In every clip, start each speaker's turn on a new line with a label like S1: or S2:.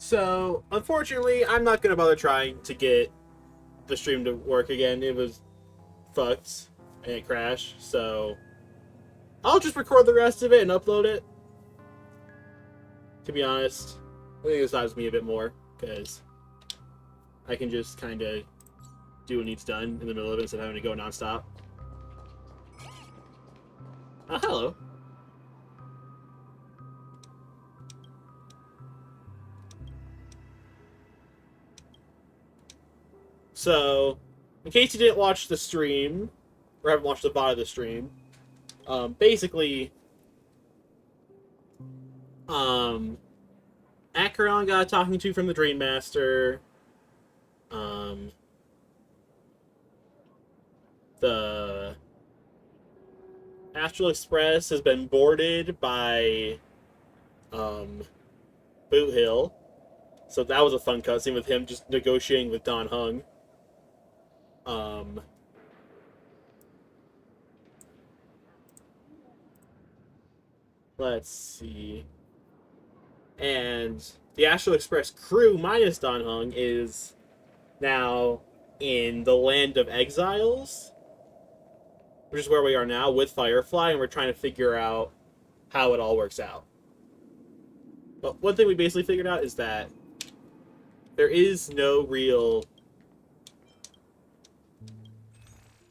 S1: So, unfortunately, I'm not gonna bother trying to get the stream to work again. It was fucked and it crashed. So, I'll just record the rest of it and upload it. To be honest, I think this saves me a bit more because I can just kind of do what needs done in the middle of it instead of having to go nonstop. Oh, hello. So, in case you didn't watch the stream, or haven't watched the VOD of the stream, basically, Acheron got talking to from the Dream Master. The Astral Express has been boarded by Boot Hill. So that was a fun cutscene with him just negotiating with Don Hung. Let's see. And the Astral Express crew minus Don Hung is now in the Land of Exiles, which is where we are now with Firefly, and we're trying to figure out how it all works out. But one thing we basically figured out is that there is no real...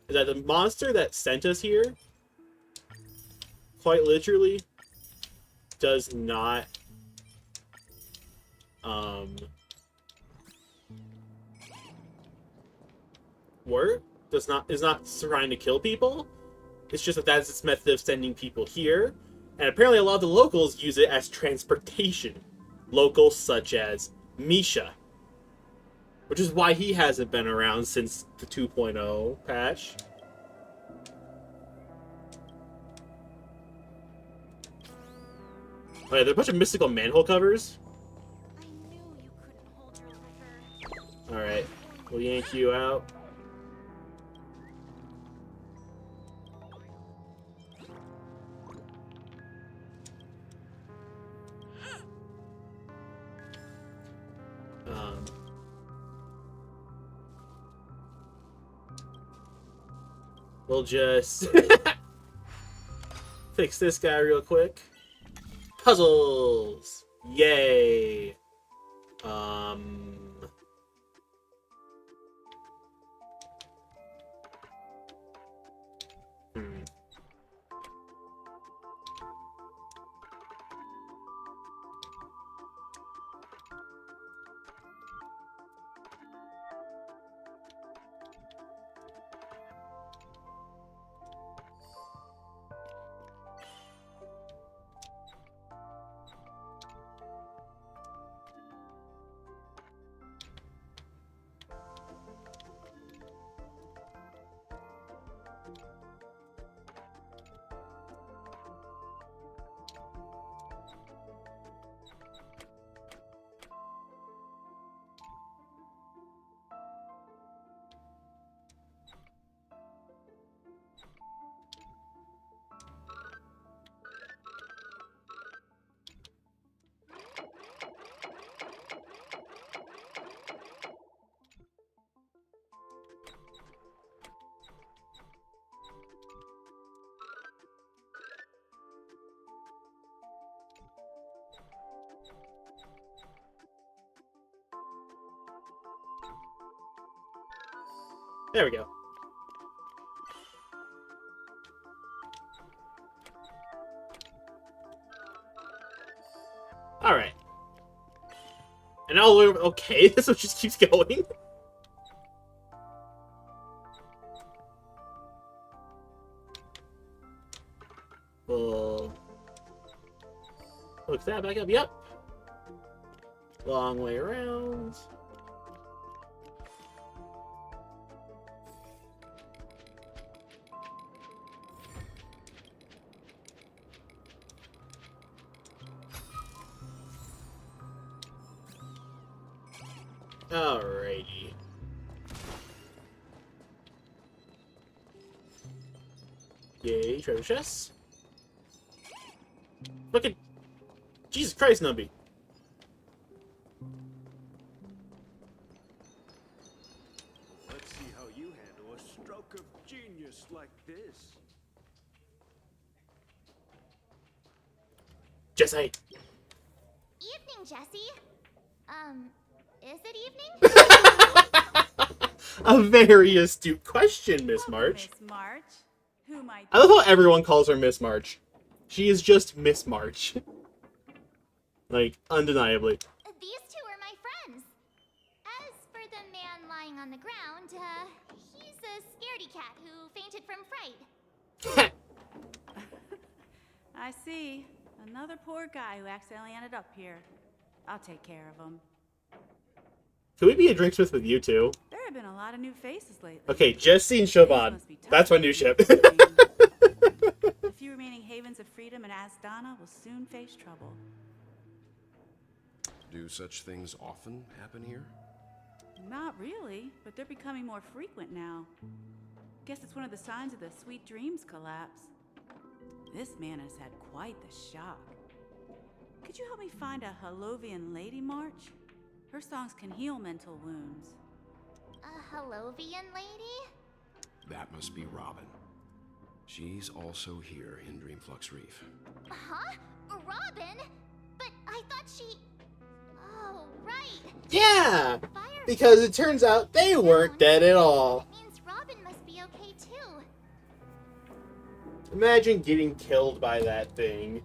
S1: is that the monster that sent us here, quite literally, does not... work? Is not trying to kill people. It's just that that's its method of sending people here. And apparently a lot of the locals use it as transportation. Locals such as Misha. Which is why he hasn't been around since the 2.0 patch. Oh yeah, there are a bunch of mystical manhole covers.
S2: I knew you couldn't hold your liquor.
S1: Alright, we'll yank you out. We'll just fix this guy real quick. Puzzles! Yay! There we go. Alright. And now we're... okay, this one just keeps going. We'll hook that back up. Yep. Long way around. Alrighty. Yay, treasure chests. Look at... Jesus Christ, Numby.
S3: like this.
S1: Jesse.
S2: Evening, Jesse. Is it evening?
S1: A very astute question, Miss
S4: Welcome,
S1: March.
S4: Miss March. Who might
S1: I love how everyone calls her Miss March. She is just Miss March. Like, undeniably.
S2: These two are my friends. As for the man lying on the ground, he's a scaredy cat who fainted from fright.
S4: I see. Another poor guy who accidentally ended up here. I'll take care of him.
S1: Could we be a drinksmith with you two?
S4: There have been a lot of new faces lately.
S1: Okay, Jesse and Siobhan. That's my new ship.
S4: The few remaining havens of freedom in Asdana will soon face trouble.
S5: Do such things often happen here?
S4: Not really, but they're becoming more frequent now. Guess it's one of the signs of the Sweet Dreams collapse. This man has had quite the shock. Could you help me find a Halovian lady, March? Her songs can heal mental wounds.
S2: A Halovian lady?
S5: That must be Robin. She's also here in Dreamflux Reef.
S2: Huh? Robin? But I thought she... Oh, right.
S1: Yeah!
S2: Firefly.
S1: Because it turns out they weren't dead at all.
S2: It means Robin must be okay too.
S1: Imagine getting killed by that thing.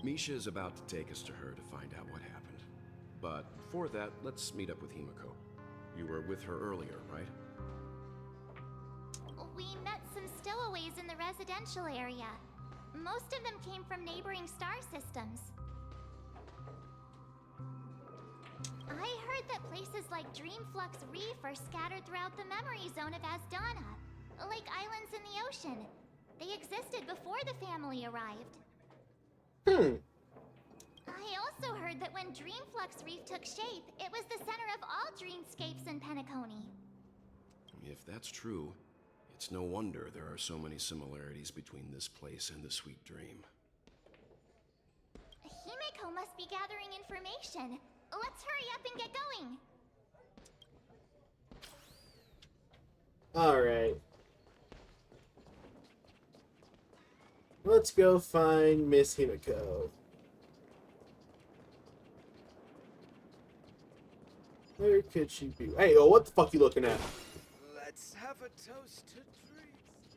S5: Misha is about to take us to her to find out what happened. But before that, let's meet up with Himiko. You were with her earlier, right?
S2: We met some stowaways in the residential area. Most of them came from neighboring star systems. I heard that places like Dreamflux Reef are scattered throughout the memory zone of Asdana, like islands in the ocean. They existed before the family arrived. I also heard that when Dreamflux Reef took shape, it was the center of all dreamscapes in Penacony.
S5: If that's true, it's no wonder there are so many similarities between this place and the Sweet Dream.
S2: Himiko must be gathering information. Let's hurry up and get going.
S1: Alright. Let's go find Miss Himiko. Where could she be? Hey, oh, what the fuck you looking at?
S3: Let's have a toast to dreams.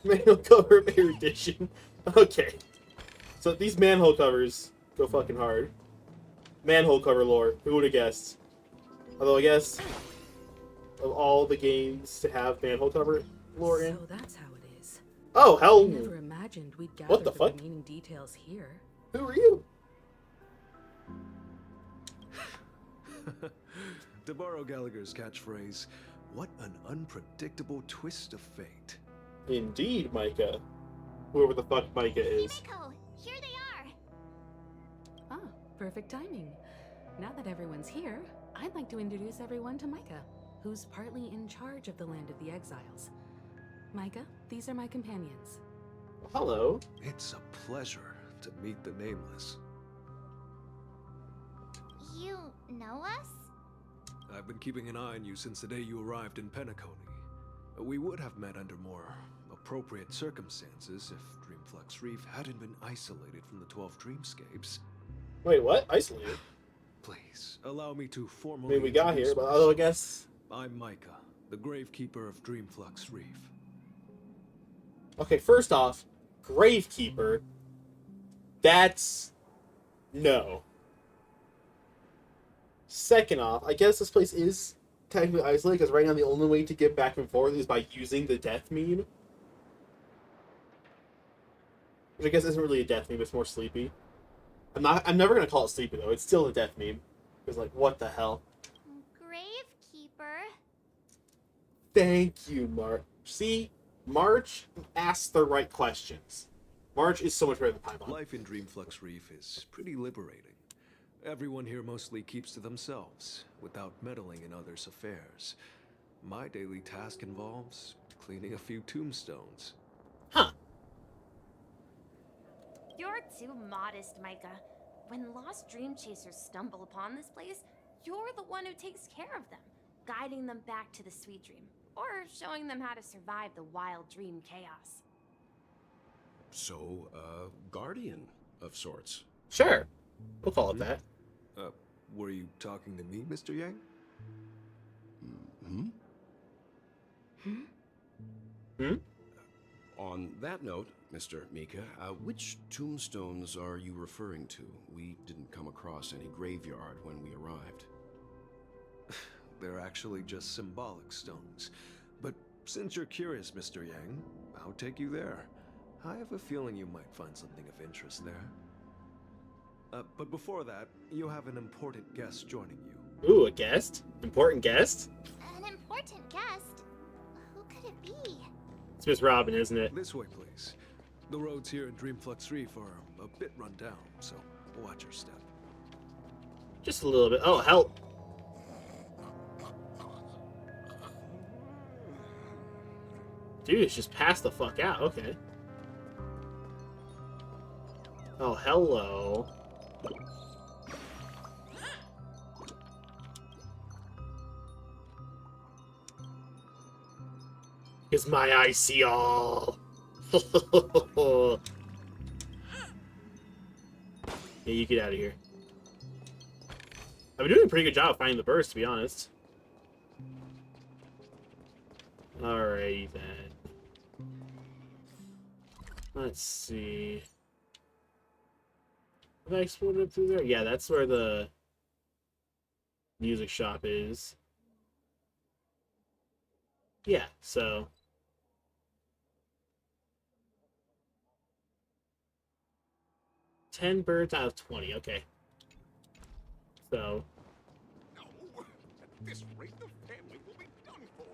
S1: Manhole cover erudition. Okay. So these manhole covers go fucking hard. Manhole cover lore. Who would have guessed? Although I guess of all the games to have manhole cover lore in.
S6: So that's how it is.
S1: Oh, hell.
S6: I never imagined we'd gather
S1: What the
S6: the
S1: fuck?
S6: remaining details here.
S1: Who are you?
S3: To borrow Gallagher's catchphrase, what an unpredictable twist of fate.
S1: Indeed, Micah. Whoever the fuck Micah is.
S2: Himiko, here they are.
S6: Ah, perfect timing. Now that everyone's here, I'd like to introduce everyone to Micah, who's partly in charge of the Land of the Exiles. Micah, these are my companions.
S1: Hello.
S3: It's a pleasure to meet the Nameless.
S2: You know us?
S3: I've been keeping an eye on you since the day you arrived in Penacony. We would have met under more appropriate circumstances if Dreamflux Reef hadn't been isolated from the 12 dreamscapes.
S1: Wait, what? Isolated?
S3: Please, allow me to
S1: I
S3: formally
S1: mean, we got here,
S3: introduce
S1: but although I
S3: myself.
S1: guess...
S3: I'm Micah, the Gravekeeper of Dreamflux Reef.
S1: Okay, first off, Gravekeeper. That's... no. Second off, I guess this place is technically isolated, because right now the only way to get back and forth is by using the death meme. Which I guess isn't really a death meme, it's more sleepy. I'm never gonna call it sleepy though, it's still a death meme. Because like, what the hell?
S2: Gravekeeper.
S1: Thank you, March. See, March asks the right questions. March is so much better than Paimon.
S3: Life in Dreamflux Reef is pretty liberating. Everyone here mostly keeps to themselves, without meddling in others' affairs. My daily task involves cleaning a few tombstones.
S1: Huh.
S7: You're too modest, Micah. When lost dream chasers stumble upon this place, you're the one who takes care of them, guiding them back to the sweet dream, or showing them how to survive the wild dream chaos.
S5: So, guardian of sorts.
S1: Sure. We'll call it that.
S3: Were you talking to me, Mr. Yang?
S1: Hmm?
S5: On that note, Mr. Mika, which tombstones are you referring to? We didn't come across any graveyard when we arrived.
S3: They're actually just symbolic stones. But since you're curious, Mr. Yang, I'll take you there. I have a feeling you might find something of interest there. But before that, you have an important guest joining you.
S1: Ooh, a guest? Important guest?
S2: An important guest? Who could it be?
S1: It's Miss Robin, isn't it?
S3: This way, please. The roads here in Dreamflux Reef are a bit run down, so watch your step.
S1: Just a little bit. Oh, help! Dude, it's just passed the fuck out. Okay. Oh, hello. Is my eye see all? Yeah, you get out of here. I've been doing a pretty good job of finding the birds, to be honest. Alrighty then. Let's see. Have I explored up through there? Yeah, that's where the music shop is. Yeah, so 10 birds out of 20, okay. So
S5: No! At this rate, the family will be done for!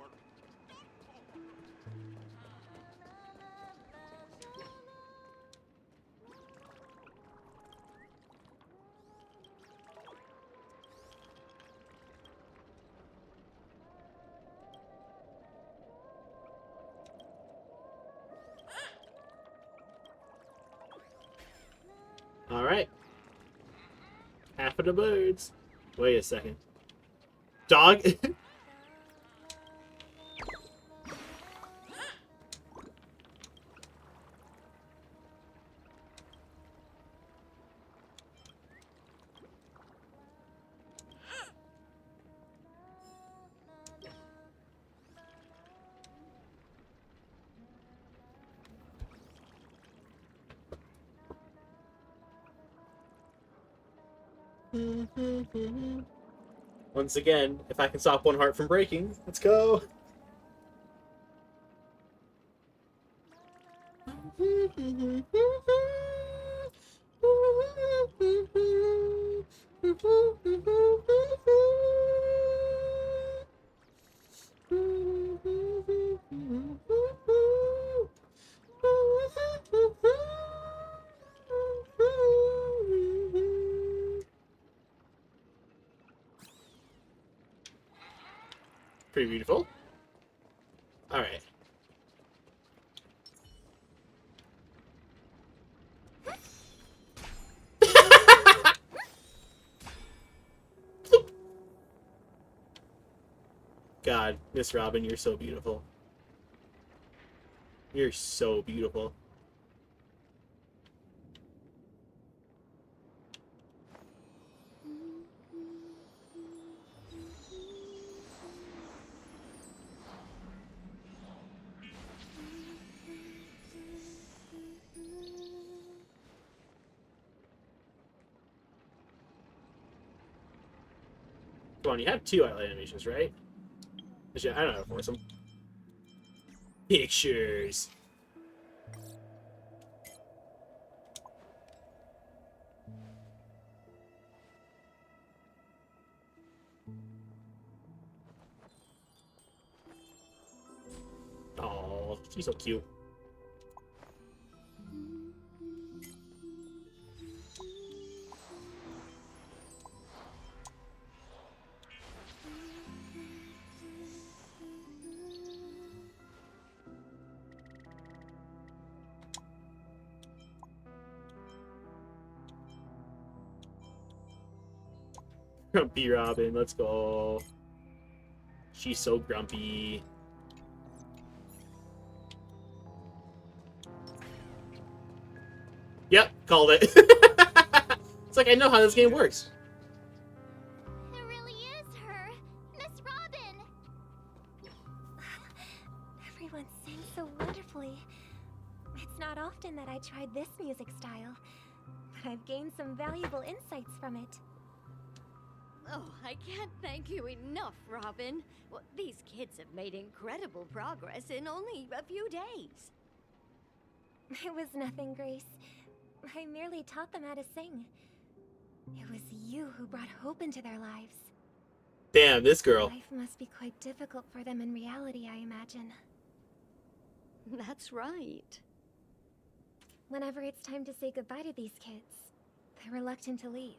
S1: alright. Half of the birds. Wait a second. Dog? Once again, if I can stop one heart from breaking, let's go. Pretty beautiful. All right. God, Miss Robin, you're so beautiful. You're so beautiful. Come on, you have 2 eyelid animations, right? Actually, I don't know how to force them. Pictures. Oh, she's so cute. Grumpy Robin, let's go. She's so grumpy. Yep, called it. It's like I know how this game works.
S2: It really is her, Miss Robin. Everyone sings so wonderfully. It's not often that I tried this music style, but I've gained some valuable insights from it.
S8: Oh, I can't thank you enough, Robin. Well, these kids have made incredible progress in only a few days.
S2: It was nothing, Grace. I merely taught them how to sing. It was you who brought hope into their lives.
S1: Damn, this girl.
S2: Life must be quite difficult for them in reality, I imagine.
S8: That's right.
S2: Whenever it's time to say goodbye to these kids, they're reluctant to leave.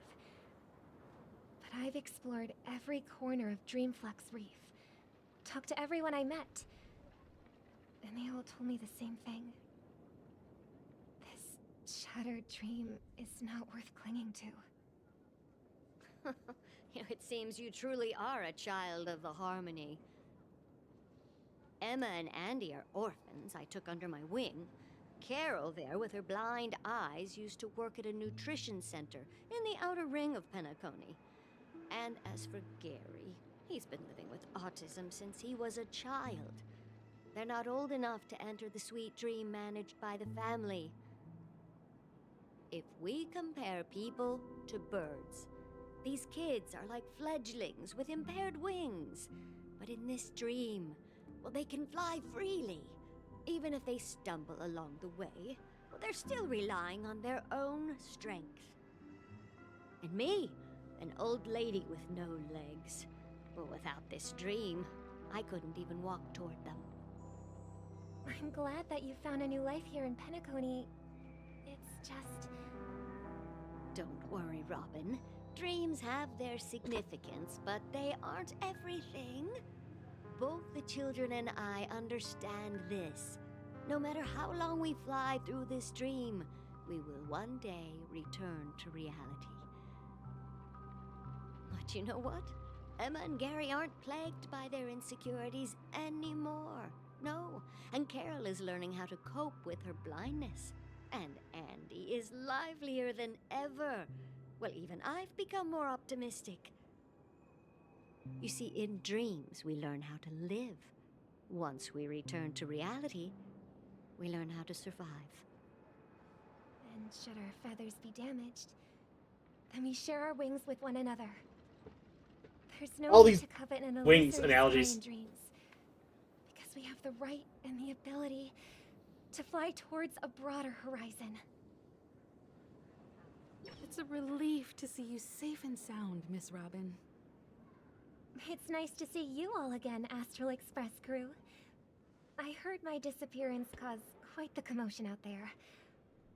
S2: But I've explored every corner of Dreamflux Reef, talked to everyone I met, and they all told me the same thing. This shattered dream is not worth clinging to.
S8: It seems you truly are a child of the Harmony. Emma and Andy are orphans I took under my wing. Carol there, with her blind eyes, used to work at a nutrition center in the outer ring of Penacony. And as for Gary, he's been living with autism since he was a child. They're not old enough to enter the sweet dream managed by the family. If we compare people to birds, these kids are like fledglings with impaired wings. But in this dream, well, they can fly freely. Even if they stumble along the way, well, they're still relying on their own strength. And me, an old lady with no legs. Well, without this dream, I couldn't even walk toward them.
S2: I'm glad that you found a new life here in Penacony. It's just...
S8: Don't worry, Robin. Dreams have their significance, but they aren't everything. Both the children and I understand this. No matter how long we fly through this dream, we will one day return to reality. But you know what? Emma and Gary aren't plagued by their insecurities anymore. No, and Carol is learning how to cope with her blindness. And Andy is livelier than ever. Well, even I've become more optimistic. You see, in dreams, we learn how to live. Once we return to reality, we learn how to survive.
S2: And should our feathers be damaged, then we share our wings with one another. There's no
S1: All
S2: need
S1: these
S2: to covet an
S1: wings
S2: illusory
S1: analogies.
S2: sky in dreams, because we have the right and the ability to fly towards a broader horizon.
S6: It's a relief to see you safe and sound, Miss Robin.
S2: It's nice to see you all again, Astral Express crew. I heard my disappearance caused quite the commotion out there.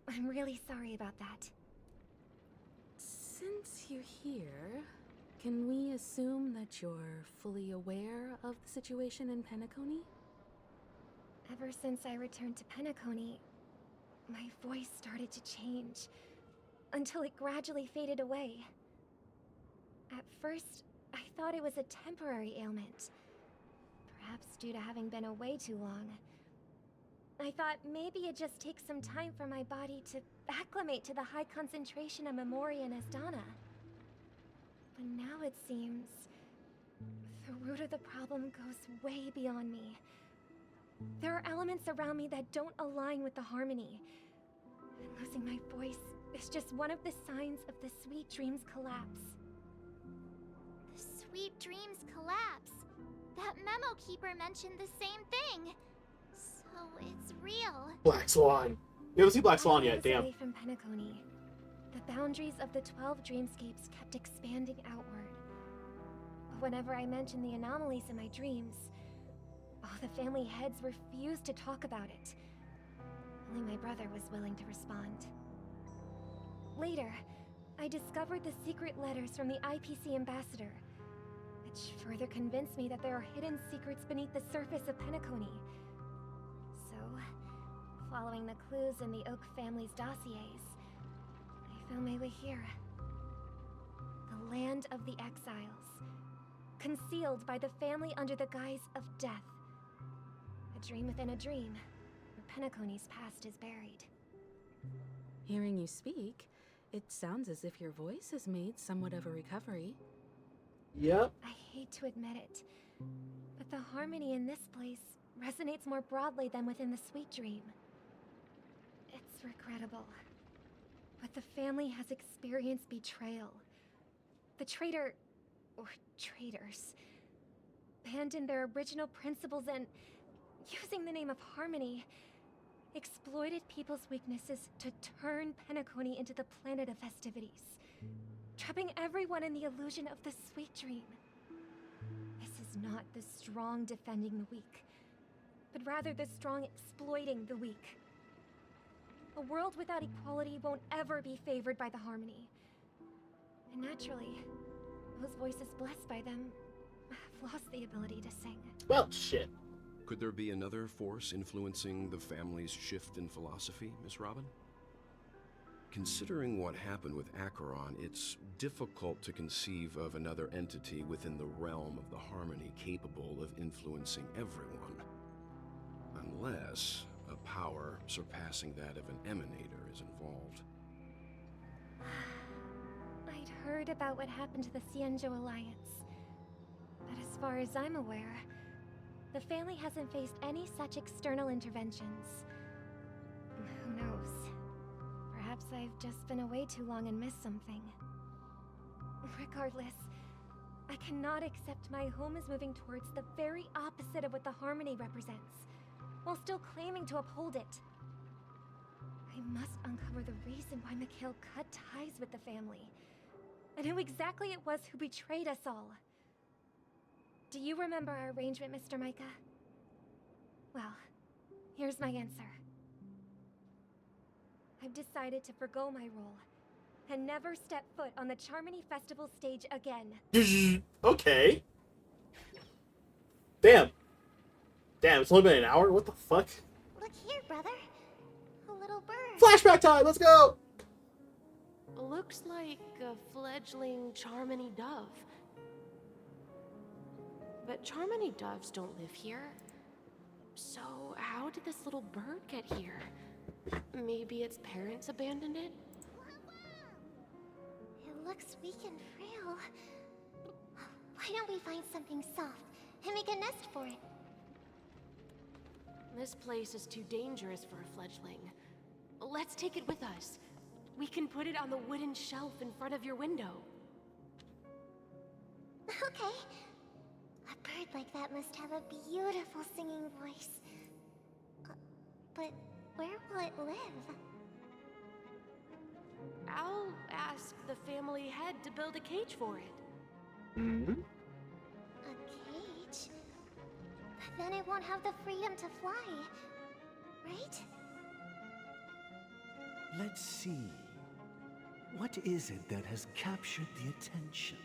S2: I'm really sorry about that.
S6: Since you're here, can we assume that you're fully aware of the situation in Penacony?
S2: Ever since I returned to Penacony, my voice started to change, until it gradually faded away. At first, I thought it was a temporary ailment, perhaps due to having been away too long. I thought maybe it just takes some time for my body to acclimate to the high concentration of Memory and Asdana. But now it seems the root of the problem goes way beyond me. There are elements around me that don't align with the Harmony. And losing my voice is just one of the signs of the Sweet Dreams collapse. The Sweet Dreams collapse? That memo keeper mentioned the same thing. So it's real.
S1: Black Swan. You haven't seen Black Swan yet,
S2: Away
S1: damn.
S2: from Penacony, the boundaries of the 12 dreamscapes kept expanding outward. But whenever I mentioned the anomalies in my dreams, all the family heads refused to talk about it. Only my brother was willing to respond. Later, I discovered the secret letters from the IPC ambassador, which further convinced me that there are hidden secrets beneath the surface of Penacony. So, following the clues in the Oak family's dossiers, I found my way here. The land
S9: land of the exiles, concealed by the family under the guise of death. A dream within a dream, where Penacony's past is buried.
S6: Hearing you speak, it sounds as if your voice has made somewhat of a recovery.
S1: Yep.
S9: I hate to admit it, but the harmony in this place resonates more broadly than within the Sweet Dream. It's regrettable, but the family has experienced betrayal. The traitor, or traitors, abandoned their original principles and, using the name of harmony, exploited people's weaknesses to turn Penacony into the planet of festivities, trapping everyone in the illusion of the Sweet Dream. This is not the strong defending the weak, but rather the strong exploiting the weak. A world without equality won't ever be favored by the harmony. And naturally, those voices blessed by them have lost the ability to sing.
S1: Well, shit.
S5: Could there be another force influencing the family's shift in philosophy, Miss Robin? Considering what happened with Acheron, it's difficult to conceive of another entity within the realm of the harmony capable of influencing everyone. Unless a power surpassing that of an emanator is involved.
S9: I'd heard about what happened to the Cienjo Alliance, but as far as I'm aware, the family hasn't faced any such external interventions. Who knows? Perhaps I've just been away too long and missed something. Regardless, I cannot accept my home is moving towards the very opposite of what the harmony represents, while still claiming to uphold it. I must uncover the reason why Mikhail cut ties with the family, and who exactly it was who betrayed us all. Do you remember our arrangement, Mr. Micah? Well, here's my answer. I've decided to forgo my role, and never step foot on the Charmony Festival stage again.
S1: Okay. Damn. Damn, it's only been an hour? What the fuck?
S2: Look here, brother. A little bird.
S1: Flashback time, let's go!
S10: Looks like a fledgling Charmony dove. But Charmony doves don't live here. So how did this little bird get here? Maybe its parents abandoned it?
S2: It looks weak and frail. Why don't we find something soft and make a nest for it?
S10: This place is too dangerous for a fledgling. Let's take it with us. We can put it on the wooden shelf in front of your window.
S2: Okay. A bird like that must have a beautiful singing voice. But where will it live?
S10: I'll ask the family head to build a cage for it.
S1: Mm-hmm.
S2: A cage? But then it won't have the freedom to fly, right?
S11: Let's see. What is it that has captured the attention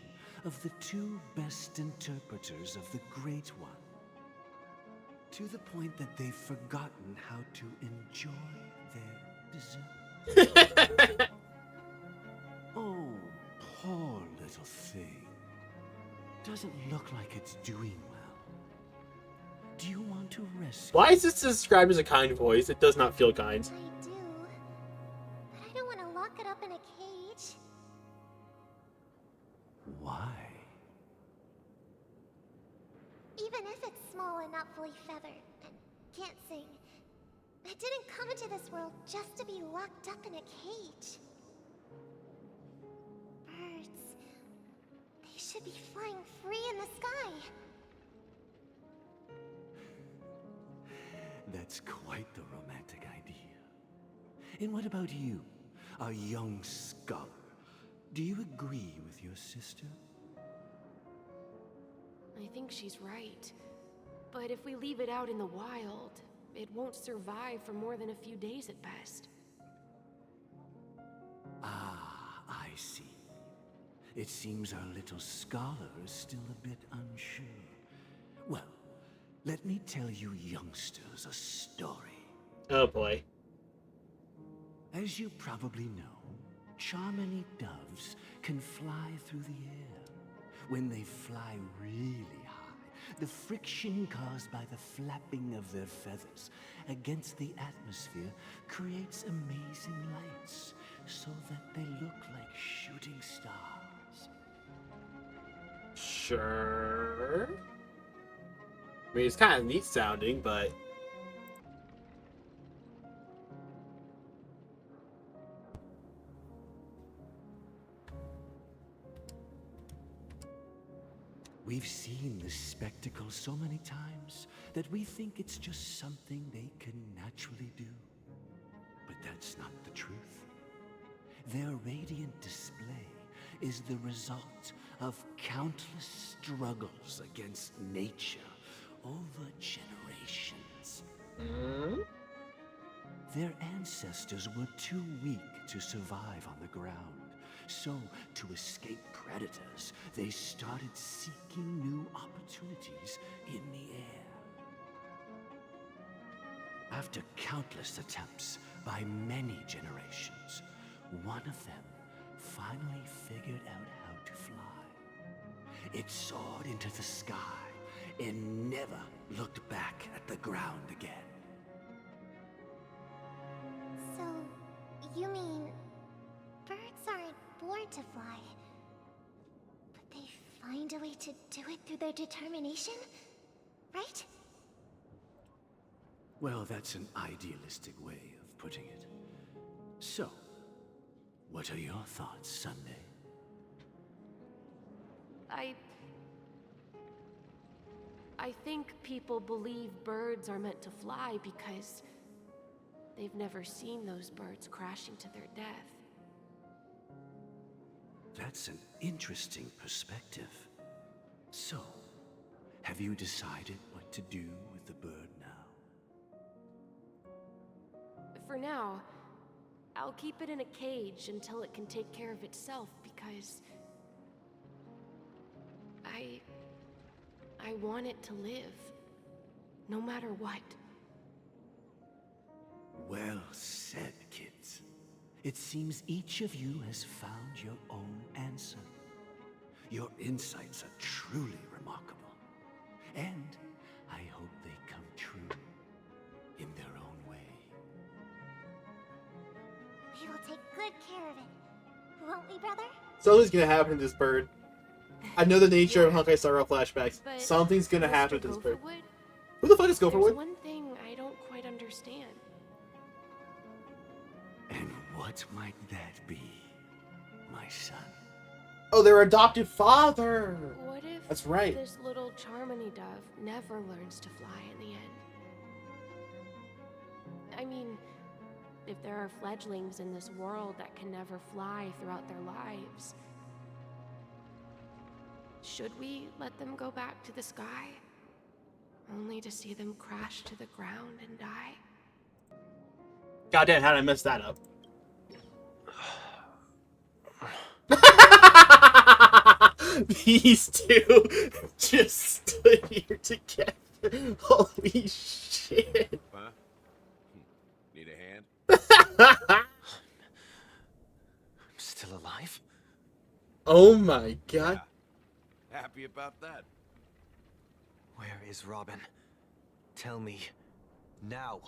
S11: of the two best interpreters of the Great One? To the point that they've forgotten how to enjoy their dessert. Oh, poor little thing. Doesn't look like it's doing well. Do you want to rescue?
S1: Why is this described as a kind voice? It does not feel kind.
S2: I do. But I don't want to lock it up in a cage.
S11: Why?
S2: Even if it's small and not fully feathered, and can't sing, it didn't come into this world just to be locked up in a cage. Birds, they should be flying free in the sky.
S11: That's quite the romantic idea. And what about you, a young scholar? Do you agree with your sister?
S10: I think she's right. But if we leave it out in the wild, it won't survive for more than a few days at best.
S11: Ah, I see. It seems our little scholar is still a bit unsure. Well, let me tell you youngsters a story.
S1: Oh boy.
S11: As you probably know, Charmony doves can fly through the air. When they fly really high, the friction caused by the flapping of their feathers against the atmosphere creates amazing lights so that they look like shooting stars.
S1: Sure. I mean, it's kind of neat sounding, but...
S11: We've seen this spectacle so many times that we think it's just something they can naturally do. But that's not the truth. Their radiant display is the result of countless struggles against nature over generations. Their ancestors were too weak to survive on the ground. So, to escape predators, they started seeking new opportunities in the air. After countless attempts by many generations, one of them finally figured out how to fly. It soared into the sky and never looked back at the ground again.
S2: So, you mean birds aren't born to fly, but they find a way to do it through their determination, right?
S11: Well, that's an idealistic way of putting it. So, what are your thoughts, Sunday?
S10: I think people believe birds are meant to fly because they've never seen those birds crashing to their death.
S11: That's an interesting perspective. So, have you decided what to do with the bird now?
S10: For now, I'll keep it in a cage until it can take care of itself because I want it to live, no matter what.
S11: Well said, kids. It seems each of you has found your own answer. Your insights are truly remarkable. And I hope they come true in their own way.
S2: We will take good care of it, won't we, brother?
S1: Something's gonna happen to this bird. I know the nature of Honkai Star Rail flashbacks.
S10: But
S1: Something's gonna
S10: Mr.
S1: happen to this bird.
S10: Gopherwood,
S1: Who the fuck is
S10: there's
S1: Gopherwood?
S10: one thing I don't quite understand.
S11: And what might that be, my son?
S1: Oh, their adopted father!
S10: What if
S1: That's right.
S10: this little Charmony dove never learns to fly in the end? I mean, if there are fledglings in this world that can never fly throughout their lives, should we let them go back to the sky, only to see them crash to the ground and die?
S1: Goddamn, how did I mess that up? These two just stood here together. Holy shit.
S5: Huh? Need a hand?
S12: I'm still alive?
S1: Oh my god.
S5: Yeah. Happy about that?
S12: Where is Robin? Tell me. Now.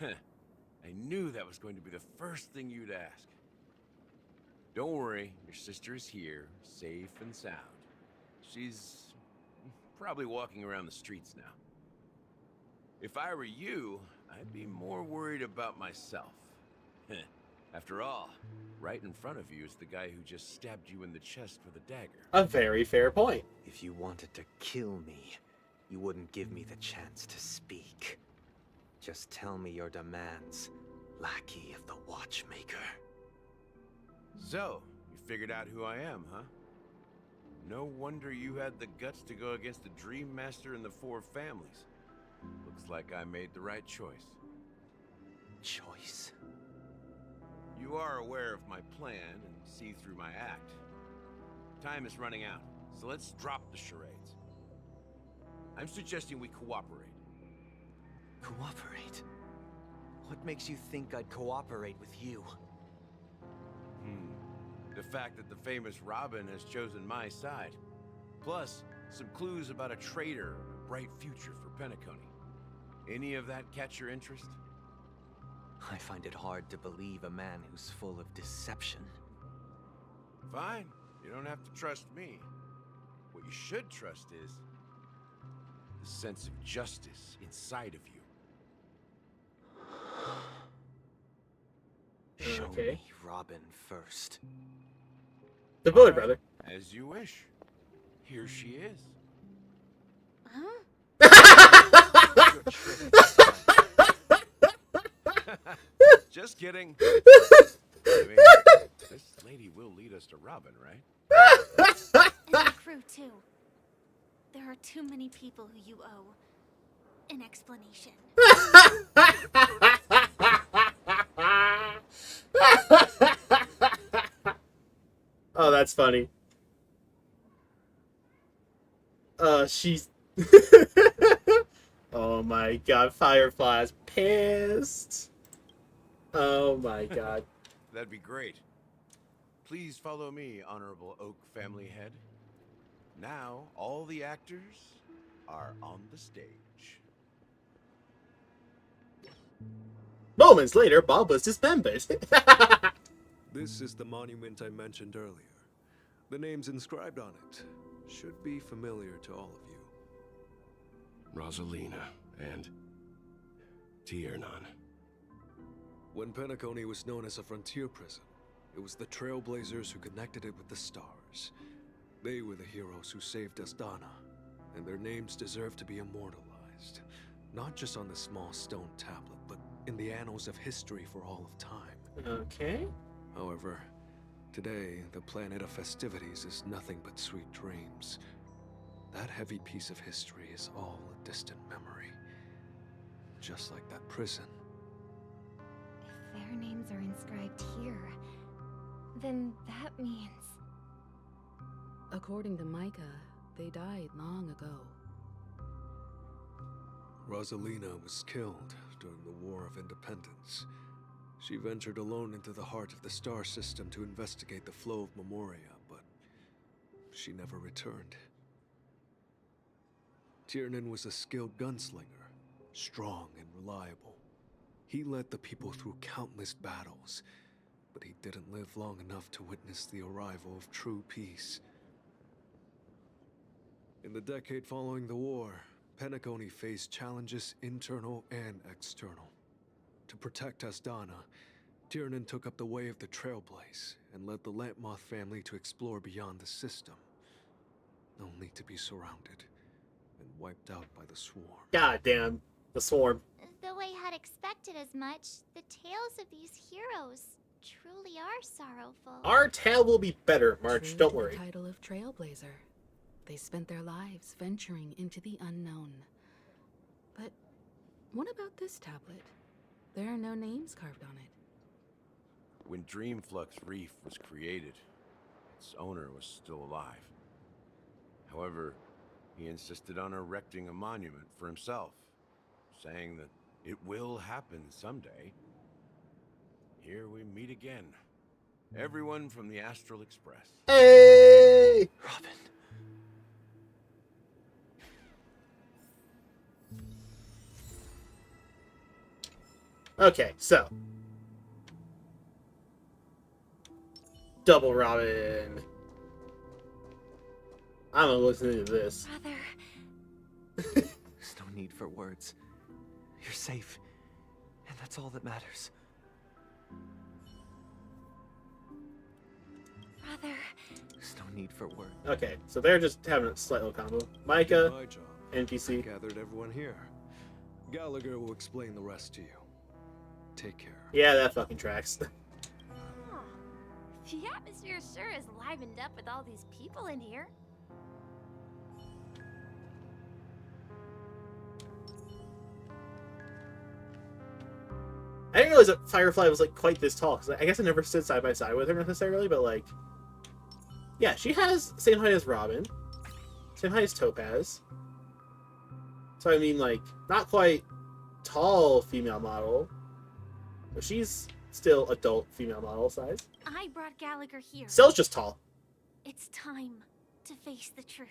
S5: I knew that was going to be the first thing you'd ask. Don't worry, your sister is here, safe and sound. She's probably walking around the streets now. If I were you, I'd be more worried about myself. After all, right in front of you is the guy who just stabbed you in the chest with a dagger.
S1: A very fair point.
S12: If you wanted to kill me, you wouldn't give me the chance to speak. Just tell me your demands, lackey of the Watchmaker.
S5: So, you figured out who I am, huh? No wonder you had the guts to go against the Dream Master and the Four Families. Looks like I made the right choice.
S12: Choice?
S5: You are aware of my plan and see through my act. Time is running out, so let's drop the charades. I'm suggesting we cooperate.
S12: Cooperate? What makes you think I'd cooperate with you?
S5: the fact that the famous Robin has chosen my side. Plus, some clues about a traitor and a bright future for Penacony. Any of that catch your interest?
S12: I find it hard to believe a man who's full of deception.
S5: Fine, you don't have to trust me. What you should trust is the sense of justice inside of you.
S12: Show
S1: Okay.
S12: me Robin first.
S1: The bullet
S5: All right,
S1: brother.
S5: As you wish. Here she is.
S8: Huh?
S5: Just kidding. I mean, this lady will lead us to Robin, right?
S2: And the crew, too. There are too many people who you owe an explanation.
S1: Oh, that's funny. She's... Oh my god, Firefly's pissed. Oh my god.
S5: That'd be great. Please follow me, Honorable Oak family head. Now, all the actors are on the stage.
S1: Moments later, Bob was dismembered.
S3: This is the monument I mentioned earlier. The names inscribed on it should be familiar to all of you.
S13: Rosalina and Tiernan.
S3: When Penacony was known as a frontier prison, it was the Trailblazers who connected it with the stars. They were the heroes who saved Asdana, and their names deserve to be immortalized. Not just on this small stone tablet, but in the annals of history for all of time.
S1: Okay.
S3: However, today, the planet of festivities is nothing but sweet dreams. That heavy piece of history is all a distant memory. Just like that prison.
S9: If their names are inscribed here, then that means...
S6: According to Micah, they died long ago.
S3: Rosalina was killed during the War of Independence. She ventured alone into the heart of the star system to investigate the flow of Memoria, but she never returned. Tiernan was a skilled gunslinger, strong and reliable. He led the people through countless battles, but he didn't live long enough to witness the arrival of true peace. In the decade following the war, Penacony faced challenges internal and external. To protect Asdana, Tiernan took up the way of the Trailblaze and led the Lampmoth family to explore beyond the system, only to be surrounded and wiped out by the Swarm.
S1: God damn, the Swarm.
S2: Though I had expected as much, the tales of these heroes truly are sorrowful.
S1: Our tale will be better, March.
S6: True
S1: Don't
S6: to
S1: worry.
S6: The title of Trailblazer. They spent their lives venturing into the unknown. But what about this tablet? There are no names carved on it.
S5: When Dreamflux Reef was created, its owner was still alive. However, he insisted on erecting a monument for himself, saying that it will happen someday. Here we meet again. Everyone from the Astral Express.
S1: Hey!
S12: Robin.
S1: Okay, so. Double Robin. I'm gonna listen into this.
S9: Brother,
S12: There's no need for words. You're safe, and that's all that matters.
S9: brother.
S12: There's no need for words.
S1: Okay, so they're just having a slight little combo.
S3: Did
S1: Micah,
S3: my job.
S1: NPC.
S3: Gathered everyone here. Gallagher will explain the rest to you. Take care.
S1: Yeah, that fucking tracks.
S7: Huh. The atmosphere sure is livened up with all these people in here.
S1: I didn't realize that Firefly was like quite this tall, because I guess I never stood side by side with her necessarily, but like, yeah, she has same height as Robin, same height as Topaz. So I mean, like, not quite tall female model, but she's still adult female model size.
S2: I brought Gallagher here.
S1: Cell's just tall.
S2: It's time to face the truth.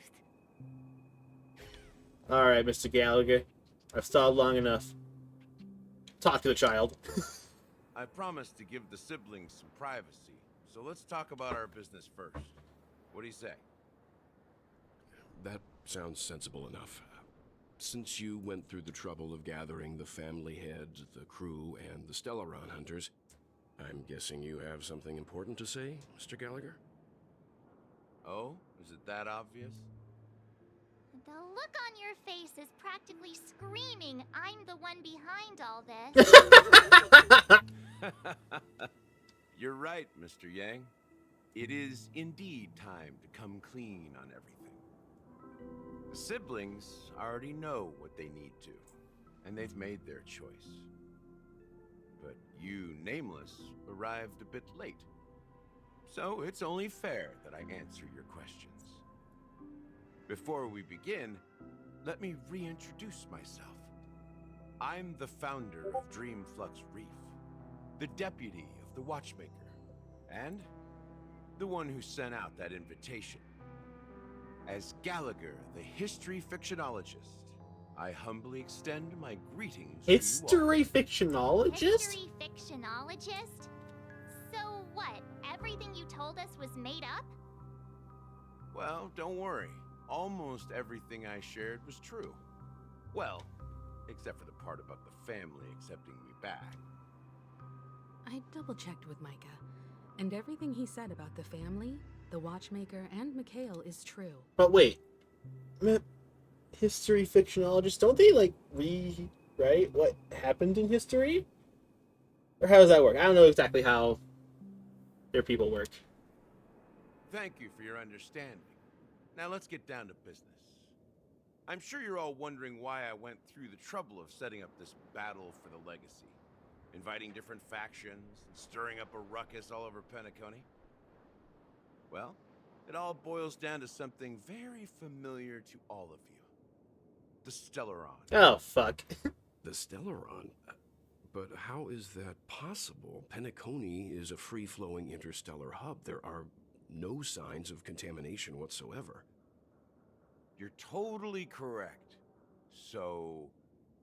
S1: Alright, Mr. Gallagher. I've stalled long enough. Talk to the child.
S5: I promised to give the siblings some privacy, so let's talk about our business first. What do you say?
S13: That sounds sensible enough. Since you went through the trouble of gathering the family head, the crew, and the Stellaron hunters, I'm guessing you have something important to say, Mr. Gallagher?
S5: Oh, is it that obvious?
S2: The look on your face is practically screaming I'm the one behind all this.
S5: You're right, Mr. Yang. It is indeed time to come clean on everything. The siblings already know what they need to, and they've made their choice. But you, Nameless, arrived a bit late. So it's only fair that I answer your questions. Before we begin, let me reintroduce myself. I'm the founder of Dreamflux Reef, the deputy of the Watchmaker, and the one who sent out that invitation. As Gallagher, the history fictionologist, I humbly extend my greetings to you all.
S1: History fictionologist?
S2: History fictionologist? So what? Everything you told us was made up?
S5: Well, don't worry. Almost everything I shared was true. Well, except for the part about the family accepting me back.
S6: I double-checked with Micah, and everything he said about the family, the Watchmaker, and Mikhail is true.
S1: But wait. History fictionologists, don't they, like, rewrite what happened in history? Or how does that work? I don't know exactly how their people work.
S5: Thank you for your understanding. Now let's get down to business. I'm sure you're all wondering why I went through the trouble of setting up this battle for the legacy, inviting different factions, and stirring up a ruckus all over Penacony. Well, it all boils down to something very familiar to all of you. The Stellaron.
S1: Oh, fuck.
S13: The Stellaron? But how is that possible? Penacony is a free-flowing interstellar hub. There are no signs of contamination whatsoever.
S5: You're totally correct. So,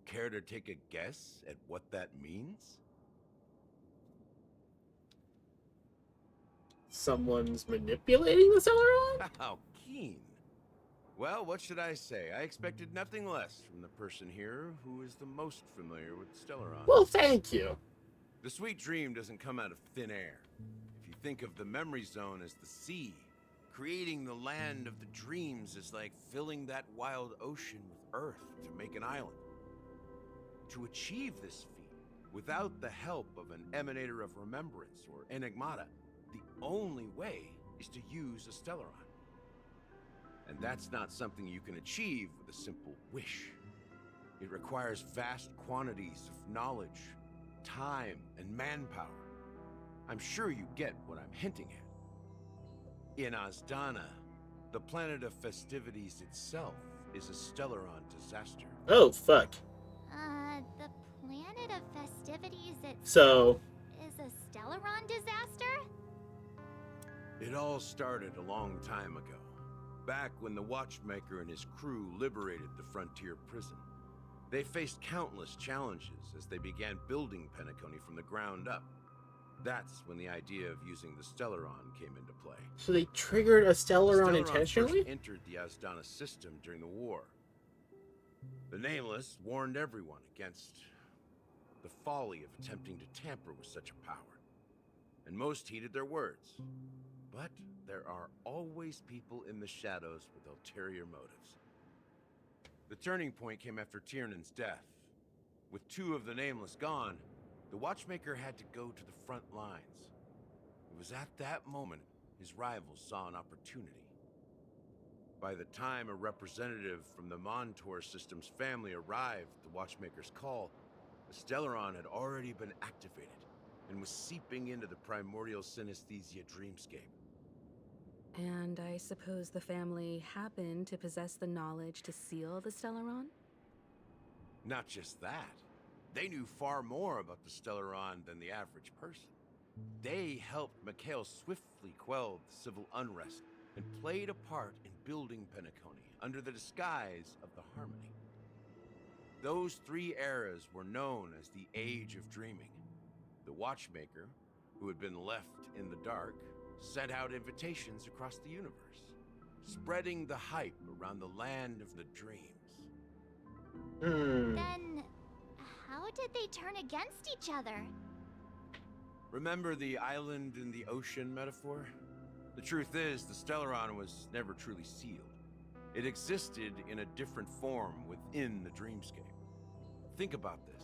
S5: care to take a guess at what that means?
S1: Someone's manipulating the Stellaron?
S5: How keen. Well, what should I say? I expected nothing less from the person here who is the most familiar with Stellaron.
S1: Well, thank you.
S5: The sweet dream doesn't come out of thin air. If you think of the memory zone as the sea, creating the land of the dreams is like filling that wild ocean with earth to make an island. To achieve this feat, without the help of an emanator of remembrance or enigmata, the only way is to use a Stellaron. And that's not something you can achieve with a simple wish. It requires vast quantities of knowledge, time, and manpower. I'm sure you get what I'm hinting at. In Azdana, the planet of festivities itself is a Stellaron disaster.
S1: Oh, fuck.
S2: The planet of festivities
S1: So
S2: is a Stellaron disaster?
S5: It all started a long time ago. Back when the Watchmaker and his crew liberated the frontier prison. They faced countless challenges as they began building Penacony from the ground up. That's when the idea of using the Stellaron came into play.
S1: So they triggered a Stellaron
S5: The
S1: intentionally?
S5: first entered the Azdana system during the war. The Nameless warned everyone against the folly of attempting to tamper with such a power. And most heeded their words. But there are always people in the shadows with ulterior motives. The turning point came after Tiernan's death. With two of the Nameless gone, the Watchmaker had to go to the front lines. It was at that moment his rivals saw an opportunity. By the time a representative from the Montour System's family arrived at the Watchmaker's call, the Stellaron had already been activated and was seeping into the primordial synesthesia dreamscape.
S6: And I suppose the family happened to possess the knowledge to seal the Stellaron?
S5: Not just that. They knew far more about the Stellaron than the average person. They helped Mikhail swiftly quell the civil unrest and played a part in building Penacony under the disguise of the Harmony. Those 3 eras were known as the Age of Dreaming. The Watchmaker, who had been left in the dark, sent out invitations across the universe, spreading the hype around the land of the dreams.
S2: Then, how did they turn against each other?
S5: Remember the island in the ocean metaphor? The truth is, the Stellaron was never truly sealed. It existed in a different form within the dreamscape. Think about this.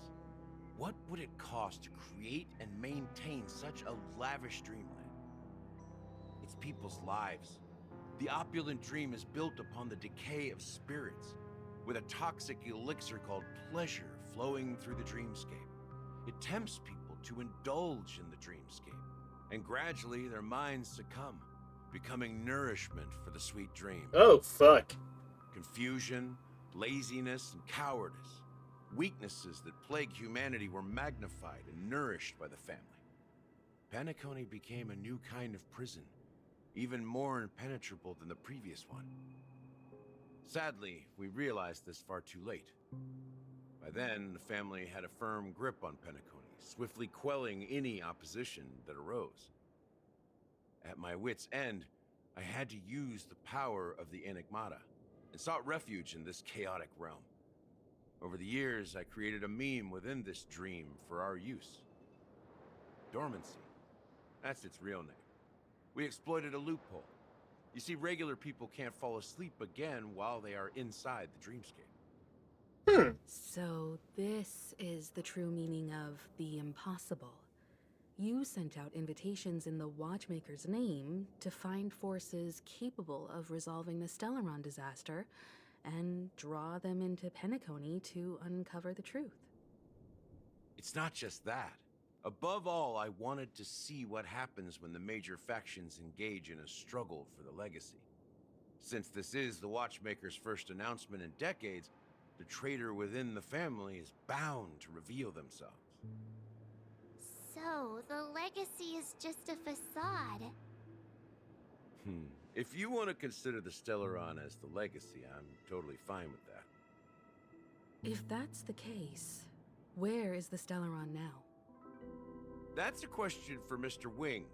S5: What would it cost to create and maintain such a lavish dreamland? It's people's lives. The opulent dream is built upon the decay of spirits, with a toxic elixir called pleasure flowing through the dreamscape. It tempts people to indulge in the dreamscape, and gradually their minds succumb, becoming nourishment for the sweet dream.
S1: Oh, fuck.
S5: Confusion, laziness, and cowardice, weaknesses that plague humanity, were magnified and nourished by the family. Penacony became a new kind of prison, even more impenetrable than the previous one. Sadly, we realized this far too late. By then, the family had a firm grip on Penacony, swiftly quelling any opposition that arose. At my wit's end, I had to use the power of the Enigmata, and sought refuge in this chaotic realm. Over the years, I created a meme within this dream for our use. Dormancy. That's its real name. We exploited a loophole. You see, regular people can't fall asleep again while they are inside the dreamscape.
S6: So this is the true meaning of the impossible. You sent out invitations in the Watchmaker's name to find forces capable of resolving the Stellaron disaster and draw them into Penacony to uncover the truth.
S5: It's not just that. Above all, I wanted to see what happens when the major factions engage in a struggle for the legacy. Since this is the Watchmaker's first announcement in decades, the traitor within the family is bound to reveal themselves.
S2: So, the legacy is just a facade.
S5: If you want to consider the Stellaron as the legacy, I'm totally fine with that.
S6: If that's the case, where is the Stellaron now?
S5: That's a question for Mr. Wings.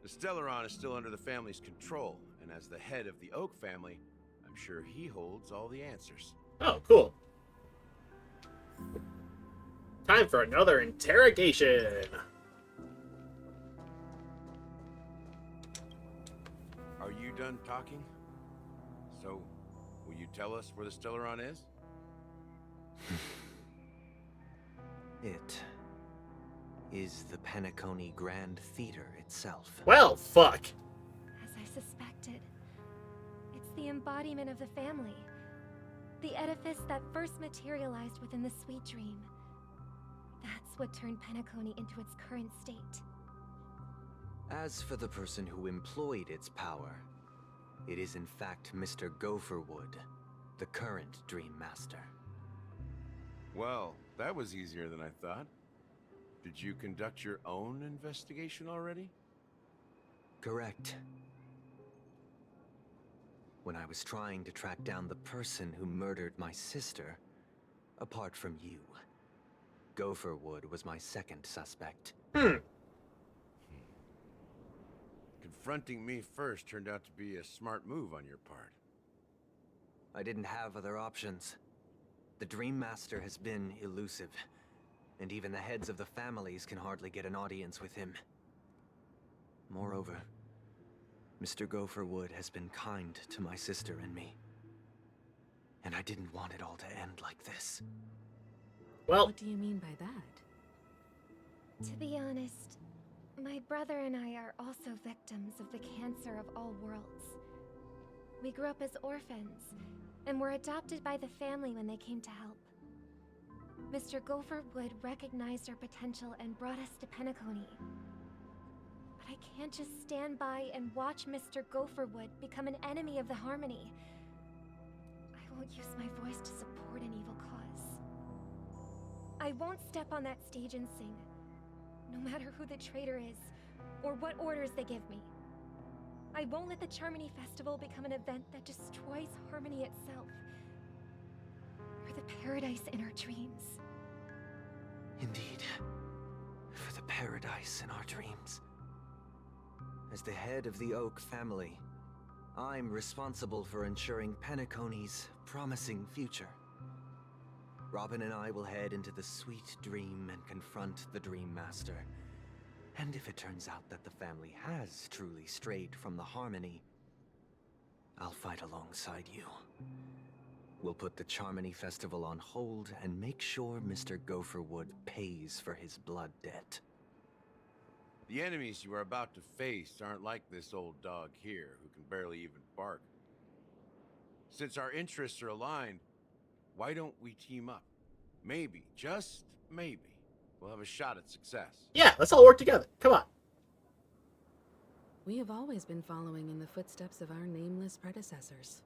S5: The Stellaron is still under the family's control, and as the head of the Oak family, I'm sure he holds all the answers.
S1: Oh, cool. Time for another interrogation.
S5: Are you done talking? So, will you tell us where the Stellaron is?
S12: It is the Penacony Grand Theater itself.
S1: Well, fuck.
S9: As I suspected, it's the embodiment of the family. The edifice that first materialized within the Sweet Dream. That's what turned Penacony into its current state.
S12: As for the person who employed its power, it is in fact Mr. Gopherwood, the current Dream Master.
S5: Well, that was easier than I thought. Did you conduct your own investigation already?
S12: Correct. When I was trying to track down the person who murdered my sister, apart from you, Gopherwood was my second suspect.
S5: Confronting me first turned out to be a smart move on your part.
S12: I didn't have other options. The Dream Master has been elusive, and even the heads of the families can hardly get an audience with him. Moreover, Mr. Gopherwood has been kind to my sister and me. And I didn't want it all to end like this.
S1: Well,
S6: What do you mean by that?
S9: To be honest, my brother and I are also victims of the cancer of all worlds. We grew up as orphans, and were adopted by the family when they came to help. Mr. Gopherwood recognized our potential and brought us to Penacony. But I can't just stand by and watch Mr. Gopherwood become an enemy of the Harmony. I won't use my voice to support an evil cause. I won't step on that stage and sing. No matter who the traitor is, or what orders they give me. I won't let the Charmony Festival become an event that destroys Harmony itself. For the paradise in our dreams.
S12: Indeed. For the paradise in our dreams. As the head of the Oak family, I'm responsible for ensuring Penacony's promising future. Robin and I will head into the Sweet Dream and confront the Dream Master. And if it turns out that the family has truly strayed from the Harmony, I'll fight alongside you. We'll put the Charmony Festival on hold and make sure Mr. Gopherwood pays for his blood debt.
S5: The enemies you are about to face aren't like this old dog here, who can barely even bark. Since our interests are aligned, why don't we team up? Maybe, just maybe, we'll have a shot at success.
S1: Yeah, let's all work together. Come on.
S6: We have always been following in the footsteps of our nameless predecessors,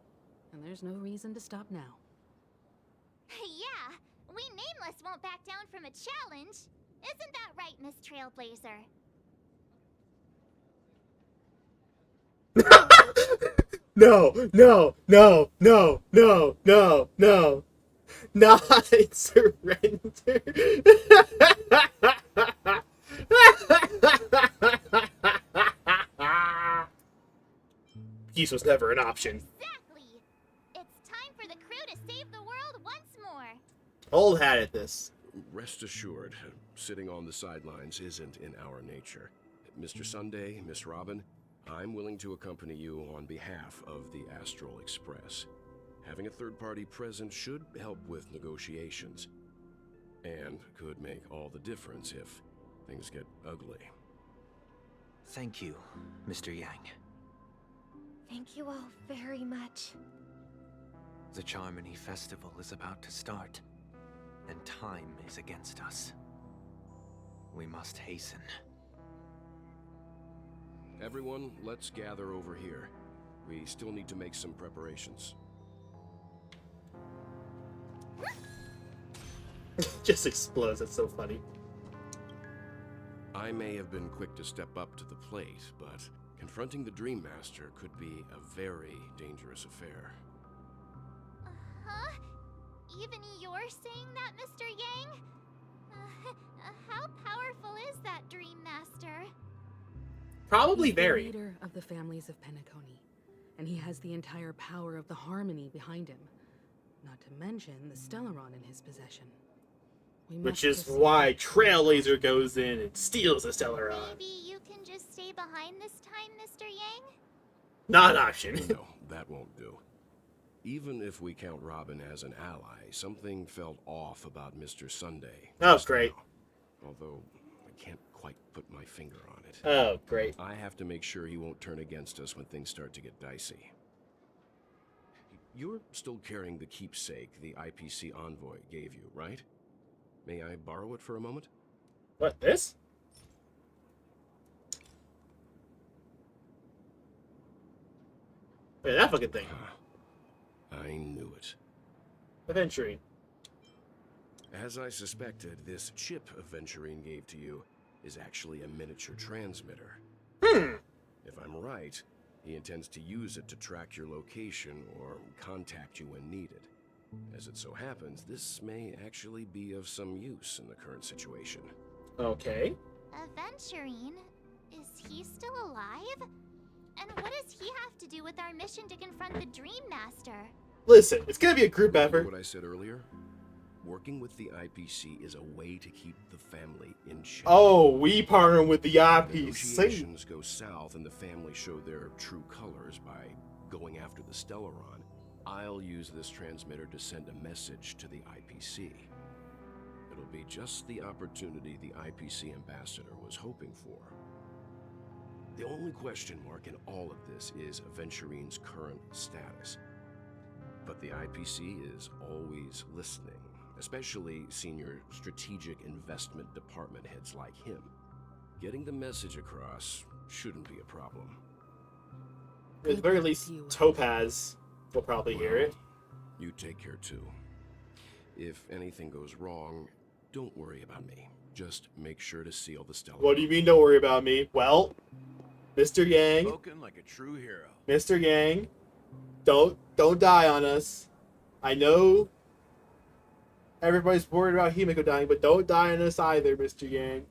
S6: and there's no reason to stop now.
S2: Yeah, we Nameless won't back down from a challenge. Isn't that right, Miss Trailblazer?
S1: No, no, no, no, no, no, no. Not surrender. Peace was never an option.
S2: Exactly. It's time for the crew to save the world once more.
S1: Old hat at this.
S13: Rest assured, sitting on the sidelines isn't in our nature. Mr. Sunday, Miss Robin, I'm willing to accompany you on behalf of the Astral Express. Having a third party present should help with negotiations, and could make all the difference if things get ugly.
S12: Thank you, Mr. Yang.
S9: Thank you all very much.
S12: The Charmony Festival is about to start, and time is against us. We must hasten.
S13: Everyone, let's gather over here. We still need to make some preparations.
S1: Just explodes. That's so funny.
S13: I may have been quick to step up to the plate, but confronting the Dream Master could be a very dangerous affair.
S2: Huh? Even you're saying that, Mr. Yang? How powerful is that Dream Master?
S1: Probably
S6: He's
S1: very.
S6: the leader of the families of Penacony, and he has the entire power of the Harmony behind him. Not to mention the Stellaron in his possession.
S1: Which is why Trailblazer goes in and steals the Stellaron.
S2: Maybe you can just stay behind this time, Mr. Yang?
S1: Not an option.
S13: No, that won't do. Even if we count Robin as an ally, something felt off about Mr. Sunday.
S1: Oh, great.
S13: Although, I can't quite put my finger on it.
S1: Oh, great.
S13: I have to make sure he won't turn against us when things start to get dicey. You're still carrying the keepsake the IPC envoy gave you, right? May I borrow it for a moment?
S1: What, this? Wait, that fucking thing.
S13: I knew it.
S1: Aventurine.
S13: As I suspected, this chip Aventurine gave to you is actually a miniature transmitter. If I'm right, he intends to use it to track your location or contact you when needed. As it so happens, this may actually be of some use in the current situation.
S1: Okay.
S2: Aventurine? Is he still alive? And what does he have to do with our mission to confront the Dream Master?
S1: Listen, it's gonna be a group
S13: Remember
S1: effort.
S13: what I said earlier? Working with the IPC is a way to keep the family in check.
S1: Oh, we partner with the IPC.
S13: Negotiations go south and the family show their true colors by going after the Stellaron. I'll use this transmitter to send a message to the IPC. It'll be just the opportunity the IPC ambassador was hoping for. The only question mark in all of this is Aventurine's current status. But the IPC is always listening, especially senior strategic investment department heads like him. Getting the message across shouldn't be a problem.
S1: At the very least, Topaz will probably hear it.
S13: You take care too. If anything goes wrong, don't worry about me. Just make sure to seal the Stellar.
S1: What do you mean, don't worry about me? Well, Mr. Yang.
S5: Spoken like a true hero.
S1: Mr. Yang, don't die on us. I know everybody's worried about Himiko dying, but don't die on us either, Mr. Yang.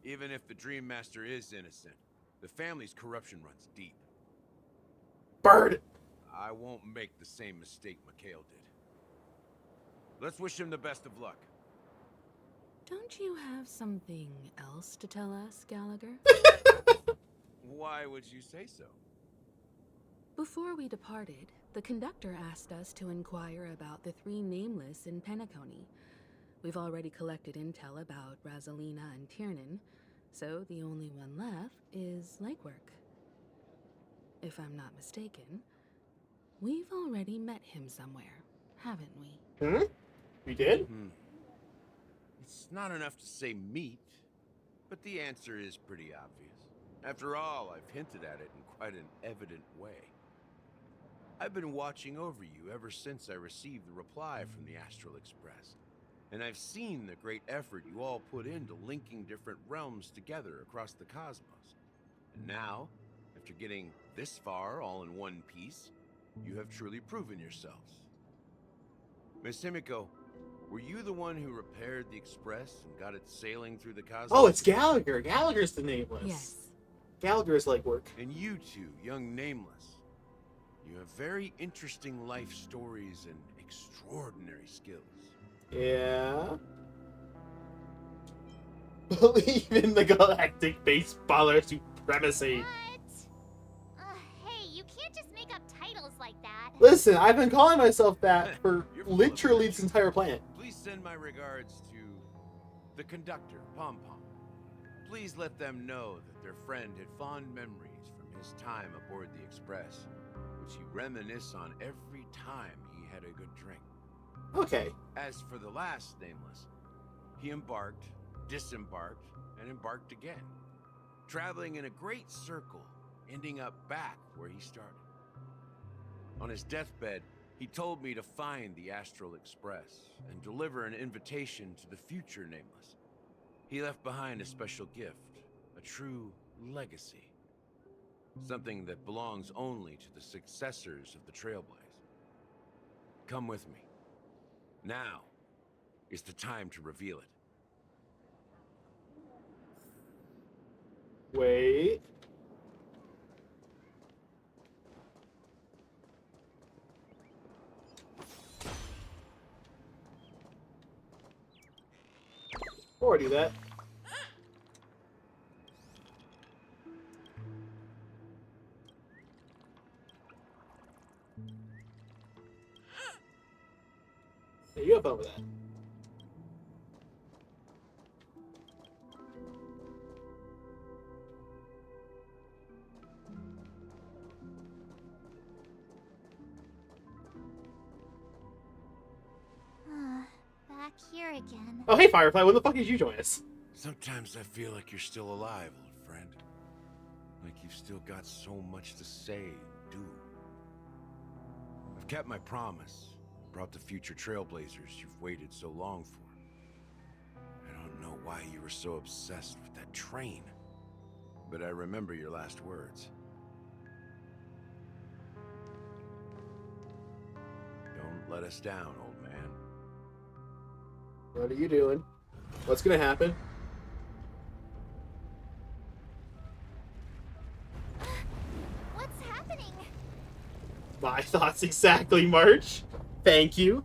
S5: Even if the Dream Master is innocent, the family's corruption runs deep.
S1: Bird!
S5: I won't make the same mistake Mikhail did. Let's wish him the best of luck.
S6: Don't you have something else to tell us, Gallagher?
S5: Why would you say so?
S6: Before we departed, the conductor asked us to inquire about the 3 nameless in Penacony. We've already collected intel about Rosalina and Tiernan, so the only one left is legwork. If I'm not mistaken, we've already met him somewhere, haven't we?
S1: We did?
S5: It's not enough to say meet, but the answer is pretty obvious. After all, I've hinted at it in quite an evident way. I've been watching over you ever since I received the reply from the Astral Express, and I've seen the great effort you all put into linking different realms together across the cosmos. And now, after getting this far all in one piece, you have truly proven yourselves. Miss Himiko, were you the one who repaired the Express and got it sailing through the cosmos?
S1: Oh, it's Gallagher. Gallagher's the nameless.
S6: Yes.
S1: Gallagher's legwork.
S5: And you two, young nameless, you have very interesting life stories and extraordinary skills.
S1: Yeah. Believe in the galactic baseballer supremacy.
S2: What? Hey, you can't just make up titles like that.
S1: Listen, I've been calling myself that for literally this entire planet.
S5: Please send my regards to the conductor, Pom Pom. Please let them know that their friend had fond memories from his time aboard the Express, which he reminisce on every time he had a good drink.
S1: Okay.
S5: As for the last nameless, he embarked, disembarked, and embarked again, traveling in a great circle, ending up back where he started. On his deathbed, he told me to find the Astral Express and deliver an invitation to the future nameless. He left behind a special gift, a true legacy. Something that belongs only to the successors of the Trailblaze. Come with me. Now is the time to reveal it.
S1: Wait. Before I do that. Yeah, you have fun with that.
S2: Back here again.
S1: Oh, hey, Firefly, when the fuck did you join us?
S5: Sometimes I feel like you're still alive, old friend. Like you've still got so much to say and do. I've kept my promise. Brought the future Trailblazers you've waited so long for. I don't know why you were so obsessed with that train, but I remember your last words. Don't let us down, old man.
S1: What are you doing? What's gonna happen?
S2: What's happening?
S1: My thoughts exactly, March. Thank you.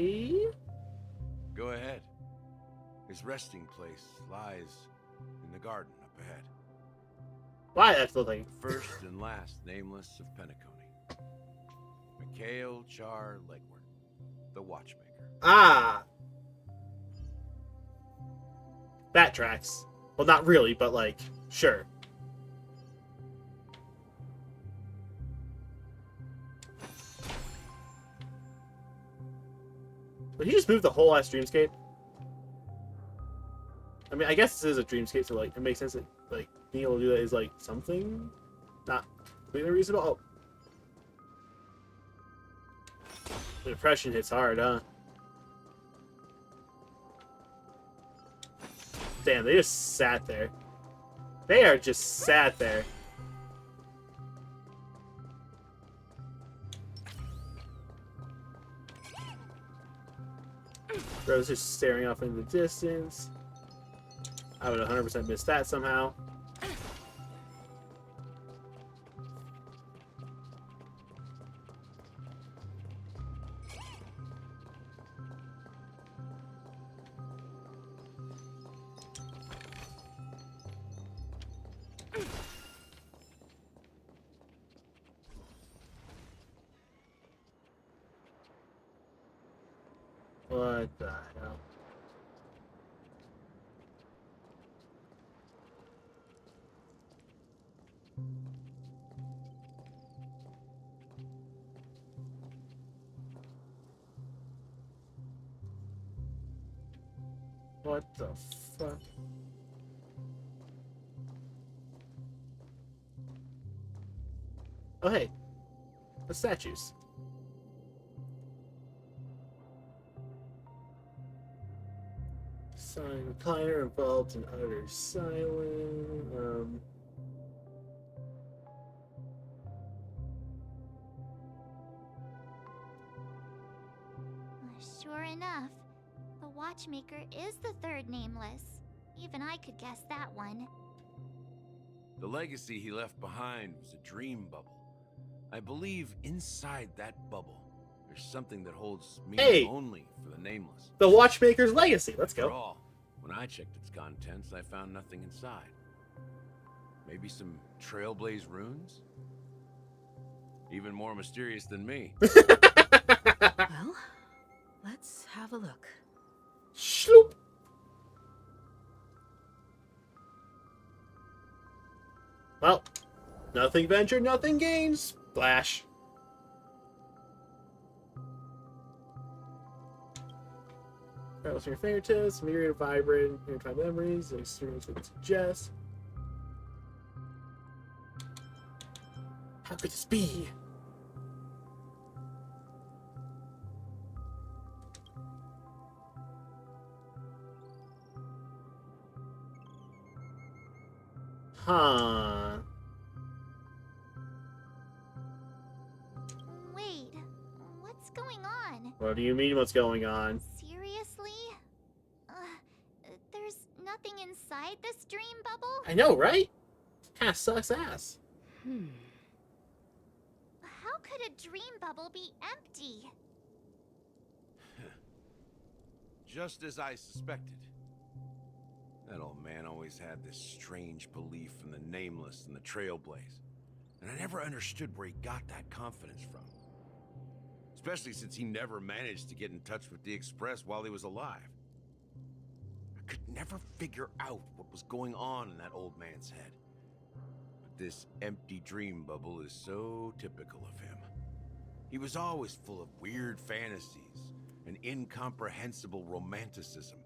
S1: Okay.
S5: Go ahead. His resting place lies in the garden up ahead.
S1: Why that's the thing?
S5: First and last nameless of Penacony. Mikhail Char Legward, the watchmaker.
S1: Ah. That tracks. Well, not really, but like, sure. Did he just move the whole ass dreamscape? I mean, I guess this is a dreamscape, so like it makes sense that like being able to do that is like something not completely reasonable. Oh. The depression hits hard, huh? Damn, they just sat there. They are just sat there. Bro's just staring off into the distance. I would 100% miss that somehow. What the hell? What the fuck? Oh hey, the statues. Sign recliner involved in utter silence.
S2: Sure enough, the watchmaker is the third nameless. Even I could guess that one.
S5: The legacy he left behind was a dream bubble. I believe inside that bubble, there's something that holds meaning only for the nameless.
S1: The watchmaker's legacy. Let's go.
S5: After all, when I checked its contents, I found nothing inside. Maybe some trailblaze runes? Even more mysterious than me.
S6: Well, let's have a look.
S1: Shloop. Well, nothing ventured, nothing gained. Splash. Rattles from your fingertips, myriad of vibrant, intertwined memories, and experience would suggest. How could this be? Huh.
S2: Wait, what's going on?
S1: What do you mean what's going on?
S2: Seriously? There's nothing inside this dream bubble?
S1: I know, right? Kinda sucks ass.
S2: How could a dream bubble be empty?
S5: Just as I suspected. That old man always had this strange belief in the nameless and the trailblaze. And I never understood where he got that confidence from. Especially since he never managed to get in touch with the Express while he was alive. I could never figure out what was going on in that old man's head. But this empty dream bubble is so typical of him. He was always full of weird fantasies and incomprehensible romanticism.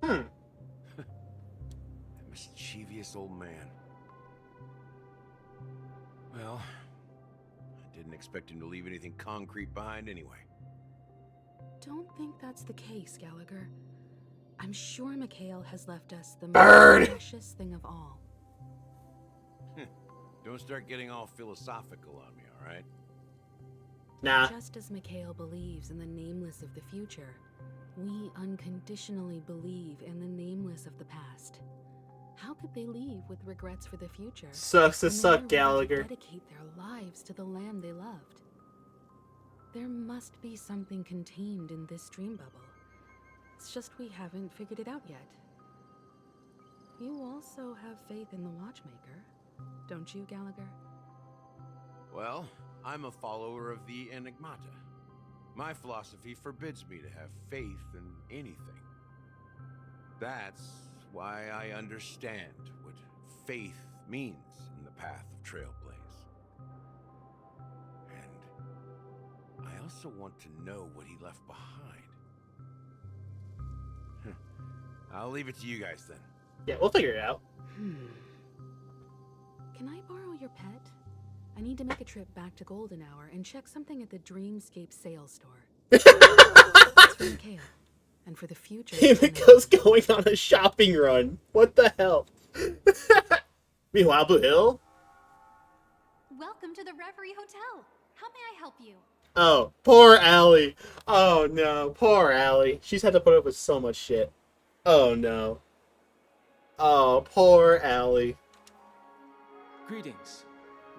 S5: That mischievous old man. Well, I didn't expect him to leave anything concrete behind anyway.
S6: Don't think that's the case, Gallagher. I'm sure Mikhail has left us the
S1: Bird!
S6: most precious thing of all.
S5: Don't start getting all philosophical on me, all right?
S1: Nah.
S6: Just as Mikhail believes in the nameless of the future, we unconditionally believe in the nameless of the past. How could they leave with regrets for the future?
S1: Sucks to
S6: when they
S1: suck,
S6: were ready to
S1: Gallagher.
S6: dedicate their lives to the land they loved. There must be something contained in this dream bubble. It's just we haven't figured it out yet. You also have faith in the watchmaker, don't you, Gallagher?
S5: Well, I'm a follower of the Enigmata. My philosophy forbids me to have faith in anything. That's why I understand what faith means in the path of Trailblaze. And I also want to know what he left behind. I'll leave it to you guys then.
S1: Yeah, we'll figure it out.
S6: Can I borrow your pet? I need to make a trip back to Golden Hour and check something at the Dreamscape sales store. It's from Kale. And for the future...
S1: Himiko's going on a shopping run. What the hell? Meanwhile, Blue Hill?
S14: Welcome to the Reverie Hotel. How may I help you?
S1: Oh, poor Allie. Oh no, poor Allie. She's had to put up with so much shit. Oh no. Oh, poor Allie.
S15: Greetings.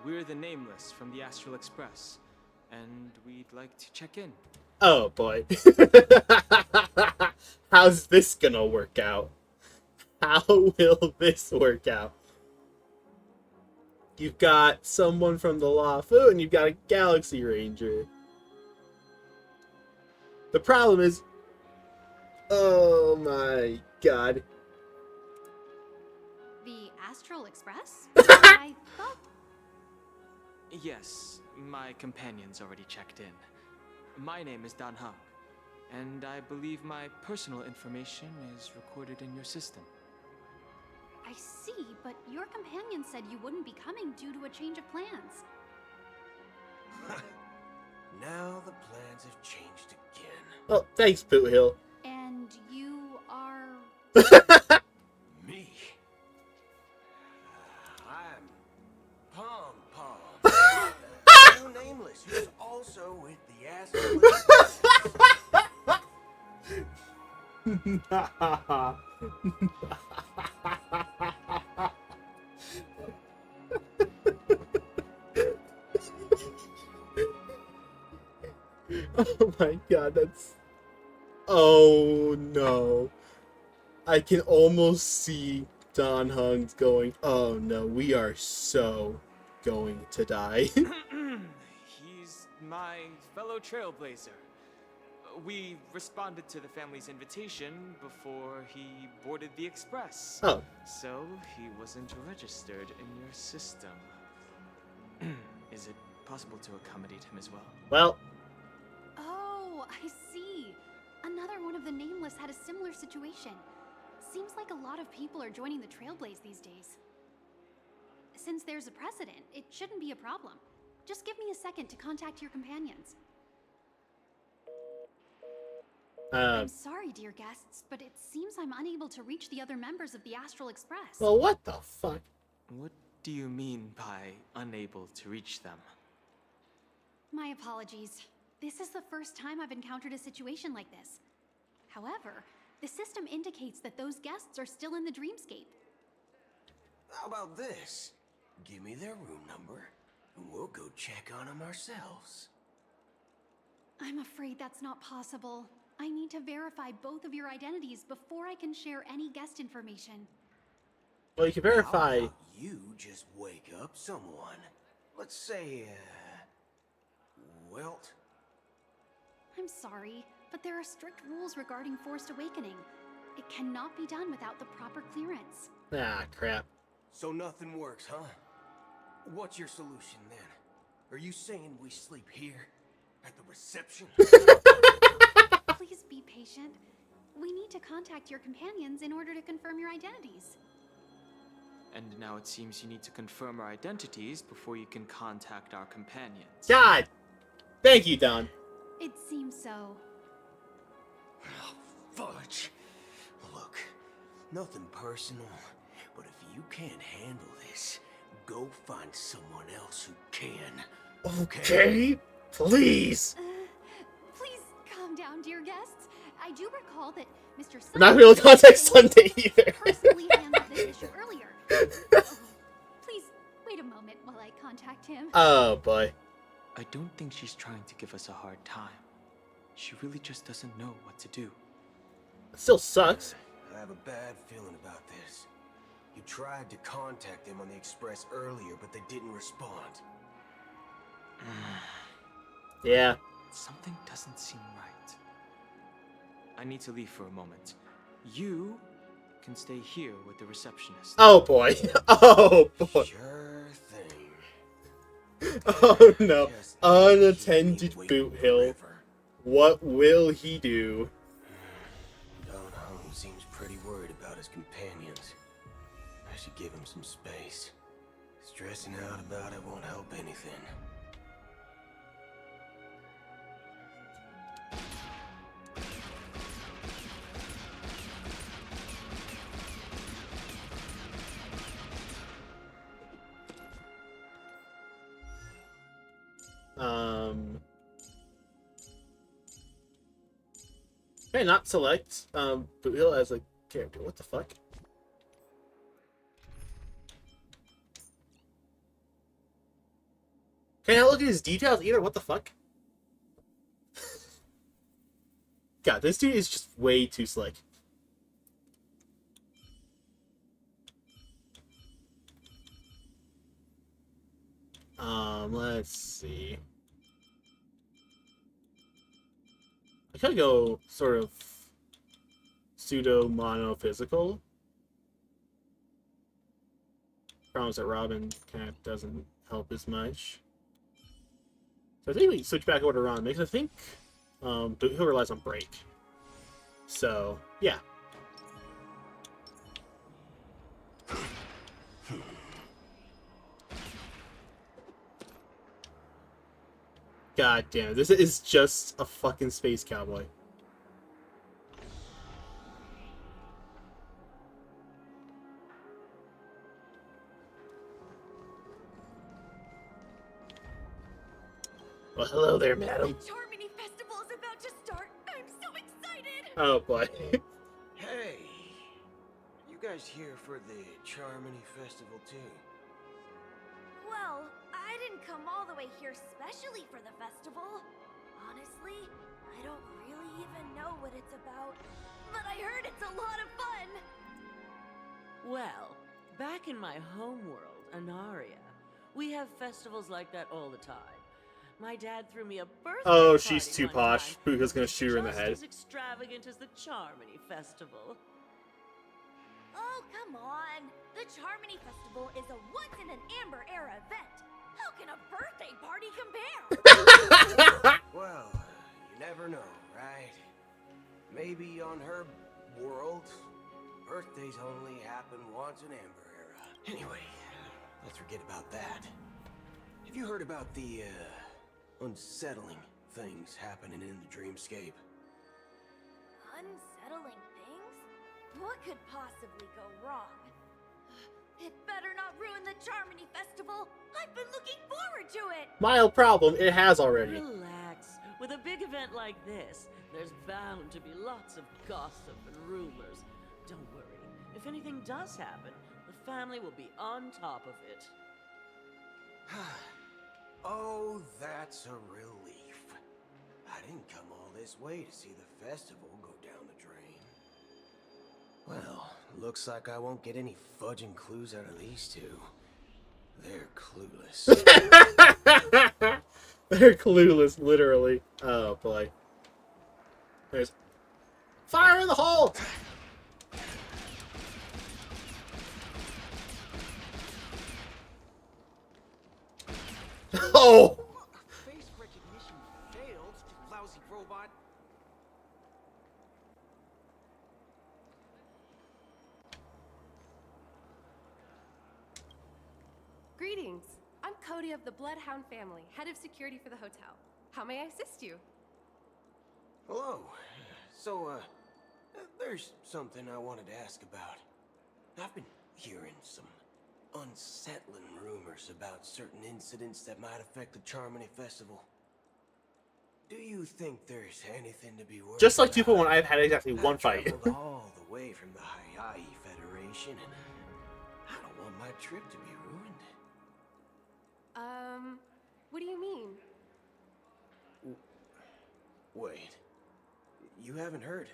S15: We're the Nameless from the Astral Express, and we'd like to check in.
S1: Oh boy. How's this gonna work out? How will this work out? You've got someone from the Lafu, and you've got a Galaxy Ranger. The problem is... Oh my god.
S14: The Astral Express? I thought...
S15: Yes, my companion's already checked in. My name is Dan Hung, and I believe my personal information is recorded in your system.
S14: I see, but your companion said you wouldn't be coming due to a change of plans.
S5: Now the plans have changed again.
S1: Oh, thanks, Boot Hill.
S14: And you are...
S5: Me? I'm Pom Pom. New Nameless, who's also with the Astral
S1: Oh my god, that's... Oh no. I can almost see Don Hung's going, oh no, we are so going to die.
S15: He's my fellow trailblazer. We responded to the family's invitation before he boarded the express.
S1: Oh.
S15: So he wasn't registered in your system. Is it possible to accommodate him as well?
S1: Well...
S14: Oh, I see. Another one of the Nameless had a similar situation. Seems like a lot of people are joining the Trailblaze these days. Since there's a precedent, it shouldn't be a problem. Just give me a second to contact your companions. I'm sorry, dear guests, but it seems I'm unable to reach the other members of the Astral Express.
S1: Well, what the fuck?
S15: What do you mean by unable to reach them?
S14: My apologies. This is the first time I've encountered a situation like this. However, the system indicates that those guests are still in the dreamscape.
S5: How about this? Give me their room number, and we'll go check on them ourselves.
S14: I'm afraid that's not possible. I need to verify both of your identities before I can share any guest information.
S1: Well, you can verify...
S5: How about you just wake up someone? Let's say, Welt?
S14: I'm sorry, but there are strict rules regarding forced awakening. It cannot be done without the proper clearance.
S1: Ah, crap.
S5: So nothing works, huh? What's your solution then? Are you saying we sleep here? At the reception?
S14: Please be patient. We need to contact your companions in order to confirm your identities.
S15: And now it seems you need to confirm our identities before you can contact our companions.
S1: God! Thank you, Don.
S14: It seems so.
S5: Oh, fudge. Look, nothing personal, but if you can't handle this, go find someone else who can.
S1: Okay? Please!
S14: Please calm down, dear guests. I do recall that Mr.
S1: I'm not going to contact Sunday either.
S14: personally handled this issue earlier. Please wait a moment while I contact him.
S1: Oh, boy.
S15: I don't think she's trying to give us a hard time. She really just doesn't know what to do.
S1: It still sucks.
S5: I have a bad feeling about this. You tried to contact them on the express earlier, but they didn't respond.
S1: Yeah.
S15: Something doesn't seem right. I need to leave for a moment. You can stay here with the receptionist.
S1: Oh, boy. Oh, boy.
S5: Sure thing.
S1: Oh, no. Unattended Boot Hill. What will he do?
S5: Don Hung seems pretty worried
S16: as companions. I should give him some space. Stressing out about it won't help anything.
S1: Okay, not select Boot Hill as a character. What the fuck? Can I not look at his details either? What the fuck? God, this dude is just way too slick. Let's see. I could go sort of pseudo monophysical. Problem is that Robin kind of doesn't help as much. So I think we switch back over to Ron because I think he relies on break. So yeah. God damn it, this is just a fucking space cowboy. Well, hello there, madam.
S9: The Charmony Festival is about to start. I'm so excited.
S1: Oh boy.
S16: Hey, you guys here for the Charmony Festival too?
S9: Well, I didn't come all the way here specially for the festival. Honestly, I don't really even know what it's about, but I heard it's a lot of fun.
S17: Well, back in my homeworld, Anaria, we have festivals like that all the time. My dad threw me a birthday
S1: Oh, she's
S17: party
S1: too
S17: one
S1: posh.
S17: time,
S1: Buka's gonna shoot her in the
S17: just
S1: head.
S17: as extravagant as the Charmony Festival.
S9: Oh, come on. The Charmony Festival is a once-in-an-amber era event. How can a birthday party compare?
S16: Well, you never know, right? Maybe on her world, birthdays only happen once in Amber Era. Anyway, let's forget about that. Have you heard about the, unsettling things happening in the dreamscape?
S9: Unsettling things? What could possibly go wrong? It better not ruin the Charmony Festival. I've been looking forward to it.
S1: Mild problem, it has already.
S17: Relax. With a big event like this, there's bound to be lots of gossip and rumors. Don't worry. If anything does happen, the family will be on top of it.
S16: Oh, that's a relief. I didn't come all this way to see the festival go down the drain. Well, looks like I won't get any fudging clues out of these two. They're clueless.
S1: They're clueless, literally. Oh boy. There's fire in the hole! Oh!
S18: Face recognition failed, you lousy robot.
S10: Greetings. I'm Cody of the Bloodhound family, head of security for the hotel. How may I assist you?
S16: Hello. So, there's something I wanted to ask about. I've been hearing some unsettling rumors about certain incidents that might affect the Charmony Festival. Do you think there's anything to be worried
S1: Just like
S16: about?
S1: 2.1, I've had exactly one fight.
S16: Traveled all the way from the Hayaii Federation, and I don't want my trip to be ruined.
S10: What do you mean?
S16: Wait, you haven't heard?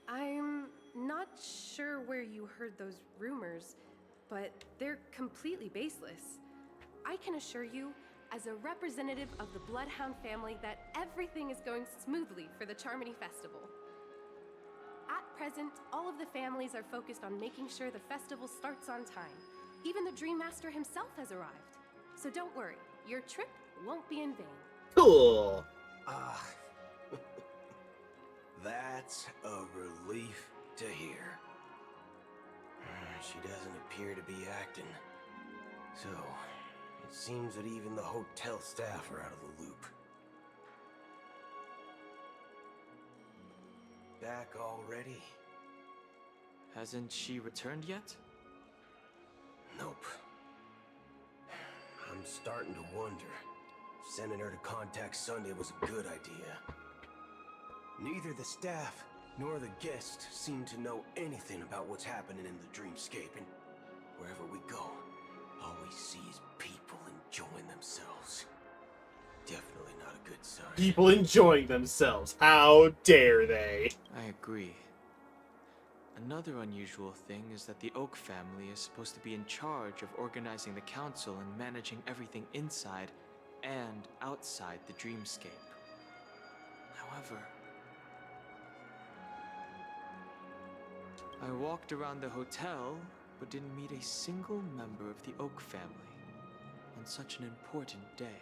S10: I'm not sure where you heard those rumors, but they're completely baseless. I can assure you, as a representative of the Bloodhound family, that everything is going smoothly for the Charmony Festival. At present, all of the families are focused on making sure the festival starts on time. Even the Dream Master himself has arrived. So don't worry, your trip won't be in vain.
S1: Cool.
S16: That's a relief to hear. She doesn't appear to be acting. So, it seems that even the hotel staff are out of the loop. Back already?
S15: Hasn't she returned yet?
S16: Nope. I'm starting to wonder if sending her to contact Sunday was a good idea. Neither the staff nor the guests seem to know anything about what's happening in the dreamscape, and wherever we go, all we see is people enjoying themselves. Definitely not a good sign.
S1: People enjoying themselves. How dare they?
S15: I agree. Another unusual thing is that the Oak family is supposed to be in charge of organizing the council and managing everything inside and outside the dreamscape. However, I walked around the hotel, but didn't meet a single member of the Oak family on such an important day.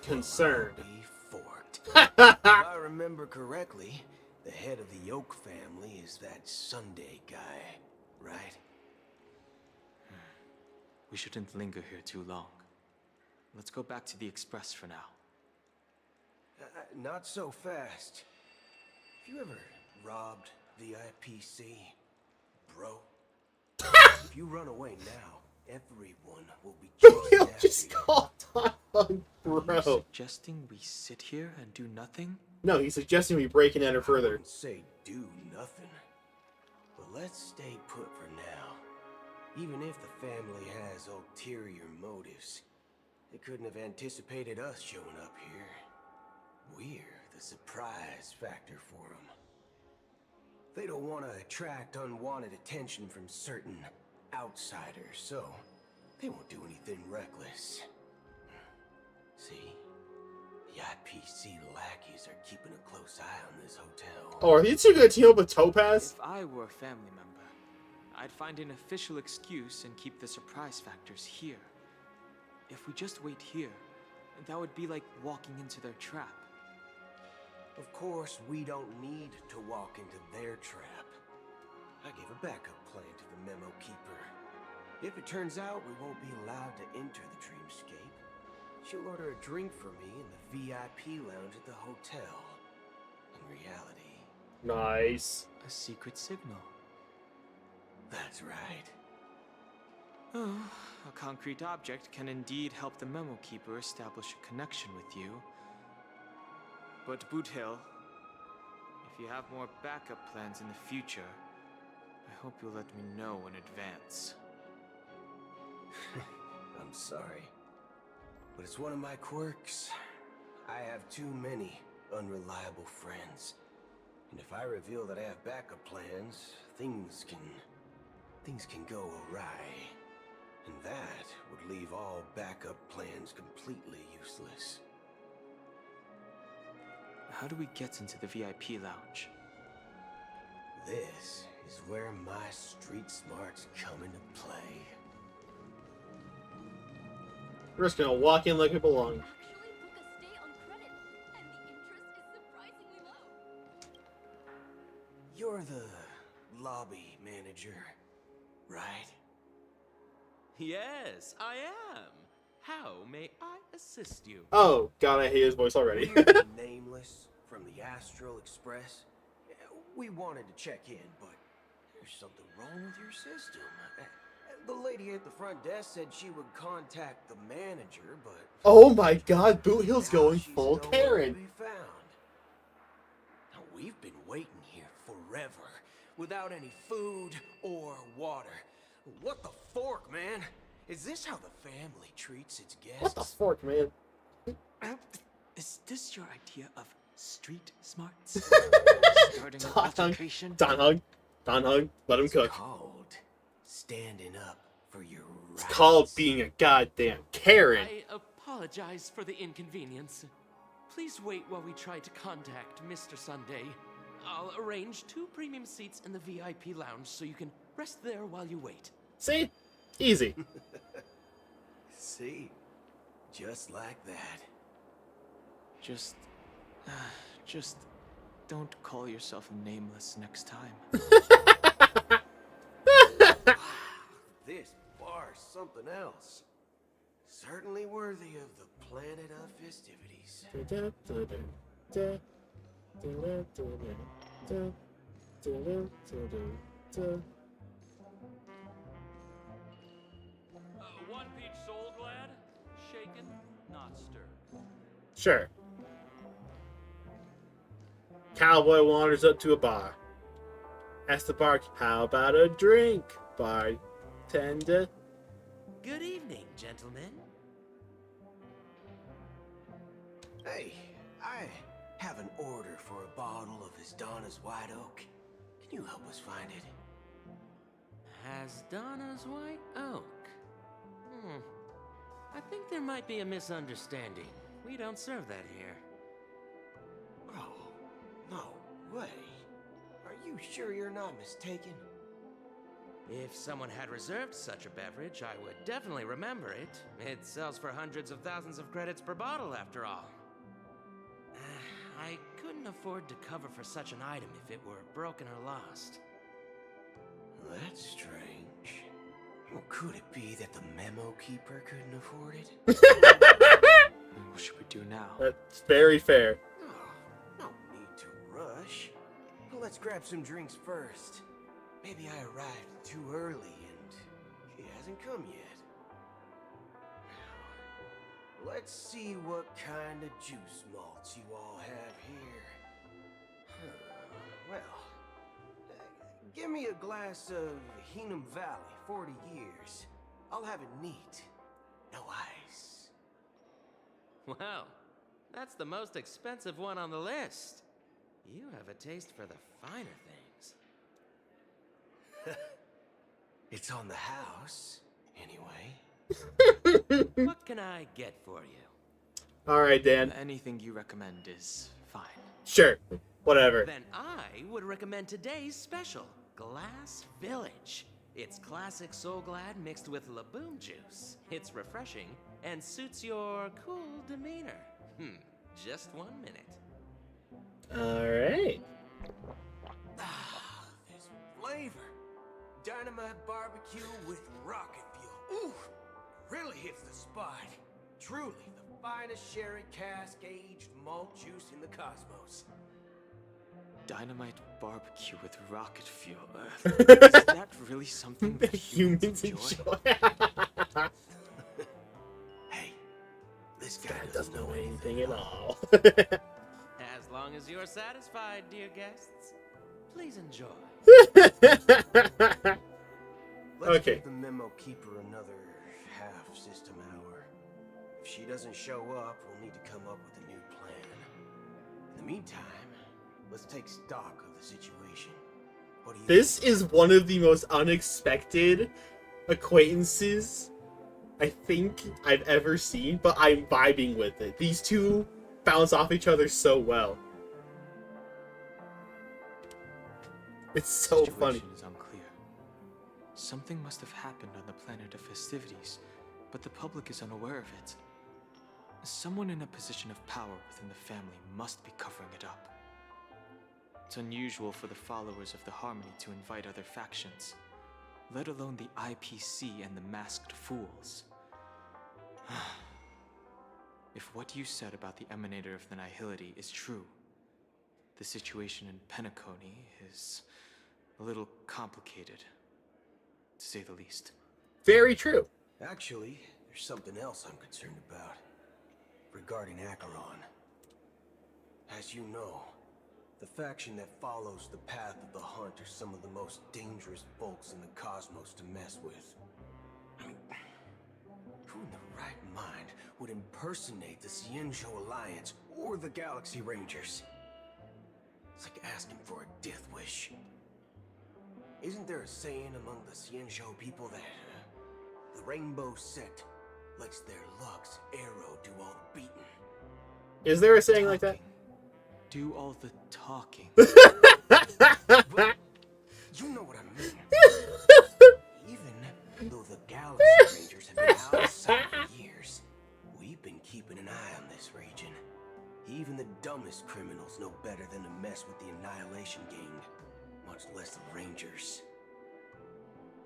S1: Concerned.
S16: I'll be forked. If I remember correctly, the head of the Oak family is that Sunday guy, right?
S15: We shouldn't linger here too long. Let's go back to the Express for now.
S16: Not so fast. Have you ever robbed VIPC, bro? If you run away now, everyone will be
S1: He'll just call Don
S15: Are you
S1: bro.
S15: suggesting we sit here and do nothing?
S1: No, he's suggesting we break and enter further.
S16: I wouldn't say do nothing, but let's stay put for now. Even if the family has ulterior motives, they couldn't have anticipated us showing up here. We're the surprise factor for them. They don't want to attract unwanted attention from certain outsiders, so they won't do anything reckless. See? The IPC lackeys are keeping a close eye on this hotel.
S1: Oh, are these two gonna team up with Topaz?
S15: If I were a family member, I'd find an official excuse and keep the surprise factors here. If we just wait here, that would be like walking into their trap.
S16: Of course, we don't need to walk into their trap. I gave a backup plan to the memo keeper. If it turns out we won't be allowed to enter the dreamscape, she'll order a drink for me in the VIP lounge at the hotel. In reality...
S1: Nice.
S15: A secret signal.
S16: That's right.
S15: Oh, a concrete object can indeed help the memo keeper establish a connection with you. But Boot Hill, if you have more backup plans in the future, I hope you'll let me know in advance.
S16: I'm sorry, but it's one of my quirks. I have too many unreliable friends. And if I reveal that I have backup plans, things can go awry. And that would leave all backup plans completely useless.
S15: How do we get into the VIP lounge?
S16: This is where my street smarts come into play.
S1: We're just gonna walk in like we belong.
S16: You're the lobby manager, right?
S19: Yes, I am. How may I assist you?
S1: Oh, God, I hate his voice already.
S16: We're the Nameless from the Astral Express. We wanted to check in, but there's something wrong with your system. The lady at the front desk said she would contact the manager, but...
S1: Oh my God, Boot Hill's going full
S16: nowhere to
S1: Karen.
S16: be found. Now, we've been waiting here forever, without any food or water. What the fork, man? Is this how the family treats its guests?
S1: What the fork, man?
S15: Is this your idea of street smarts? Starting an
S1: Don
S15: altercation?
S1: Hug, let him cook.
S16: It's called standing up for your rights.
S1: It's called being a goddamn Karen.
S19: I apologize for the inconvenience. Please wait while we try to contact Mr. Sunday. I'll arrange 2 premium seats in the VIP lounge so you can rest there while you wait.
S1: See? Easy.
S16: See? Just like that.
S15: Just don't call yourself Nameless next time.
S16: This bar's something else. Certainly worthy of the planet of festivities.
S19: One peach soul glad, shaken, not stirred.
S1: Sure. Cowboy wanders up to a bar. Asks the bar, how about a drink, bartender?
S20: Good evening, gentlemen.
S16: Hey, I have an order for a bottle of His Donna's White Oak. Can you help us find it?
S20: Has Donna's White Oak? I think there might be a misunderstanding. We don't serve that here.
S16: Oh, no way. Are you sure you're not mistaken?
S20: If someone had reserved such a beverage, I would definitely remember it. It sells for hundreds of thousands of credits per bottle, after all. I couldn't afford to cover for such an item if it were broken or lost.
S16: That's strange. Well, could it be that the memo keeper couldn't afford it?
S15: What should we do now?
S1: That's very fair.
S16: No need to rush. Well, let's grab some drinks first. Maybe I arrived too early and he hasn't come yet. Now, let's see what kind of juice malts you all have here. Well, give me a glass of Heenum Valley, 40 years. I'll have it neat. No ice.
S20: Wow, that's the most expensive one on the list. You have a taste for the finer things.
S16: It's on the house, anyway.
S20: What can I get for you?
S1: Alright, Dan.
S15: Anything you recommend is fine.
S1: Sure. Whatever.
S20: Then I would recommend today's special, Glass Village. It's classic Soul Glad mixed with Laboon juice. It's refreshing and suits your cool demeanor. Just 1 minute.
S1: Alright.
S16: This flavor. Dynamite barbecue with rocket fuel. Ooh, really hits the spot. Truly the finest sherry cask aged malt juice in the cosmos.
S15: Dynamite barbecue with rocket fuel. Is that really something that humans enjoy?
S16: Hey, this guy doesn't know
S1: anything at all.
S20: As long as you're satisfied, dear guests, please enjoy.
S16: Let's
S1: Okay.
S16: give the memo keeper another half system hour. If she doesn't show up, we'll need to come up with a new plan. In the meantime, let's take stock of the situation. What do you
S1: This is one of the most unexpected acquaintances I think I've ever seen, but I'm vibing with it. These two bounce off each other so well. It's so funny.
S15: Is unclear. Something must have happened on the planet of festivities, but the public is unaware of it. Someone in a position of power within the family must be covering it up. It's unusual for the followers of the Harmony to invite other factions, let alone the IPC and the Masked Fools. If what you said about the Emanator of the Nihility is true, the situation in Penacony is a little complicated, to say the least.
S1: Very true.
S16: Actually, there's something else I'm concerned about. Regarding Acheron. As you know, the faction that follows the path of the Hunt are some of the most dangerous folks in the cosmos to mess with. I mean, who in the right mind would impersonate the Cienjo Alliance or the Galaxy Rangers? It's like asking for a death wish. Isn't there a saying among the Cienjo people that the Rainbow Sect lets their Lux arrow do all the beating?
S1: Is there a saying like that?
S15: Do all the talking.
S16: Well, you know what I mean. Even though the Galaxy Rangers have been out of sight for years, we've been keeping an eye on this region. Even the dumbest criminals know better than to mess with the Annihilation Gang, much less the Rangers.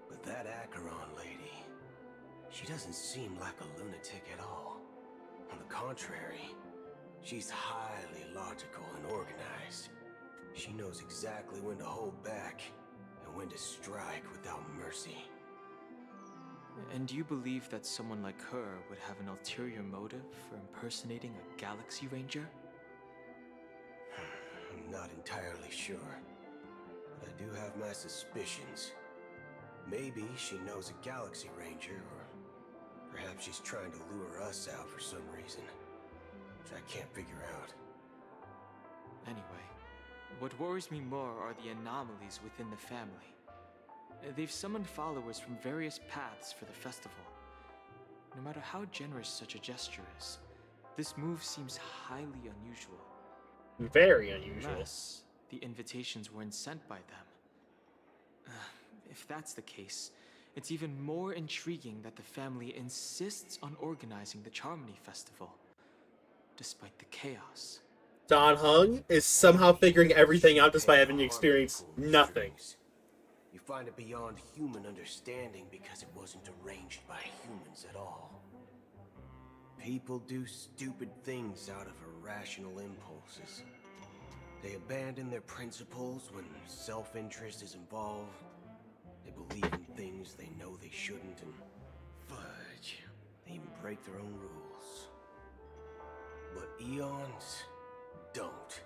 S16: But that Acheron lady, she doesn't seem like a lunatic at all. On the contrary, she's highly logical and organized. She knows exactly when to hold back and when to strike without mercy.
S15: And you believe that someone like her would have an ulterior motive for impersonating a Galaxy Ranger?
S16: I'm not entirely sure, but I do have my suspicions. Maybe she knows a Galaxy Ranger, or perhaps she's trying to lure us out for some reason, which I can't figure out.
S15: Anyway, what worries me more are the anomalies within the family. They've summoned followers from various paths for the festival. No matter how generous such a gesture is, this move seems highly unusual.
S1: Very unusual.
S15: Unless the invitations weren't sent by them. If that's the case, it's even more intriguing that the family insists on organizing the Charmony Festival, despite the chaos.
S1: Dan Heng is somehow figuring everything out despite having experienced nothing.
S16: You find it beyond human understanding because it wasn't arranged by humans at all. People do stupid things out of irrational impulses. They abandon their principles when self-interest is involved. They believe in things they know they shouldn't, and fudge, they even break their own rules. But Eons don't.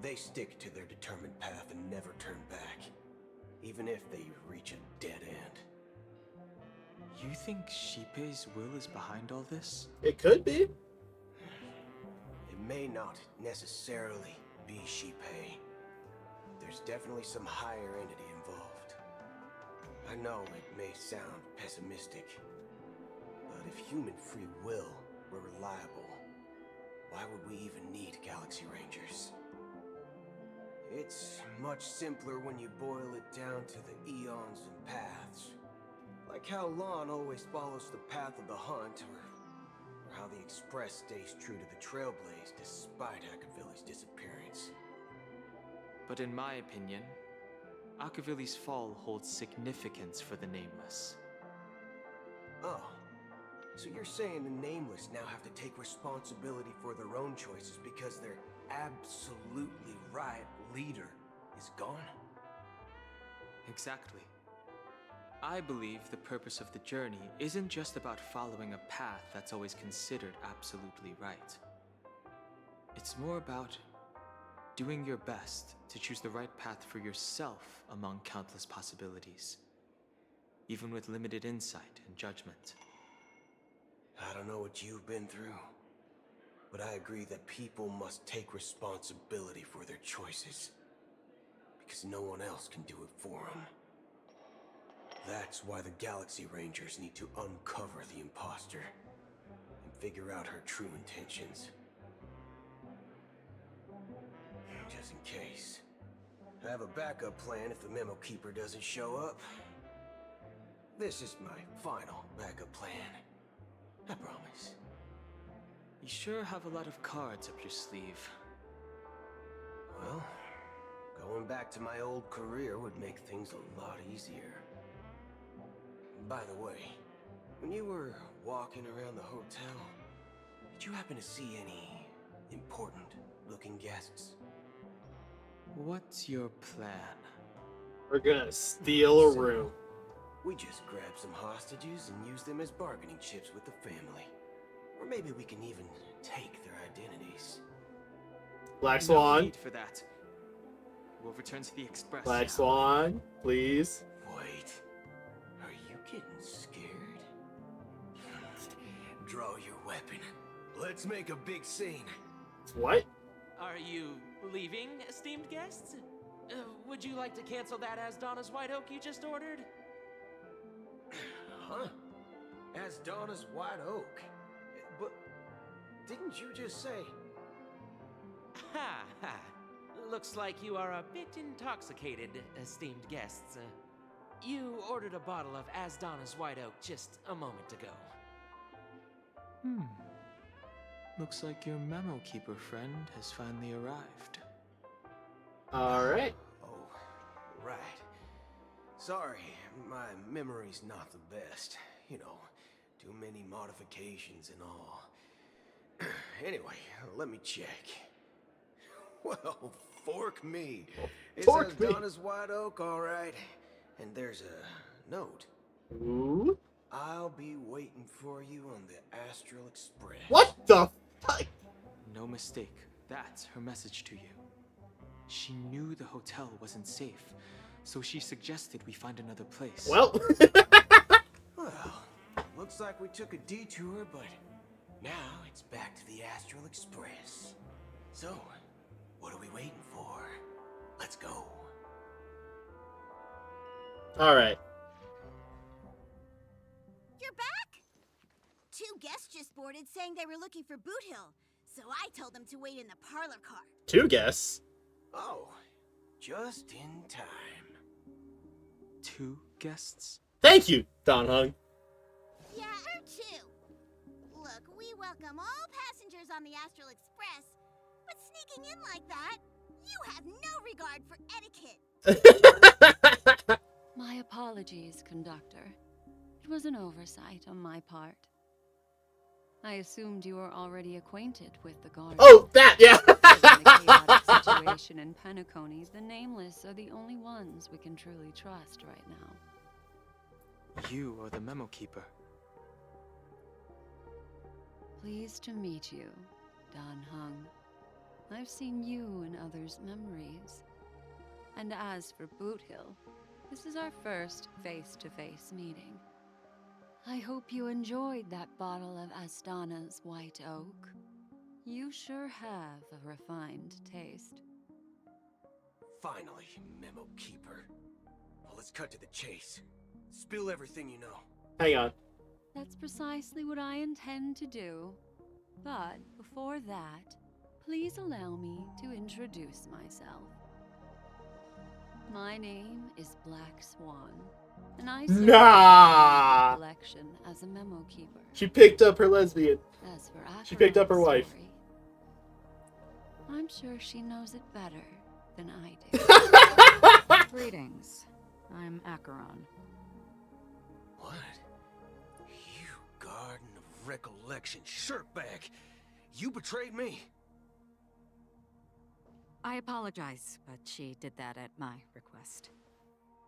S16: They stick to their determined path and never turn back, even if they reach a dead end.
S15: You think Shippei's will is behind all this?
S1: It could be.
S16: It may not necessarily be Shippei. There's definitely some higher entity involved. I know it may sound pessimistic, but if human free will were reliable, why would we even need Galaxy Rangers? It's much simpler when you boil it down to the eons and paths. Like how Lon always follows the path of the hunt, or how the Express stays true to the Trailblaze despite Akavilli's disappearance.
S15: But in my opinion, Akavilli's fall holds significance for the Nameless.
S16: Oh, so you're saying the Nameless now have to take responsibility for their own choices because their absolutely right leader is gone?
S15: Exactly. I believe the purpose of the journey isn't just about following a path that's always considered absolutely right. It's more about doing your best to choose the right path for yourself among countless possibilities, even with limited insight and judgment.
S16: I don't know what you've been through, but I agree that people must take responsibility for their choices, because no one else can do it for them. That's why the Galaxy Rangers need to uncover the imposter and figure out her true intentions. Just in case. I have a backup plan if the Memo Keeper doesn't show up. This is my final backup plan. I promise.
S15: You sure have a lot of cards up your sleeve.
S16: Well, going back to my old career would make things a lot easier. By the way, when you were walking around the hotel, did you happen to see any important-looking guests?
S15: What's your plan?
S1: We're gonna steal a room.
S16: We just grab some hostages and use them as bargaining chips with the family. Or maybe we can even take their identities.
S1: Black
S15: No
S1: Swan.
S15: need for that. We'll return to the Express.
S1: Black Swan, please.
S16: Wait. Are you getting scared? Draw your weapon. Let's make a big scene.
S1: What?
S20: Are you leaving, esteemed guests? Would you like to cancel that Asdana's White Oak you just ordered?
S16: Huh? As Donna's White Oak? But didn't you just say...
S20: Ha ha. Looks like you are a bit intoxicated, esteemed guests. You ordered a bottle of Asdana's White Oak just a moment ago.
S15: Looks like your Memo Keeper friend has finally arrived.
S1: Alright.
S16: Oh, right. Sorry, my memory's not the best. You know, too many modifications and all. Anyway, let me check. Well, fork me. It
S1: Fork
S16: says
S1: me.
S16: Donna's White Oak, all right. And there's a note.
S1: Ooh.
S16: I'll be waiting for you on the Astral Express.
S1: What the fuck?
S15: No mistake. That's her message to you. She knew the hotel wasn't safe, so she suggested we find another place.
S1: Well.
S16: Well, looks like we took a detour, but now it's back to the Astral Express. So, what are we waiting for? Let's go.
S1: Alright.
S21: You're back? 2 guests just boarded saying they were looking for Boot Hill, so I told them to wait in the parlor car.
S1: 2 guests?
S16: Oh, just in time.
S15: 2 guests?
S1: Thank you, Don Hung.
S21: Yeah, or 2. Look, we welcome all passengers on the Astral Express, but sneaking in like that, you have no regard for etiquette.
S22: My apologies, conductor. It was an oversight on my part. I assumed you were already acquainted with the guard.
S1: Oh, that, yeah!
S22: Given the chaotic situation in Penacony, the Nameless are the only ones we can truly trust right now.
S15: You are the memo keeper.
S22: Pleased to meet you, Don Hung. I've seen you in others' memories. And as for Boot Hill, this is our first face-to-face meeting. I hope you enjoyed that bottle of Astana's White Oak. You sure have a refined taste.
S16: Finally, Memo Keeper. Well, let's cut to the chase. Spill everything you know.
S1: Hang on.
S22: That's precisely what I intend to do. But before that, please allow me to introduce myself. My name is Black Swan, and I serve
S1: Nah.
S22: the collection as a memo keeper.
S1: She picked up her lesbian.
S22: As for
S1: She picked up her
S22: Acheron's
S1: wife.
S22: story, I'm sure she knows it better than I do.
S23: Greetings. I'm Acheron.
S16: What? You Garden of Recollection shirtbag! You betrayed me!
S23: I apologize, but she did that at my request.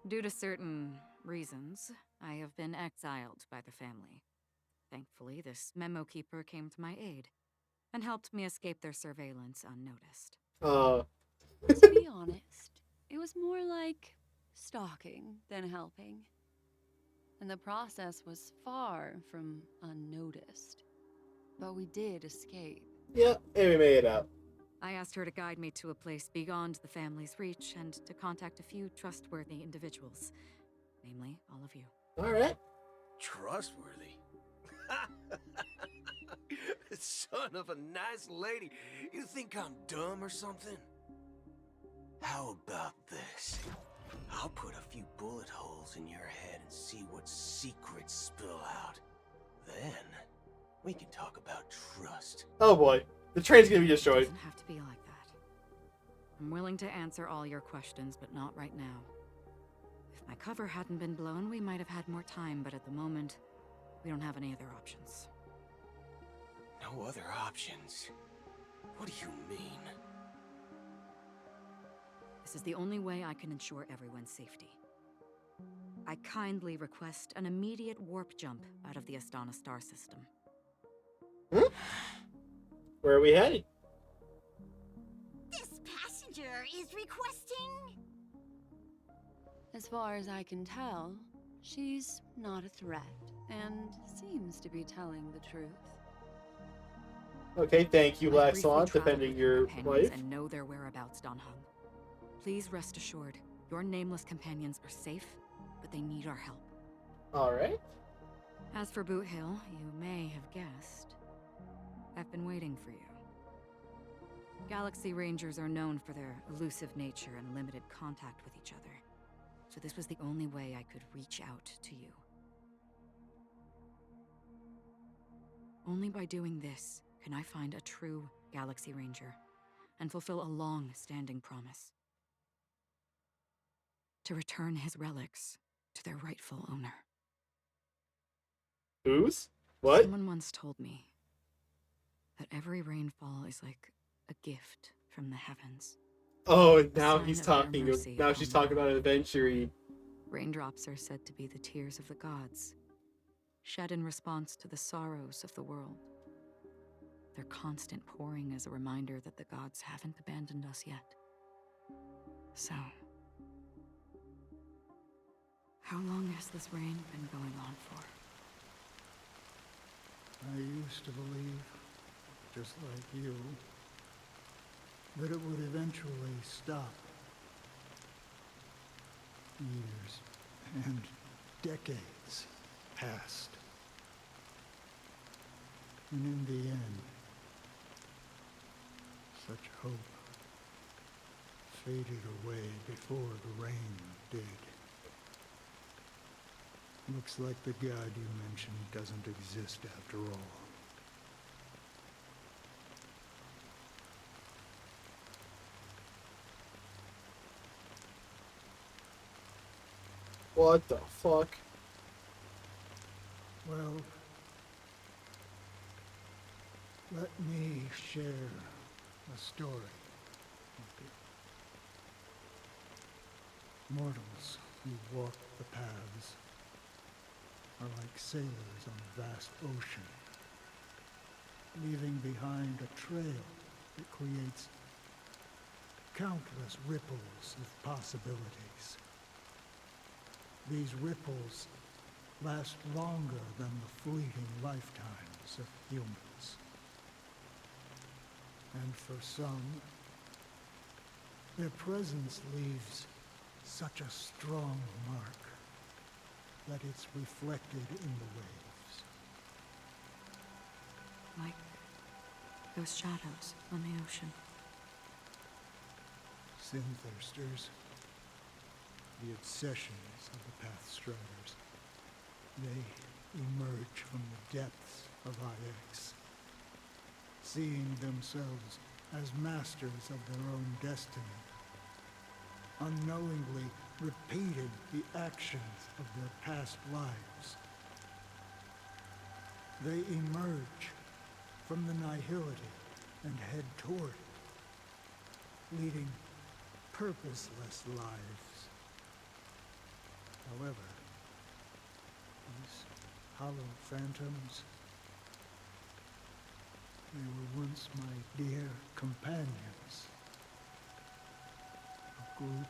S23: Due to certain reasons, I have been exiled by the family. Thankfully, this memo keeper came to my aid and helped me escape their surveillance unnoticed.
S22: To be honest, it was more like stalking than helping. And the process was far from unnoticed. But we did escape.
S1: Yeah, and we made it out.
S23: I asked her to guide me to a place beyond the family's reach and to contact a few trustworthy individuals. Namely, all of you.
S1: Alright.
S16: Trustworthy? Son of a nice lady. You think I'm dumb or something? How about this? I'll put a few bullet holes in your head and see what secrets spill out. Then, we can talk about trust.
S1: Oh boy. The train's gonna be
S23: It
S1: destroyed.
S23: doesn't have to be like that. I'm willing to answer all your questions, but not right now. If my cover hadn't been blown, we might have had more time, but at the moment, we don't have any other options.
S16: No other options? What do you mean?
S23: This is the only way I can ensure everyone's safety. I kindly request an immediate warp jump out of the Astana star system.
S1: Where are we headed?
S21: This passenger is requesting...
S22: As far as I can tell, she's not a threat and seems to be telling the truth.
S1: Okay, thank you,
S23: I've
S1: Black
S23: briefly
S1: Swan,
S23: traveled
S1: defending
S23: with
S1: your
S23: companions
S1: wife.
S23: and know their whereabouts, Don Hung. Please rest assured, your nameless companions are safe, but they need our help.
S1: Alright.
S23: As for Boot Hill, you may have guessed. I've been waiting for you. Galaxy Rangers are known for their elusive nature and limited contact with each other, so this was the only way I could reach out to you. Only by doing this can I find a true Galaxy Ranger and fulfill a long-standing promise. To return his relics to their rightful owner.
S1: Whose? What?
S23: Someone once told me that every rainfall is like a gift from the heavens.
S1: Oh,
S23: A
S1: now
S23: sign
S1: he's
S23: of their
S1: talking.
S23: mercy
S1: Now
S23: upon
S1: she's
S23: the
S1: talking about
S23: world.
S1: adventure.
S23: Raindrops are said to be the tears of the gods, shed in response to the sorrows of the world. Their constant pouring is a reminder that the gods haven't abandoned us yet. So, how long has this rain been going on for?
S4: I used to believe, just like you, that it would eventually stop. Years and decades passed. And in the end, such hope faded away before the rain did. Looks like the god you mentioned doesn't exist after all.
S1: What the fuck?
S4: Well, let me share a story with you. Mortals who walk the paths are like sailors on a vast ocean, leaving behind a trail that creates countless ripples of possibilities. These ripples last longer than the fleeting lifetimes of humans. And for some, their presence leaves such a strong mark that it's reflected in the waves.
S23: Like those shadows on the ocean.
S4: Sin-thirsters, the obsessions of the Pathstriders, they emerge from the depths of IX, seeing themselves as masters of their own destiny, unknowingly repeated the actions of their past lives. They emerge from the nihility and head toward it, leading purposeless lives. However, these hollow phantoms, they were once my dear companions. A group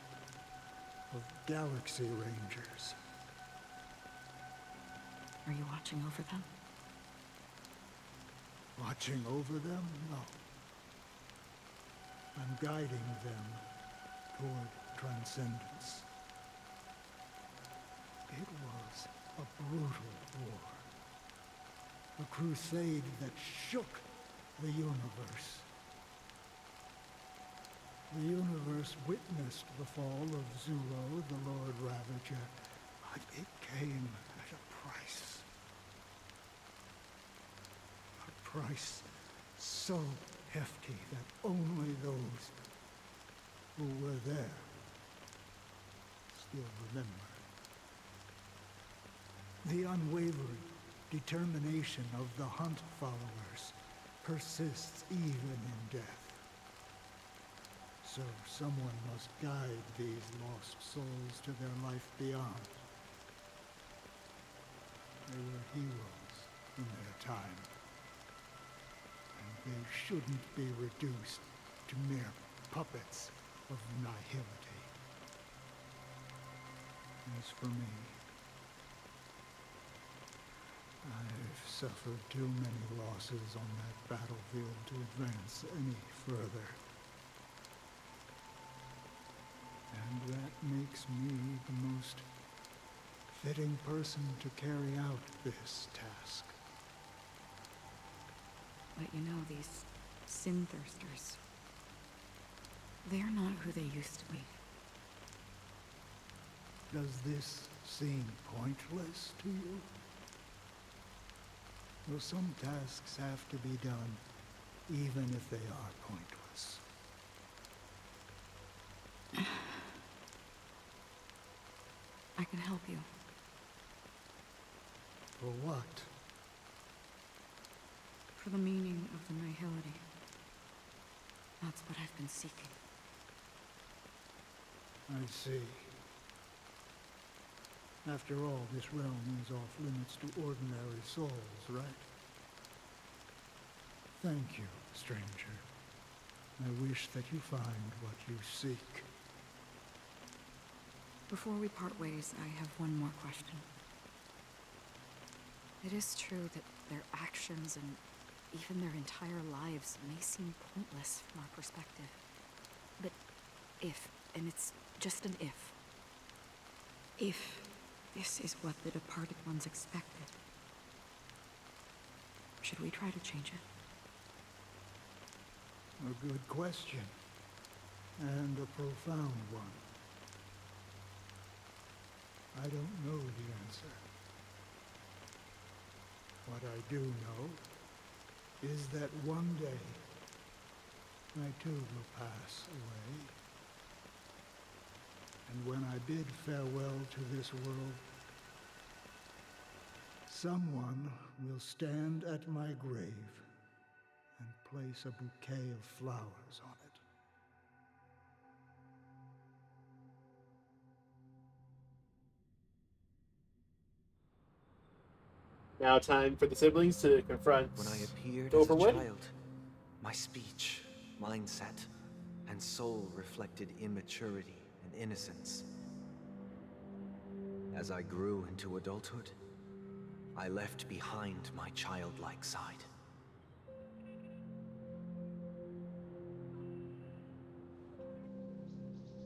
S4: of Galaxy Rangers.
S23: Are you watching over them?
S4: Watching over them? No. I'm guiding them toward transcendence. It was a brutal war. A crusade that shook the universe. The universe witnessed the fall of Zulo, the Lord Ravager, but it came at a price. A price so hefty that only those who were there still remember. The unwavering determination of the Hunt followers persists even in death. So someone must guide these lost souls to their life beyond. They were heroes in their time, and they shouldn't be reduced to mere puppets of nihility. As for me, I've suffered too many losses on that battlefield to advance any further. And that makes me the most fitting person to carry out this task.
S23: But you know, these sin-thirsters, they're not who they used to be.
S4: Does this seem pointless to you? Well, some tasks have to be done, even if they are pointless.
S23: I can help you.
S4: For what?
S23: For the meaning of the nihility. That's what I've been seeking.
S4: I see. After all, this realm is off limits to ordinary souls, right? Thank you, stranger. I wish that you find what you seek.
S23: Before we part ways, I have one more question. It is true that their actions and even their entire lives may seem pointless from our perspective. But if, and it's just an if this is what the departed ones expected, should we try to change it?
S4: A good question. And a profound one. I don't know the answer. What I do know is that one day, I too will pass away. And when I bid farewell to this world, someone will stand at my grave and place a bouquet of flowers on it.
S1: Now time for the siblings to confront
S12: When I appeared as a
S1: Overwood.
S12: child, my speech, mindset, and soul reflected immaturity and innocence. As I grew into adulthood, I left behind my childlike side.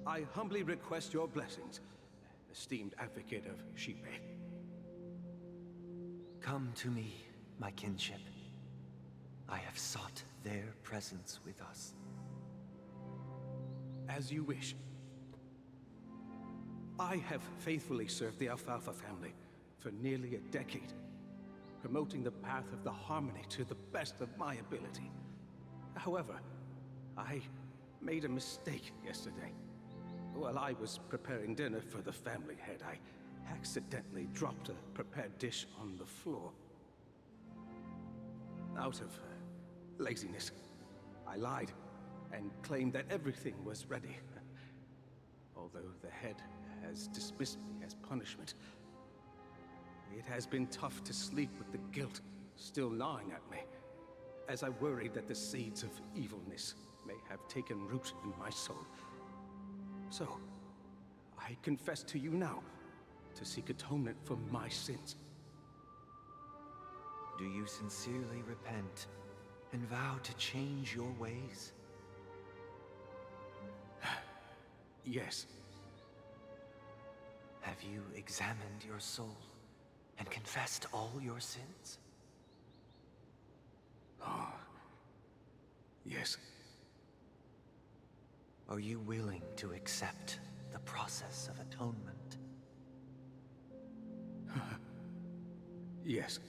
S18: I humbly request your blessings, esteemed advocate of Shipe.
S12: Come to me, my kinship. I have sought their presence with us.
S18: As you wish. I have faithfully served the Alfalfa family for nearly a decade, promoting the path of the harmony to the best of my ability. However, I made a mistake yesterday. While I was preparing dinner for the family head, I accidentally dropped a prepared dish on the floor. Out of laziness, I lied and claimed that everything was ready. Although the head has dismissed me as punishment, it has been tough to sleep with the guilt still gnawing at me, as I worried that the seeds of evilness may have taken root in my soul. So, I confess to you now to seek atonement for my sins.
S12: Do you sincerely repent and vow to change your ways?
S18: Yes.
S12: Have you examined your soul and confessed all your sins?
S18: Oh, yes.
S12: Are you willing to accept the process of atonement?
S18: Yes.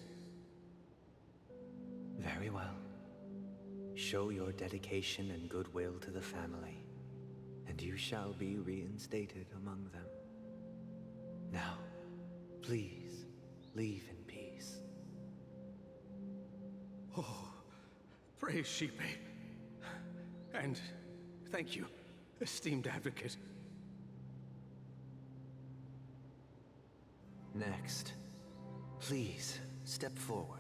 S12: Very well. Show your dedication and goodwill to the family, and you shall be reinstated among them. Now, please, leave in peace.
S18: Oh, praise Shipe. And thank you, esteemed advocate.
S12: Next, please step forward.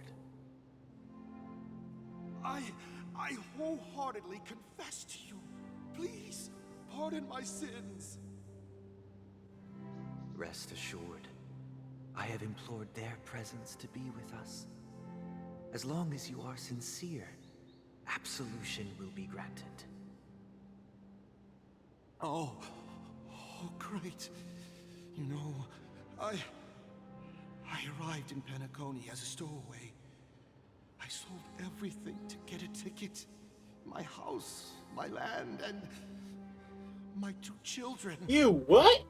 S3: I wholeheartedly confess to you. Please, pardon my sins.
S12: Rest assured, I have implored their presence to be with us. As long as you are sincere, absolution will be granted.
S3: Oh, great. You know, I arrived in Penacony as a stowaway. I sold everything to get a ticket. My house, my land, and my 2 children.
S1: You what?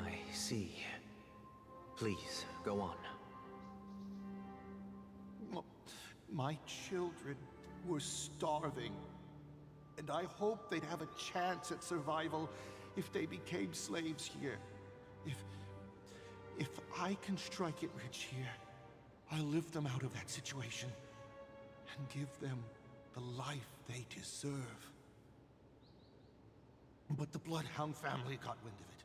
S12: I see. Please, go on.
S3: My children were starving, and I hoped they'd have a chance at survival if they became slaves here. If I can strike it rich here, I'll lift them out of that situation and give them the life they deserve. But the Bloodhound family got wind of it.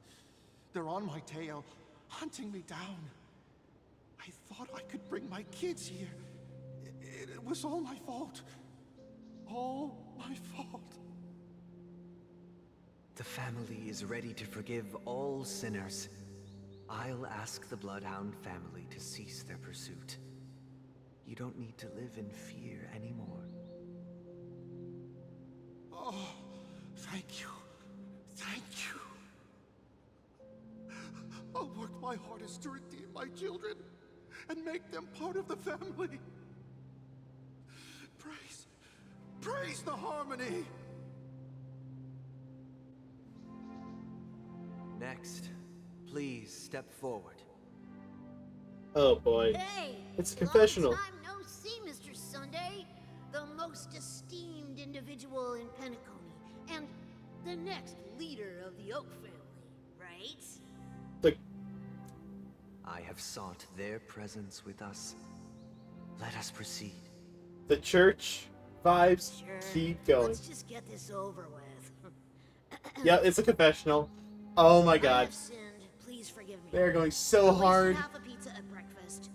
S3: They're on my tail, hunting me down. I thought I could bring my kids here. It was all my fault. All my fault.
S12: The family is ready to forgive all sinners. I'll ask the Bloodhound family to cease their pursuit. You don't need to live in fear anymore.
S3: Oh, thank you. Thank you. I'll work my hardest to redeem my children and make them part of the family. Praise the harmony!
S12: Next, please step forward.
S1: Oh boy.
S7: Hey!
S1: It's a confessional.
S7: Long time no see, Mr. Sunday. The most esteemed individual in Penacony, and the next leader of the Oak family, right?
S12: I have sought their presence with us. Let us proceed.
S1: The church vibes
S7: Sure.
S1: keep going.
S7: Let's just get this over with.
S1: Yeah, it's a confessional. Oh my
S7: I
S1: god.
S7: have sinned. Please forgive me.
S1: They're going so
S7: I wasted
S1: hard.
S7: half a pizza at breakfast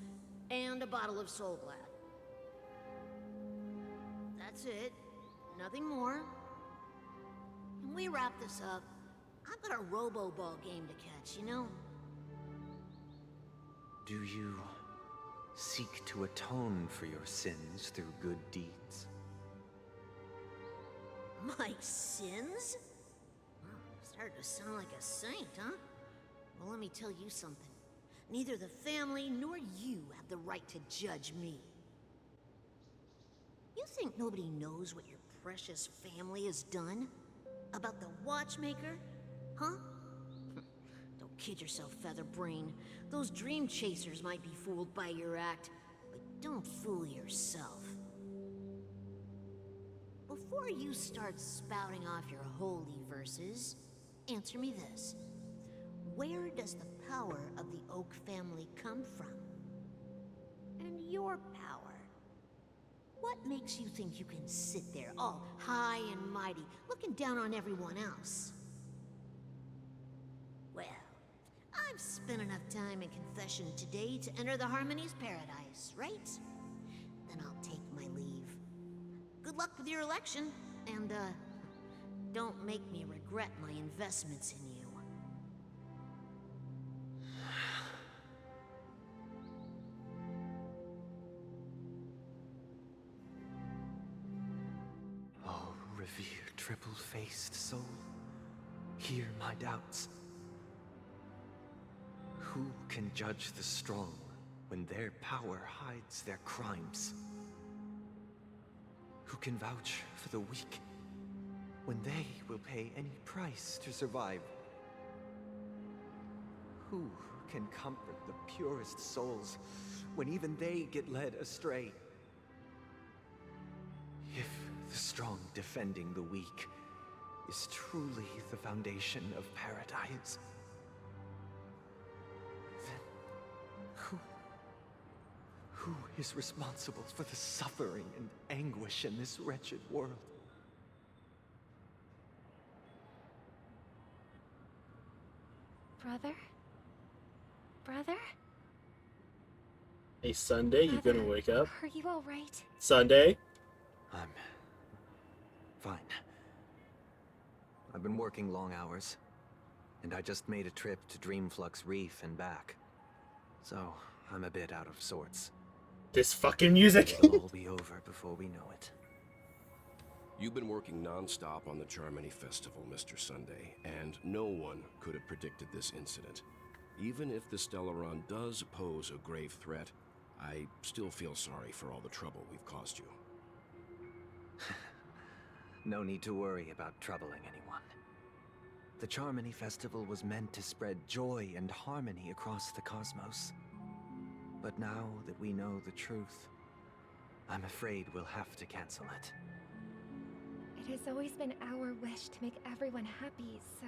S7: and a bottle of Soul Glad. That's it. Nothing more. When we wrap this up, I've got a robo-ball game to catch, you know?
S12: Do you seek to atone for your sins through good deeds?
S7: My sins? Started to sound like a saint, huh? Well, let me tell you something. Neither the family nor you have the right to judge me. You think nobody knows what your precious family has done? About the watchmaker? Huh? Don't kid yourself, Featherbrain. Those dream chasers might be fooled by your act, but don't fool yourself. Before you start spouting off your holy verses, answer me this. Where does the power of the Oak family come from? And your power? What makes you think you can sit there all high and mighty, looking down on everyone else? Well, I've spent enough time in confession today to enter the Harmony's paradise, right? Then I'll take my leave. Good luck with your election, and, don't make me regret my investments in you.
S12: Oh, revered triple-faced soul, hear my doubts. Who can judge the strong when their power hides their crimes? Who can vouch for the weak when they will pay any price to survive? Who can comfort the purest souls when even they get led astray? If the strong defending the weak is truly the foundation of paradise, then who is responsible for the suffering and anguish in this wretched world?
S9: Brother? Brother?
S1: Hey, Sunday, you gonna wake up?
S9: Are you alright?
S1: Sunday?
S12: I'm fine. I've been working long hours, and I just made a trip to Dreamflux Reef and back. So, I'm a bit out of sorts.
S1: This fucking music!
S12: It'll all be over before we know it.
S13: You've been working non-stop on the Charmony Festival, Mr. Sunday, and no one could have predicted this incident. Even if the Stellaron does pose a grave threat, I still feel sorry for all the trouble we've caused you.
S12: No need to worry about troubling anyone. The Charmony Festival was meant to spread joy and harmony across the cosmos. But now that we know the truth, I'm afraid we'll have to cancel it.
S9: It has always been our wish to make everyone happy, so...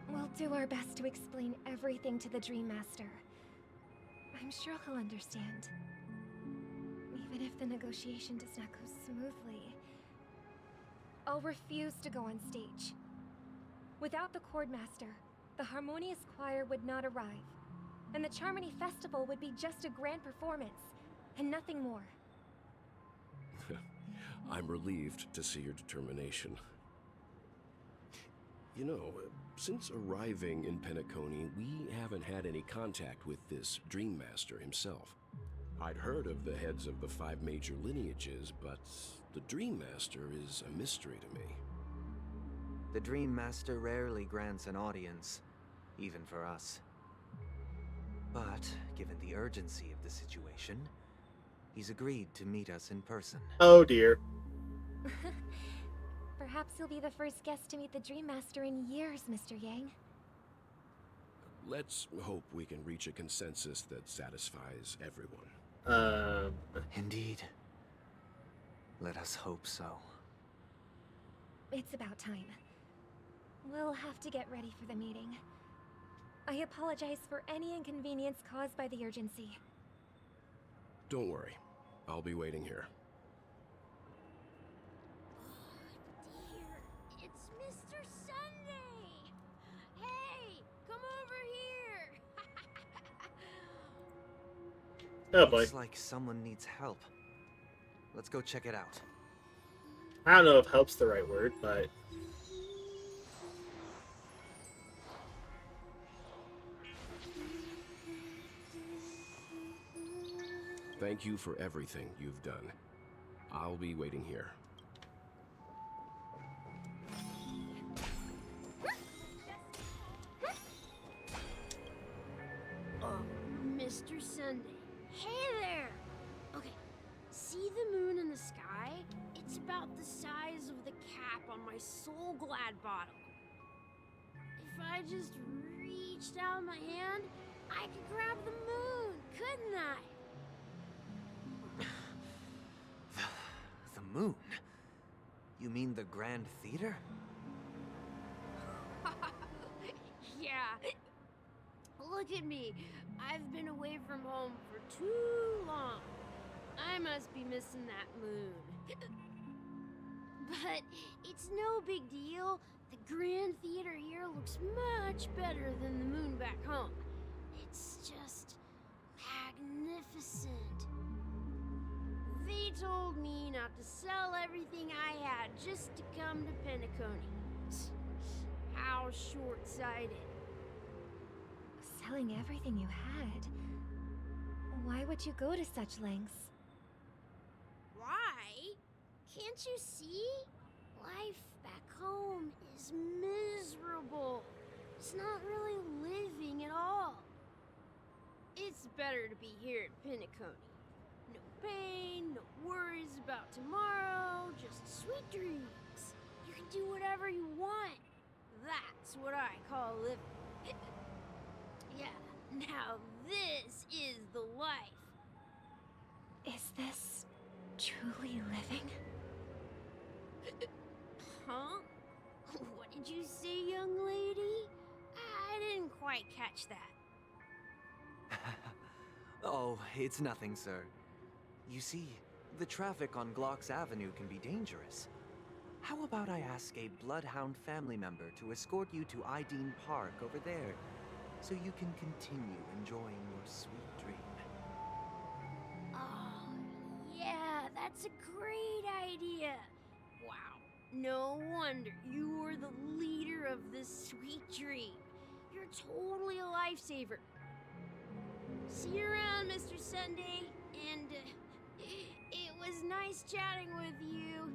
S9: We'll do our best to explain everything to the Dream Master. I'm sure he'll understand. Even if the negotiation does not go smoothly, I'll refuse to go on stage. Without the Chord Master, the Harmonious Choir would not arrive, and the Charmony Festival would be just a grand performance, and nothing more.
S13: I'm relieved to see your determination. You know, since arriving in Penacony, we haven't had any contact with this Dream Master himself. I'd heard of the heads of the 5 major lineages, but the Dream Master is a mystery to me.
S12: The Dream Master rarely grants an audience, even for us. But, given the urgency of the situation, he's agreed to meet us in person.
S1: Oh dear.
S9: Perhaps you'll be the first guest to meet the Dream Master in years, Mr. Yang.
S13: Let's hope we can reach a consensus that satisfies everyone.
S12: Indeed. Let us hope so.
S9: It's about time. We'll have to get ready for the meeting. I apologize for any inconvenience caused by the urgency.
S13: Don't worry. I'll be waiting here.
S21: Dear, it's Mr. Sunday! Hey, come over here!
S1: Oh boy.
S12: Looks like someone needs help. Let's go check it out.
S1: I don't know if help's the right word, but...
S13: Thank you for everything you've done. I'll be waiting here.
S2: Mr. Sunday. Hey there! Okay, see the moon in the sky? It's about the size of the cap on my Soul Glad bottle. If I just reached out my hand, I could grab the moon, couldn't I?
S12: The moon? You mean the Grand Theater?
S2: Yeah. Look at me. I've been away from home for too long. I must be missing that moon. But it's no big deal. The Grand Theater here looks much better than the moon back home. It's just magnificent. They told me not to sell everything I had just to come to Penacony. How short-sighted.
S9: Selling everything you had? Why would you go to such lengths?
S2: Why? Can't you see? Life back home is miserable. It's not really living at all. It's better to be here at Penacony. No pain, no worries about tomorrow, just sweet dreams. You can do whatever you want. That's what I call living. Yeah, now this is the life.
S9: Is this truly living?
S2: Huh? What did you say, young lady? I didn't quite catch that.
S12: Oh, it's nothing, sir. You see, the traffic on Glock's Avenue can be dangerous. How about I ask a Bloodhound family member to escort you to Ideen Park over there, so you can continue enjoying your sweet dream?
S2: Oh, yeah, that's a great idea. Wow, no wonder you were the leader of this sweet dream. You're totally a lifesaver. See you around, Mr. Sunday, and it was nice chatting with you.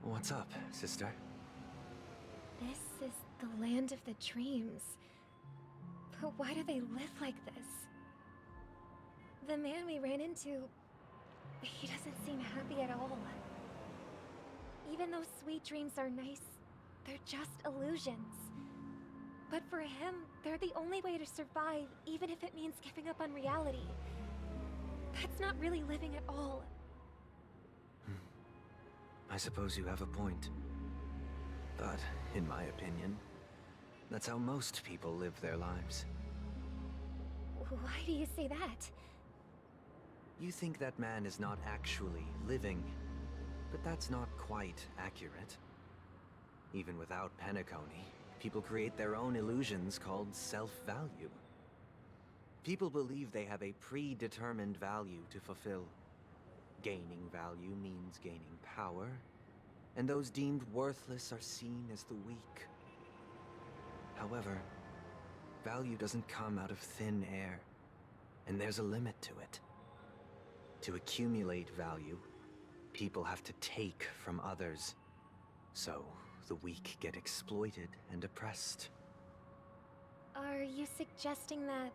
S12: What's up, sister?
S9: This is the land of the dreams. But why do they live like this? The man we ran into, he doesn't seem happy at all. Even though sweet dreams are nice, they're just illusions. But for him, they're the only way to survive, even if it means giving up on reality. That's not really living at all.
S12: I suppose you have a point. But, in my opinion, that's how most people live their lives.
S9: Why do you say that?
S12: You think that man is not actually living, but that's not quite accurate. Even without Penacony, people create their own illusions called self-value. People believe they have a predetermined value to fulfill. Gaining value means gaining power, and those deemed worthless are seen as the weak. However, value doesn't come out of thin air, and there's a limit to it. To accumulate value, people have to take from others. So, the weak get exploited and oppressed.
S9: Are you suggesting that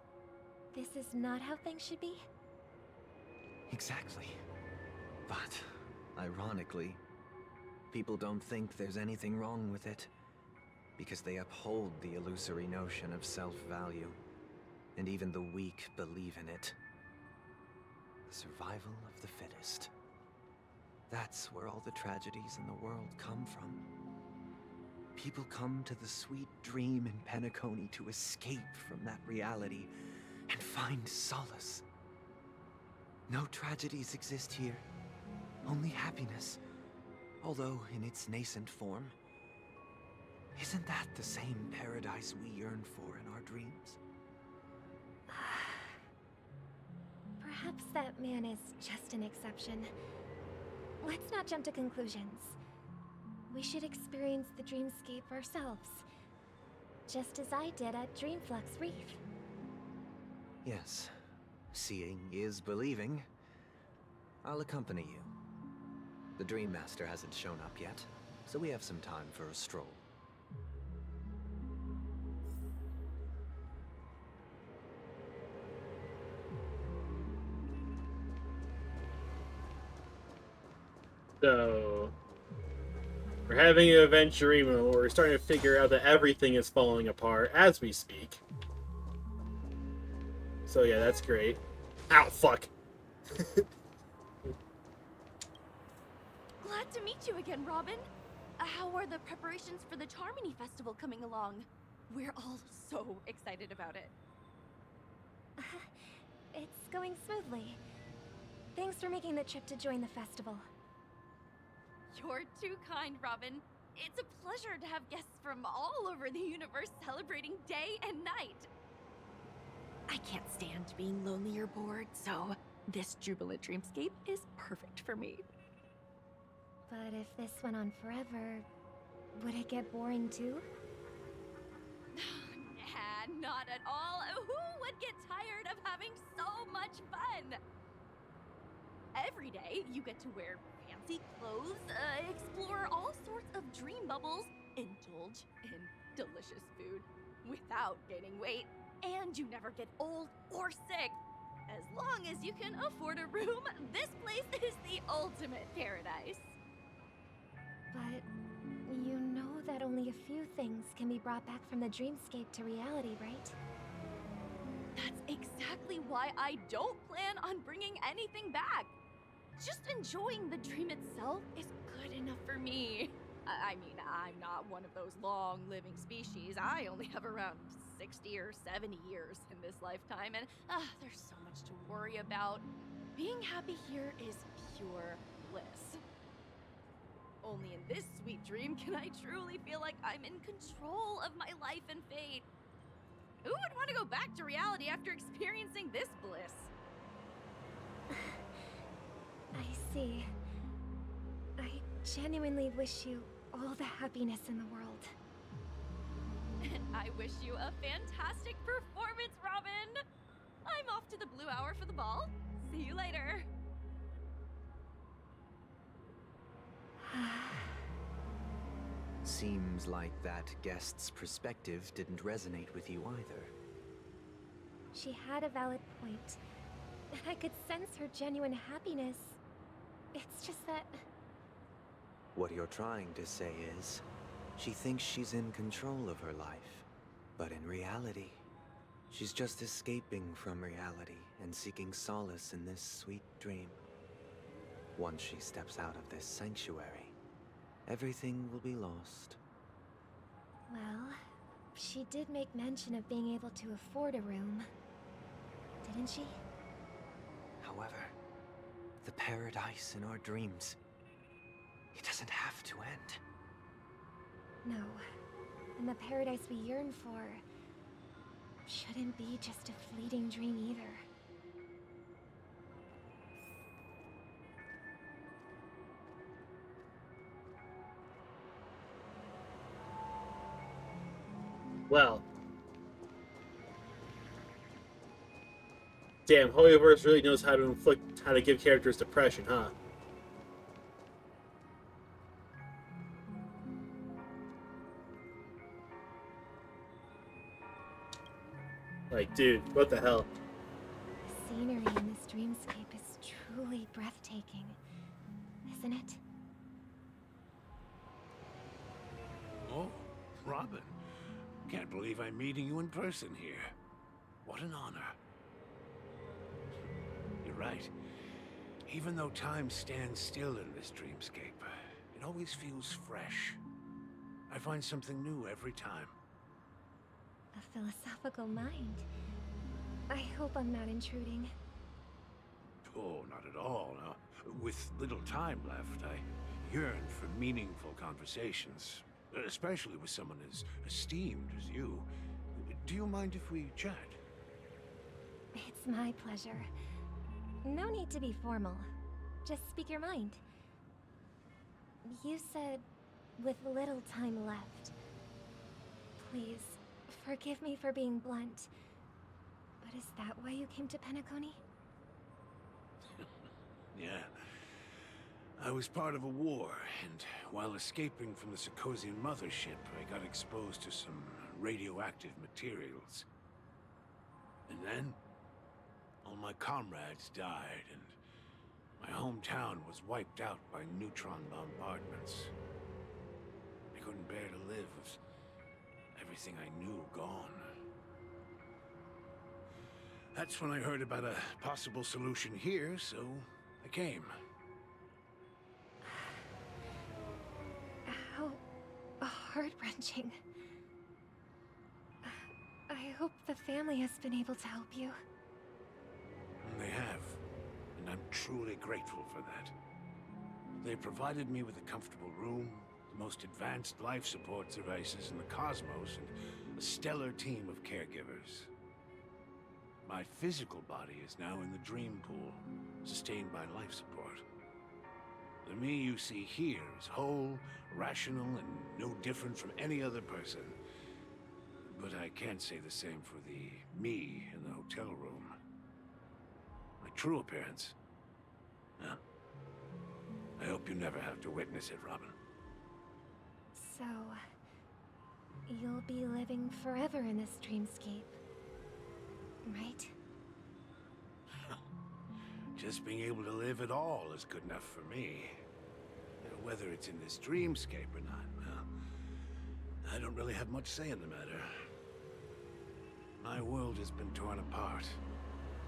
S9: this is not how things should be?
S12: Exactly. But, ironically, people don't think there's anything wrong with it, because they uphold the illusory notion of self-value, and even the weak believe in it. The survival of the fittest. That's where all the tragedies in the world come from. People come to the sweet dream in Penacony to escape from that reality and find solace. No tragedies exist here, only happiness, although in its nascent form. Isn't that the same paradise we yearn for in our dreams?
S9: Perhaps that man is just an exception. Let's not jump to conclusions. We should experience the dreamscape ourselves, just as I did at Dreamflux Reef.
S12: Yes, seeing is believing. I'll accompany you. The Dream Master hasn't shown up yet, so we have some time for a stroll.
S1: So, we're having an adventure even where we're starting to figure out that everything is falling apart as we speak. So yeah, that's great. Ow, fuck.
S2: Glad to meet you again, Robin. How are the preparations for the Charmony Festival coming along? We're all so excited about it.
S9: It's going smoothly. Thanks for making the trip to join the festival.
S2: You're too kind, Robin. It's a pleasure to have guests from all over the universe celebrating day and night. I can't stand being lonely or bored, so this jubilant dreamscape is perfect for me.
S9: But if this went on forever, would it get boring too?
S2: Nah, not at all. Who would get tired of having so much fun? Every day, you get to wear fancy clothes, explore all sorts of dream bubbles, indulge in delicious food without gaining weight, and you never get old or sick. As long as you can afford a room, this place is the ultimate paradise.
S9: But you know that only a few things can be brought back from the dreamscape to reality, right?
S2: That's exactly why I don't plan on bringing anything back. Just enjoying the dream itself is good enough for me. I mean, I'm not one of those long-living species. I only have around 60 or 70 years in this lifetime, and there's so much to worry about. Being happy here is pure bliss. Only in this sweet dream can I truly feel like I'm in control of my life and fate. Who would want to go back to reality after experiencing this bliss?
S9: I see. I genuinely wish you all the happiness in the world.
S2: And I wish you a fantastic performance, Robin! I'm off to the Blue Hour for the ball. See you later.
S12: Seems like that guest's perspective didn't resonate with you either.
S9: She had a valid point. I could sense her genuine happiness. It's just that...
S12: What you're trying to say is, she thinks she's in control of her life. But in reality, she's just escaping from reality and seeking solace in this sweet dream. Once she steps out of this sanctuary, everything will be lost.
S9: Well, she did make mention of being able to afford a room, didn't she?
S12: However, the paradise in our dreams, it doesn't have to end.
S9: No. And the paradise we yearn for shouldn't be just a fleeting dream either.
S1: Well. Damn, Hoyoverse really knows how to give characters depression, huh? Like, dude, what the hell?
S9: The scenery in this dreamscape is truly breathtaking, isn't it?
S6: Oh, Robin. Can't believe I'm meeting you in person here. What an honor. You're right. Even though time stands still in this dreamscape, it always feels fresh. I find something new every time.
S9: A philosophical mind. I hope I'm not intruding.
S6: Oh, not at all. No. With little time left, I yearn for meaningful conversations, especially with someone as esteemed as you. Do you mind if we chat?
S9: It's my pleasure. No need to be formal. Just speak your mind. You said, with little time left. Please, forgive me for being blunt. But is that why you came to Penacony?
S6: Yeah. I was part of a war, and while escaping from the Sarkosian mothership, I got exposed to some radioactive materials. And then, all my comrades died, and my hometown was wiped out by neutron bombardments. I couldn't bear to live with everything I knew gone. That's when I heard about a possible solution here, so I came.
S9: How heart-wrenching. I hope the family has been able to help you.
S6: They have, and I'm truly grateful for that. They provided me with a comfortable room, the most advanced life support devices in the cosmos, and a stellar team of caregivers. My physical body is now in the dream pool, sustained by life support. The me you see here is whole, rational, and no different from any other person. But I can't say the same for the me in the hotel room. My true appearance? Well, I hope you never have to witness it, Robin.
S9: So, you'll be living forever in this dreamscape, right?
S6: Just being able to live at all is good enough for me. Whether it's in this dreamscape or not, well, I don't really have much say in the matter. My world has been torn apart,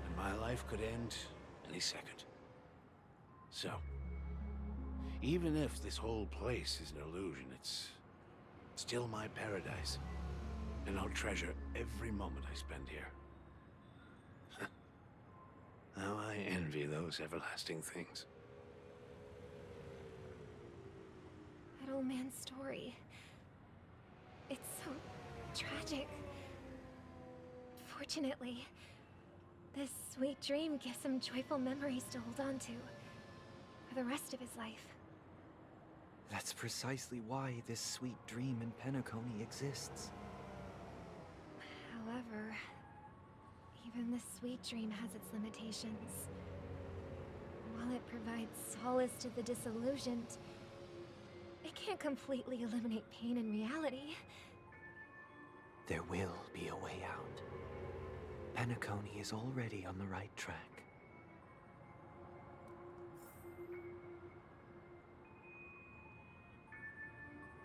S6: and my life could end any second. So, even if this whole place is an illusion, it's still my paradise, and I'll treasure every moment I spend here. How I envy those everlasting things.
S9: That old man's story. It's so tragic. Fortunately, this sweet dream gives him joyful memories to hold on to for the rest of his life.
S12: That's precisely why this sweet dream in Penacony exists.
S9: However, even the sweet dream has its limitations. While it provides solace to the disillusioned, it can't completely eliminate pain in reality.
S12: There will be a way out. Penacony is already on the right track.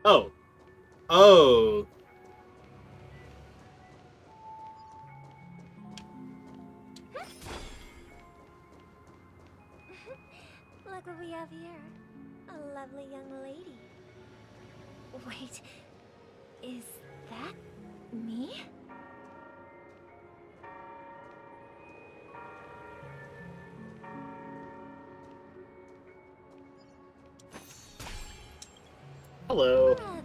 S1: Oh. Oh.
S9: Look what we have here. A lovely young lady. Wait, is that me?
S1: Hello.
S9: Brother,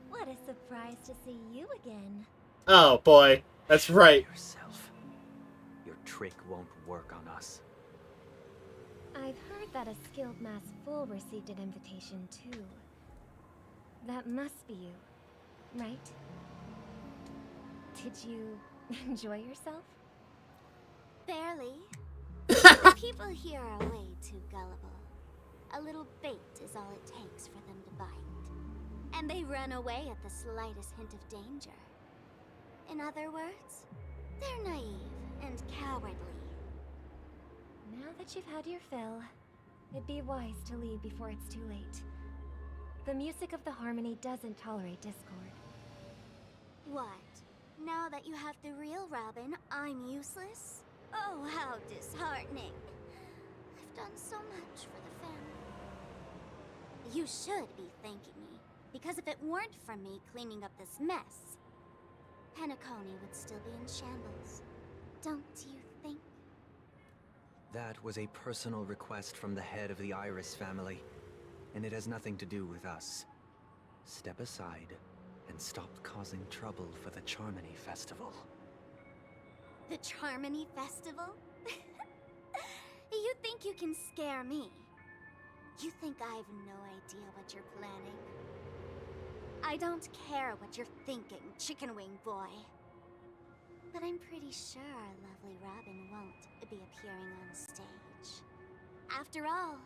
S9: what a surprise to see you again.
S1: Oh boy, that's right.
S12: Yourself. Your trick won't work on us.
S9: I've heard that a skilled mass fool received an invitation too. That must be you, right? Did you enjoy yourself?
S21: Barely. The people here are way too gullible. A little bait is all it takes for them to bite. And they run away at the slightest hint of danger. In other words, they're naive and cowardly.
S9: Now that you've had your fill, it'd be wise to leave before it's too late. The music of the harmony doesn't tolerate discord.
S21: What? Now that you have the real Robin, I'm useless? Oh, how disheartening. I've done so much for the family. You should be thanking me, because if it weren't for me cleaning up this mess, Penacony would still be in shambles. Don't you think?
S12: That was a personal request from the head of the Iris family, and it has nothing to do with us. Step aside and stop causing trouble for the Charmony Festival.
S21: The Charmony Festival? You think you can scare me? You think I have no idea what you're planning? I don't care what you're thinking, Chicken Wing Boy. But I'm pretty sure our lovely Robin won't be appearing on stage. After all,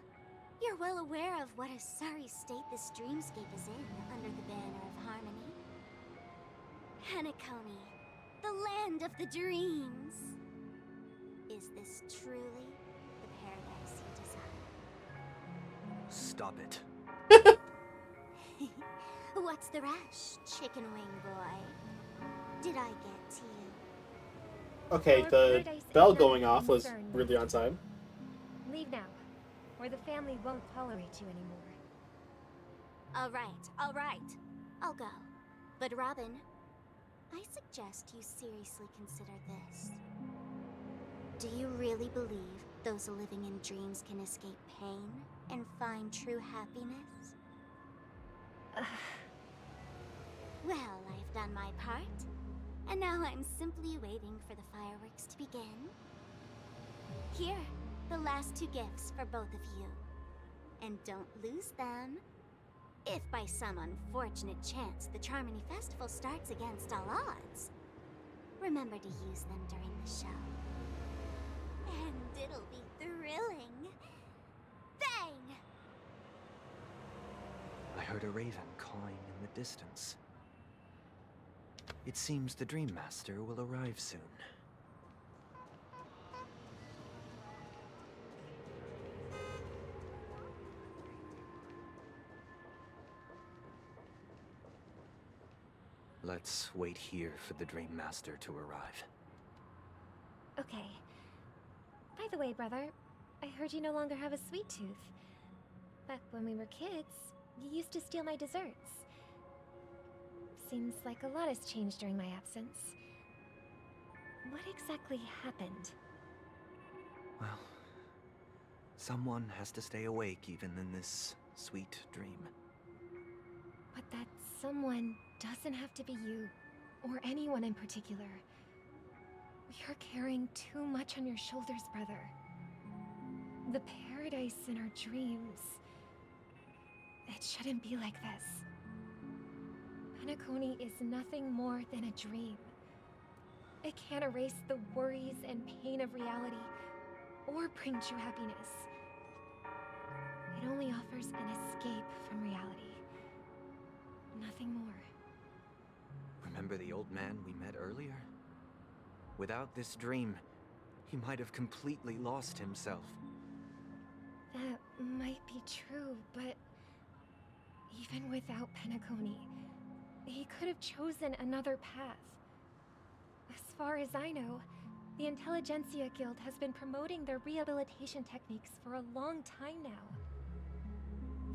S21: you're well aware of what a sorry state this dreamscape is in under the banner of harmony. Penacony, the land of the dreams. Is this truly the paradise you desire?
S12: Stop it.
S21: What's the rush, Chicken Wing Boy? Did I get to you?
S1: Okay, the bell going off was really on time.
S9: Leave now, or the family won't tolerate you anymore.
S21: All right. I'll go. But Robin, I suggest you seriously consider this. Do you really believe those living in dreams can escape pain and find true happiness? Well, I've done my part, and now I'm simply waiting for the fireworks to begin. Here, the last 2 gifts for both of you. And don't lose them. If by some unfortunate chance the Charmony Festival starts against all odds, remember to use them during the show. And it'll be thrilling. Bang!
S12: I heard a raven cawing in the distance. It seems the Dream Master will arrive soon. Let's wait here for the Dream Master to arrive.
S9: Okay. By the way, brother, I heard you no longer have a sweet tooth. Back when we were kids, you used to steal my desserts. Seems like a lot has changed during my absence. What exactly happened?
S12: Well, someone has to stay awake even in this sweet dream.
S9: But that someone doesn't have to be you, or anyone in particular. You're carrying too much on your shoulders, brother. The paradise in our dreams. It shouldn't be like this. Penacony is nothing more than a dream. It can't erase the worries and pain of reality, or bring true happiness. It only offers an escape from reality. Nothing more.
S12: Remember the old man we met earlier? Without this dream, he might have completely lost himself.
S9: That might be true, but even without Penacony, he could have chosen another path. As far as I know, the Intelligentsia Guild has been promoting their rehabilitation techniques for a long time now.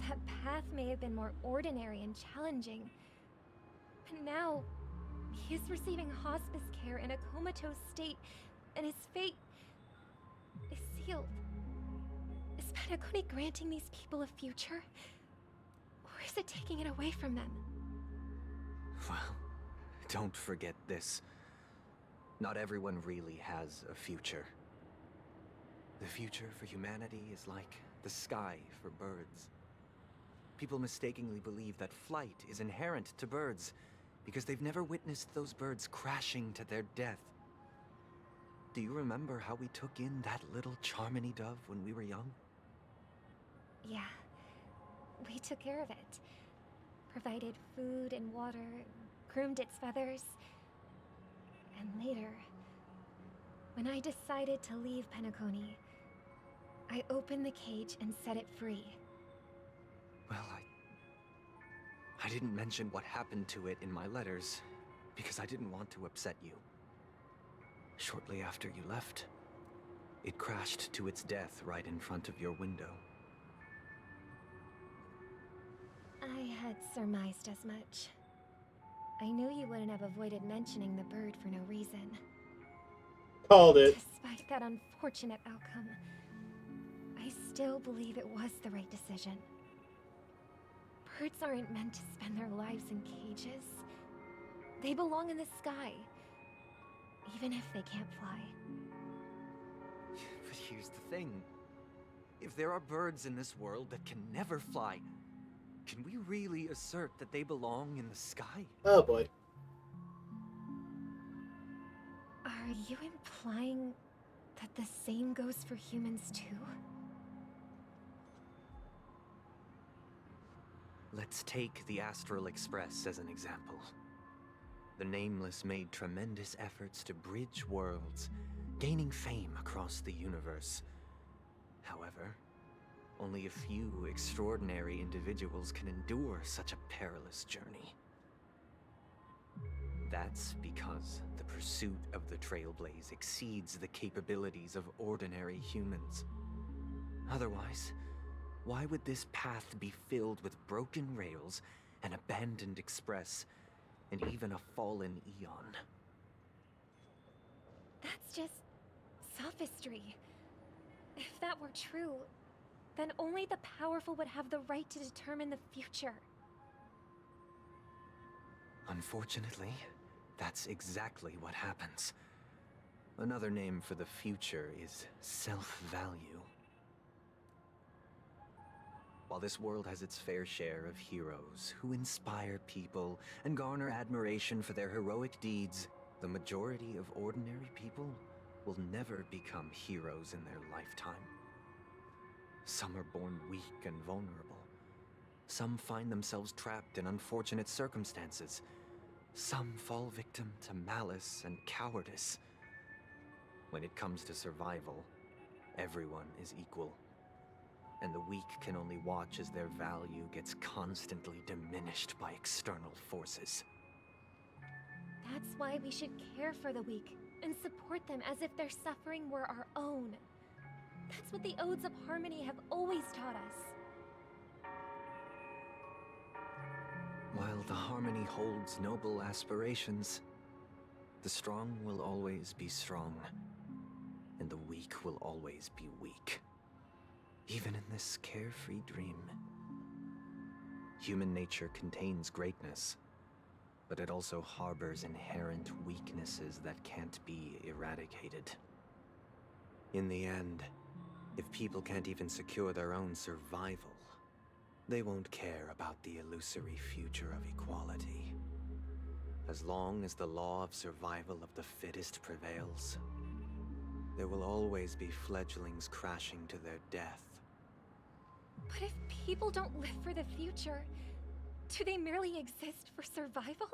S9: That path may have been more ordinary and challenging, but now he is receiving hospice care in a comatose state, and his fate is sealed. Is Penacony granting these people a future? Or is it taking it away from them?
S12: Well, don't forget this. Not everyone really has a future. The future for humanity is like the sky for birds. People mistakenly believe that flight is inherent to birds because they've never witnessed those birds crashing to their death. Do you remember how we took in that little Charmony dove when we were young?
S9: Yeah. We took care of it. Provided food and water, groomed its feathers. And later, when I decided to leave Penacony, I opened the cage and set it free.
S12: Well, I didn't mention what happened to it in my letters because I didn't want to upset you. Shortly after you left, it crashed to its death right in front of your window.
S9: I had surmised as much. I knew you wouldn't have avoided mentioning the bird for no reason.
S1: Called it.
S9: Despite that unfortunate outcome, I still believe it was the right decision. Birds aren't meant to spend their lives in cages. They belong in the sky, even if they can't fly.
S12: But here's the thing. If there are birds in this world that can never fly, can we really assert that they belong in the sky?
S1: Oh boy.
S9: Are you implying that the same goes for humans too?
S12: Let's take the Astral Express as an example. The Nameless made tremendous efforts to bridge worlds, gaining fame across the universe. However, only a few extraordinary individuals can endure such a perilous journey. That's because the pursuit of the Trailblaze exceeds the capabilities of ordinary humans. Otherwise, why would this path be filled with broken rails, an abandoned express, and even a fallen Eon?
S9: That's just sophistry. If that were true, then only the powerful would have the right to determine the future.
S12: Unfortunately, that's exactly what happens. Another name for the future is self-value. While this world has its fair share of heroes who inspire people and garner admiration for their heroic deeds, the majority of ordinary people will never become heroes in their lifetime. Some are born weak and vulnerable. Some find themselves trapped in unfortunate circumstances. Some fall victim to malice and cowardice. When it comes to survival, everyone is equal. And the weak can only watch as their value gets constantly diminished by external forces.
S9: That's why we should care for the weak and support them as if their suffering were our own. That's what the Odes of Harmony have always taught us.
S12: While the Harmony holds noble aspirations, the strong will always be strong, and the weak will always be weak. Even in this carefree dream. Human nature contains greatness, but it also harbors inherent weaknesses that can't be eradicated. In the end, if people can't even secure their own survival, they won't care about the illusory future of equality. As long as the law of survival of the fittest prevails, there will always be fledglings crashing to their death.
S9: But if people don't live for the future, do they merely exist for survival?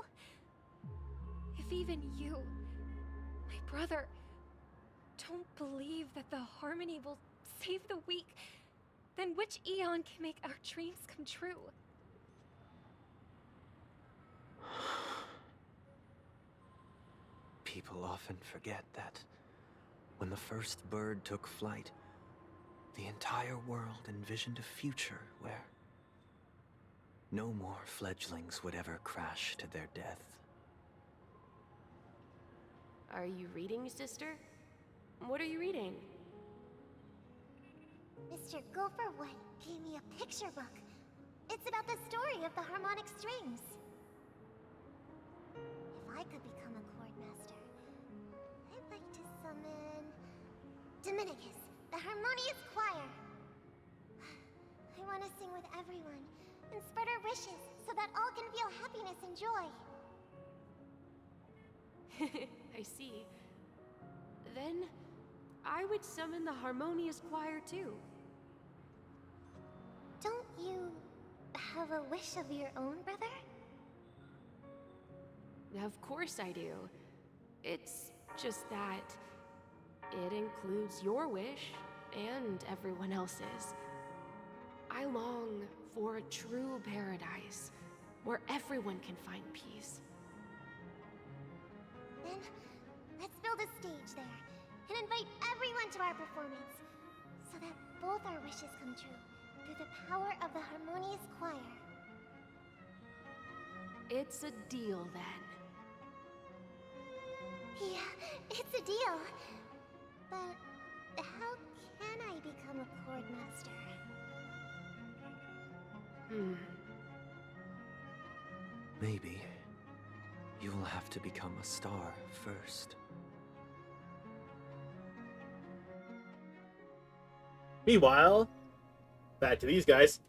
S9: If even you, my brother, don't believe that the Harmony will save the weak, then which Eon can make our dreams come true?
S12: People often forget that when the first bird took flight, the entire world envisioned a future where no more fledglings would ever crash to their death.
S10: Are you reading, sister? What are you reading?
S21: Mr. Gopherwood gave me a picture book. It's about the story of the harmonic strings. If I could become a chord master, I'd like to summon Dominicus, the harmonious choir. I want to sing with everyone and spread our wishes so that all can feel happiness and joy.
S10: I see. Then I would summon the harmonious choir too.
S21: Don't you have a wish of your own, brother?
S10: Of course I do. It's just that it includes your wish and everyone else's. I long for a true paradise where everyone can find peace.
S21: Then, let's build a stage there and invite everyone to our performance so that both our wishes come true through the power of the harmonious choir.
S10: It's a deal then.
S21: Yeah, it's a deal. But how can I become a chord master?
S12: Maybe you'll have to become a star first.
S1: Meanwhile, back to these guys.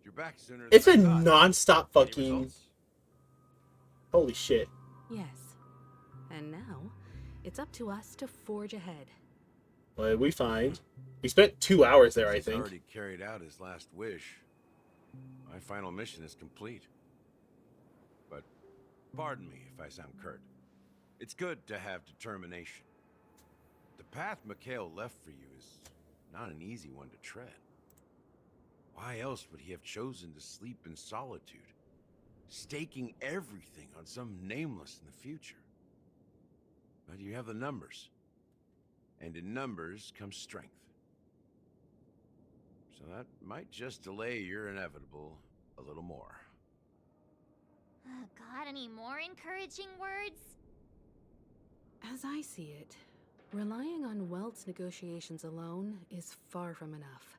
S5: You're back sooner than
S1: It's
S5: I
S1: been
S5: thought.
S1: non-stop
S5: Any
S1: fucking...
S5: results?
S1: Holy shit.
S8: Yes. And now, it's up to us to forge ahead.
S1: What did we find? We spent 2 hours there, I
S5: He's
S1: think.
S5: already carried out his last wish. My final mission is complete. But pardon me if I sound curt. It's good to have determination. The path Mikhail left for you is not an easy one to tread. Why else would he have chosen to sleep in solitude, staking everything on some nameless in the future? But you have the numbers. And in numbers comes strength. So that might just delay your inevitable a little more.
S21: Got any more encouraging words?
S8: As I see it, relying on Weld's negotiations alone is far from enough.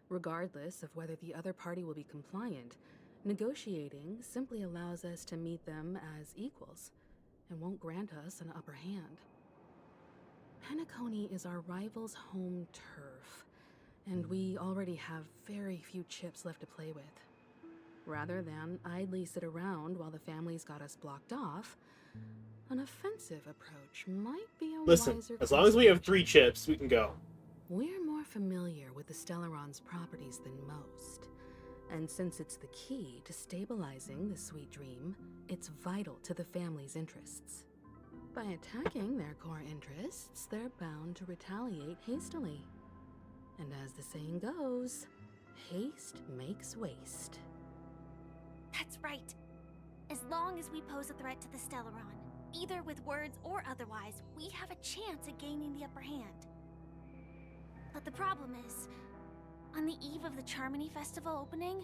S8: Regardless of whether the other party will be compliant, negotiating simply allows us to meet them as equals and won't grant us an upper hand. Penacony is our rival's home turf, and we already have very few chips left to play with. Rather than idly sit around while the family's got us blocked off, an offensive approach might be a
S1: Listen,
S8: wiser
S1: as long as we have 3 chips, we can go.
S8: We're more familiar with the Stellaron's properties than most. And since it's the key to stabilizing the sweet dream, it's vital to the family's interests. By attacking their core interests, they're bound to retaliate hastily. And as the saying goes, haste makes waste.
S21: That's right. As long as we pose a threat to the Stellaron, either with words or otherwise, we have a chance at gaining the upper hand. But the problem is, on the eve of the Charmony Festival opening,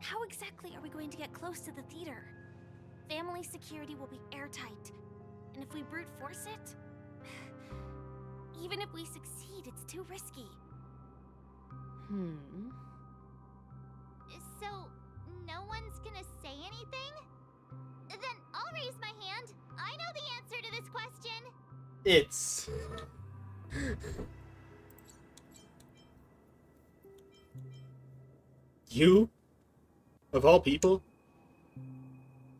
S21: how exactly are we going to get close to the theater? Family security will be airtight, and if we brute force it, even if we succeed, it's too risky. So, no one's gonna say anything? Then I'll raise my hand. I know the answer to this question.
S1: It's... You? Of all people?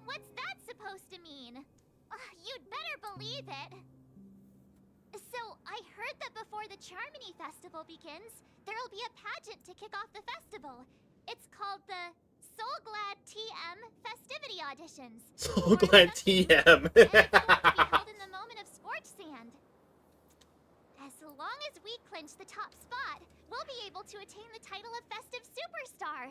S21: What's that supposed to mean? You'd better believe it. So, I heard that before the Charmony Festival begins, there'll be a pageant to kick off the festival. It's called the Soul Glad TM Festivity Auditions.
S1: So glad TM.
S21: It's going to be held in the moment of scorch sand. As long as we clinch the top spot, we'll be able to attain the title of Festive Superstar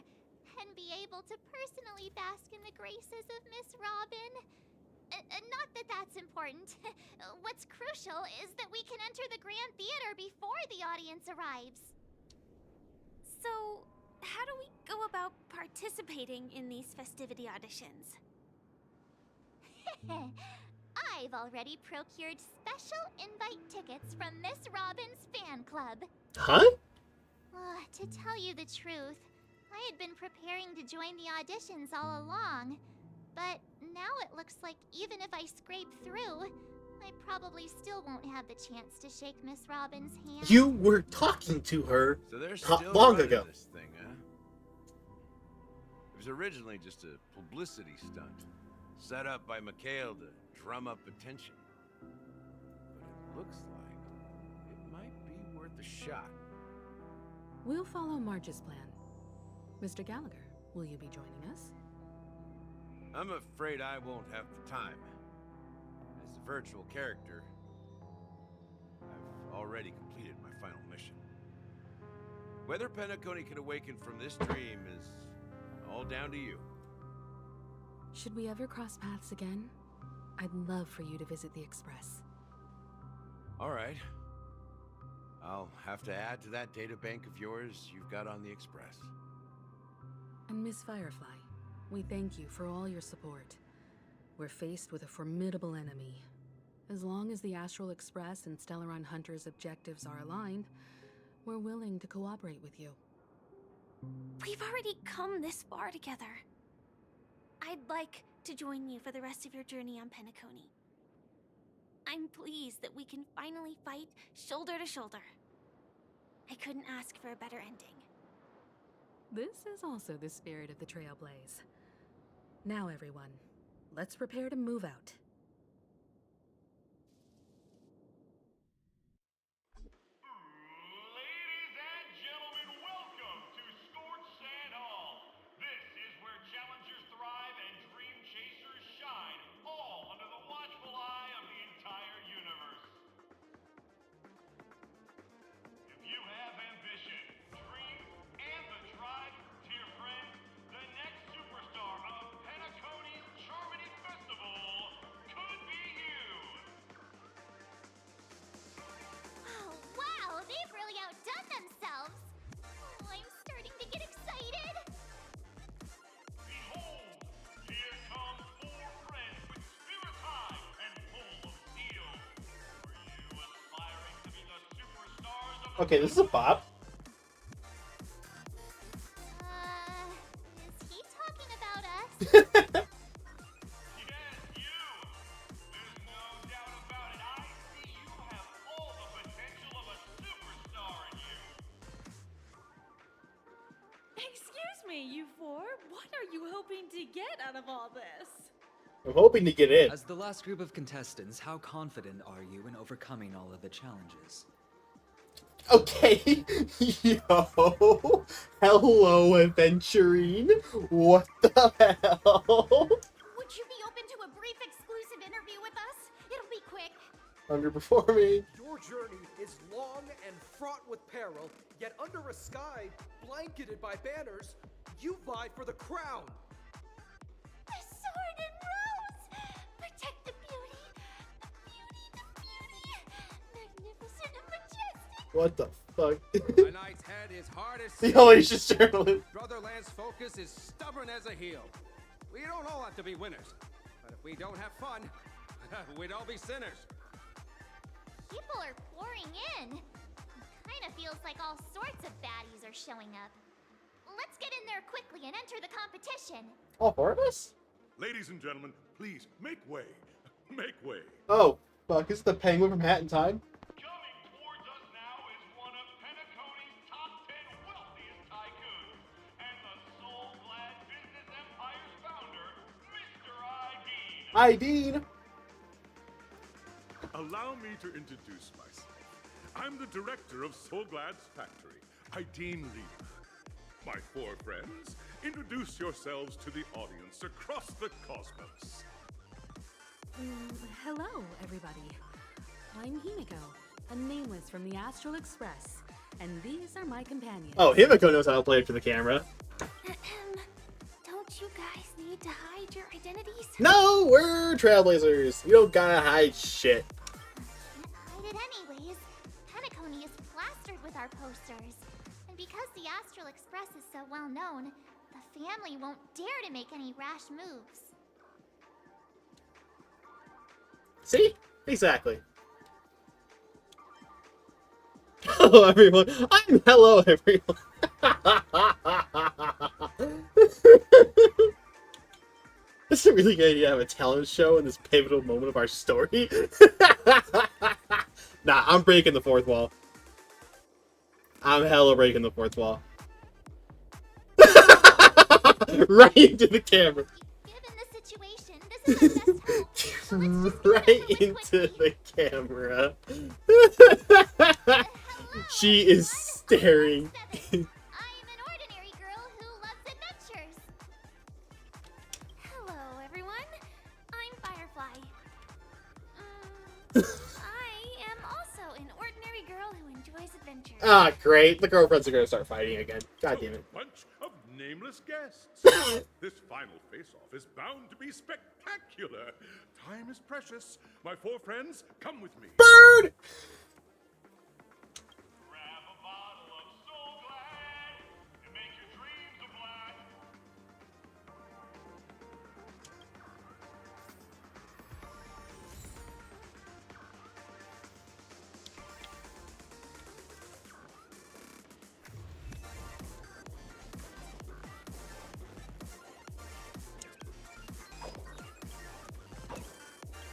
S21: and be able to personally bask in the graces of Miss Robin. Not that that's important. What's crucial is that we can enter the Grand Theater before the audience arrives. So,
S2: how do we go about participating in these festivity auditions?
S11: I've already procured special invite tickets from Miss Robin's fan club.
S1: Huh?
S11: To tell you the truth, I had been preparing to join the auditions all along. But now it looks like even if I scrape through, I probably still won't have the chance to shake Miss Robin's hand.
S1: You were talking to her
S5: So they're
S1: not
S5: still
S1: long
S5: running
S1: ago.
S5: this thing, huh? It was originally just a publicity stunt, set up by Mikhail to drum up attention. But it looks like it might be worth a shot.
S8: We'll follow Marge's plan. Mr. Gallagher, will you be joining us?
S5: I'm afraid I won't have the time. As a virtual character, I've already completed my final mission. Whether Penacony can awaken from this dream is all down to you.
S8: Should we ever cross paths again? I'd love for you to visit the Express.
S5: All right. I'll have to add to that data bank of yours you've got on the Express.
S8: And Miss Firefly, we thank you for all your support. We're faced with a formidable enemy. As long as the Astral Express and Stellaron Hunters' objectives are aligned, we're willing to cooperate with you.
S2: We've already come this far together. I'd like to join you for the rest of your journey on Penacony. I'm pleased that we can finally fight shoulder to shoulder. I couldn't ask for a better ending.
S8: This is also the spirit of the Trailblaze. Now, everyone, let's prepare to move out.
S1: Okay, this is a bop.
S11: Is he talking about us?
S14: Excuse me, you four. What are you hoping to get out of all this?
S1: I'm hoping to get in.
S17: As the last group of contestants, how confident are you in overcoming all of the challenges?
S1: Okay, yo, hello, adventurine. What the hell?
S2: Would you be open to a brief exclusive interview with us? It'll be quick.
S1: Underperforming.
S24: Your journey is long and fraught with peril, yet under a sky blanketed by banners, you vie for the crown.
S11: The sword and rose! Protect the beauty! The beauty! Magnificent and majestic!
S1: What the fuck?
S18: A knight's head is hard as
S1: The hellacious journalist.
S18: Brotherland's focus is stubborn as a heel. We don't all have to be winners, but if we don't have fun, we'd all be sinners.
S11: People are pouring in. Kinda feels like all sorts of baddies are showing up. Let's get in there quickly and enter the competition.
S1: All four of us?
S25: Ladies and gentlemen, please make way. Make way.
S1: Oh, fuck, is the penguin from Hat in Time?
S25: Coming towards us now is one of Penacony's top 10 wealthiest tycoons and the soul-glad business empire's founder, Mr. Ideen.
S1: Ideen!
S25: Allow me to introduce myself. I'm the director of Soulglad's factory, Ideen Leader. My four friends, introduce yourselves to the audience across the cosmos.
S8: Hello, everybody. I'm Himiko, a nameless from the Astral Express, and these are my companions.
S1: Oh, Himiko knows how to play it to the camera.
S2: Don't you guys need to hide your identities?
S1: No, we're trailblazers. We don't gotta hide shit.
S11: Can't hide it anyways. Penacony is plastered with our posters. And because the Astral Express is so well known, the family won't dare to make any rash moves.
S1: See? Exactly. Hello, everyone. Hello, everyone. It's a really good idea to have a talent show in this pivotal moment of our story. Nah, I'm breaking the fourth wall. I'm hella breaking the fourth wall. Right into the camera.
S11: Given the situation, this is our best hope. So let's just
S1: Right into the camera. She is staring.
S11: I'm an ordinary girl who loves adventures.
S2: Hello, everyone. I'm Firefly. I am also an ordinary girl who enjoys adventures.
S1: Ah, great. The girlfriends are gonna start fighting again. God damn it.
S25: Bunch of nameless guests. This final face-off is bound to be spectacular. Time is precious. My four friends, come with me.
S1: Bird!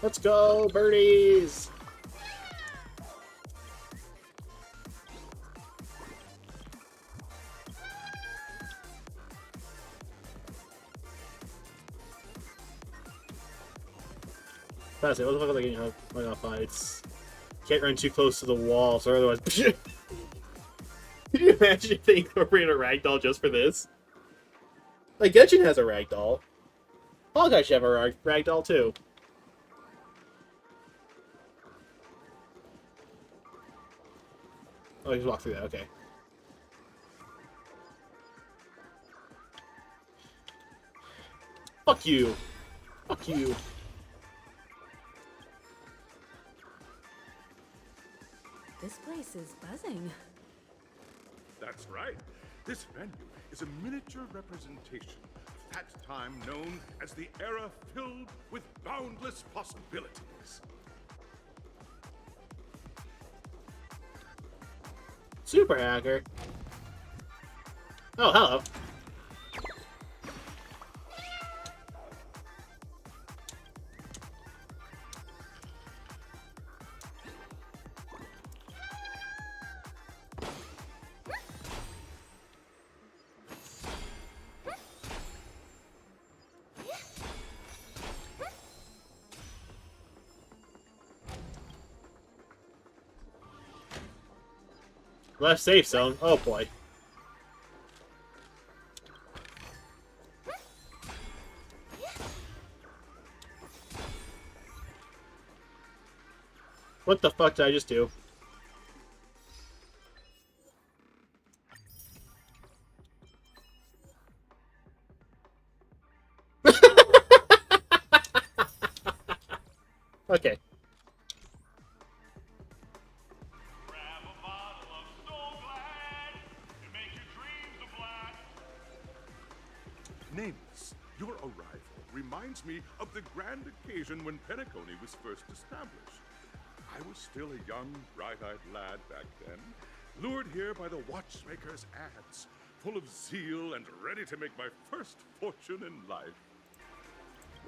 S1: Let's go, birdies! Fascinating. What the fuck are they getting out of fights? Can't run too close to the wall, so otherwise. Can you imagine if they incorporated a ragdoll just for this? Like, Genshin has a ragdoll. All guys should have a ragdoll too. Oh, he's walked through that, okay. Fuck you! Fuck you!
S8: This place is buzzing.
S25: That's right. This venue is a miniature representation of that time known as the era filled with boundless possibilities.
S1: Super hacker. Oh, hello. Left safe zone. Oh boy. What the fuck did I just do? Okay.
S25: Nameless, your arrival reminds me of the grand occasion when Penacony was first established. I was still a young, bright-eyed lad back then, lured here by the watchmaker's ads, full of zeal and ready to make my first fortune in life.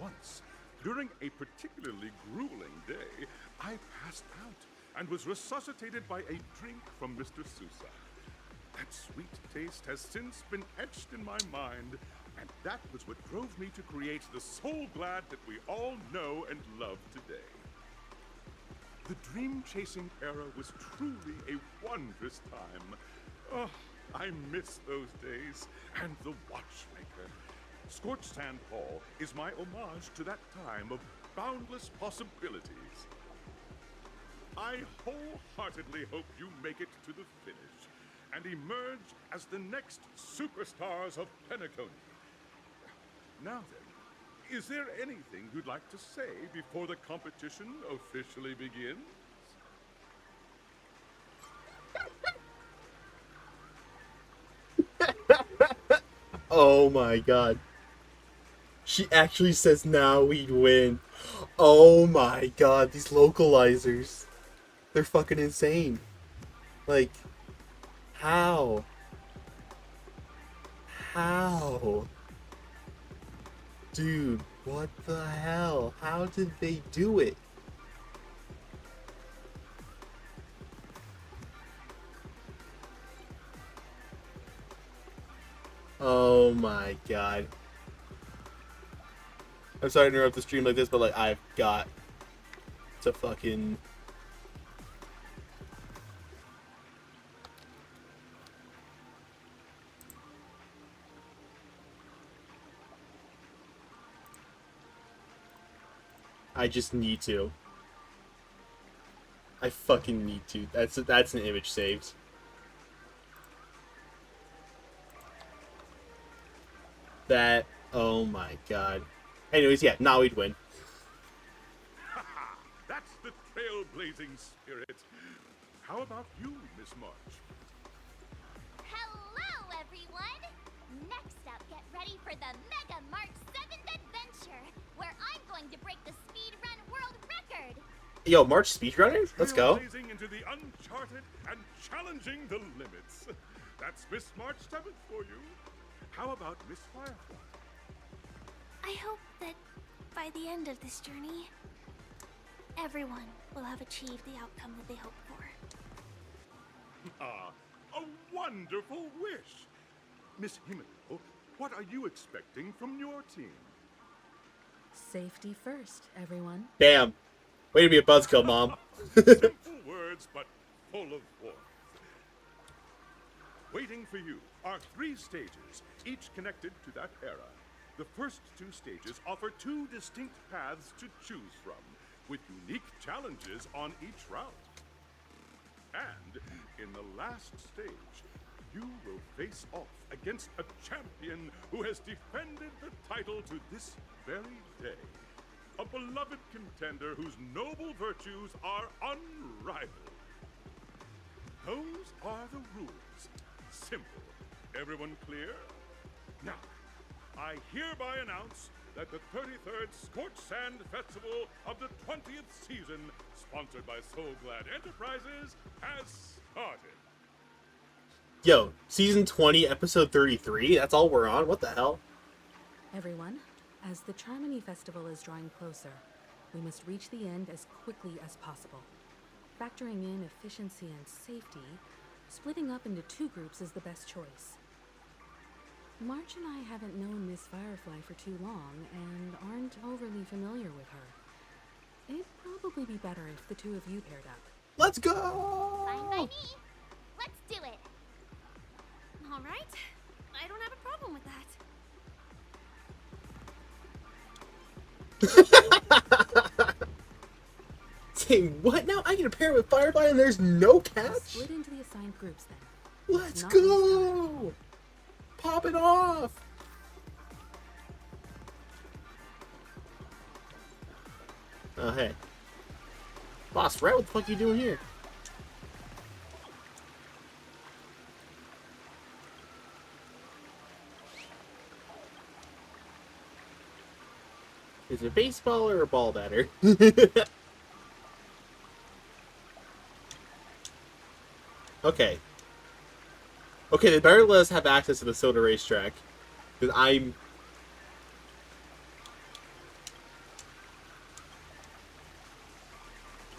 S25: Once, during a particularly grueling day, I passed out and was resuscitated by a drink from Mr. Sousa. That sweet taste has since been etched in my mind, and that was what drove me to create the Soul Glad that we all know and love today. The dream-chasing era was truly a wondrous time. Oh, I miss those days, and the watchmaker. Scorched Sand Hall is my homage to that time of boundless possibilities. I wholeheartedly hope you make it to the finish and emerge as the next superstars of Penacony. Now then, is there anything you'd like to say before the competition officially begins?
S1: Oh my god. She actually says now we'd win. Oh my god, these localizers. They're fucking insane. Like, how? How? Dude, what the hell? How did they do it? Oh my god. I'm sorry to interrupt the stream like this, but like I've got to fucking I just need to. I fucking need to. That's an image saved. That, oh my god. Anyways, yeah, now we'd win.
S25: That's the trailblazing spirit. How about you, Miss March?
S11: Hello, everyone! Next up, get ready for the Mega March 7th adventure, where I'm going to break the speedrun world record!
S1: Yo, March speedrunner? Let's go.
S25: Trailblazing into the uncharted and challenging the limits. That's Miss March 7th for you. How about Miss Firefly?
S15: I hope that by the end of this journey, everyone will have achieved the outcome that they hoped for.
S25: Ah, a wonderful wish! Miss Himiko, what are you expecting from your team?
S8: Safety first, everyone.
S1: Damn. Way to be a buzzkill, Mom.
S25: Simple words, but full of warmth. Waiting for you are 3 stages, each connected to that era. The first 2 stages offer 2 distinct paths to choose from, with unique challenges on each route. And in the last stage, you will face off against a champion who has defended the title to this very day. A beloved contender whose noble virtues are unrivaled. Those are the rules. Simple. Everyone clear? Now, I hereby announce that the 33rd Scorch Sand Festival of the 20th season, sponsored by Soul Glad Enterprises, has started.
S1: Yo, season 20, episode 33? That's all we're on? What the hell?
S8: Everyone, as the Charmony Festival is drawing closer, we must reach the end as quickly as possible. Factoring in efficiency and safety, splitting up into 2 groups is the best choice. March and I haven't known Miss Firefly for too long and aren't overly familiar with her. It'd probably be better if the 2 of you paired up.
S1: Let's go!
S11: Fine by me. Let's do it.
S15: All right. I don't have a problem with that.
S1: Say what now? I get a pair with Firefly and there's no catch?
S8: Split into the assigned groups then.
S1: Let's go! Pop it off! Oh, hey. Boss, right? What the fuck are you doing here? Is it a baseball or a ball batter? Okay. Okay, they better let us have access to the soda racetrack. Because I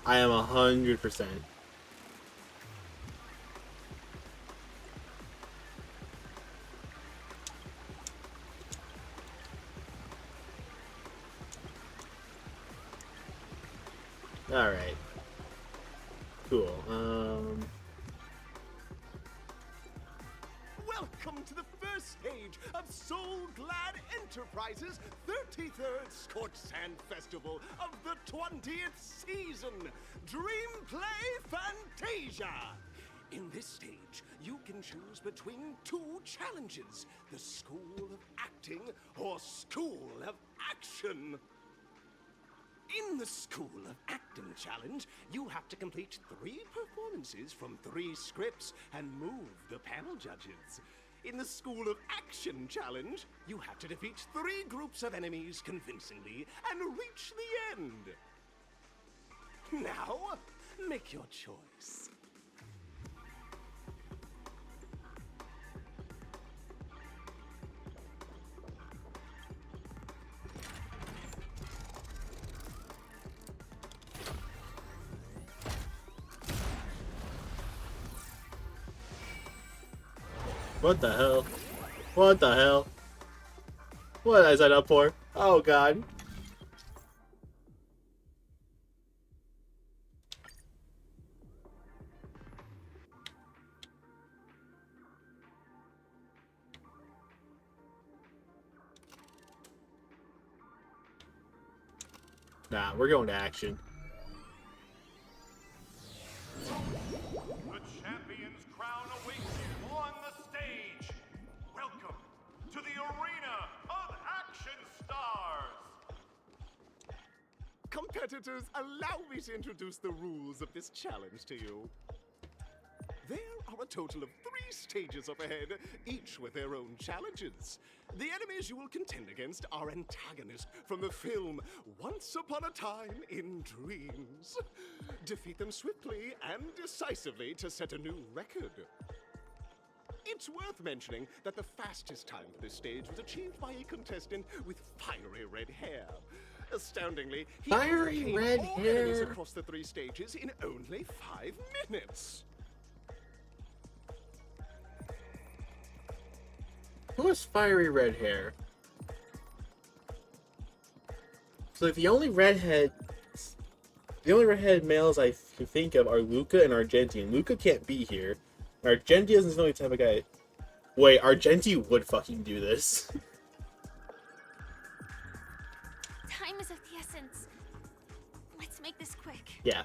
S1: am 100%. Alright. Cool.
S16: Welcome to the first stage of Soul Glad Enterprises' 33rd Scorch Sand Festival of the 20th season, Dream Play Fantasia. In this stage, you can choose between 2 challenges, the School of Acting or School of Action. In the School of Acting challenge, you have to complete 3 performances from 3 scripts and move the panel judges. In the School of Action challenge, you have to defeat 3 groups of enemies convincingly and reach the end. Now, make your choice.
S1: What the hell? What the hell? What is that up for? Oh god. Nah, we're going to action.
S25: The champion's crown awaits you on the stage. Welcome to the arena of action stars.
S16: Competitors, allow me to introduce the rules of this challenge to you. There are a total of 3 stages up ahead, each with their own challenges. The enemies you will contend against are antagonists from the film Once Upon a Time in Dreams. Defeat them swiftly and decisively to set a new record. It's worth mentioning that the fastest time for this stage was achieved by a contestant with fiery red hair. Astoundingly, he
S1: Fiery
S16: overcame
S1: red
S16: all
S1: hair.
S16: enemies across the 3 stages in only 5 minutes.
S1: Who has fiery red hair? So like, the only redhead males I can think of are Luca and Argenti, and Luca can't be here. Argenti isn't the only type of guy. Wait, Argenti would fucking do this.
S15: Time is of the essence. Let's make this quick.
S1: Yeah.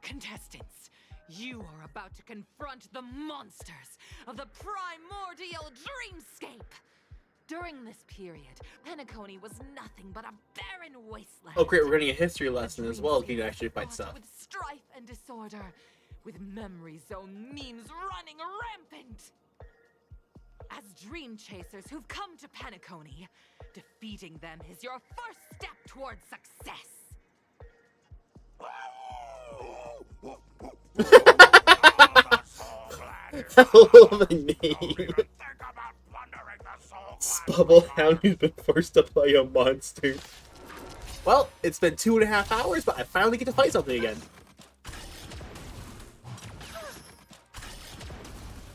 S4: Contestants, you are about to confront the monsters of the primordial dreamscape. During this period, Penacony was nothing but a barren wasteland.
S1: Oh great, we're getting a history lesson as well. You can actually fight stuff.
S4: With strife and disorder, with memory zone memes running rampant. As dream chasers who've come to Penacony, defeating them is your first step towards success.
S1: I love the name. Spubblehound who's been forced to play a monster. Well, it's been 2.5 hours, but I finally get to fight something again.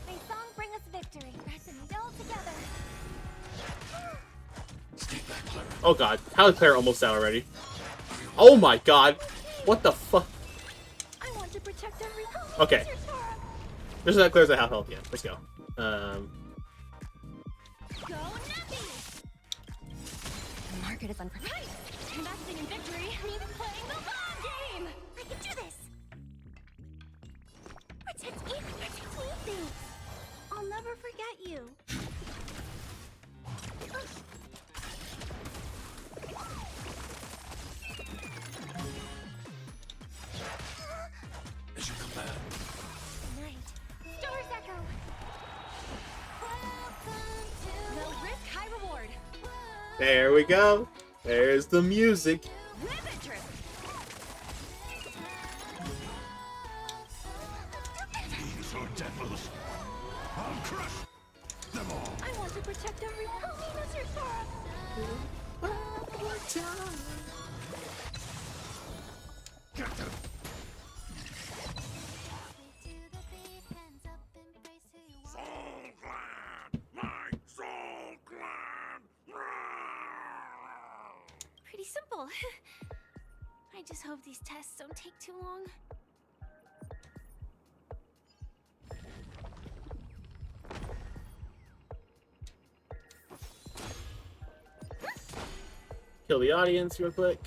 S15: May song bring us victory. Resonate all together.
S1: Oh god, how is Claire almost out already? Oh my god, what the fuck?
S15: I want to protect every home.
S1: Okay. This is that Claire's at half health. Yeah, let's go.
S15: Go Nappy! The market is unpredictable. Investing in victory means playing the long game. I can do this. Protect me, things. I'll never forget you.
S6: As you command.
S15: Stars echo. No risk, high reward.
S1: There we go. There's the music.
S6: These are devils. I'll crush them all.
S15: I want to protect every home. Mr. Sora.
S6: Get them. Soul Clan! My Soul Clan!
S15: Pretty simple. I just hope these tests don't take too long.
S1: Kill the audience real quick.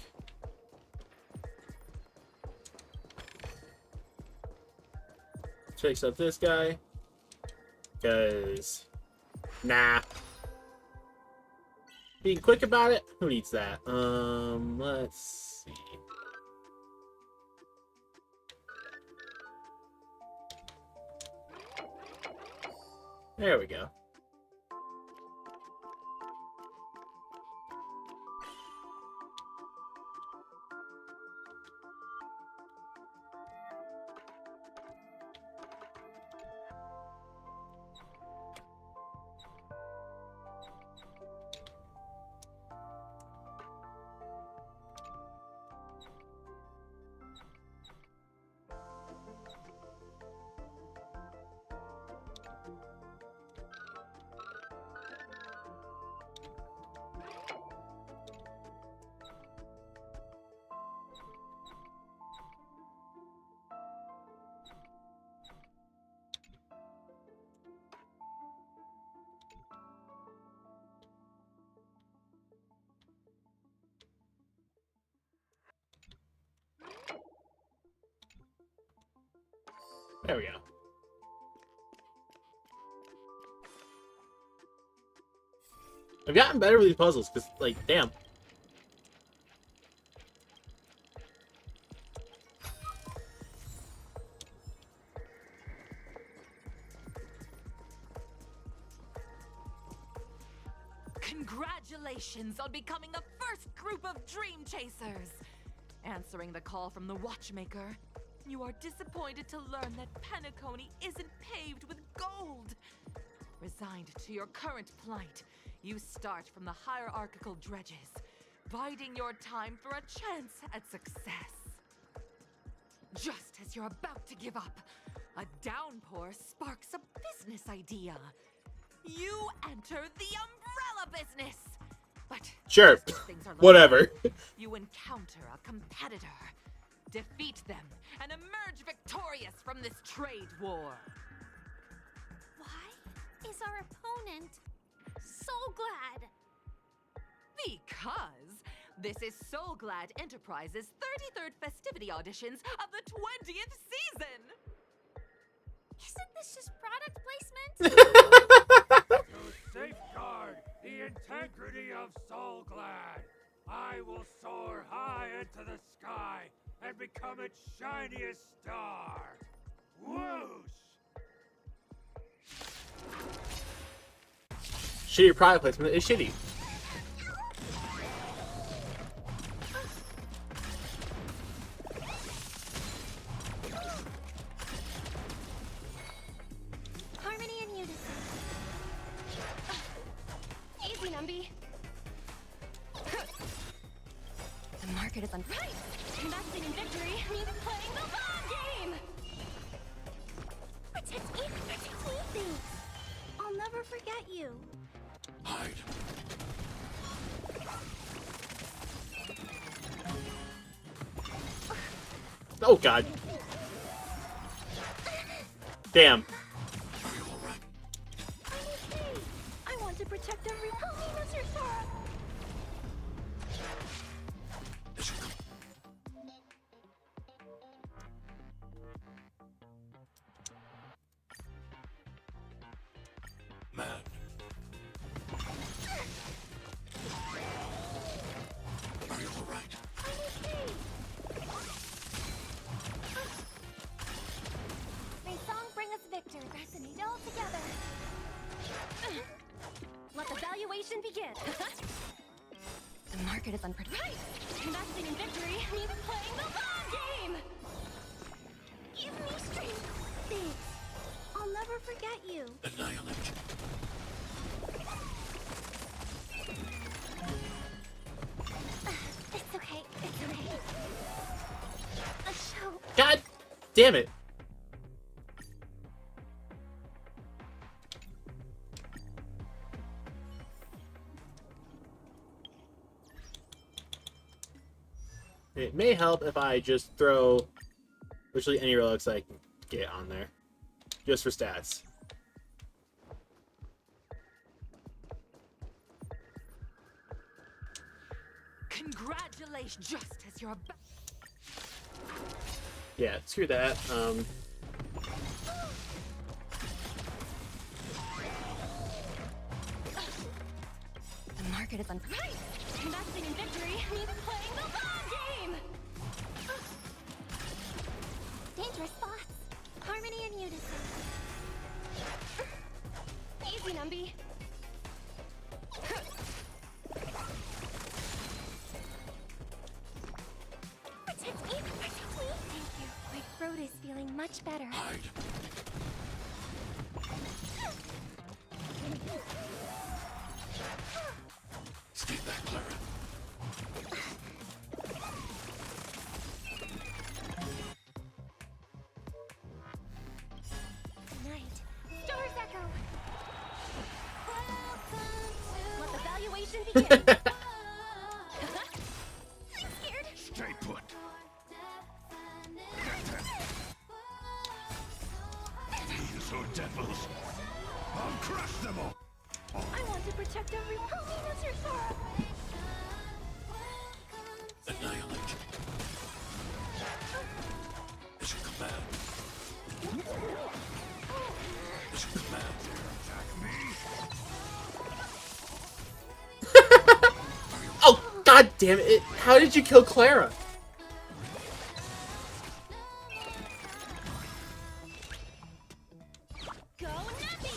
S1: Fix up this guy. Because, nah. being quick about it. Who needs that? Let's see. There we go. There we go. I've gotten better with these puzzles, because, like, damn.
S4: Congratulations on becoming the first group of Dream Chasers! Answering the call from the Watchmaker, you are disappointed to learn that Penacony isn't paved with gold. Resigned to your current plight, you start from the hierarchical dredges, biding your time for a chance at success. Just as you're about to give up, a downpour sparks a business idea. You enter the umbrella business! But
S1: sure,
S4: things are
S1: whatever.
S4: You encounter a competitor, defeat them, and emerge victorious from this trade war.
S15: Why is our opponent so glad?
S4: Because this is So Glad Enterprises' 33rd festivity auditions of the 20th season!
S15: Isn't this just product placement?
S6: To safeguard the integrity of Soul Glad, I will soar high into the sky and become its shiniest star. Whoosh!
S1: Shitty product placement is shitty.
S15: Harmony and unison. Easy, Numby.
S9: The market is on.
S15: Right! Investing in victory means playing the long game! Protect me, things. I'll never forget you.
S13: Hide.
S1: Oh god. Damn.
S15: I want to protect everyone.
S13: Man. Are you all right?
S15: May song bring us victor. Resonate all together. Let the valuation begin.
S9: The market is unpredictable.
S15: Right! Investing in victory means playing the long game! Give me strength. Thanks. I'll never forget you.
S13: Annihilate.
S15: It's okay. It's okay. A show.
S1: God damn it. It may help if I just throw virtually any relics I can get on there. Just for stats.
S4: Congratulations! Just as you're about.
S1: Yeah, screw that.
S9: The market market is unprepared.
S15: Investing in victory means playing the long game!
S9: Dangerous thoughts. Harmony and unison.
S15: Easy, Numby.
S9: Protect me! Protect me! Thank you. My throat is feeling much better.
S13: Hide. Stay back, Clara.
S9: Night. Stars echo.
S15: Let the valuation begin.
S9: I'm scared.
S6: Stay put. These are devils. I'll crush them all.
S15: I want to protect everyone.
S9: Help me, Mr. Sora.
S13: Annihilate. As you command. As you command.
S1: Oh, god damn it. How did you kill Clara?
S15: Go Numby!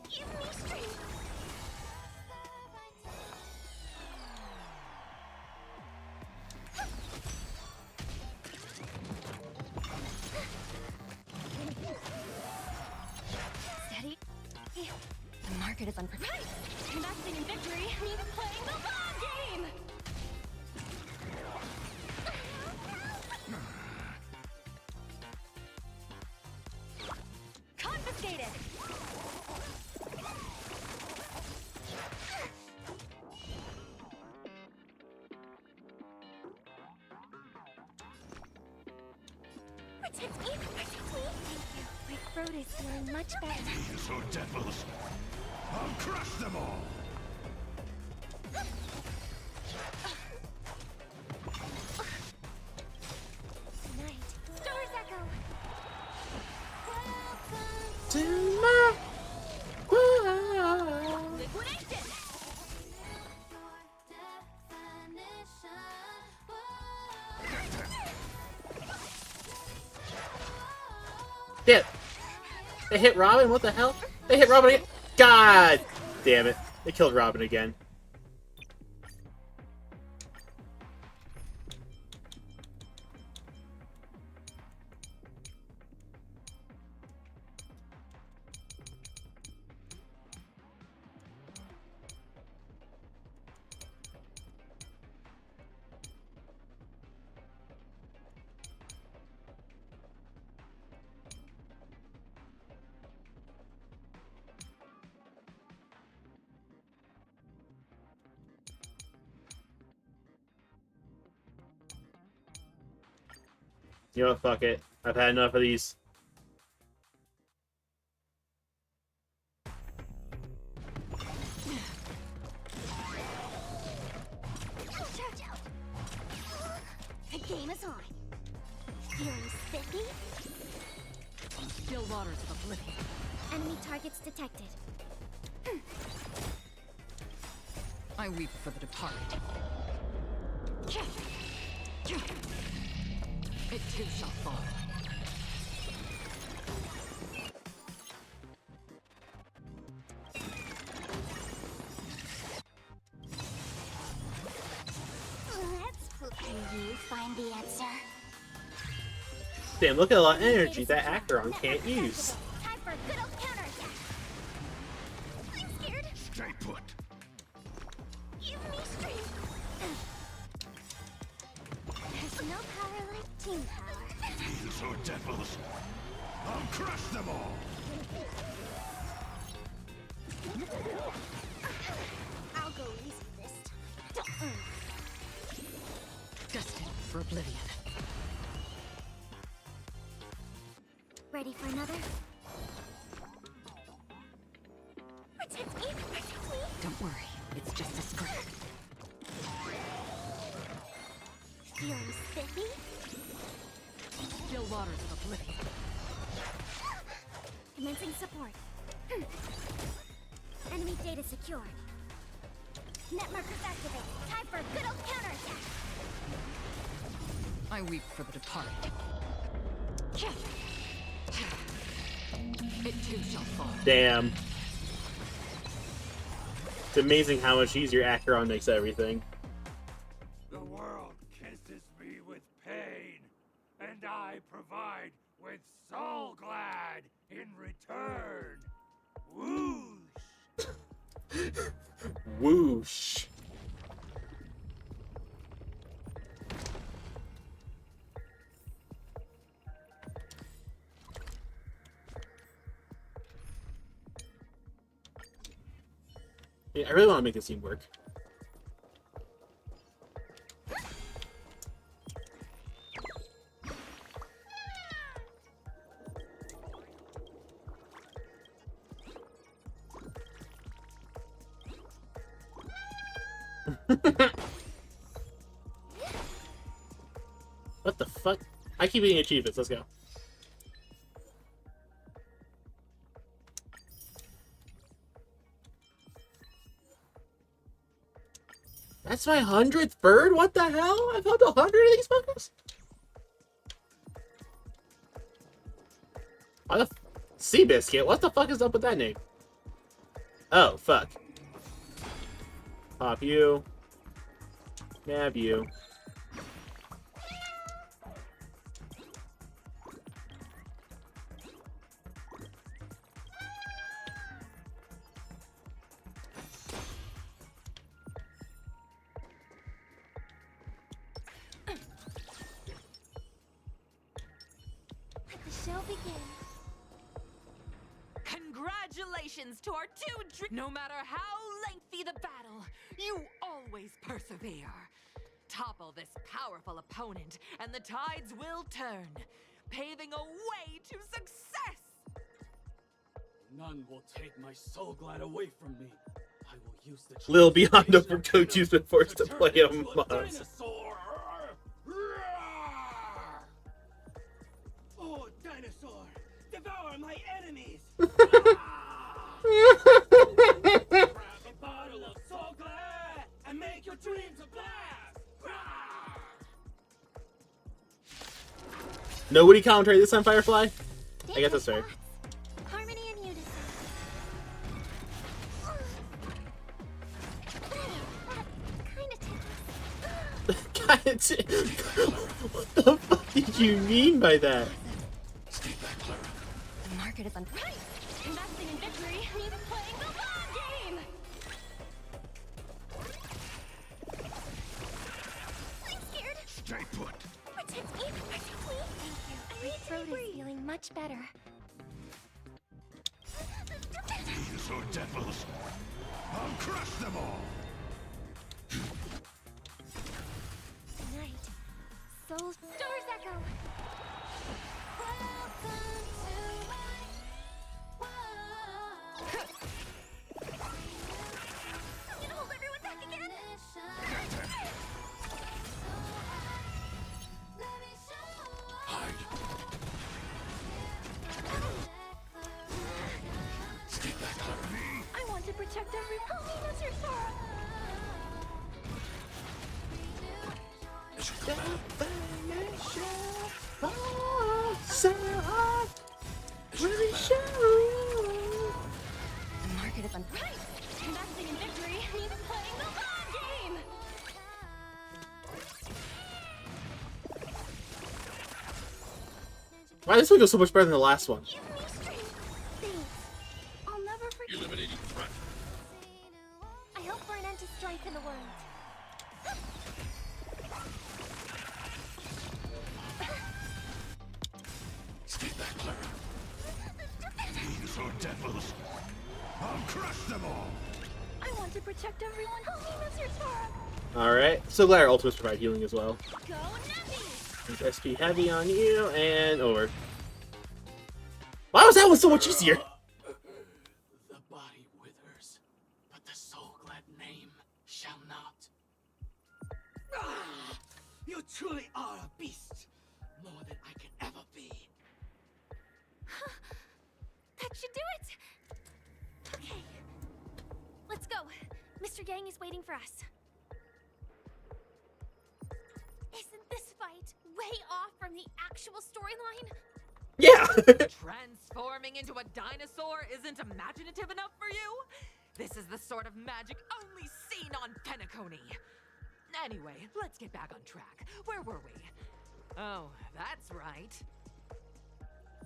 S9: Give me strength.
S15: Steady.
S9: The market is unprepared.
S15: Investing in victory means playing the long game! Confiscated!
S9: Protect me. Protect me. Thank you. My throat is feeling much better.
S6: These are devils. I'll crush them all.
S9: Night. Stars echo.
S1: To my world.
S15: Liquidation!
S1: Yeah. They hit Robin? What the hell? They hit Robin again? God damn it. They killed Robin again. You know what, fuck it. I've had enough of these.
S21: The game is on. Feeling spiffy?
S4: Still waters of oblivion.
S21: Enemy targets detected.
S4: I weep for the departed. It too shall fall.
S21: Can you find the answer?
S1: Damn, look at a lot of energy that Acheron can't use.
S21: Time for a good old counterattack. I'm scared.
S6: Stay put.
S21: Give me strength. There's no power like team power.
S6: These are devils. I'll crush them all.
S21: I'll go easy this time.
S4: Destined for oblivion.
S21: Ready for another? Protect me! Protect me!
S4: Don't worry, it's just a scrap.
S15: Feeling spiffy?
S4: Still waters of oblivion.
S15: Commencing support. Enemy data secured. Net markers activated. Time for a good old counterattack.
S4: I weep for the departed. It too shall fall.
S1: Damn. It's amazing how much easier Acheron makes everything.
S3: The world kisses me with pain, and I provide with soul glad in return. Whoosh!
S1: Whoosh. Yeah, I really want to make this scene work. What the fuck? I keep getting achievements. Let's go. That's my 100th bird? What the hell? I've found 100 of these fuckers? Seabiscuit? What the fuck is up with that name? Oh, fuck. Pop you. Nab you.
S15: Let the show begin.
S4: Congratulations to our two no matter how lengthy the battle, you always persevere. Topple this powerful opponent, and the tides will turn, paving a way to success!
S19: None will take my soul glad away from me. I will use the
S1: Lil Beyond Overcooked, you've been forced to play him.
S19: dinosaur! Oh, dinosaur! Devour my enemies! Grab a bottle of soul glad and make your dreams a blast!
S1: Nobody commentary this time, Firefly? I guess that's fair.
S15: Harmony and unison.
S1: Kinda what the fuck did you mean by that?
S15: The market is right. Investing in victory means playing the long game. I'm scared.
S3: Stay put.
S15: Protect me. Protect me. Thank you. My throat is feeling much better.
S3: Dinosaur devils. I'll crush them all.
S15: Night. Soul Stars Echo. I'm gonna hold everyone back again. I want to protect everyone. Help me, Mr. Sora. The market is right. Investing in victory means playing the long game.
S1: Why this one goes so much better than the last one?
S15: Give me strength. Thanks. I'll never forget.
S3: Eliminating threat.
S15: I hope for an end to strife in the world.
S3: Stay back, Clara. Dinosaur devils. I'll crush them all.
S15: I want to protect everyone. Help me, Mr. Sora.
S1: Alright. So glad our ultimates provide healing as well.
S15: Go Nappy.
S1: SP heavy on you, and over. Why was that one so much easier?
S19: The body withers, but the soul glad name shall not. You truly are a beast. More than I can ever be.
S15: That should do it! Okay. Let's go. Mr. Yang is waiting for us. Isn't this fight way off from the actual storyline?
S1: Yeah!
S4: Transforming into a dinosaur isn't imaginative enough for you? This is the sort of magic only seen on Penacony. Anyway, let's get back on track. Where were we? Oh, that's right.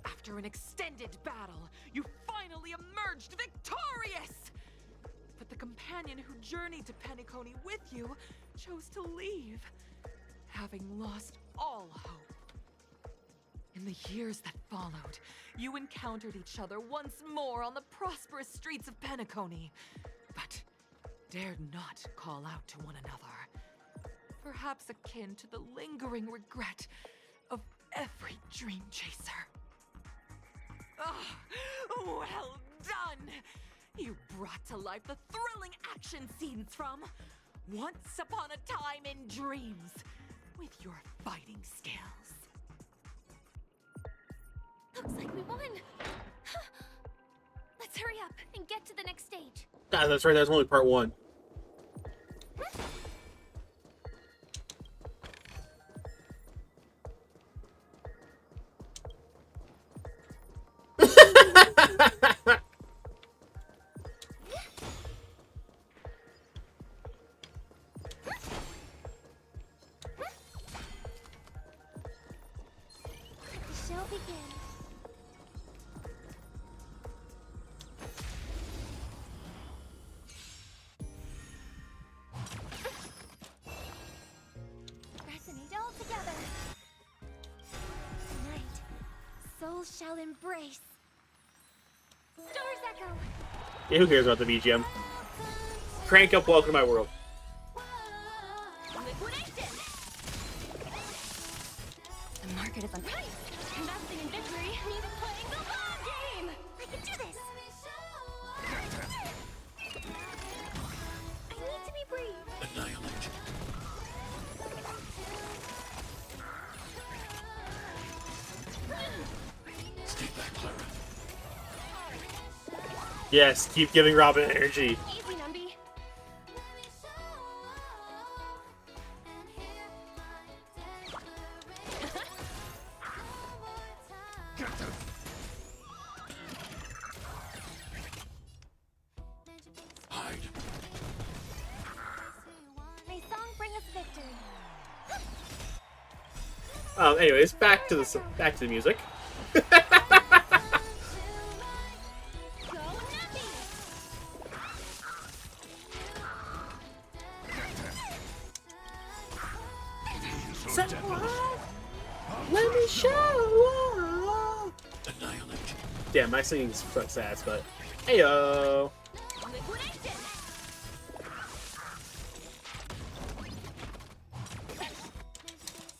S4: After an extended battle, you finally emerged victorious! But the companion who journeyed to Penacony with you chose to leave, having lost all hope. In the years that followed, you encountered each other once more on the prosperous streets of Penacony, but dared not call out to one another. Perhaps akin to the lingering regret of every dream chaser. Well done! You brought to life the thrilling action scenes from Once Upon a Time in Dreams with your fighting skills.
S15: Looks like we won. Let's hurry up and get to the next stage.
S1: Ah, that's right, that's only part 1.
S15: The show begins. Resonate all together. Tonight, souls shall embrace. Stars echo.
S1: Yeah, who cares about the BGM? Crank up Welcome to My World.
S15: Liquidation. The market is on price. Investing in victory means playing the long game. I can do this. I need to be brave.
S6: Annihilate. Stay back, Clara.
S1: Yes, keep giving Robin energy.
S15: Easy, Numby.
S6: Hide.
S15: May song bring us victory.
S1: Anyways, back to the music. Let me show.
S6: Annihilate.
S1: Damn, my singing sucks ass, but heyo.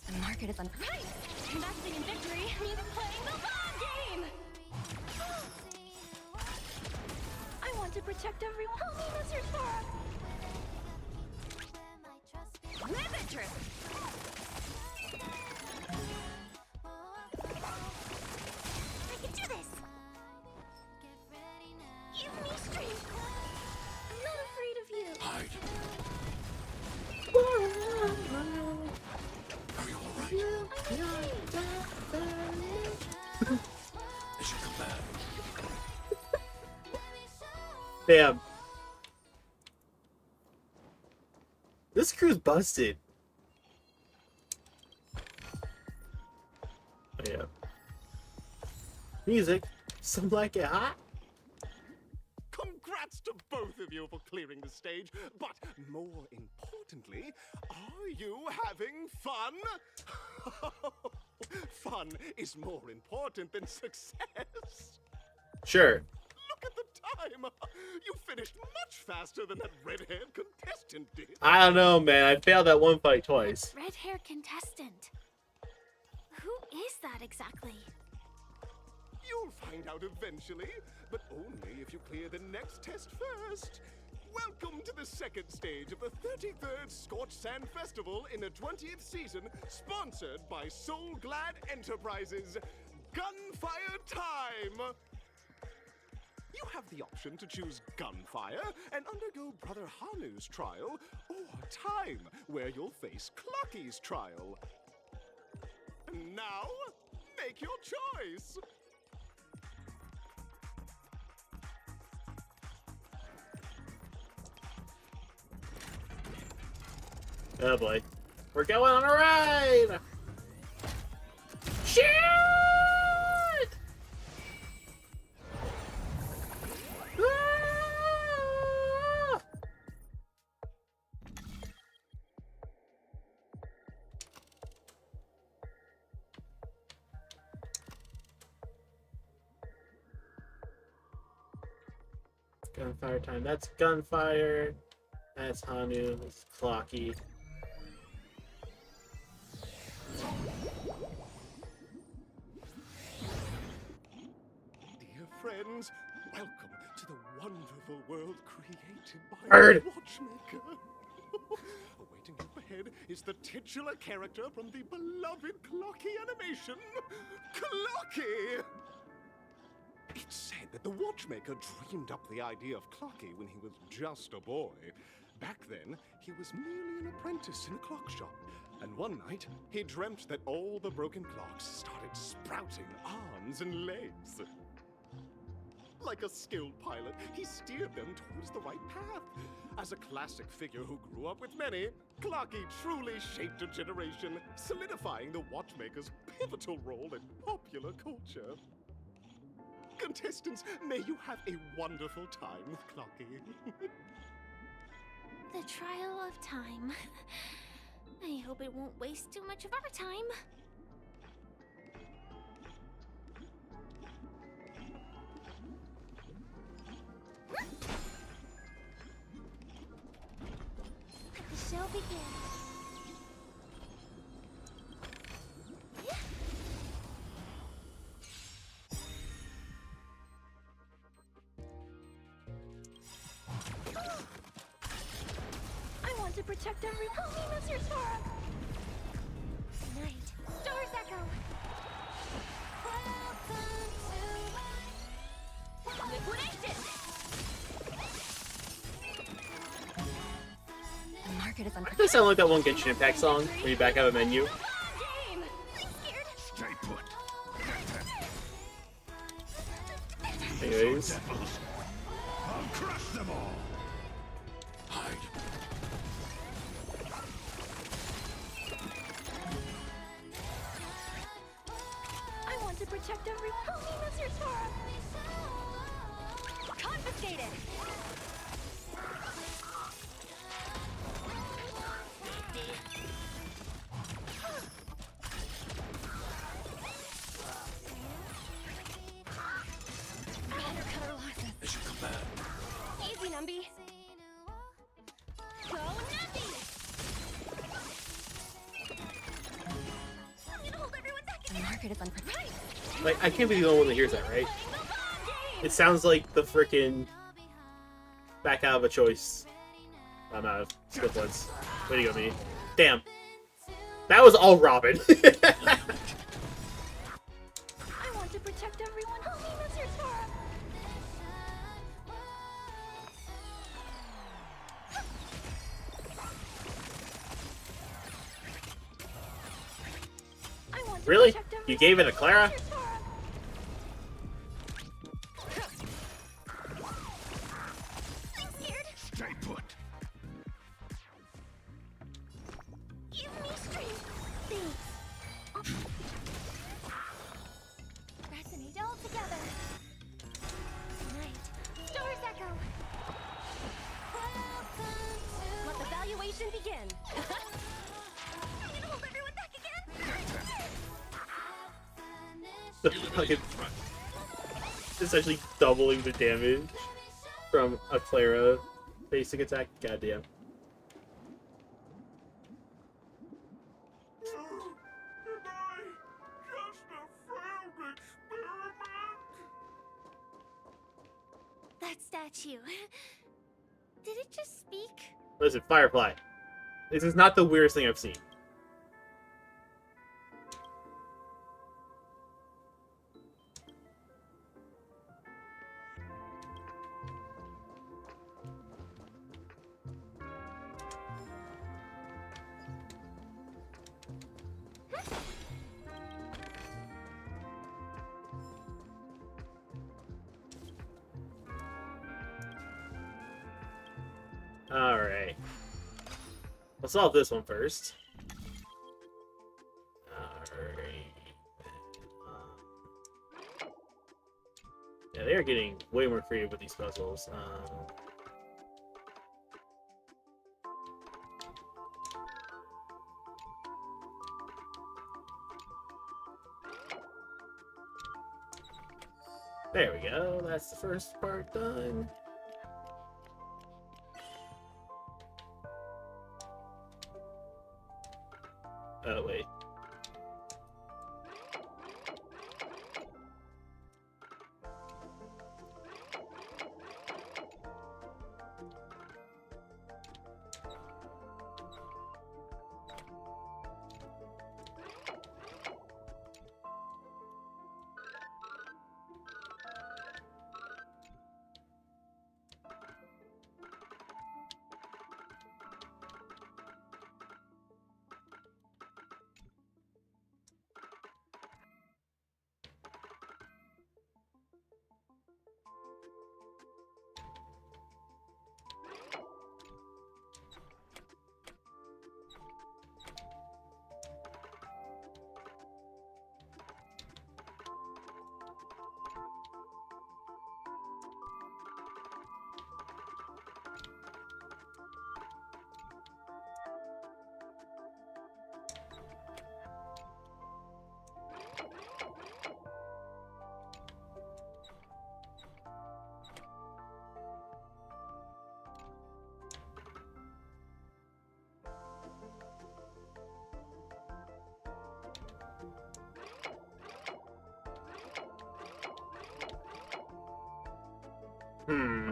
S15: The market is on price. Investing in victory means playing the long game. I want to protect everyone. Help me, Mr. Sora. Riveter. I can do this. Give me strength. I'm not afraid of you.
S6: Hide. Are you alright? They should come back.
S1: Damn. This crew's busted. Oh, yeah. Music. Some like it hot.
S16: Congrats to both of you for clearing the stage, but more importantly, are you having fun? Fun is more important than success.
S1: Sure.
S16: Look at the time. You finished much faster than that red-haired contestant did.
S1: I don't know, man. I failed that one fight twice.
S15: Red-hair contestant. Who is that exactly?
S16: You'll find out eventually, but only if you clear the next test first. welcome to the second stage of the 33rd Scorch Sand Festival in the 20th season, sponsored by Soul Glad Enterprises. Gunfire time! You have the option to choose Gunfire and undergo Brother Hanu's trial, or Time, where you'll face Clocky's trial. Now, make your choice!
S1: Oh boy. We're going on a ride! Shit! Ah! Gunfire time. That's Gunfire. That's Hanu. That's Clocky.
S16: Dear friends, welcome to the wonderful world created by
S1: Bird.
S16: the Watchmaker. Awaiting up ahead is the titular character from the beloved Clocky animation, Clocky! It's said that the Watchmaker dreamed up the idea of Clocky when he was just a boy. Back then, he was merely an apprentice in a clock shop. And one night, he dreamt that all the broken clocks started sprouting arms and legs. Like a skilled pilot, he steered them towards the right path. As a classic figure who grew up with many, Clocky truly shaped a generation, solidifying the Watchmaker's pivotal role in popular culture. Contestants, may you have a wonderful time with Clocky.
S15: The trial of time. I hope it won't waste too much of our time. Let the show begin. I want to protect everyone. Help me, Mr. Sora! Tonight, Stars Echo! Liquidation!
S9: The market is
S1: Why does it sound like that one Genshin Impact song when you back out of a menu?
S6: Stay put.
S1: Anyways.
S6: I'll crush them all. Hide.
S9: I want to protect everyone. Help me, Mr. Sora! Confiscated! Undercut our losses.
S6: They should come back.
S9: Easy, Numby. Go, Numby! I'm gonna hold everyone back. The market is unpredictable.
S1: Like, I can't be the only one that hears that, right? It sounds like the frickin' back out of a choice. I'm out of good ones. Way to go, me. Damn. That was all Robin.
S9: I want to protect everyone. Help me, Mr. Sora! I want to
S1: Really?
S9: protect everyone.
S1: You gave it to Clara?
S9: Mr. Sora! I'm scared.
S6: Stay put.
S9: Give me strength. Thanks.
S15: Resonate all together. Tonight, Stars Echo.
S9: Let the valuation begin. I'm gonna hold everyone back again.
S1: The fucking essentially doubling the damage from a Clara basic attack. Goddamn.
S15: That statue. Did it
S1: Listen, Firefly. This is not the weirdest thing I've seen. Alright. Let's solve this one first. Alright. Yeah, they are getting way more creative with these puzzles. There we go. That's the first part done. Oh, wait. Hmm.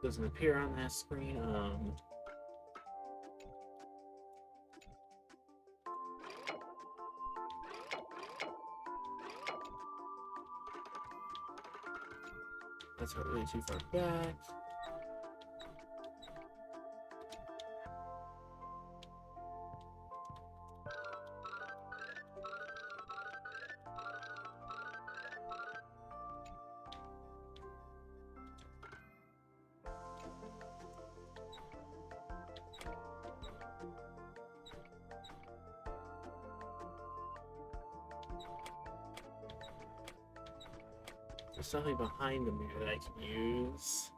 S1: Doesn't appear on that screen. That's not really too far back. There's something behind the mirror that I can use.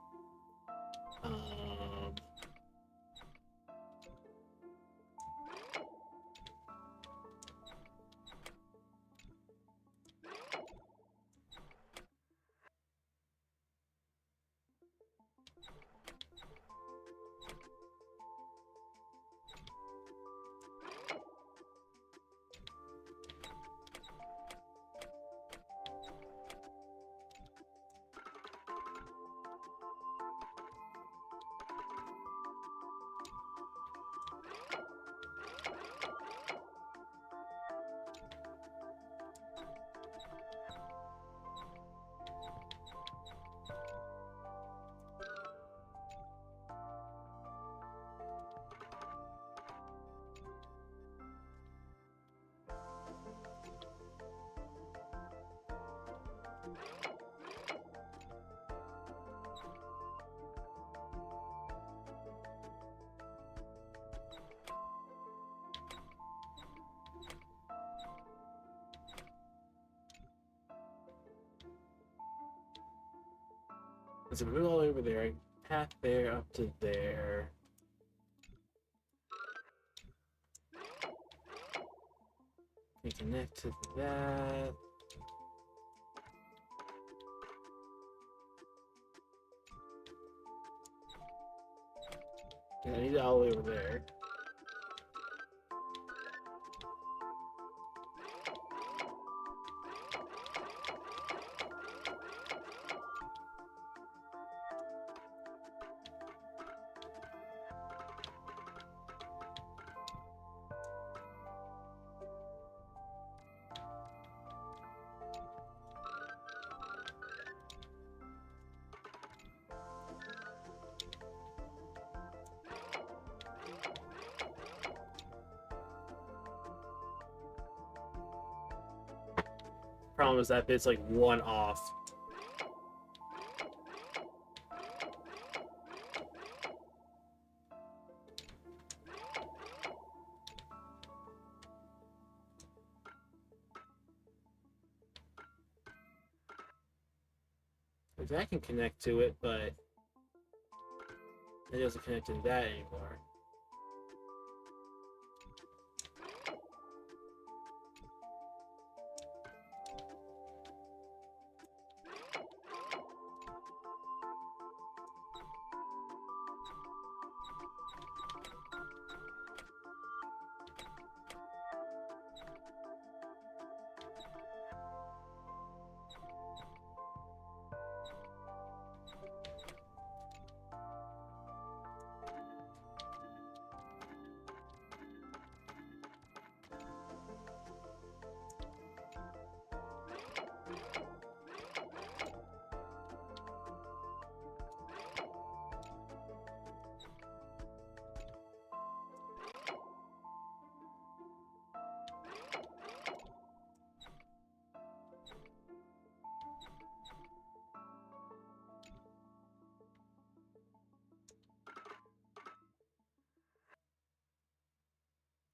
S1: There's a move all over there. Path there up to there. We connect to that. Yeah, I need it all the way over there. Problem is that bit's like one off. That can connect to it, but it doesn't connect to that anymore.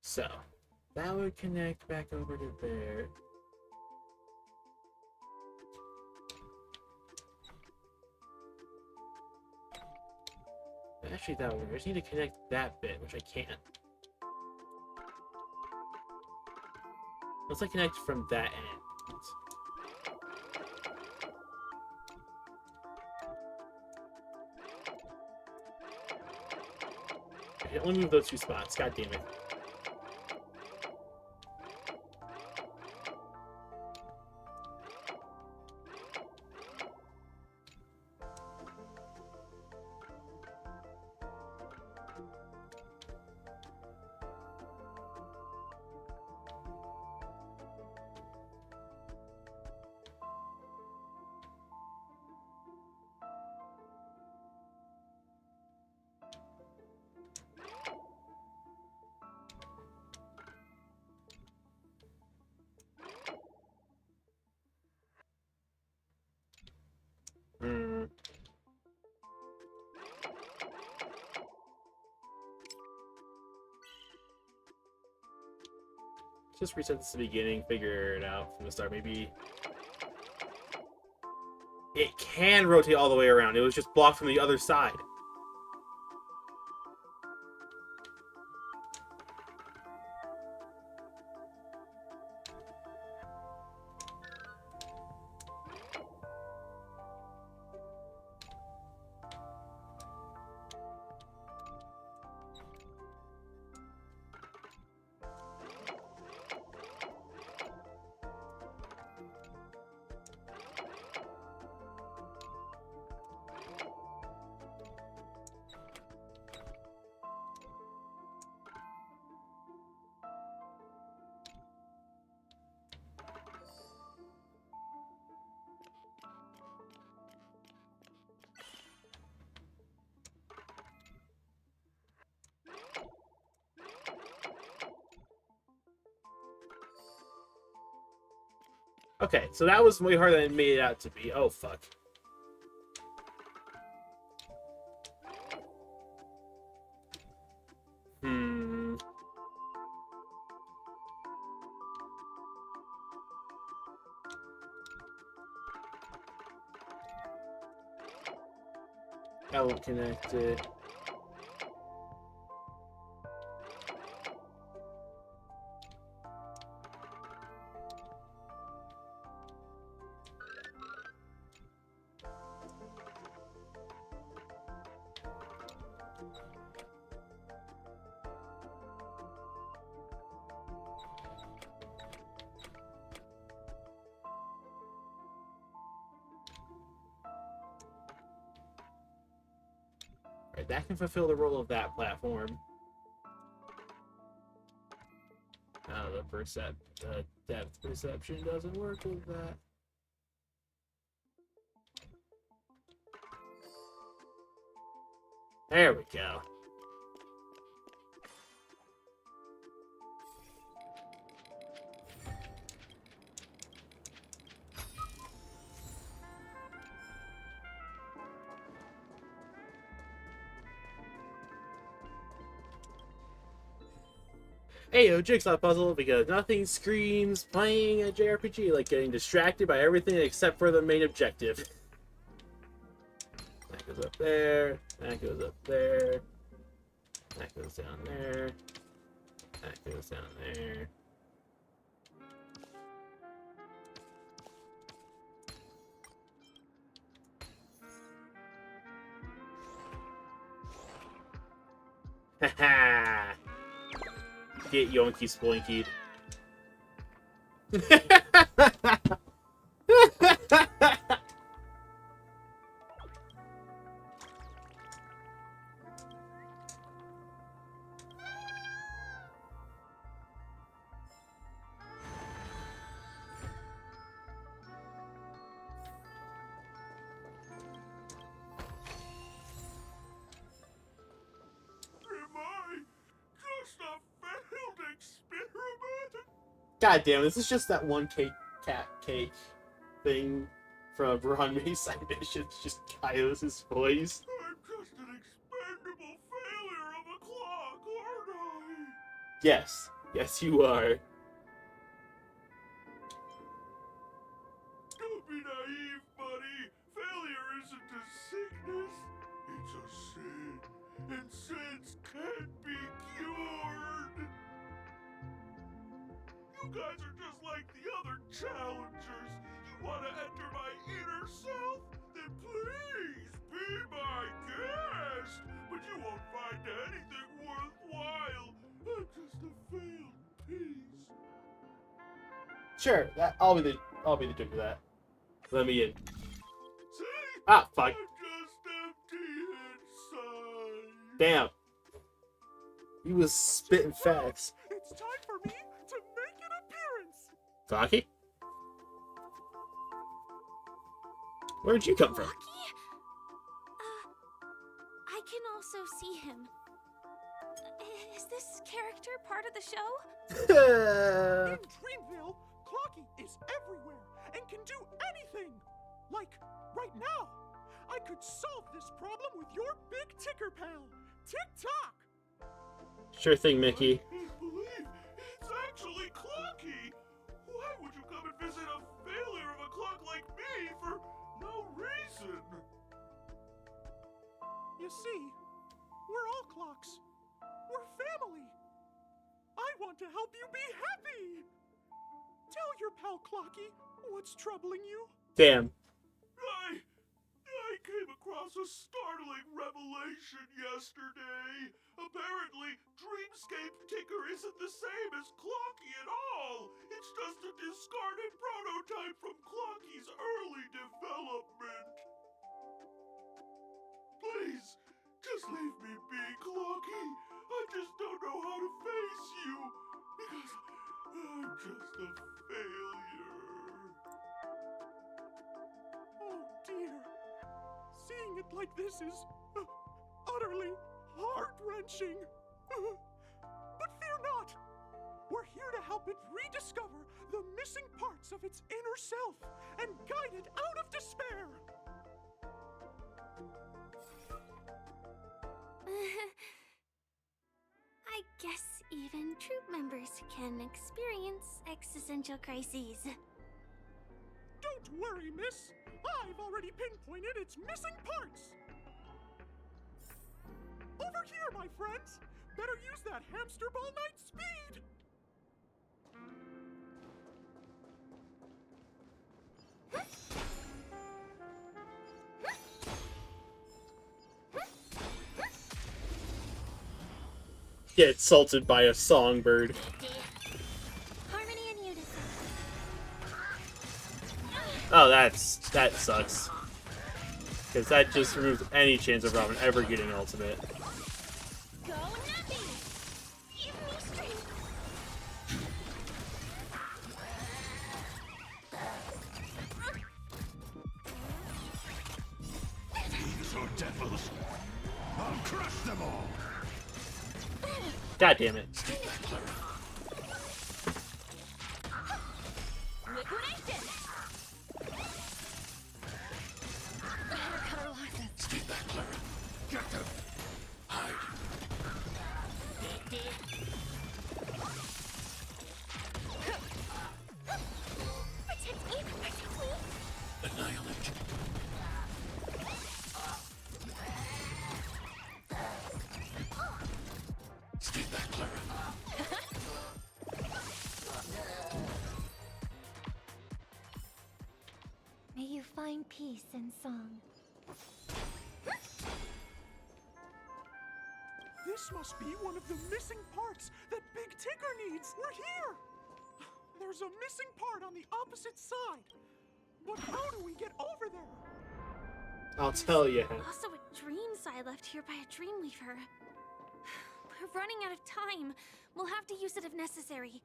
S1: So, that would connect back over to there. Actually, that would. I just need to connect that bit, which I can't. Let's connect from that end. Okay, only move those two spots. God damn it. Just reset this to the beginning, figure it out from the start. Maybe it can rotate all the way around. It was just blocked from the other side. Okay, so that was way harder than it made it out to be. Oh, fuck. That will connect it. that can fulfill the role of that platform. The depth perception doesn't work with that. There we go. Hey, yo, jigsaw puzzle, because nothing screams playing a JRPG like getting distracted by everything except for the main objective. That goes up there, that goes up there, that goes down there, that goes down there. Haha! Get yonky sploinkied. God damn, this is just that one cat cake thing from Ranmei's side missions, just Kaios' voice.
S3: I'm just an expendable failure of a clock, aren't I?
S1: Yes. Yes, you are.
S3: Don't be naive, buddy. Failure isn't a sickness. It's a sin. And sins can't be cured. You guys are just like the other challengers. You want to enter my inner self? Then please be my guest. But you won't find anything worthwhile. I'm just a failed piece.
S1: Sure, I'll be the judge of that. Let me in.
S3: See?
S1: Ah, fuck.
S3: I'm just empty inside.
S1: Damn. He was spitting fast.
S3: It's time for me to make an appearance.
S1: Clocky? Where'd you come from?
S15: I can also see him. Is this character part of the show?
S3: In Dreamville, Clocky is everywhere and can do anything. Like, right now, I could solve this problem with your big ticker pal, Tick-Tock.
S1: Sure thing, Mickey.
S3: I can't believe it's actually Clocky. Why would you come and visit a failure of a clock like me for no reason? You see, we're all clocks. We're family. I want to help you be happy. Tell your pal Clocky what's troubling you.
S1: Damn.
S3: I came across a startling revelation yesterday. Apparently, Dreamscape Ticker isn't the same as Clocky at all. It's just a discarded prototype from Clocky's early development. Please, just leave me be, Clocky. I just don't know how to face you, because I'm just a failure. Oh dear. Seeing it like this is utterly heart-wrenching. But fear not. We're here to help it rediscover the missing parts of its inner self and guide it out of despair.
S15: I guess even troop members can experience existential crises.
S3: Don't worry, miss. I've already pinpointed its missing parts. Over here, my friends. Better use that hamster ball night speed.
S1: Get salted by a songbird.
S15: Harmony and unison.
S1: Oh, that sucks. Because that just removes any chance of Robin ever getting ultimate.
S2: Go Nappy! Give me strength!
S3: These are devils. I'll crush them all.
S1: God damn it.
S2: Liquidation! Better cut our losses.
S3: Stay back, Clara. Get them. Hide.
S2: Protect me! Protect me!
S3: Annihilate. Stay back, Clara.
S9: May you find peace in song.
S16: This must be one of the missing parts that Big Tigger needs. We're here! There's a missing part on the opposite side. But how do we get over there?
S1: I'll tell you.
S15: Also a dream side left here by a dream weaver. We're running out of time. We'll have to use it if necessary.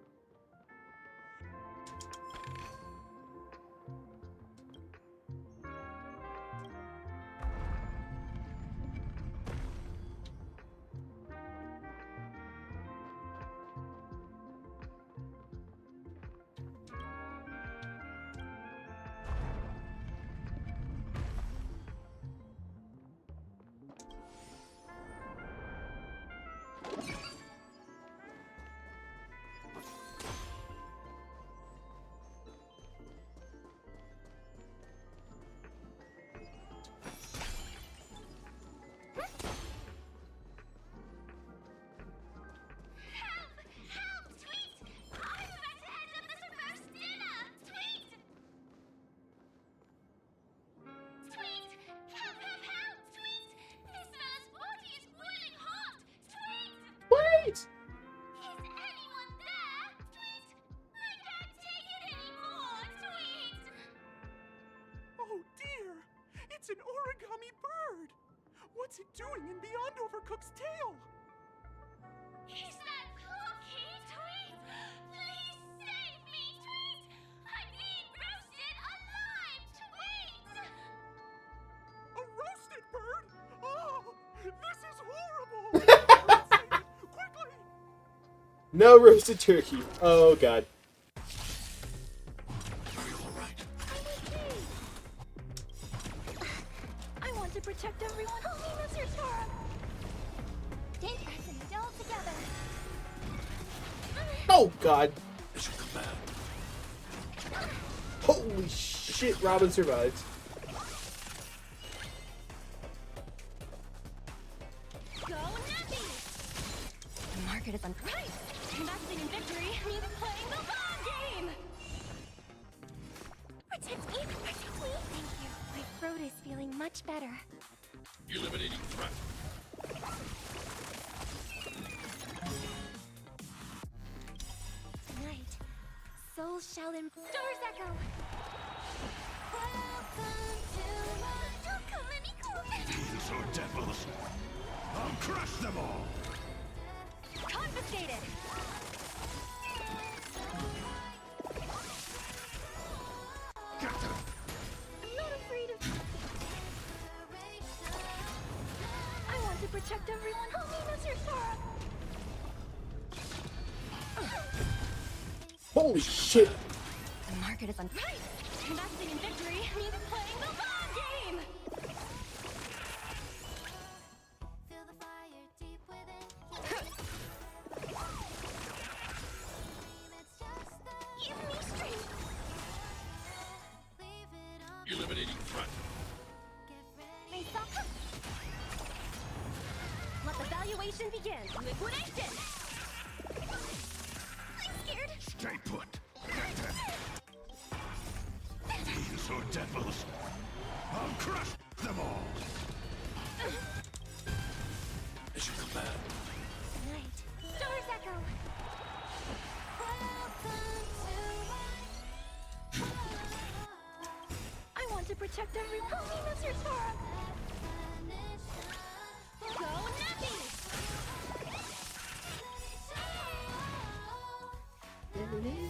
S1: Wait!
S16: Oh dear! It's an origami bird! What's it doing in Beyond Overcook's tail?
S2: Is that Cookie, Tweet? Please save me, Tweet! I'm being roasted alive, Tweet!
S16: A roasted bird? Oh, this is horrible! Let's save it, quickly!
S1: No roasted turkey. Oh god.
S15: I want to protect everyone. Help me, Mr. Tora! Stay present, all together.
S1: Oh god.
S3: It should come back.
S1: Holy shit, Robin survived.
S2: Go Nappy!
S15: The market is unpriced. Investing in victory means playing the long game! Protect me! Protect me!
S9: Thank you. My throat is feeling much better.
S3: Eliminating threat.
S9: Tonight, souls shall Stars Echo!
S2: Don't come any closer!
S3: These are devils. I'll crush them all.
S9: Confiscated!
S3: Get them.
S15: I'm not afraid of... I want to protect everyone. Help me, Mr. Tora!
S1: Holy shit.
S15: The market is unpriced. Investing in victory means playing the long game!
S2: Give me strength!
S3: Eliminating threat.
S15: Face up. Let the valuation begin. Liquidation! I'm scared.
S3: Stay put. Get them. These are devils. I'll crush them all. They should come back.
S9: Tonight, Stars Echo!
S15: I want to protect everyone. Help me, Mr. Tora!
S8: Harmony?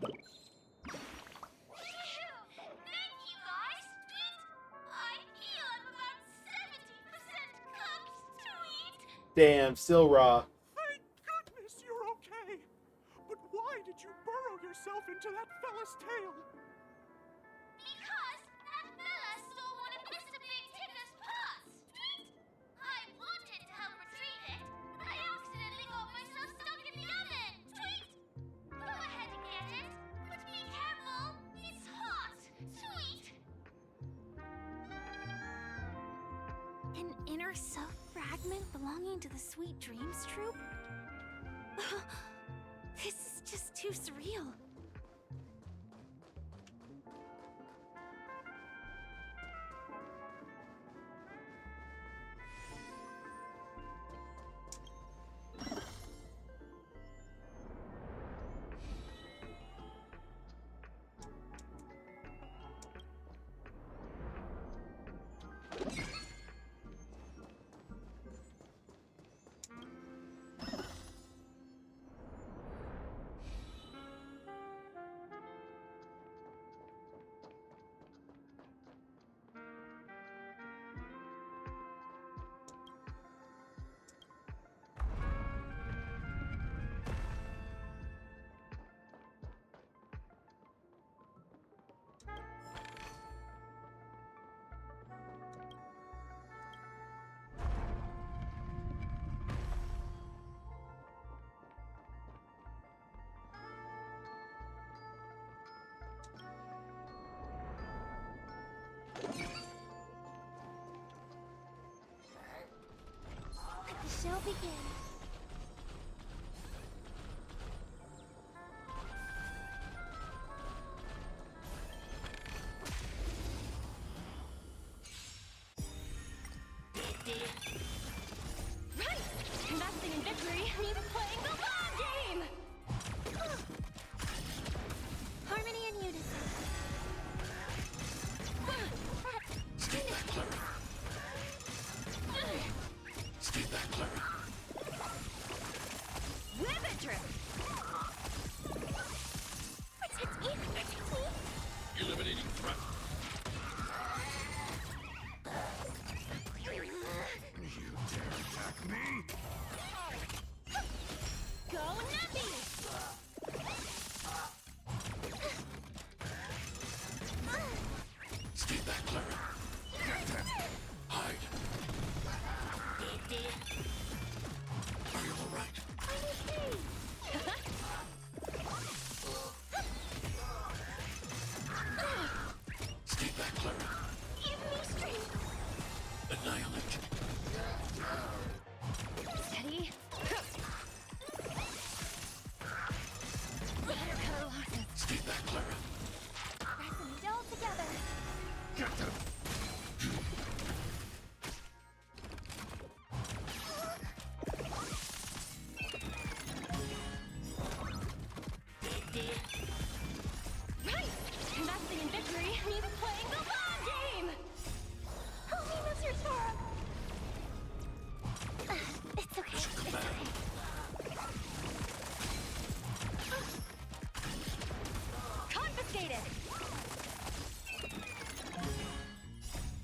S15: Thank you, guys. I feel I'm about 70% cooked. Sweet.
S1: Damn, still raw.
S16: Thank goodness you're okay. But why did you burrow yourself into that fella's tail?
S15: Because that fella stole one of Mr. Big Ticker's pots. I wanted to help retrieve it, but I accidentally got myself stuck in the oven. Tweet! Go ahead and get it, but be careful. It's hot. Tweet!
S21: An inner self fragment belonging to the Sweet Dreams troupe? This is just too surreal. Let the show begin.
S15: Right! Investing in victory means playing the long game!
S21: Harmony and unison.
S13: Stay back, Clara. Stay back, Clara.
S15: Ribbit trip!
S21: Protect me! Protect me!
S13: Eliminating threat. You dare attack me?
S15: Go Nappy!
S13: Stay back, Clara. Get them. Hide. Are you all right? Stay back, Clara.
S15: Give me strength!
S13: Annihilate.
S15: Steady. Better cut our losses.
S13: Stay back, Clara.
S21: Pressing it all together.
S13: Get them.
S15: Right! Investing in victory means playing the long game!
S21: Help me, Mr. Sora! It's okay. It's okay.
S15: Confiscated!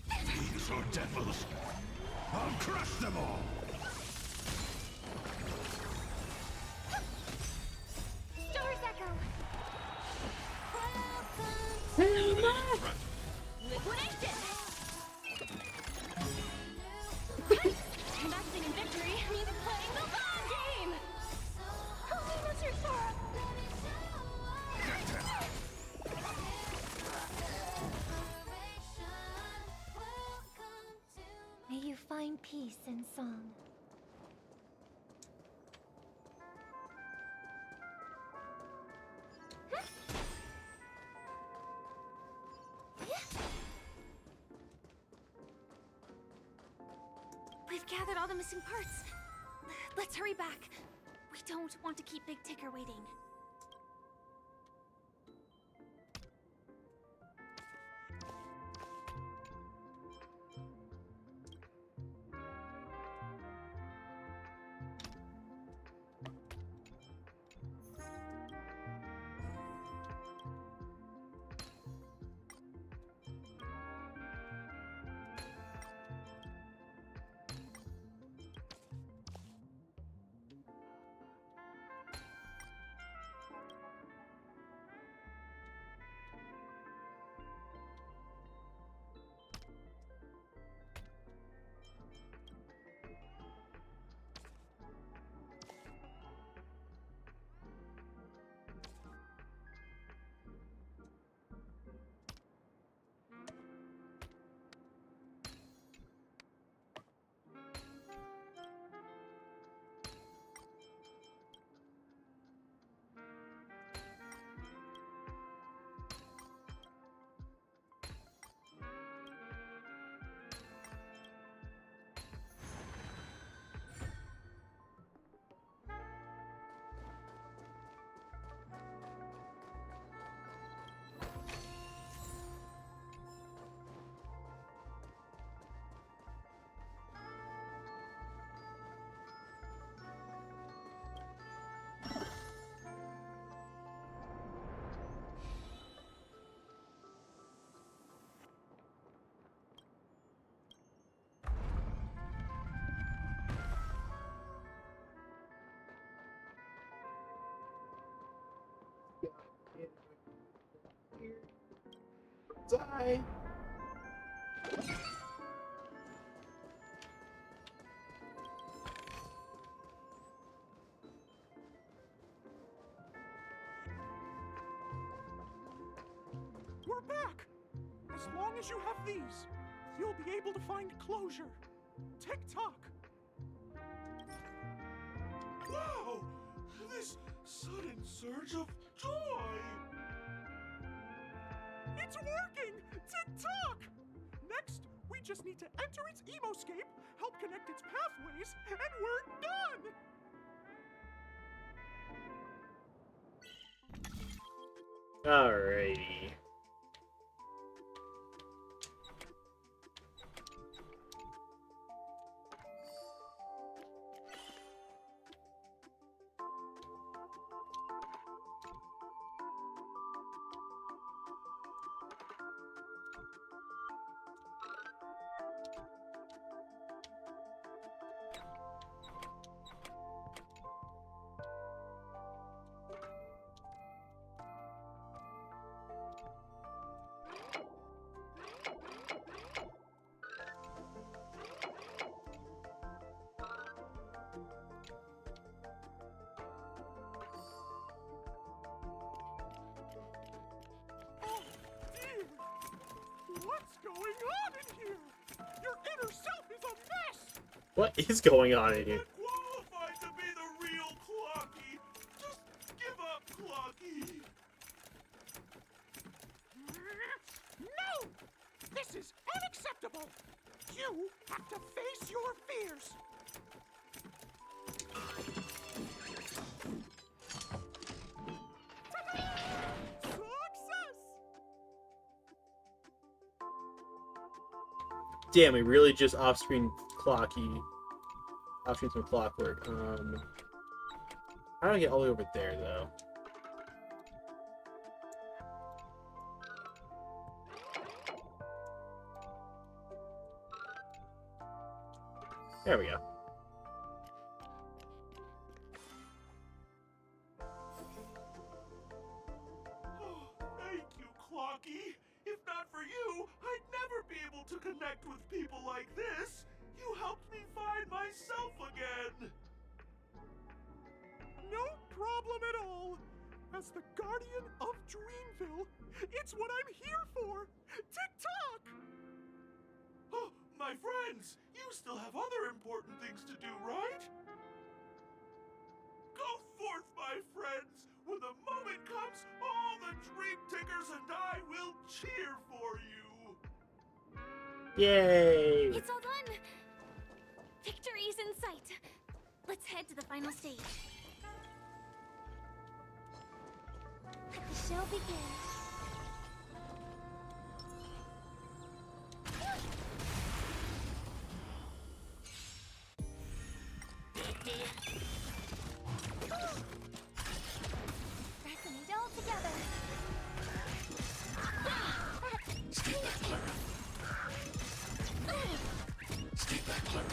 S13: Fiends or devils. I'll crush them all.
S21: Star's Echo!
S13: Eliminating threat.
S15: Liquidation! Right! Investing in victory means playing the long game!
S21: Help me, Mr. Sora!
S13: Get them.
S9: May you find peace in song.
S21: We've gathered all the missing parts. Let's hurry back. We don't want to keep Big Ticker waiting.
S1: Die.
S16: We're back! As long as you have these, you'll be able to find closure. Tick-tock!
S3: Wow! This sudden surge of joy!
S16: It's working! Tick-tock! Next, we just need to enter its emoscape, help connect its pathways, and we're done!
S1: Alrighty.
S16: What's going on in here? Your inner self is a mess!
S1: What is going on in here?
S3: Qualified to be the real Clocky! Just give up, Clocky!
S16: No! This is unacceptable! You have to face your fears!
S1: Damn, we really just off-screen clocky. Off-screen some clockwork. How do I get all the way over there, though? There we go.
S3: Thank you, Clocky! If not for you, I'd never be able to connect with people like this! You helped me find myself again!
S16: No problem at all! As the guardian of Dreamville, it's what I'm here for! Tick-tock!
S3: Oh, my friends! You still have other important things to do, right? Go forth, my friends! When the moment comes, all the Dream Tickers and I will cheer for you!
S1: Yay!
S2: It's all done! Victory's in sight! Let's head to the final stage. Let the show begin. Resonate all together.
S13: Stay back, Clara. Stay back, Clara.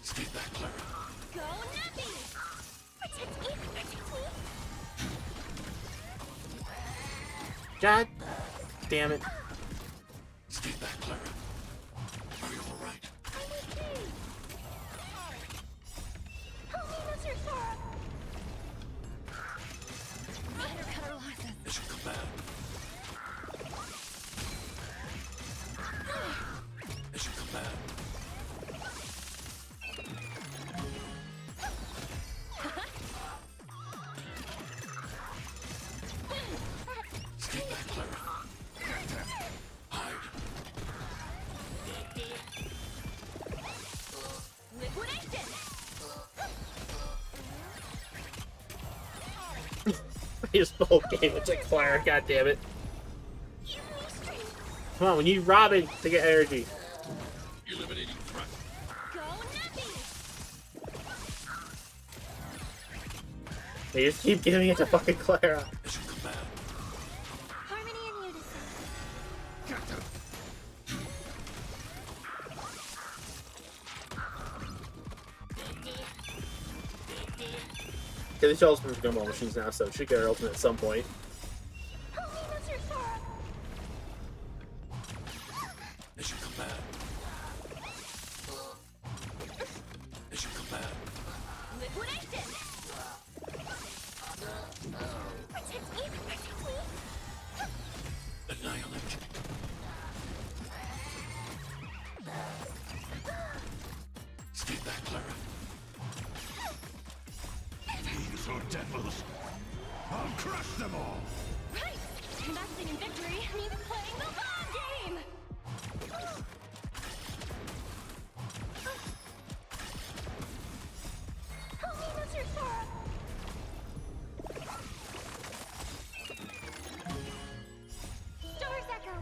S13: Stay back, Clara.
S2: Go Nappy! Protect me! Protect me!
S1: God damn it.
S13: Stay back, Clara. Are you all right?
S2: I'm okay! Help me, Mr. Sora! Better cut our losses.
S13: Mission command. Mission command. Stay back, Clara. Hide.
S2: Liquidation!
S1: I just the whole game. It's like Clara, god damn it.
S2: Give me strength!
S1: Come on, we need Robin to get energy.
S13: Eliminating threat.
S2: Go Nappy!
S1: They just keep giving it to fucking Clara.
S13: Mission command.
S2: Harmony and unison.
S1: Okay, the shell's from gumball machines now, so it should get our ultimate at some point.
S6: Take that, Clara. Fiends or devils, I'll crush them all!
S15: Right! Investing in victory means playing the long game! Help me, Mr. Sora!
S9: Star's Echo!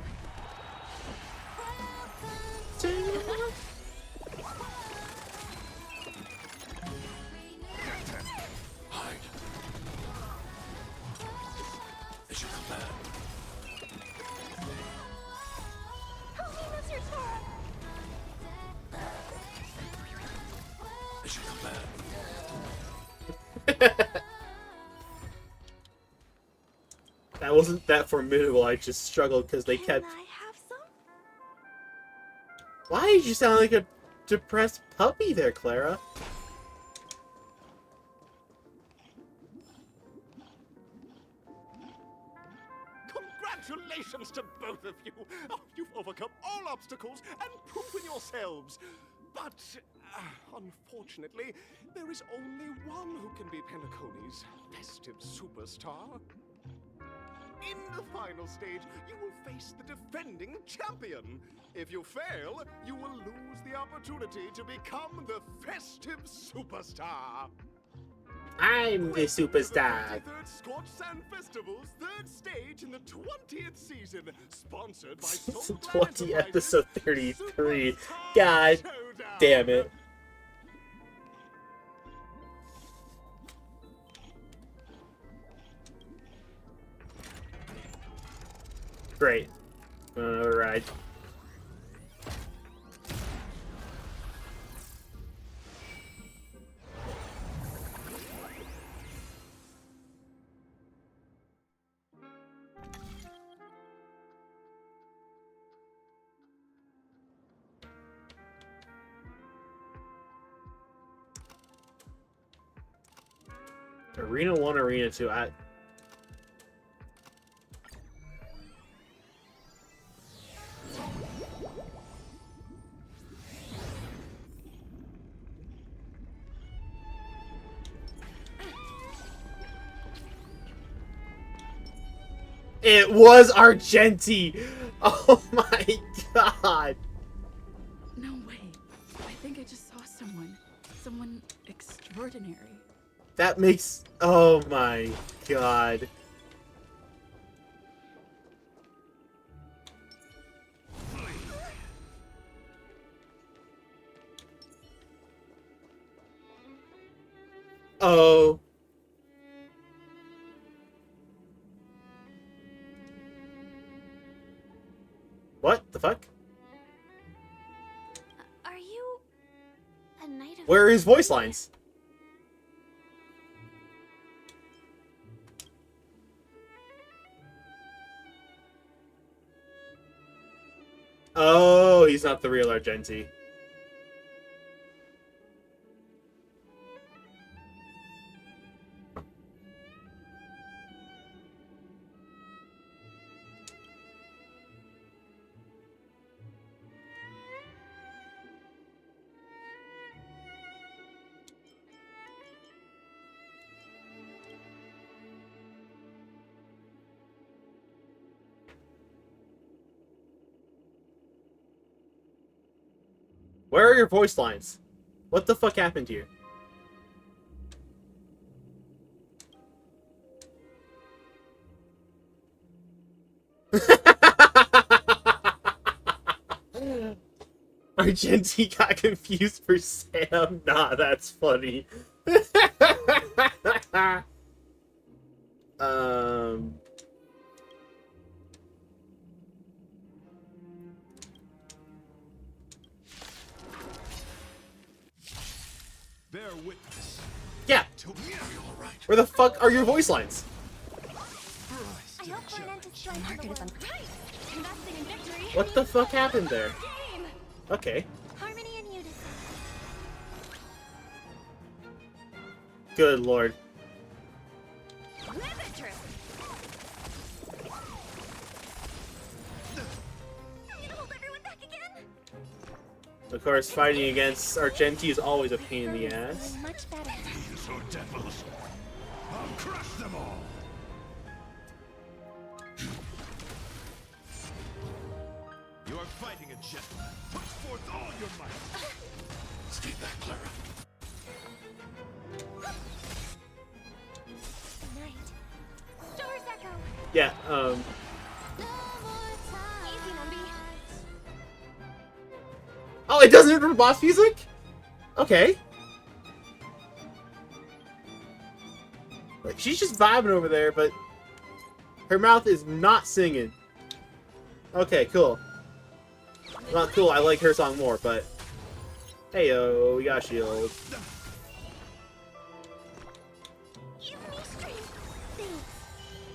S6: Hide. As you command.
S15: Help me, Mr. Sora!
S6: As you command.
S1: That wasn't that formidable, I just struggled because they kept...
S15: I have some?
S1: Why did you sound like a depressed puppy there, Clara?
S16: Congratulations to both of you! Oh, you've overcome all obstacles and proven yourselves. But, unfortunately, there is only one who can be Penacony's festive superstar. In the final stage, you will face the defending champion. If you fail, you will lose the opportunity to become the festive superstar.
S1: I'm the superstar.
S16: 23rd Scorch Sand Festival's third stage in the 20th season, sponsored by Soul
S1: 20 episode 33. God damn it. Great. Alright. Arena 1, Arena 2. It was Argenti! Oh my god!
S7: No way. I think I just saw someone. Someone extraordinary.
S1: That makes... Oh my god. Oh. What the fuck?
S2: Are you a knight of...
S1: Where are his voice lines? Oh, he's not the real Argenti. Where are your voice lines? What the fuck happened here? Argenti got confused for Sam. Nah, that's funny.
S16: Bear witness.
S1: Yeah.
S16: To me, all right.
S1: Where the fuck are your voice lines?
S15: I hope Fernandez joins the world. Right! Investing in victory
S1: What the fuck happened there?
S15: game!
S1: Okay.
S15: Harmony and unity.
S1: Good lord.
S15: Live it, Drew! I'm gonna hold everyone back again!
S1: course, fighting against Argenti is always a pain in the ass.
S11: Much better.
S6: These are devils. I'll crush them all.
S16: You are fighting a gentleman. Put forth all your might.
S6: Stay back, Clara.
S11: Night. Doors echo.
S1: Yeah,
S11: Easy, Numby.
S1: Oh, it doesn't remember boss music? Okay. Like, she's just vibing over there, but her mouth is not singing. Okay, cool. Not cool, I like her song more, but... Heyo, we got shield.
S21: Give me strength. Thanks.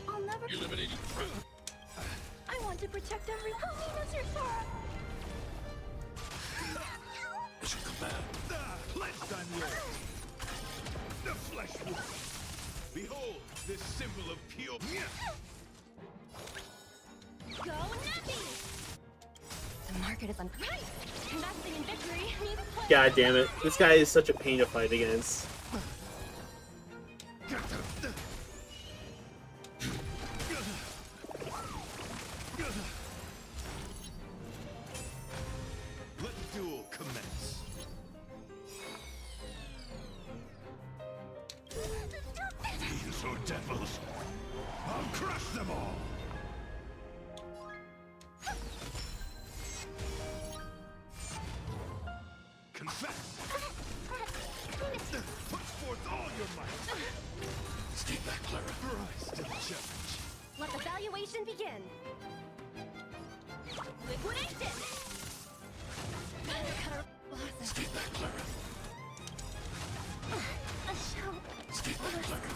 S21: I'll never.
S13: Eliminating threat.
S21: I want to protect everyone. Help me, Mr. Sora.
S6: As you command.
S16: Pledged on you. The flesh wound. Behold this symbol of pure.
S11: Go Nappy. The market is right. Investing in victory needs play.
S1: God damn it. This guy is such a pain to fight against.
S16: Let the duel commence.
S6: These are devils. I'll crush them all.
S16: Confess. Put forth all your might.
S6: Stay back, Clara.
S16: Rise to the challenge.
S11: Let the valuation begin. Liquidation.
S6: Stay back, Clara.
S21: A shout.
S6: Stay back, Clara.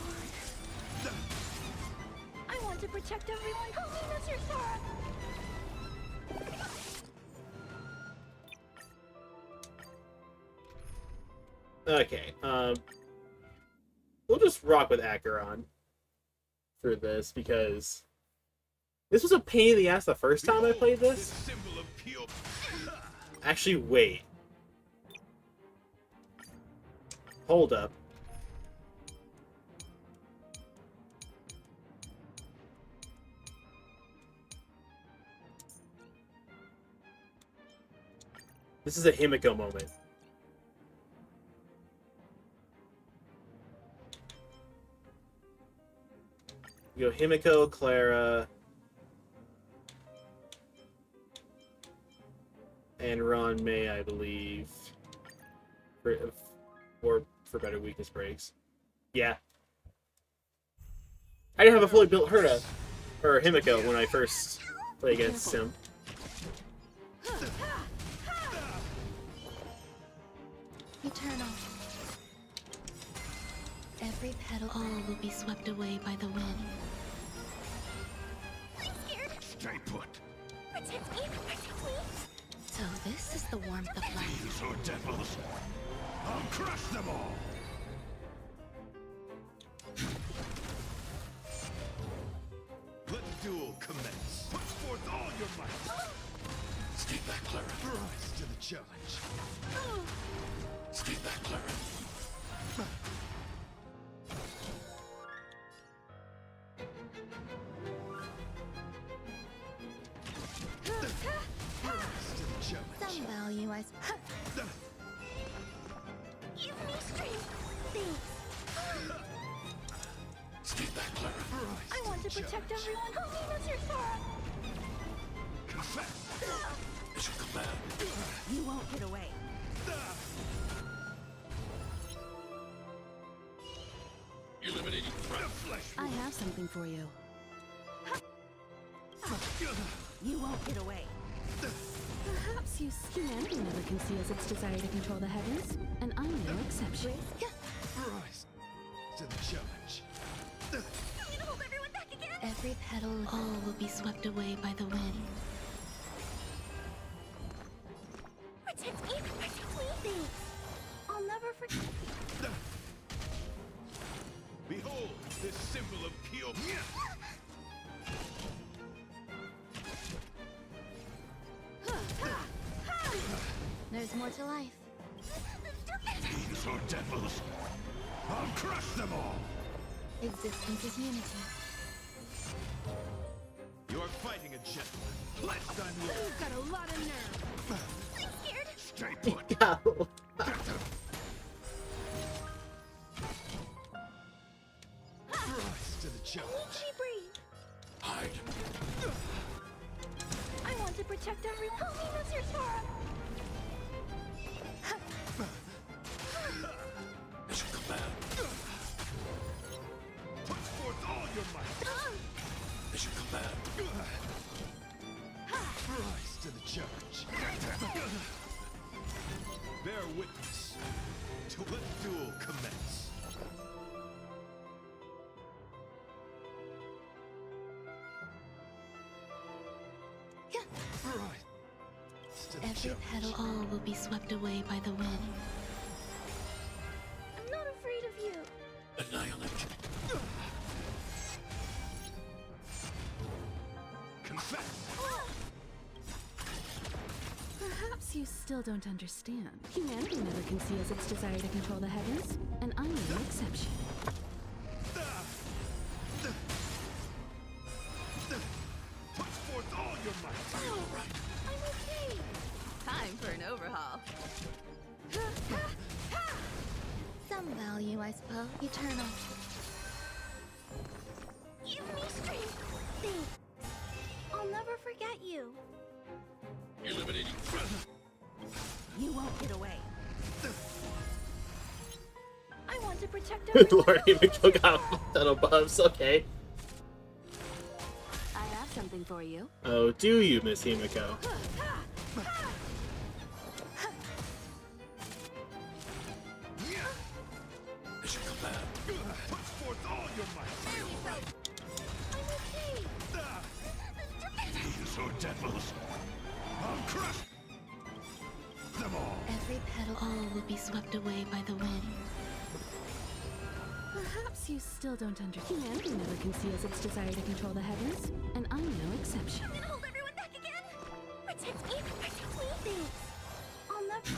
S21: I want to protect everyone. Help me, Mr. Sora.
S1: Okay, we'll just rock with Acheron for this, because this was a pain in the ass the first time I played this.
S16: Symbol of pure.
S1: Actually, wait. Hold up. This is a Himiko moment. You go Himiko, Clara, and Ron May, I believe, for better weakness breaks. Yeah. I didn't have a fully built Herta, or Himiko, when I first played against him.
S21: Eternal. Every petal, all will be swept away by the wind.
S11: I'm scared.
S6: Stay put.
S11: Protect me. Protect me.
S21: So this is the warmth of life.
S6: These are devils. I'll crush them all.
S16: Let the duel commence. Put forth all your might.
S6: Stay back, Clara.
S16: Rise to the challenge.
S6: Stay back, Clara.
S21: Some value, I
S11: Give me strength. Thanks.
S6: Stay back, Clara.
S21: I want to protect everyone.
S11: Help me, Mr. Sora.
S16: Confess.
S6: As you command.
S21: You won't get away.
S13: Eliminating threat.
S21: I have something for you. You won't get away. Perhaps you humanity never conceals its desire to control the heavens, and I'm no exception.
S16: Rise to the challenge.
S11: I'm gonna hold everyone back again.
S21: Every petal, all will be swept away by the wind.
S11: Protect me. Protect me.
S21: Thanks. I'll never forget.
S16: Behold this symbol of pure.
S21: There's
S2: more to life.
S6: These are devils. I'll crush them all.
S2: Existence is unity.
S16: You're fighting a gentleman. Let's unload.
S2: You've got a lot of nerve. I'm scared.
S16: Stay put.
S1: Go.
S16: Rise to the challenge.
S2: Let me breathe.
S6: Hide.
S2: I want to protect everyone. Help me, Monsieur Tora.
S6: As you command.
S16: Put forth all your might.
S6: As you command.
S16: Rise to the challenge. Bear witness to the duel commence. Rise to the
S8: Every
S16: challenge.
S8: petal, all will be swept away by the wind.
S2: I'm not afraid of you.
S6: Annihilate.
S16: Confess.
S7: Perhaps you still don't understand. Humanity never conceals its desire to control the heavens, and I'm no exception.
S16: Put forth all your might.
S2: All right. I'm okay.
S7: Time for an overhaul.
S2: Some value, I suppose. Eternal. Give me strength. Thanks. I'll never forget you.
S6: Eliminating.
S7: You won't get away.
S2: I want to protect
S1: Good
S2: everyone.
S1: lord, Himiko got a ton of buffs. Okay.
S7: I have something for you.
S1: Oh, do you, Miss Himiko?
S6: As you command.
S16: Put forth all your might.
S2: I'm okay.
S6: These are devils. I'll crush them all.
S8: Every petal, all will be swept away by the wind.
S7: Perhaps you still don't understand. Humanity never conceals its desire to control the heavens, and I'm no exception.
S2: I'm gonna hold everyone back again. Protect me. Protect me. Thanks. I'll never.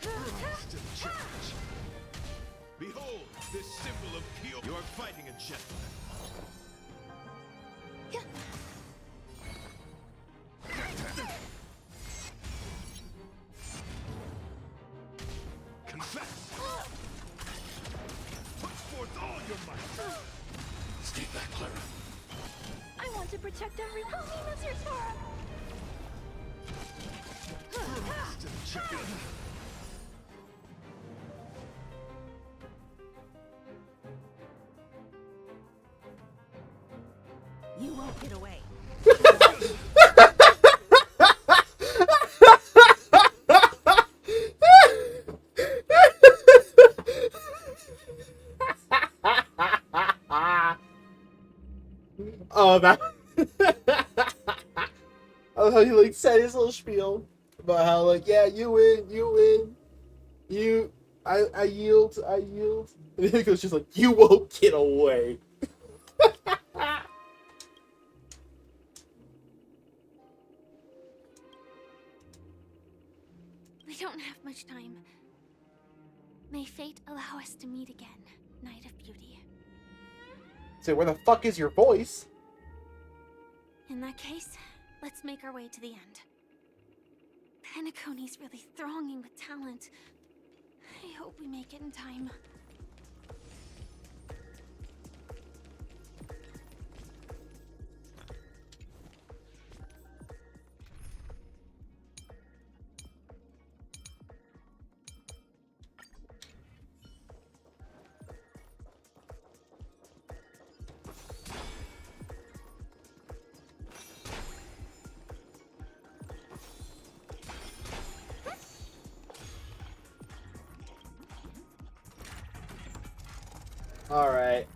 S16: Rise to the challenge. Behold, this symbol of pure. You're fighting a gentleman. Confess. Put forth all your might.
S6: Stay back, Clara.
S2: I want to protect everyone. Help me, Monsieur Tora.
S16: Rise to the challenge.
S7: You won't get away.
S1: Oh, that. I love how he like said his little spiel about how like, yeah, you win, I yield. And Himiko's just like, you won't get away.
S2: We don't have much time. May fate allow us to meet again, Night of Beauty.
S1: So where the fuck is your voice?
S2: In that case, let's make our way to the end. Penacony's really thronging with talent. I hope we make it in time.
S1: Alright.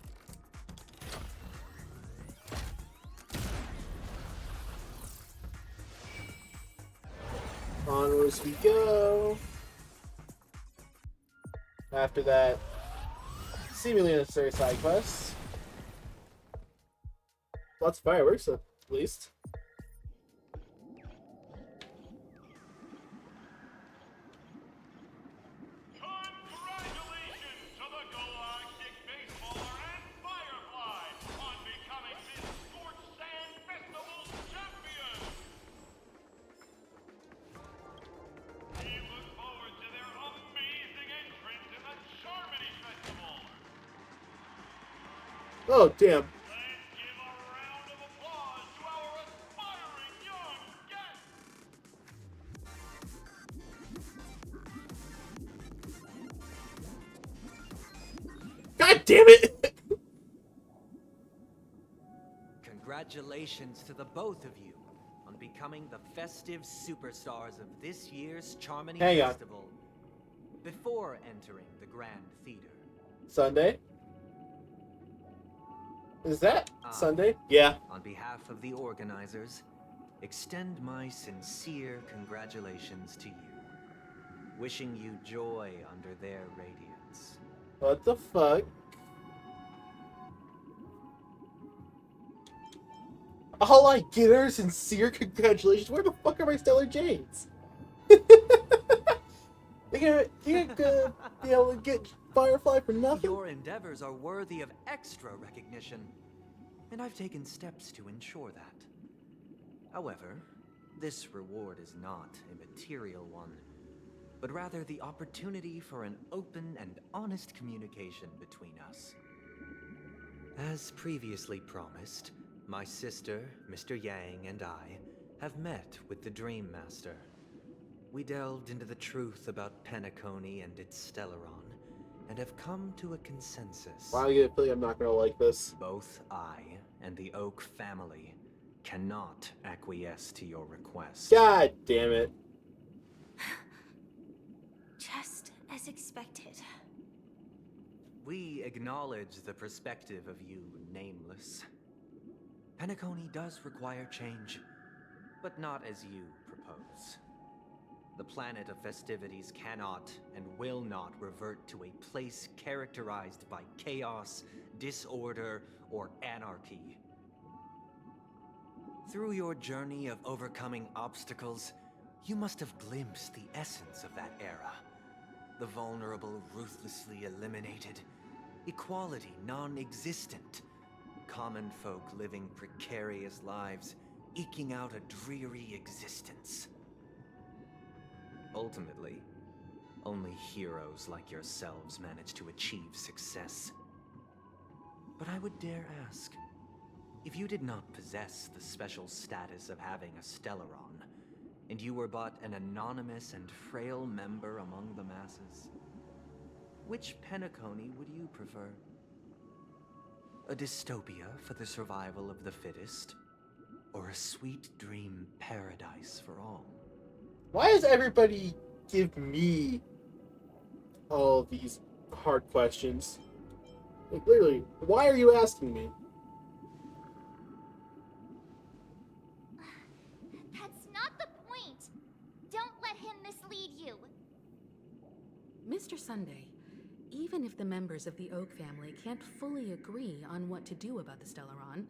S1: Onwards we go. After that seemingly unnecessary side quest. Lots of fireworks, at least. Oh, damn. God damn it!
S10: Congratulations to the both of you on becoming the festive superstars of this year's Charmony
S1: Hang on.
S10: Festival before entering the Grand Theater.
S1: Sunday? Is that Sunday? Yeah.
S10: On behalf of the organizers, extend my sincere congratulations to you. Wishing you joy under their radiance.
S1: What the fuck? All I get are sincere congratulations. Where the fuck are my Stellar Jades? You're gonna be able to get Firefly for nothing?
S10: Your endeavors are worthy of extra recognition, and I've taken steps to ensure that. However, this reward is not a material one, but rather the opportunity for an open and honest communication between us. As previously promised, my sister, Mr. Yang, and I have met with the Dream Master. We delved into the truth about Penacony and its Stellaron, and have come to a consensus.
S1: Why do I get a feeling I'm not gonna like this?
S10: Both I and the Oak family cannot acquiesce to your request.
S1: God damn it.
S21: Just as expected.
S10: We acknowledge the perspective of you, Nameless. Penacony does require change, but not as you propose. The planet of festivities cannot and will not revert to a place characterized by chaos, disorder, or anarchy. Through your journey of overcoming obstacles, you must have glimpsed the essence of that era. The vulnerable ruthlessly eliminated, equality non-existent, common folk living precarious lives, eking out a dreary existence. Ultimately, only heroes like yourselves manage to achieve success. But I would dare ask, if you did not possess the special status of having a Stellaron, and you were but an anonymous and frail member among the masses, which Penacony would you prefer? A dystopia for the survival of the fittest, or a sweet dream paradise for all?
S1: Why does everybody give me all these hard questions? Like, literally, why are you asking me?
S11: That's not the point. Don't let him mislead you.
S8: Mr. Sunday, even if the members of the Oak family can't fully agree on what to do about the Stellaron,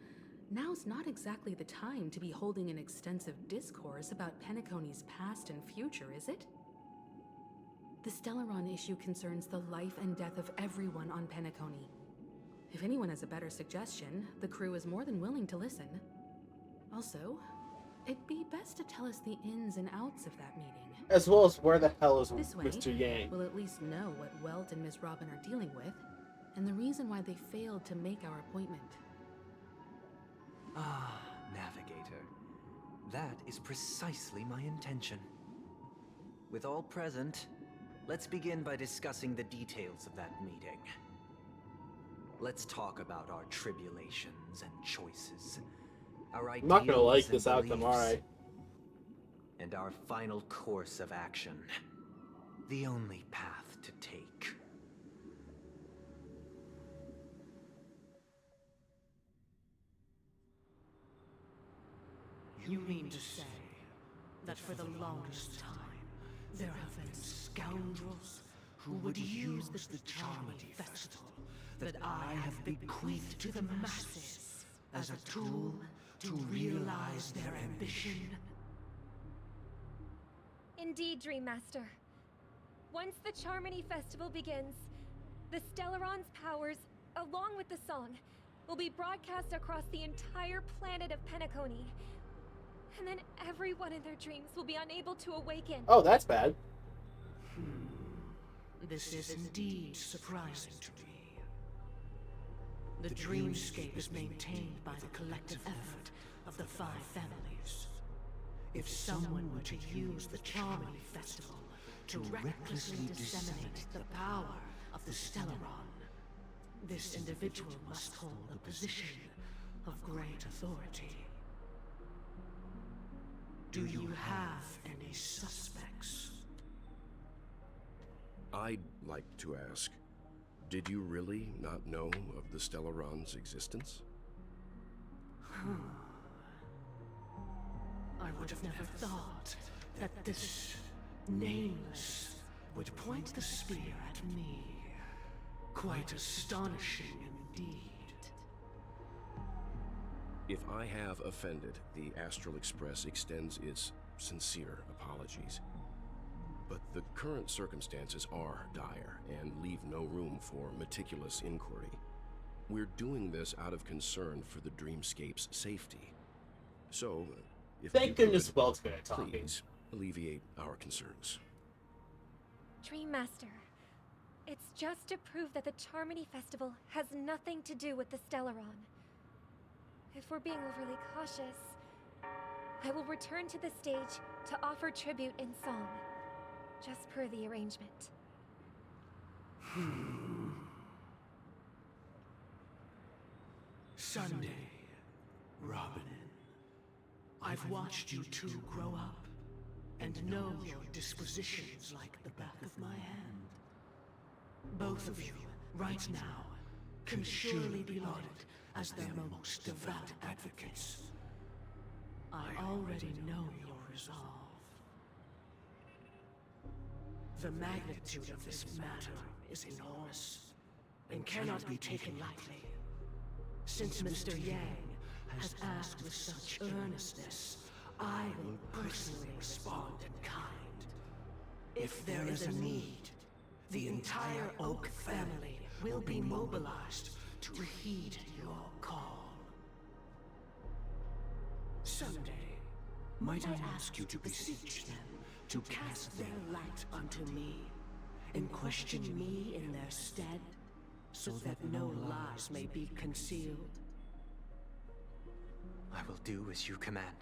S8: now's not exactly the time to be holding an extensive discourse about Penacony's past and future, is it? The Stellaron issue concerns the life and death of everyone on Penacony. If anyone has a better suggestion, the crew is more than willing to listen. Also, it'd be best to tell us the ins and outs of that meeting.
S1: As well as where the hell is
S8: This way,
S1: Mr. Yang?
S8: we'll at least know what Welt and Miss Robin are dealing with, and the reason why they failed to make our appointment.
S10: Ah, Navigator. That is precisely my intention. With all present, let's begin by discussing the details of that meeting. Let's talk about our tribulations and choices. Our
S1: I'm not gonna like
S10: ideals
S1: this
S10: and
S1: outcome,
S10: beliefs,
S1: alright.
S10: and our final course of action. The only path to take.
S12: You mean to say that for the longest time, there have been scoundrels who would use the Charmony Festival that I have bequeathed to the masses as a tool to realize their ambition?
S9: Indeed, Dream Master. Once the Charmony Festival begins, the Stellaron's powers, along with the song, will be broadcast across the entire planet of Penacony. And then everyone in their dreams will be unable to awaken.
S1: Oh, that's bad.
S12: This is indeed surprising to me. The dreamscape is maintained by the collective effort of the 5 families. If someone were to use the Charmony Festival to recklessly disseminate the power of the Stellaron, this individual must hold a position of great authority. Do you have any suspects?
S13: I'd like to ask, did you really not know of the Stellaron's existence?
S12: I would have never thought that this nameless would point the spear at me. Quite astonishing indeed.
S13: If I have offended, the Astral Express extends its sincere apologies. But the current circumstances are dire and leave no room for meticulous inquiry. We're doing this out of concern for the Dreamscape's safety. So, if
S1: Thank
S13: you
S1: goodness
S13: could,
S1: Welt's good at talking.
S13: please alleviate our concerns.
S9: Dream Master, it's just to prove that the Charmony Festival has nothing to do with the Stellaron. If we're being overly cautious, I will return to the stage to offer tribute in song, just per the arrangement.
S12: Sunday, Robin. I've watched you two grow up and know your dispositions like the back of my hand. Both of you, right now, can surely be lauded as their most devout advocates. I already know your resolve. The magnitude of this matter is enormous and cannot be taken lightly. Since Mr. Yang has asked with such earnestness, I will personally respond in kind. If there is a need, the entire Oak family will be mobilized to heed your call. Someday, might I ask you to beseech them to cast their light unto me, and question me in their stead, so that no lies may be concealed?
S10: I will do as you command.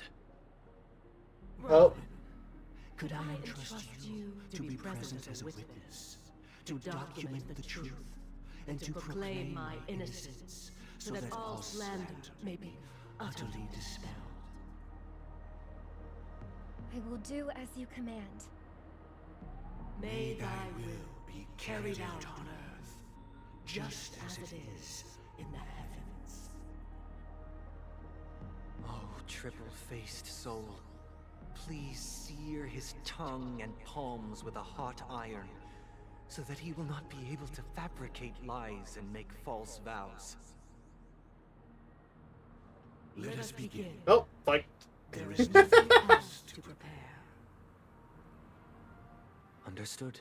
S1: Oh.
S12: Could I entrust you to be present as a witness, to document the truth, and to proclaim my innocence, so that all slander may be utterly dispelled?
S9: I will do as you command.
S12: May thy will be carried out on earth, just as it is in the heavens.
S10: Oh, triple-faced soul, please sear his tongue and palms with a hot iron, so that he will not be able to fabricate lies and make false vows.
S12: Let us begin.
S1: Oh, fight.
S12: There is nothing else to prepare.
S10: Understood.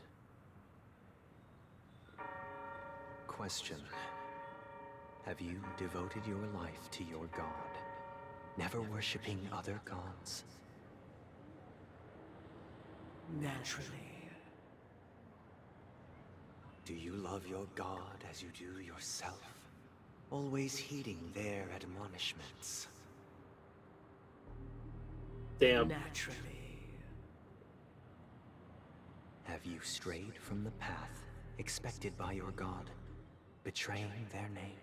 S10: Question. Have you devoted your life to your god, never worshipping other gods?
S12: Naturally.
S10: Do you love your god as you do yourself? Always heeding their admonishments?
S1: Damn.
S12: Naturally.
S10: Have you strayed from the path expected by your god, betraying their name?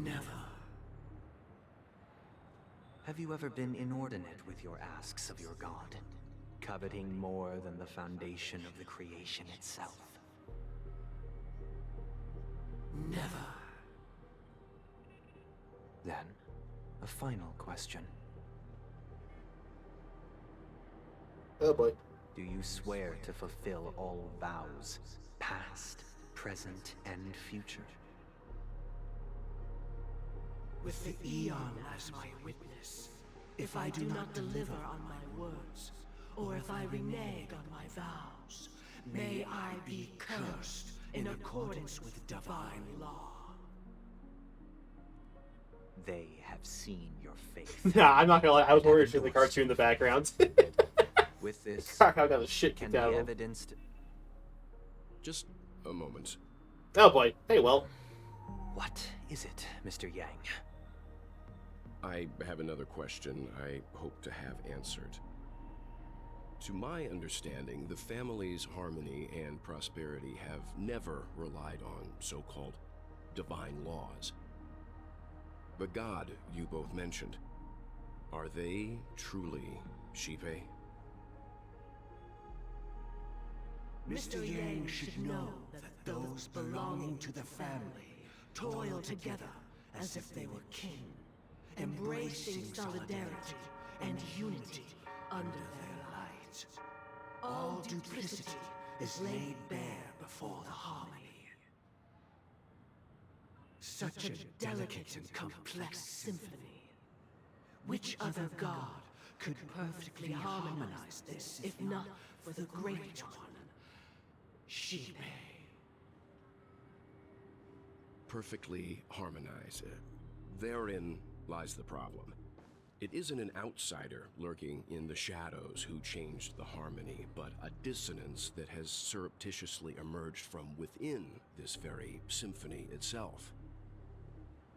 S12: Never.
S10: Have you ever been inordinate with your asks of your god, coveting more than the foundation of the creation itself?
S12: Never.
S10: Then, a final question.
S1: Oh boy.
S10: Do you swear to fulfill all vows, past, present, and future?
S12: With the Eon as my witness, if I do not deliver on my words, or if I renege on my vows, may I be cursed in accordance with divine law.
S10: They have seen your faith.
S1: Nah, I'm not gonna lie. I was worried for the cartoon in the background.
S10: With this,
S1: I got the shit
S10: can
S1: kicked
S10: be
S1: out of him.
S10: evidenced.
S13: Just a moment.
S1: Oh boy. Hey, well.
S10: What is it, Mr. Yang?
S13: I have another question I hope to have answered. To my understanding, the family's harmony and prosperity have never relied on so-called divine laws. The god you both mentioned, are they truly Shipe?
S12: Mr. Yang should know that those belonging to the family toil together as if they were kin, embracing solidarity and unity under their light. All duplicity is laid bare before the harmony. Such a delicate and complex symphony. Which other god could perfectly harmonize this, if not for the Great One? Shipe.
S13: Perfectly harmonized. Therein lies the problem. It isn't an outsider lurking in the shadows who changed the harmony, but a dissonance that has surreptitiously emerged from within this very symphony itself.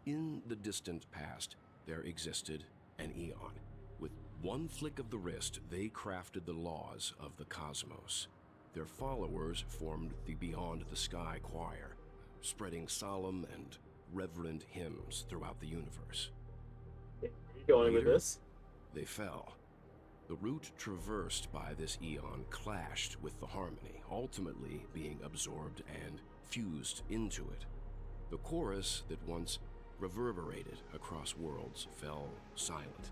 S13: In the distant past, there existed an Eon. With one flick of the wrist, they crafted the laws of the cosmos. Their followers formed the Beyond the Sky Choir, spreading solemn and reverent hymns throughout the universe.
S1: Going with this?
S13: They fell. The route traversed by this Eon clashed with the harmony, ultimately being absorbed and fused into it. The chorus that once reverberated across worlds fell silent,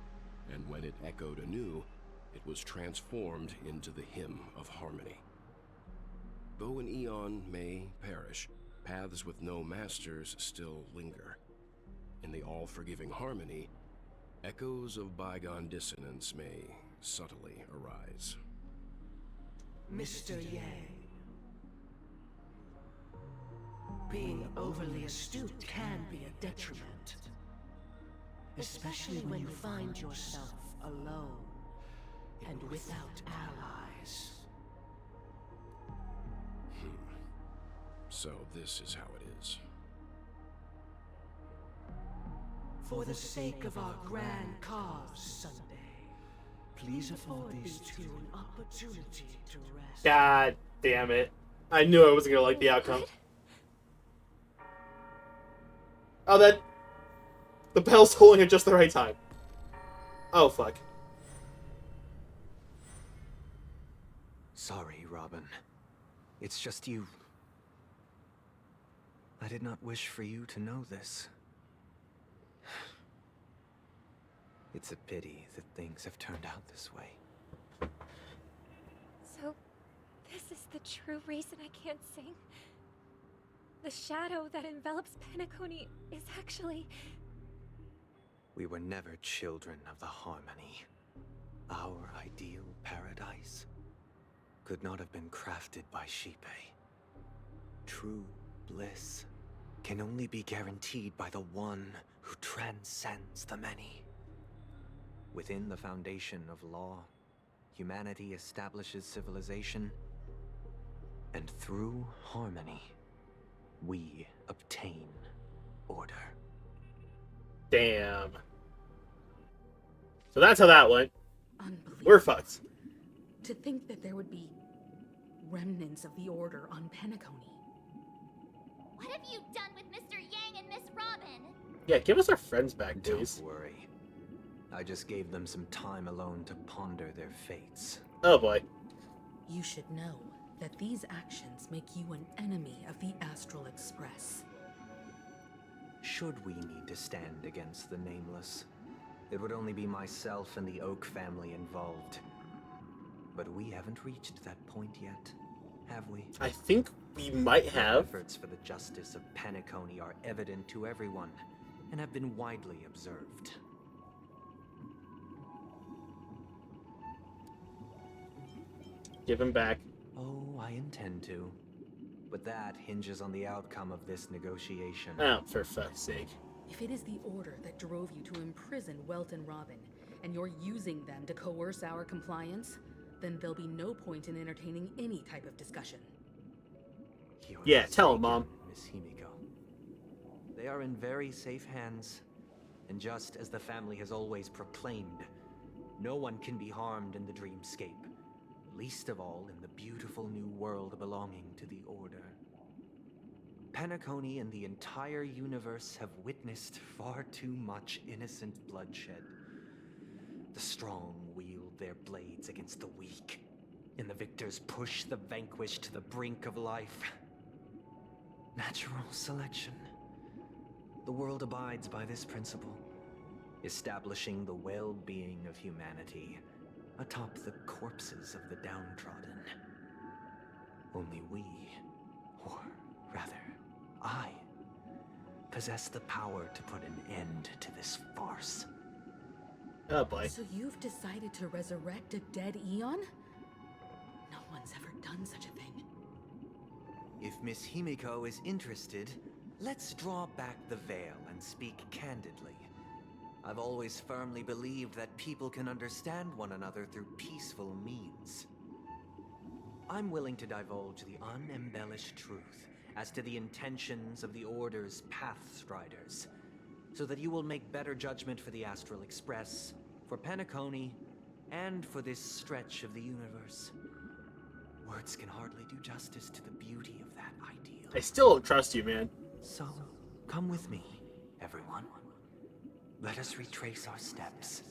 S13: and when it echoed anew, it was transformed into the hymn of harmony. Though an Eon may perish, paths with no masters still linger. In the all-forgiving harmony, echoes of bygone dissonance may subtly arise.
S12: Mr. Yang. Being overly astute can be a detriment. Especially when you find yourself alone and without allies.
S13: So this is how it is.
S12: For the sake of our grand cause, Sunday, please afford these two an opportunity to rest.
S1: God damn it. I knew I wasn't gonna like the outcome. Oh, the bell's tolling at just the right time. Oh, fuck.
S10: Sorry, Robin. It's just you. I did not wish for you to know this. It's a pity that things have turned out this way.
S9: So, this is the true reason I can't sing? The shadow that envelops Penacony is actually...
S10: We were never children of the harmony. Our ideal paradise could not have been crafted by Shipe. True bliss can only be guaranteed by the one who transcends the many. Within the foundation of law, humanity establishes civilization, and through harmony, we obtain order.
S1: Damn. So that's how that went. We're fucked.
S8: To think that there would be remnants of the Order on Penacony.
S11: What have you done with Mr. Yang and Miss Robin?
S1: Yeah, give us our friends back, please.
S10: Don't worry. I just gave them some time alone to ponder their fates.
S1: Oh boy.
S8: You should know that these actions make you an enemy of the Astral Express.
S10: Should we need to stand against the Nameless, it would only be myself and the Oak family involved. But we haven't reached that point yet, have we?
S1: I think we might have.
S10: Efforts for the justice of Penacony are evident to everyone, and have been widely observed.
S1: Give him back.
S10: Oh, I intend to. But that hinges on the outcome of this negotiation.
S1: Oh, for fuck's sake.
S8: If it is the Order that drove you to imprison Welt and Robin, and you're using them to coerce our compliance, then there'll be no point in entertaining any type of discussion.
S10: You're
S1: Yeah, tell him, Mom.
S10: Miss Himiko. They are in very safe hands, and just as the family has always proclaimed, no one can be harmed in the dreamscape, least of all in the beautiful new world belonging to the Order. Penacony and the entire universe have witnessed far too much innocent bloodshed. The strong wield their blades against the weak, and the victors push the vanquished to the brink of life. Natural selection. The world abides by this principle, establishing the well-being of humanity atop the corpses of the downtrodden. Only we, or rather, I, possess the power to put an end to this farce.
S1: Oh boy.
S8: So you've decided to resurrect a dead Eon? No one's ever done such a thing.
S10: If Miss Himiko is interested, let's draw back the veil and speak candidly. I've always firmly believed that people can understand one another through peaceful means. I'm willing to divulge the unembellished truth as to the intentions of the Order's Pathstriders, so that you will make better judgment for the Astral Express, for Penacony, and for this stretch of the universe. Words can hardly do justice to the beauty of that ideal.
S1: I still don't trust you, man.
S10: So, come with me, everyone. Let us retrace our steps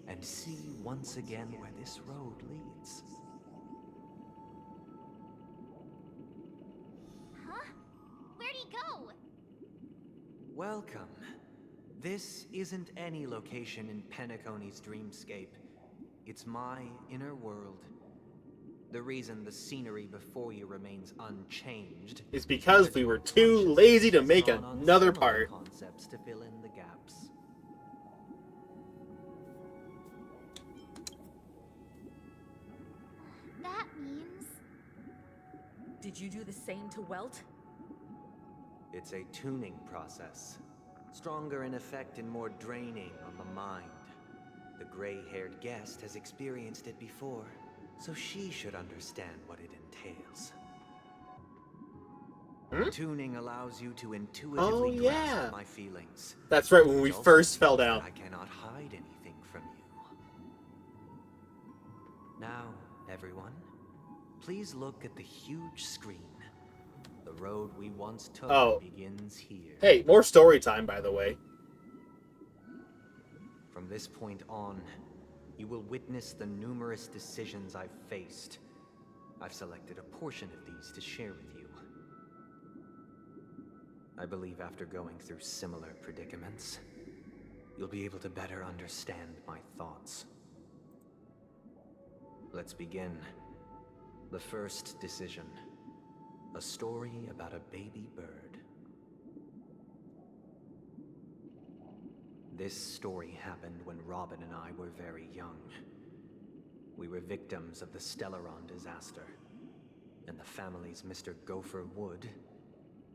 S10: and see once again where this road leads.
S11: Huh? Where'd he go?
S10: Welcome. This isn't any location in Penacony's dreamscape. It's my inner world. The reason the scenery before you remains unchanged
S1: is because we were too lazy to make another part.
S10: Concepts to fill in the gaps.
S11: That means...
S8: Did you do the same to Welt?
S10: It's a tuning process. Stronger in effect and more draining on the mind. The gray-haired guest has experienced it before, so she should understand what it entails. Tuning allows you to intuitively grasp my feelings.
S1: That's right, when we first fell down.
S10: I cannot hide anything from you. Now, everyone, please look at the huge screen. The road we once took begins here.
S1: Hey, more story time, by the way.
S10: From this point on, you will witness the numerous decisions I've faced. I've selected a portion of these to share with you. I believe after going through similar predicaments, you'll be able to better understand my thoughts. Let's begin. The first decision. A story about a baby bird. This story happened when Robin and I were very young. We were victims of the Stellaron disaster, and the family's Mr. Gopher Wood,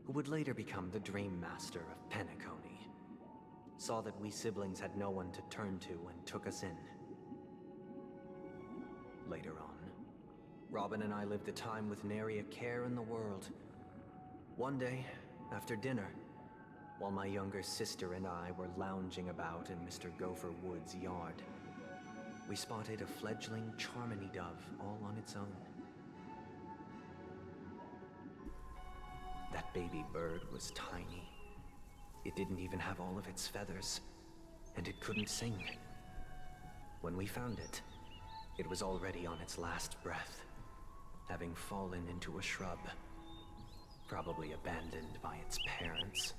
S10: who would later become the Dream Master of Penacony, saw that we siblings had no one to turn to and took us in. Later on, Robin and I lived a time with nary a care in the world. One day, after dinner, while my younger sister and I were lounging about in Mr. Gopher Wood's yard, we spotted a fledgling Charmony dove all on its own. That baby bird was tiny. It didn't even have all of its feathers, and it couldn't sing. When we found it, it was already on its last breath, having fallen into a shrub, probably abandoned by its parents.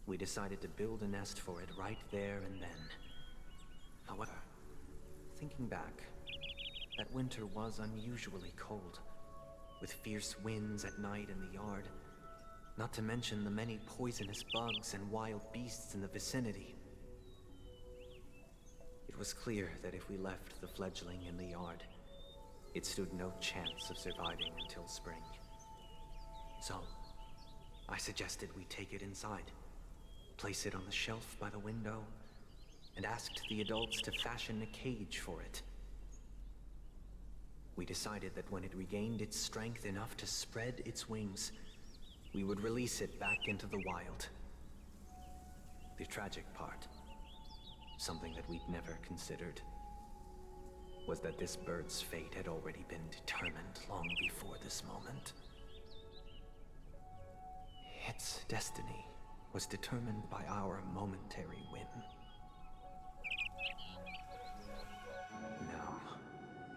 S10: We decided to build a nest for it right there and then. However, thinking back, that winter was unusually cold, with fierce winds at night in the yard, not to mention the many poisonous bugs and wild beasts in the vicinity. It was clear that if we left the fledgling in the yard, it stood no chance of surviving until spring. So, I suggested we take it inside, place it on the shelf by the window, and asked the adults to fashion a cage for it. We decided that when it regained its strength enough to spread its wings, we would release it back into the wild. The tragic part, something that we'd never considered, was that this bird's fate had already been determined long before this moment. Its destiny was determined by our momentary whim. Now,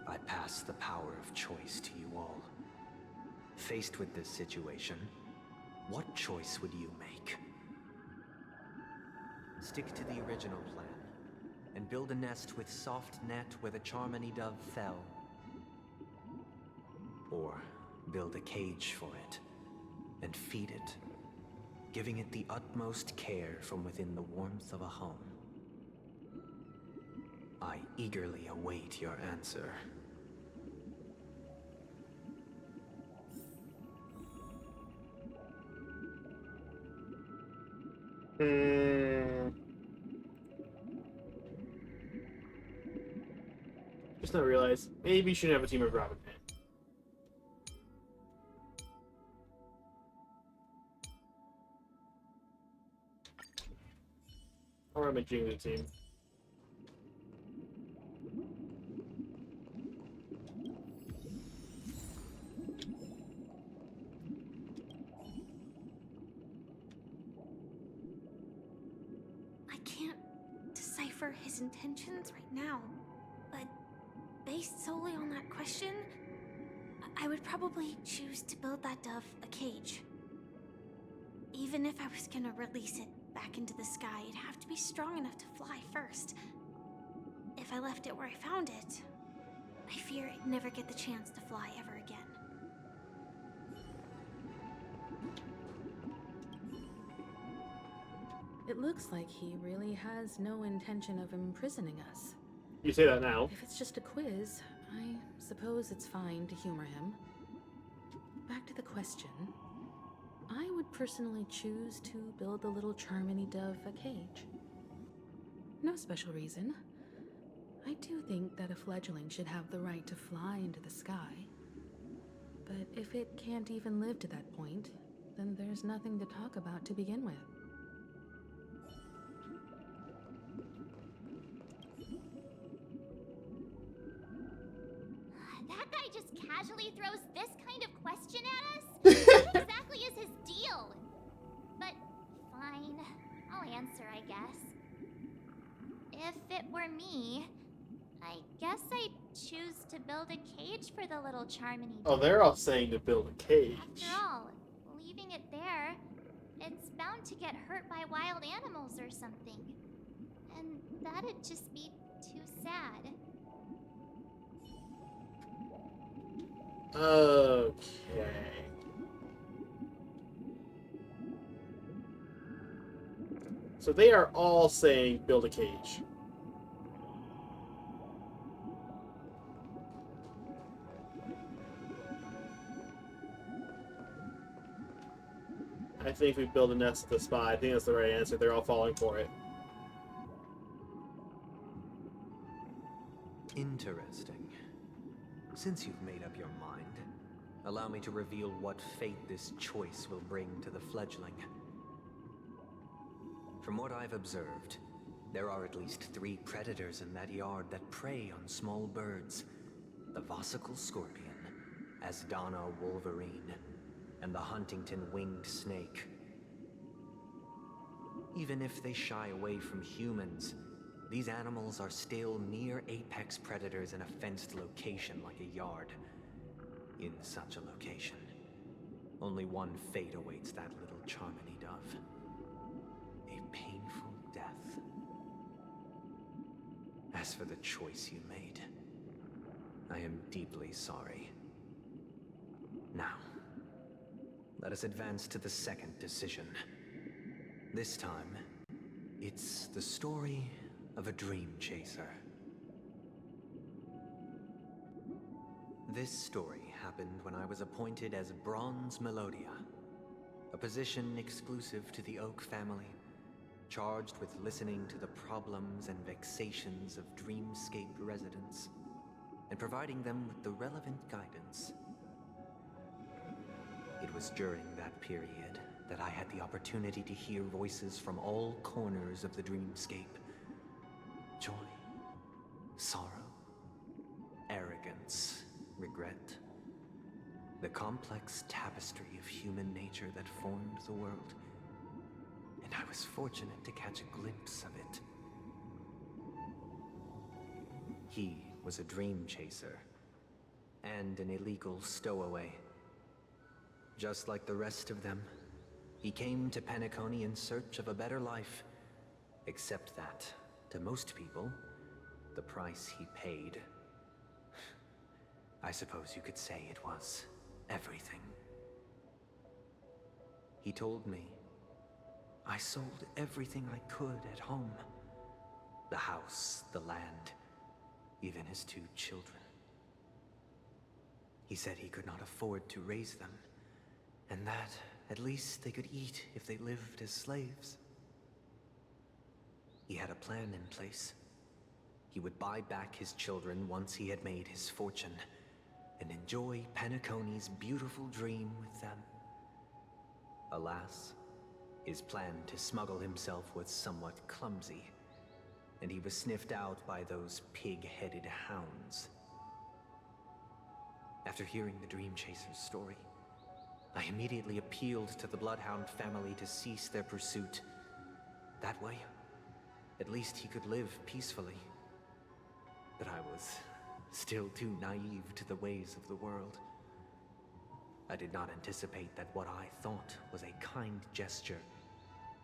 S10: I pass the power of choice to you all. Faced with this situation, what choice would you make? Stick to the original plan, and build a nest with soft net where the Charmony dove fell. Or build a cage for it, and feed it, giving it the utmost care from within the warmth of a home. I eagerly await your answer.
S1: Just not realize maybe you shouldn't have a team of Robin Hood. Or I'm a Jingu team.
S5: I can't decipher his intentions right now, but based solely on that question, I would probably choose to build that dove a cage. Even if I was gonna release it back into the sky, it'd have to be strong enough to fly first. If I left it where I found it, I fear it'd never get the chance to fly ever again.
S8: It looks like he really has no intention of imprisoning us.
S1: You say that now.
S8: If it's just a quiz, I suppose it's fine to humor him. Back to the question. I would personally choose to build the little Charmony dove a cage. No special reason. I do think that a fledgling should have the right to fly into the sky. But if it can't even live to that point, then there's nothing to talk about to begin with.
S11: That guy just casually throws this kind of question at us? What exactly is his deal? But fine, I'll answer, I guess. If it were me, I guess I'd choose to build a cage for the little Charmony.
S1: Oh, they're all saying to build a cage.
S11: After all, leaving it there, it's bound to get hurt by wild animals or something. And that'd just be too sad.
S1: Okay. So they are all saying build a cage. I think we build a nest at the spot. I think that's the right answer. They're all falling for it.
S10: Interesting. Since you've made up your mind, allow me to reveal what fate this choice will bring to the fledgling. From what I've observed, there are at least 3 predators in that yard that prey on small birds. The Vossicle scorpion, Asdana wolverine, and the Huntington winged snake. Even if they shy away from humans, these animals are still near apex predators in a fenced location like a yard. In such a location, only one fate awaits that little Charmony dove. A painful death. As for the choice you made, I am deeply sorry. Now, let us advance to the second decision. This time, it's the story of a dream chaser. This story happened when I was appointed as Bronze Melodia, a position exclusive to the Oak family, charged with listening to the problems and vexations of Dreamscape residents, and providing them with the relevant guidance. It was during that period that I had the opportunity to hear voices from all corners of the dreamscape. Joy, sorrow, arrogance, regret. The complex tapestry of human nature that formed the world. And I was fortunate to catch a glimpse of it. He was a dream chaser and an illegal stowaway. Just like the rest of them, he came to Penacony in search of a better life. Except that, to most people, the price he paid, I suppose you could say it was everything. He told me I sold everything I could at home. The house, the land, even his 2 children. He said he could not afford to raise them, and that at least they could eat if they lived as slaves. He had a plan in place. He would buy back his children once he had made his fortune, and enjoy Penacony's beautiful dream with them. Alas, his plan to smuggle himself was somewhat clumsy, and he was sniffed out by those pig-headed hounds. After hearing the Dream Chaser's story, I immediately appealed to the Bloodhound family to cease their pursuit. That way, at least he could live peacefully. But I was still too naive to the ways of the world. I did not anticipate that what I thought was a kind gesture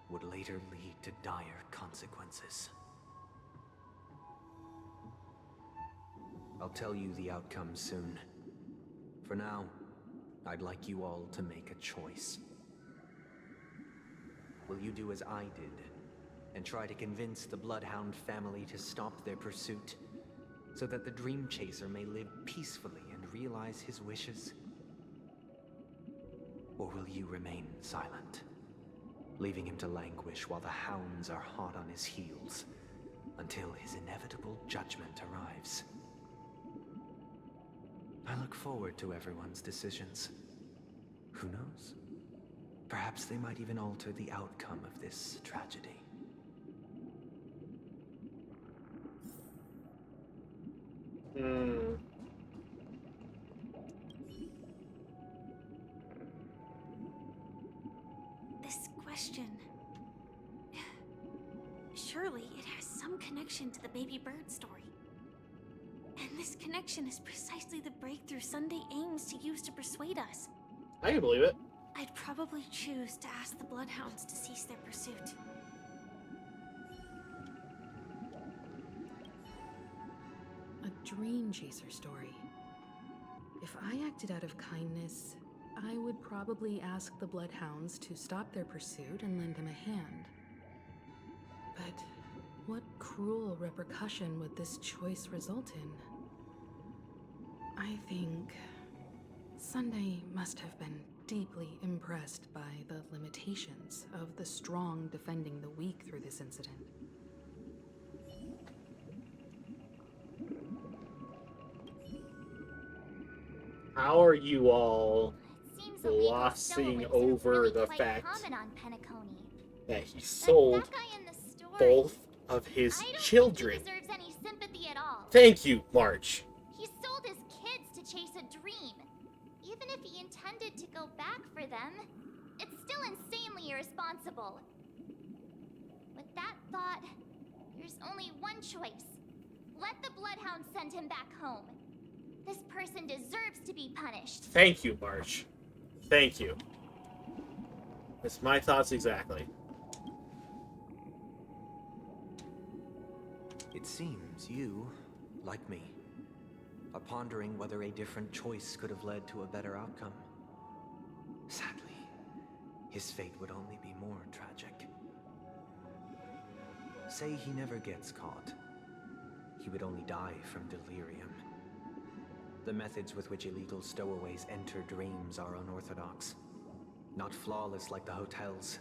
S10: would later lead to dire consequences. I'll tell you the outcome soon. For now, I'd like you all to make a choice. Will you do as I did, and try to convince the Bloodhound family to stop their pursuit, so that the Dream Chaser may live peacefully and realize his wishes? Or will you remain silent, leaving him to languish while the hounds are hot on his heels, until his inevitable judgment arrives? I look forward to everyone's decisions. Who knows? Perhaps they might even alter the outcome of this tragedy.
S5: This question... Surely it has some connection to the baby bird story. And this connection is precisely the breakthrough Sunday aims to use to persuade us.
S1: I can believe it.
S5: I'd probably choose to ask the Bloodhounds to cease their pursuit.
S8: A dream chaser story. If I acted out of kindness, I would probably ask the Bloodhounds to stop their pursuit and lend them a hand. But what cruel repercussion would this choice result in? I think Sunday must have been deeply impressed by the limitations of the strong defending the weak through this incident.
S1: How are you all
S11: Seems
S1: glossing over the fact
S11: common on Penacony.
S1: that he sold
S11: That guy in the store,
S1: both of his children?
S11: I don't think he deserves any sympathy at all.
S1: Thank you, March.
S11: He sold his kids to chase a dream. Even if he intended to go back for them, it's still insanely irresponsible. With that thought, there's only one choice. Let the Bloodhounds send him back home. This person deserves to be punished.
S1: Thank you, March. Thank you. That's my thoughts exactly.
S10: It seems you, like me, are pondering whether a different choice could have led to a better outcome. Sadly, his fate would only be more tragic. Say he never gets caught. He would only die from delirium. The methods with which illegal stowaways enter dreams are unorthodox. Not flawless like the hotels.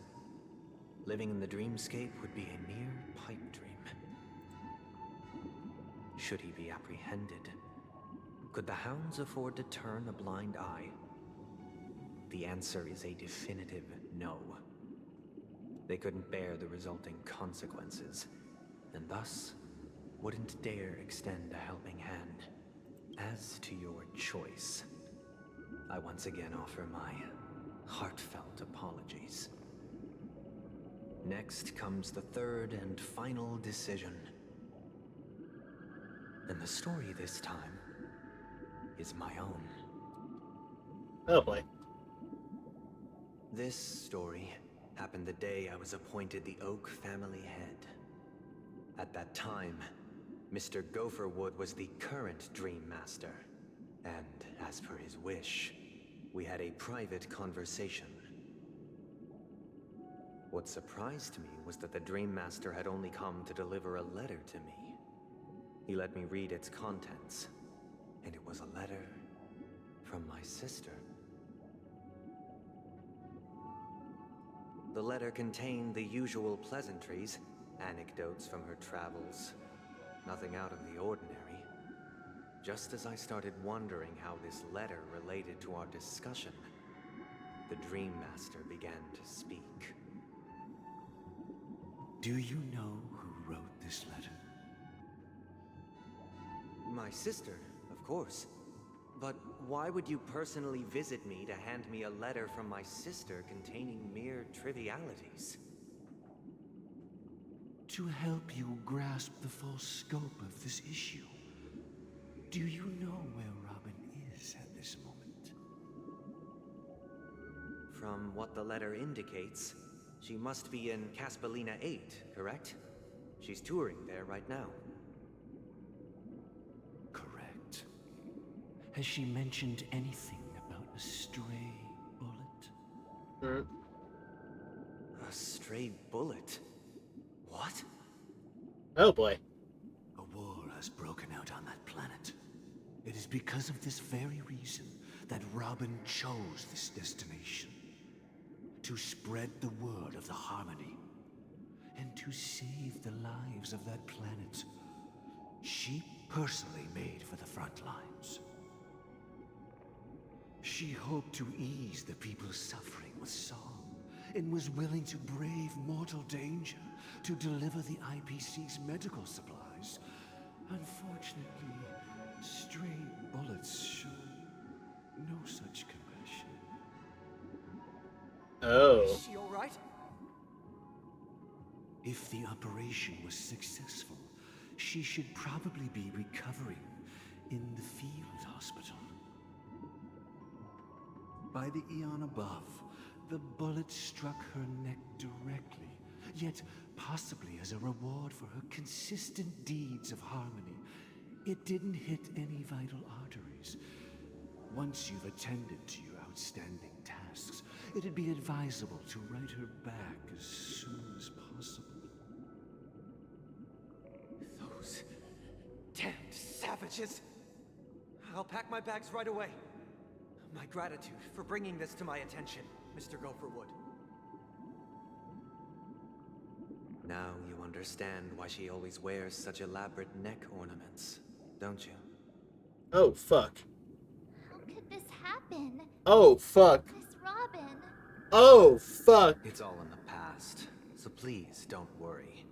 S10: Living in the dreamscape would be a mere pipe dream. Should he be apprehended, could the hounds afford to turn a blind eye? the answer is a definitive no. They couldn't bear the resulting consequences, and thus wouldn't dare extend a helping hand. As to your choice, I once again offer my heartfelt apologies. Next comes the third and final decision. And the story this time is my own.
S1: Oh boy.
S10: This story happened the day I was appointed the Oak family head. At that time, Mr. Gopherwood was the current Dream Master, and as per his wish, we had a private conversation. What surprised me was that the Dream Master had only come to deliver a letter to me. He let me read its contents, and it was a letter from my sister. The letter contained the usual pleasantries, anecdotes from her travels, nothing out of the ordinary. Just as I started wondering how this letter related to our discussion, the Dream Master began to speak.
S6: Do you know who wrote this letter?
S10: My sister, of course. But why would you personally visit me to hand me a letter from my sister containing mere trivialities?
S6: To help you grasp the full scope of this issue. Do you know where Robin is at this moment?
S10: From what the letter indicates, she must be in Caspelina 8, correct? She's touring there right now.
S6: Correct. Has she mentioned anything about a stray bullet?
S10: A stray bullet? What?
S1: Oh boy.
S6: A war has broken out on that planet. It is because of this very reason that Robin chose this destination. To spread the word of the Harmony. And to save the lives of that planet she personally made for the front lines. She hoped to ease the people's suffering with song, and was willing to brave mortal danger to deliver the IPC's medical supplies. Unfortunately, stray bullets show no such compassion.
S1: Oh.
S10: Is she all right?
S6: If the operation was successful, she should probably be recovering in the field hospital. By the eon above, the bullet struck her neck directly, yet possibly as a reward for her consistent deeds of harmony. It didn't hit any vital arteries. Once you've attended to your outstanding tasks, it'd be advisable to write her back as soon as possible.
S10: Those damned savages! I'll pack my bags right away. My gratitude for bringing this to my attention, Mr. Gopherwood. Now you understand why she always wears such elaborate neck ornaments, don't you?
S1: Oh, fuck.
S11: How could this happen?
S1: Oh, fuck.
S11: Miss Robin.
S1: Oh, fuck.
S10: It's all in the past, so please don't worry.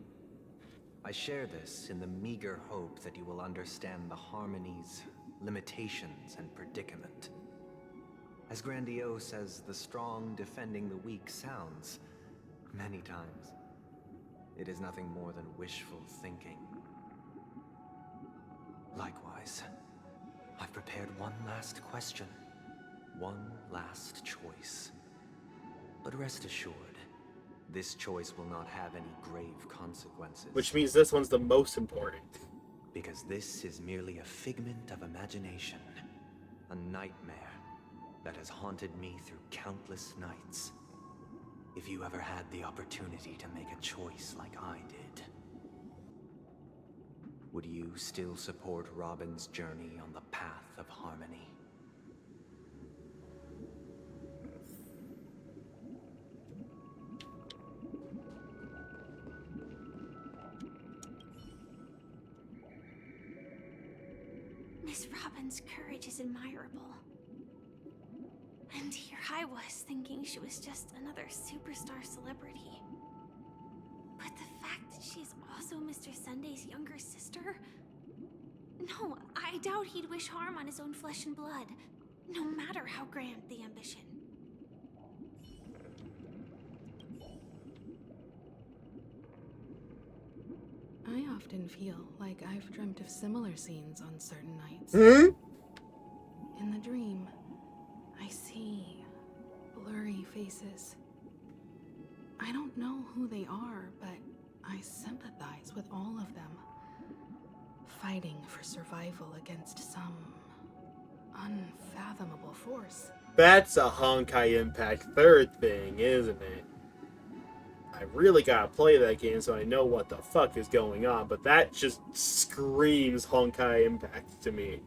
S10: I share this in the meager hope that you will understand the Harmony's limitations and predicament. As grandiose as the strong defending the weak sounds, many times, it is nothing more than wishful thinking. Likewise, I've prepared one last question, one last choice. But rest assured, this choice will not have any grave consequences.
S1: Which means this one's the most important.
S10: Because this is merely a figment of imagination, a nightmare that has haunted me through countless nights. If you ever had the opportunity to make a choice like I did, would you still support Robin's journey on the path of harmony?
S5: Miss Robin's courage is admirable. And here I was thinking she was just another superstar celebrity. But the fact that she's also Mr. Sunday's younger sister? No, I doubt he'd wish harm on his own flesh and blood, no matter how grand the ambition.
S8: I often feel like I've dreamt of similar scenes on certain nights. In the dream, I see blurry faces. I don't know who they are, but I sympathize with all of them, fighting for survival against some unfathomable force.
S1: That's a Honkai Impact 3rd thing, isn't it? I really gotta play that game so I know what the fuck is going on, but that just screams Honkai Impact to me.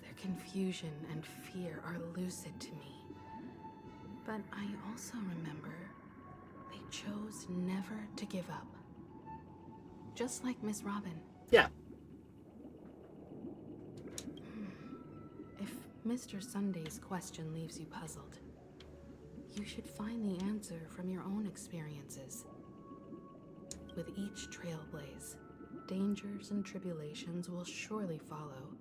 S8: Their confusion and fear are lucid to me. But I also remember they chose never to give up. Just like Miss Robin.
S1: Yeah.
S8: If Mr. Sunday's question leaves you puzzled, you should find the answer from your own experiences. With each trailblaze, dangers and tribulations will surely follow.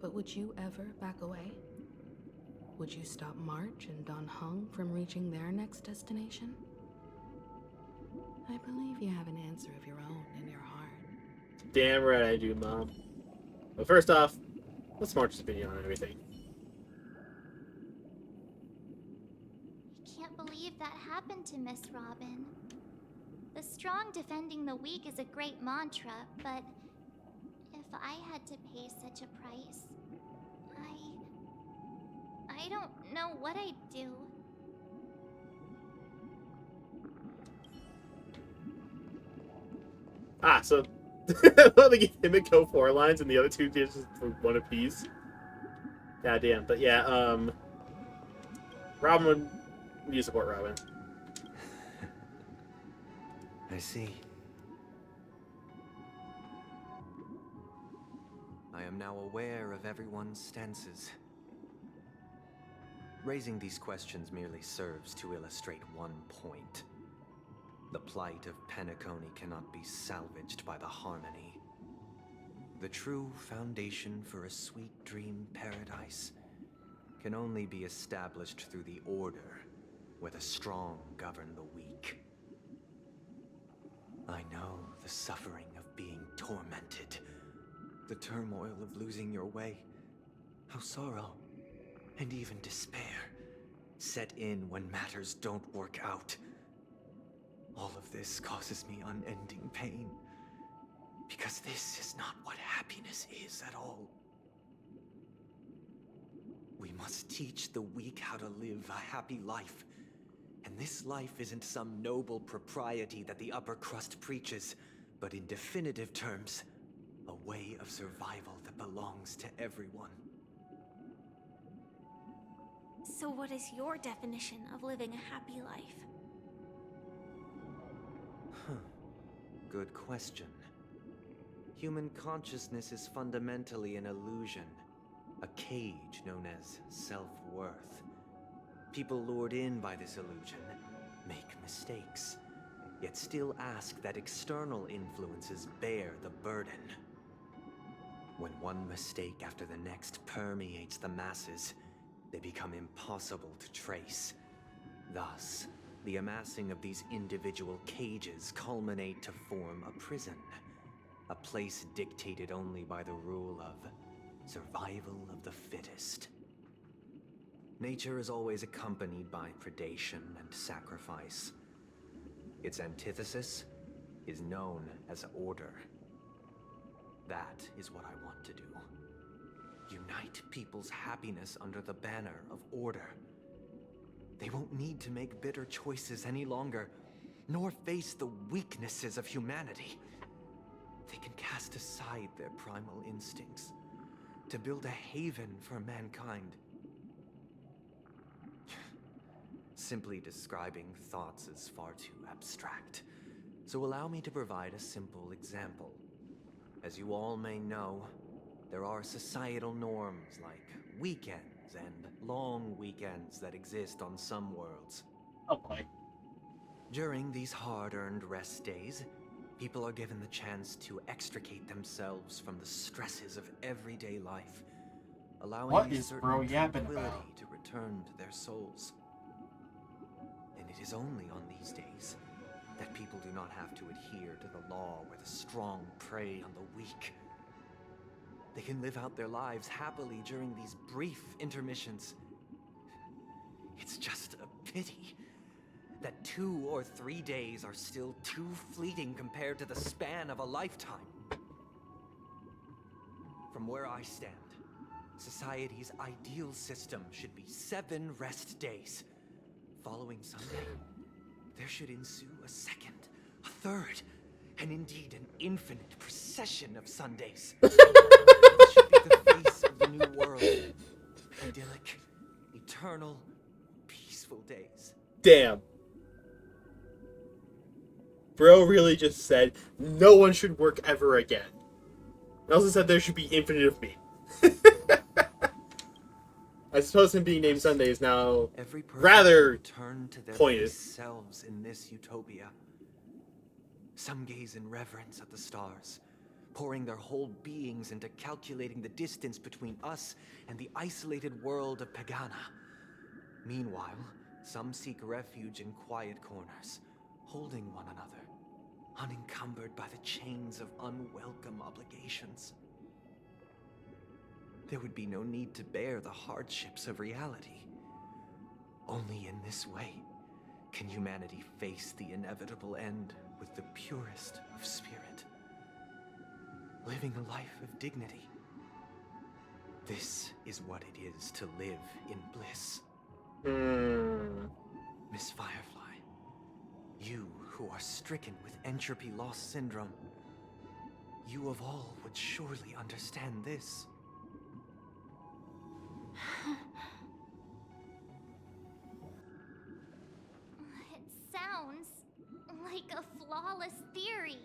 S8: But would you ever back away? Would you stop March and Don Hung from reaching their next destination? I believe you have an answer of your own in your heart.
S1: Damn right I do, Mom. But first off, what's March's opinion on everything?
S11: Can't believe that happened to Miss Robin. The strong defending the weak is a great mantra, but if I had to pay such a price, I don't know what I'd do.
S1: Ah, so they give Himiko 4 lines and the other 2 dishes for 1 apiece. God damn. But yeah, Robin would you support Robin?
S10: I see. I am now aware of everyone's stances. Raising these questions merely serves to illustrate one point. The plight of Penacony cannot be salvaged by the Harmony. The true foundation for a sweet dream paradise can only be established through the Order, where the strong govern the weak. I know the suffering of being tormented, the turmoil of losing your way, how sorrow and even despair set in when matters don't work out. All of this causes me unending pain, because this is not what happiness is at all. We must teach the weak how to live a happy life. And this life isn't some noble propriety that the upper crust preaches, but in definitive terms, a way of survival that belongs to everyone.
S5: So what is your definition of living a happy life?
S10: Good question. Human consciousness is fundamentally an illusion, a cage known as self-worth. People lured in by this illusion make mistakes, yet still ask that external influences bear the burden. When one mistake after the next permeates the masses, they become impossible to trace. Thus, the amassing of these individual cages culminate to form a prison, a place dictated only by the rule of survival of the fittest. Nature is always accompanied by predation and sacrifice. Its antithesis is known as order. That is what I want to do. Unite people's happiness under the banner of order. They won't need to make bitter choices any longer, nor face the weaknesses of humanity. They can cast aside their primal instincts to build a haven for mankind. Simply describing thoughts is far too abstract, so allow me to provide a simple example. As you all may know, There are societal norms like weekends and long weekends that exist on some worlds.
S1: Oh boy.
S10: During these hard-earned rest days, people are given the chance to extricate themselves from the stresses of everyday life, allowing
S1: What
S10: a
S1: is
S10: certain
S1: bro yapping
S10: tranquility
S1: about?
S10: to return to their souls. And it is only on these days that people do not have to adhere to the law where the strong prey on the weak. They can live out their lives happily during these brief intermissions. It's just a pity that 2 or 3 days are still too fleeting compared to the span of a lifetime. From where I stand, society's ideal system should be 7 rest days. Following Sunday, there should ensue a second, a third, and indeed an infinite procession of Sundays. This should be the face of the new world. Idyllic, eternal, peaceful days.
S1: Damn. Bro really just said no one should work ever again. He also said there should be infinite of me. I suppose him being named Sunday is now rather
S10: return to their
S1: pointed.
S10: base selves in this utopia. Some gaze in reverence at the stars, pouring their whole beings into calculating the distance between us and the isolated world of Pagana. Meanwhile, some seek refuge in quiet corners, holding one another, unencumbered by the chains of unwelcome obligations. There would be no need to bear the hardships of reality. Only in this way can humanity face the inevitable end with the purest of spirit, living a life of dignity. This is what it is to live in bliss. Miss Firefly, you who are stricken with entropy loss syndrome, you of all would surely understand this.
S11: It sounds like a flawless theory.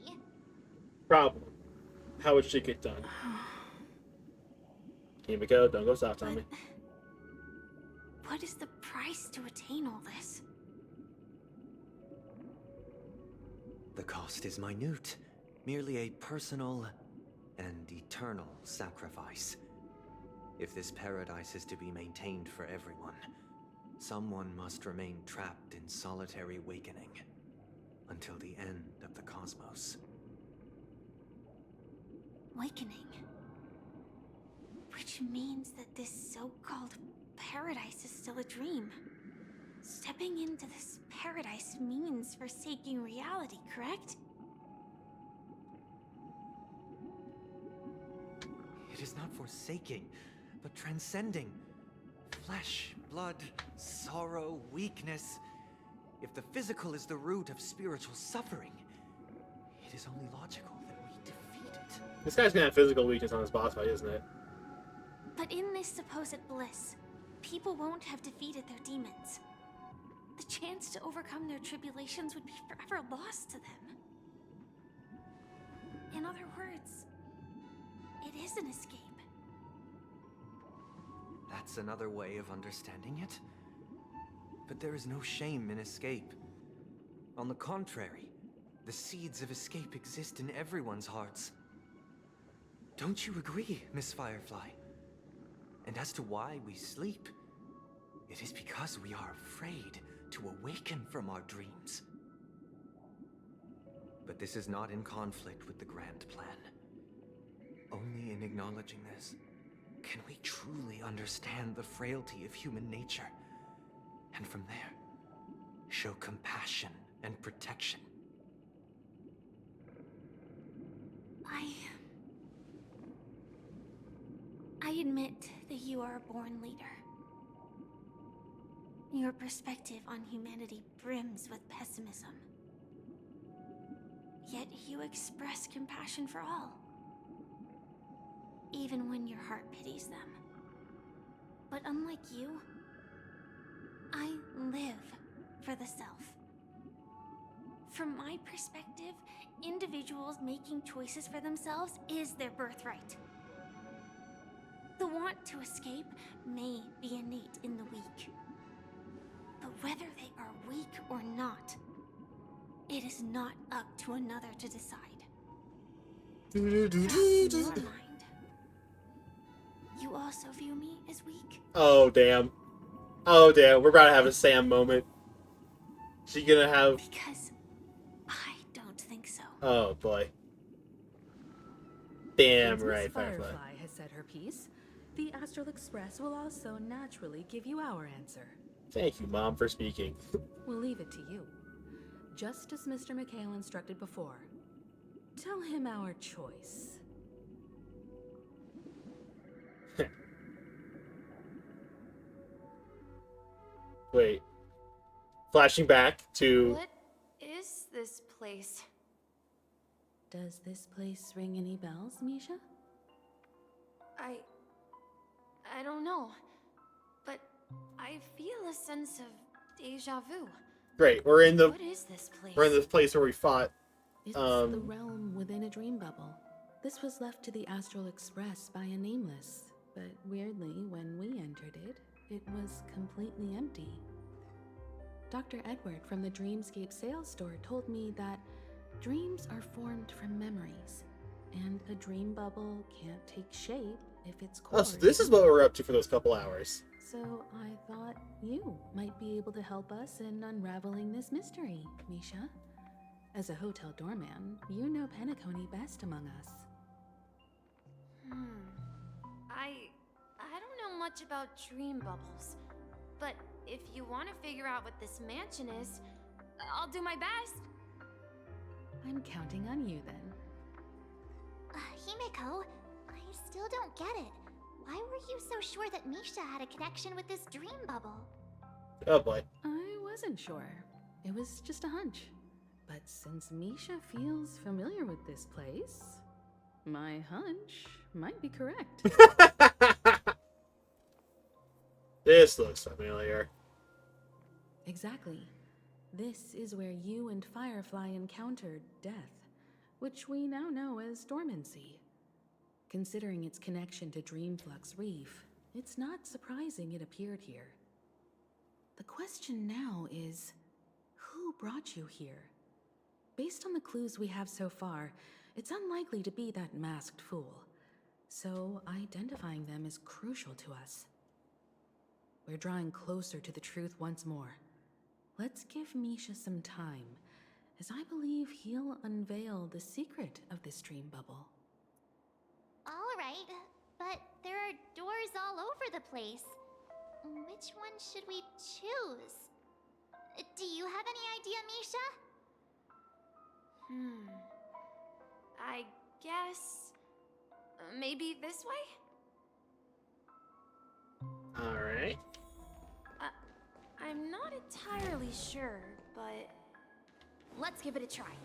S1: Problem. How would shit get done? Kimiko, don't go soft on me.
S5: What is the price to attain all this?
S10: The cost is minute, merely a personal and eternal sacrifice. If this paradise is to be maintained for everyone, someone must remain trapped in solitary awakening until the end of the cosmos.
S5: Awakening. Which means that this so-called paradise is still a dream. Stepping into this paradise means forsaking reality, correct?
S10: It is not forsaking, but transcending. Flesh, blood, sorrow, weakness. If the physical is the root of spiritual suffering, it is only logical that we defeat it.
S1: This guy's gonna have physical weakness on his boss fight, isn't it?
S5: But in this supposed bliss, people won't have defeated their demons. The chance to overcome their tribulations would be forever lost to them. In other words, it is an escape.
S10: That's another way of understanding it. But there is no shame in escape. On the contrary, the seeds of escape exist in everyone's hearts. Don't you agree, Miss Firefly? And as to why we sleep, it is because we are afraid to awaken from our dreams. But this is not in conflict with the grand plan. Only in acknowledging this can we truly understand the frailty of human nature, and from there, show compassion and protection.
S5: I admit that you are a born leader. Your perspective on humanity brims with pessimism. Yet you express compassion for all, even when your heart pities them. But unlike you, I live for the self. From my perspective, individuals making choices for themselves is their birthright. The want to escape may be innate in the weak. But whether they are weak or not, it is not up to another to decide. Perhaps in your mind, you also view me as weak?
S1: Oh, damn. Oh, damn. We're about to have a Sam moment. She gonna have...
S5: Because I don't think so.
S1: Oh, boy. Damn
S8: Since
S1: right,
S8: Miss
S1: Firefly.
S8: Firefly has said her piece, the Astral Express will also naturally give you our answer.
S1: Thank you, Mom, for speaking.
S8: We'll leave it to you. Just as Mr. McHale instructed before. Tell him our choice.
S1: Wait. Flashing back to...
S9: What is this place?
S8: Does this place ring any bells, Misha?
S9: I don't know, but I feel a sense of deja vu.
S1: Great, we're in the...
S9: What is this place?
S1: We're in this place where we fought.
S8: It's the realm within a dream bubble. This was left to the Astral Express by a nameless, but weirdly, when we entered it, it was completely empty. Dr. Edward from the Dreamscape sales store told me that dreams are formed from memories, and a dream bubble can't take shape if it's core.
S1: Oh, so this is what we're up to for those couple hours.
S8: So I thought you might be able to help us in unraveling this mystery, Misha. As a hotel doorman, you know Penacony best among us.
S9: I don't know much about dream bubbles, but if you want to figure out what this mansion is, I'll do my best.
S8: I'm counting on you then.
S11: Himeko, I still don't get it. Why were you so sure that Misha had a connection with this dream bubble?
S1: Oh boy.
S8: I wasn't sure. It was just a hunch. But since Misha feels familiar with this place, my hunch might be correct.
S1: This looks familiar.
S8: Exactly. This is where you and Firefly encountered death, which we now know as dormancy. Considering its connection to Dreamflux Reef, it's not surprising it appeared here. The question now is, who brought you here? Based on the clues we have so far, it's unlikely to be that masked fool. So identifying them is crucial to us. We're drawing closer to the truth once more. Let's give Misha some time, as I believe he'll unveil the secret of this dream bubble.
S11: All right, but there are doors all over the place. Which one should we choose? Do you have any idea, Misha?
S9: I guess... maybe this way?
S1: Alright.
S9: I'm not entirely sure, but... let's give it a try.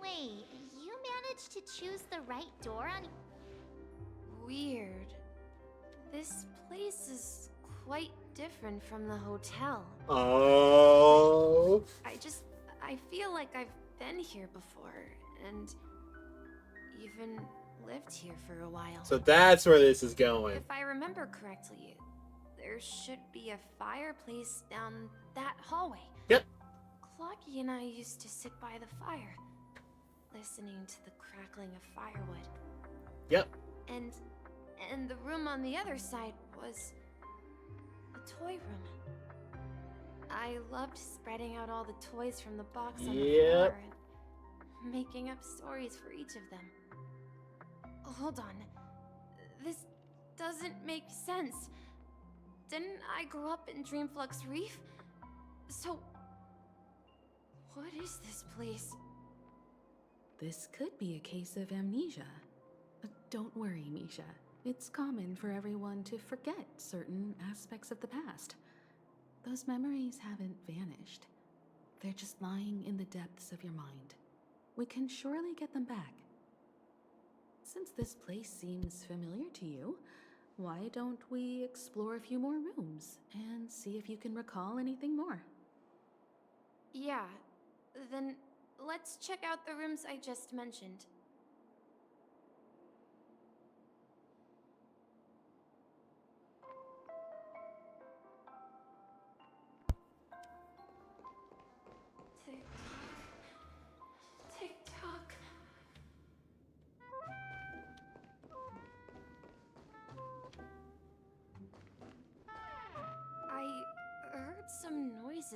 S11: Wait, you managed to choose the right door on...
S9: Weird. This place is quite different from the hotel.
S1: Oh.
S9: I feel like I've been here before, and even lived here for a while.
S1: So that's where this is going.
S9: If I remember correctly, there should be a fireplace down that hallway.
S1: Yep.
S9: Clocky and I used to sit by the fire, listening to the crackling of firewood.
S1: Yep.
S9: And the room on the other side was a toy room. I loved spreading out all the toys from the box on the floor and making up stories for each of them. Hold on. This doesn't make sense. Didn't I grow up in Dreamflux Reef? So, what is this place?
S8: This could be a case of amnesia. Don't worry, Misha. It's common for everyone to forget certain aspects of the past. Those memories haven't vanished. They're just lying in the depths of your mind. We can surely get them back. Since this place seems familiar to you, why don't we explore a few more rooms and see if you can recall anything more?
S9: Yeah, then let's check out the rooms I just mentioned.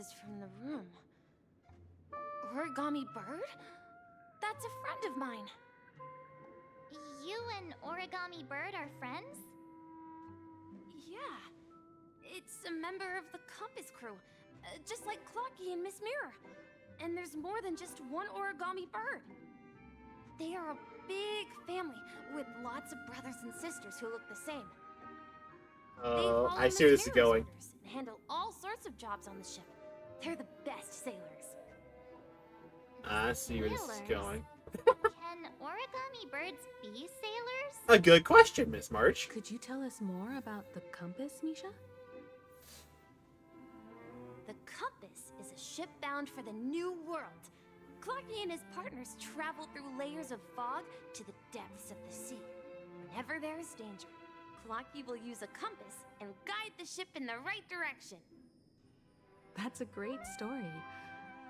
S5: voices from the room. Origami Bird? That's a friend of mine.
S11: You and Origami Bird are friends?
S5: Yeah. It's a member of the Compass crew, just like Clocky and Miss Mirror. And there's more than just one Origami Bird. They are a big family with lots of brothers and sisters who look the same.
S1: Oh, I see where this is going.
S5: And handle all sorts of jobs on the ship. They're the best sailors.
S1: I see where this is going.
S11: Can origami birds be sailors?
S1: A good question, Miss March.
S8: Could you tell us more about the compass, Misha?
S5: The Compass is a ship bound for the New World. Clocky and his partners travel through layers of fog to the depths of the sea. Whenever there is danger, Clocky will use a compass and guide the ship in the right direction.
S8: That's a great story.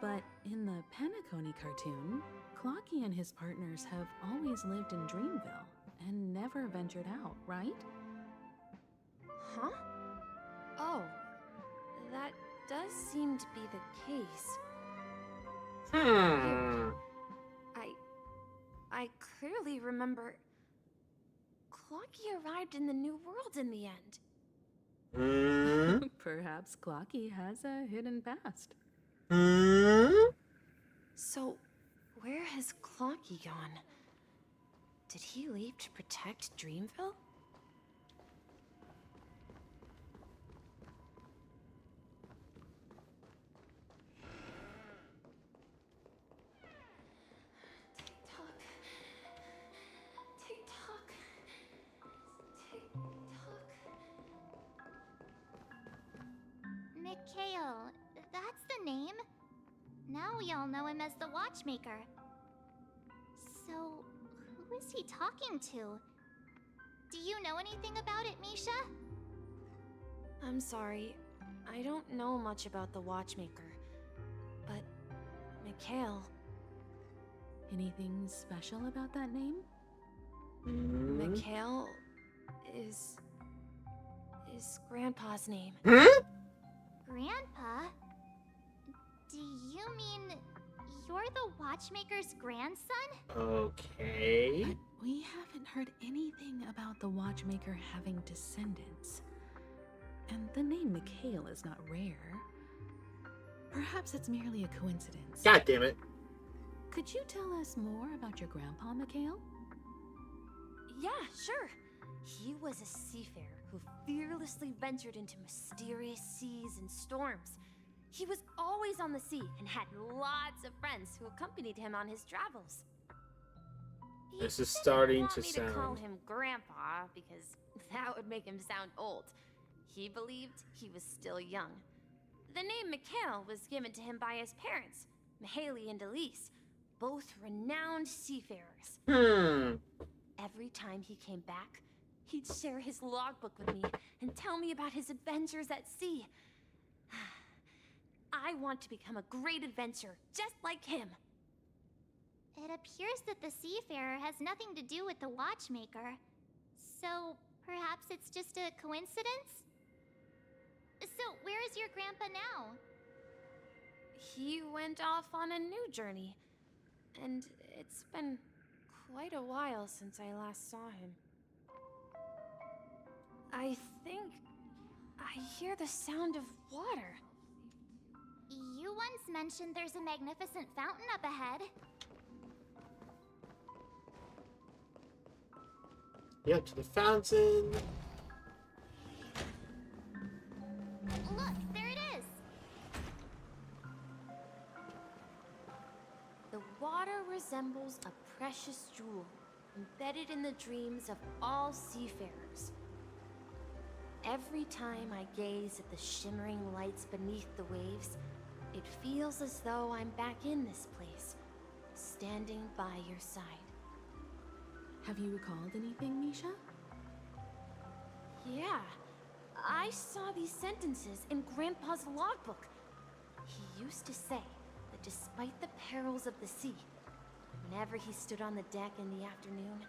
S8: But in the Penacony cartoon, Clocky and his partners have always lived in Dreamville and never ventured out, right?
S5: Huh? Oh, that does seem to be the case. I clearly remember Clocky arrived in the New World in the end.
S8: Perhaps Clocky has a hidden past.
S5: So, where has Clocky gone? Did he leave to protect Dreamville?
S11: Mikhail, that's the name. Now we all know him as the Watchmaker. So, who is he talking to? Do you know anything about it, Misha?
S5: I'm sorry, I don't know much about the Watchmaker. But, Mikhail...
S8: Anything special about that name?
S5: Mikhail is Grandpa's name.
S11: Grandpa? Do you mean you're the Watchmaker's grandson?
S1: Okay.
S8: But we haven't heard anything about the Watchmaker having descendants. And the name Mikhail is not rare. Perhaps it's merely a coincidence.
S1: God damn it.
S8: Could you tell us more about your grandpa, Mikhail?
S5: Yeah, sure. He was a seafarer who fearlessly ventured into mysterious seas and storms. He was always on the sea and had lots of friends who accompanied him on his travels.
S1: This is starting to
S5: He didn't want me to call
S1: sound...
S5: him Grandpa because that would make him sound old. He believed he was still young. The name Mikhail was given to him by his parents, Mihaly and Elise, both renowned seafarers. Every time he came back, he'd share his logbook with me and tell me about his adventures at sea. I want to become a great adventurer, just like him.
S11: It appears that the Seafarer has nothing to do with the Watchmaker. So, perhaps it's just a coincidence? So, where is your grandpa now?
S5: He went off on a new journey, and it's been quite a while since I last saw him. I think I hear the sound of water.
S11: You once mentioned there's a magnificent fountain up ahead.
S1: Yep, to the fountain.
S11: Look, there it is!
S5: The water resembles a precious jewel embedded in the dreams of all seafarers. Every time I gaze at the shimmering lights beneath the waves, it feels as though I'm back in this place, standing by your side.
S8: Have you recalled anything, Misha?
S5: Yeah, I saw these sentences in Grandpa's logbook. He used to say that despite the perils of the sea, whenever he stood on the deck in the afternoon,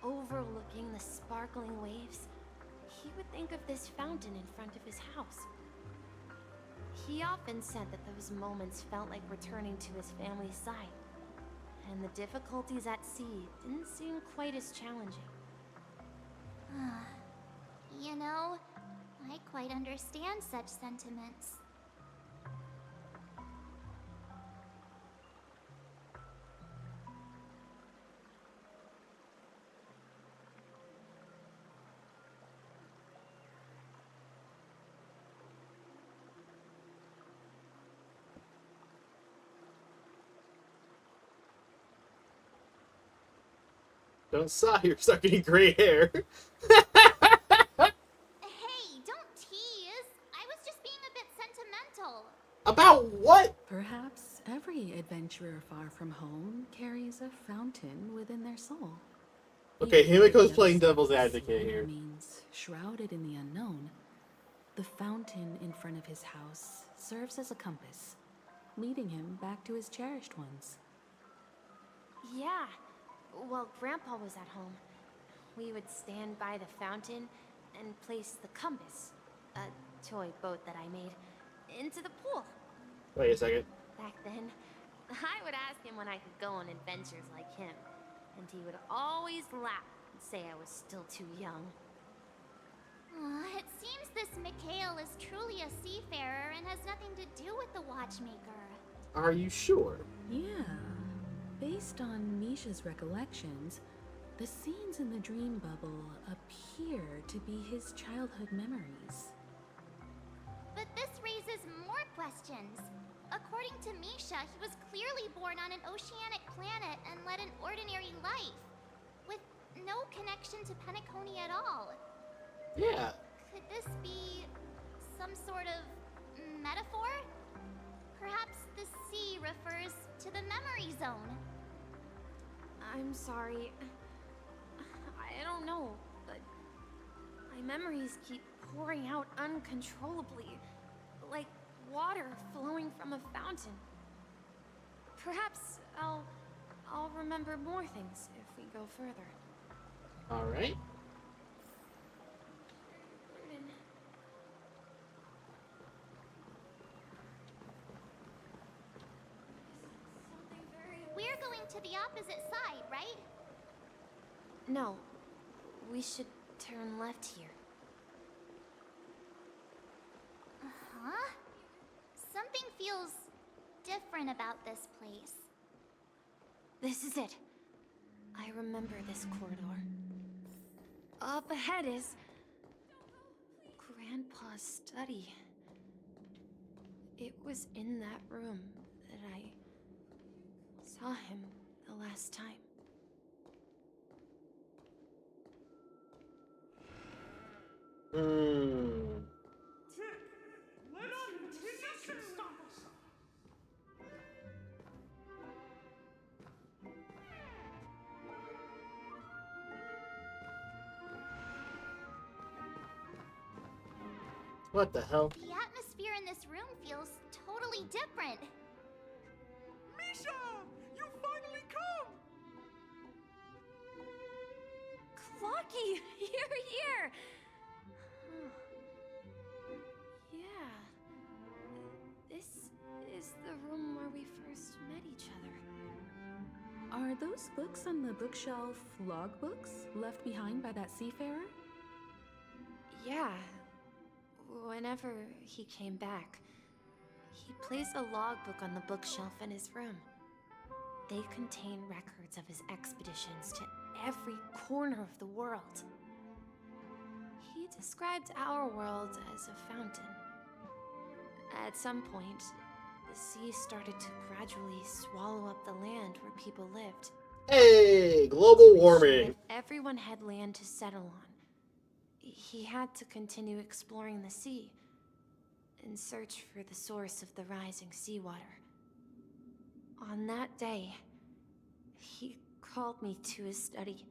S5: overlooking the sparkling waves, he would think of this fountain in front of his house.
S9: He often said that those moments felt like returning to his family's side, and the difficulties at sea didn't seem quite as challenging.
S11: You know, I quite understand such sentiments.
S1: Don't sigh, you're start getting gray hair.
S11: Hey, don't tease. I was just being a bit sentimental.
S1: About what?
S8: Perhaps every adventurer far from home carries a fountain within their soul.
S1: Okay,
S8: Even though
S1: Himiko's
S8: the
S1: playing
S8: other
S1: devil's
S8: side of the
S1: advocate
S8: sea
S1: here.
S8: remains shrouded in the unknown. The fountain in front of his house serves as a compass, leading him back to his cherished ones.
S9: Yeah. While Grandpa was at home, we would stand by the fountain and place the compass, a toy boat that I made, into the pool.
S1: Wait a second.
S9: Back then, I would ask him when I could go on adventures like him, and he would always laugh and say I was still too young.
S11: It seems this Mikhail is truly a seafarer and has nothing to do with the watchmaker.
S1: Are you sure?
S8: Yeah. Based on Misha's recollections, the scenes in the dream bubble appear to be his childhood memories.
S11: But this raises more questions. According to Misha, he was clearly born on an oceanic planet and led an ordinary life, with no connection to Penacony at all.
S1: Yeah.
S11: Could this be some sort of metaphor? Perhaps the sea refers to the memory zone.
S9: I'm sorry. I don't know, but my memories keep pouring out uncontrollably, like water flowing from a fountain. Perhaps I'll remember more things if we go further.
S1: All right.
S11: We're going to the opposite side, right?
S9: No, we should turn left here.
S11: Uh-huh. Something feels different about this place.
S9: This is it. I remember this corridor. Up ahead is Grandpa's study. It was in that room that I saw him the last time.
S1: What the hell?
S11: The atmosphere in this room feels totally different.
S16: Misha! You finally come!
S9: Clocky, you're here! Yeah. This is the room where we first met each other.
S8: Are those books on the bookshelf logbooks left behind by that seafarer?
S9: Yeah. Whenever he came back, he placed a logbook on the bookshelf in his room. They contain records of his expeditions to every corner of the world. He described our world as a fountain. At some point, the sea started to gradually swallow up the land where people lived.
S1: Hey, global warming.
S9: If everyone had land to settle on, he had to continue exploring the sea and search for the source of the rising seawater. On that day, he called me to his study,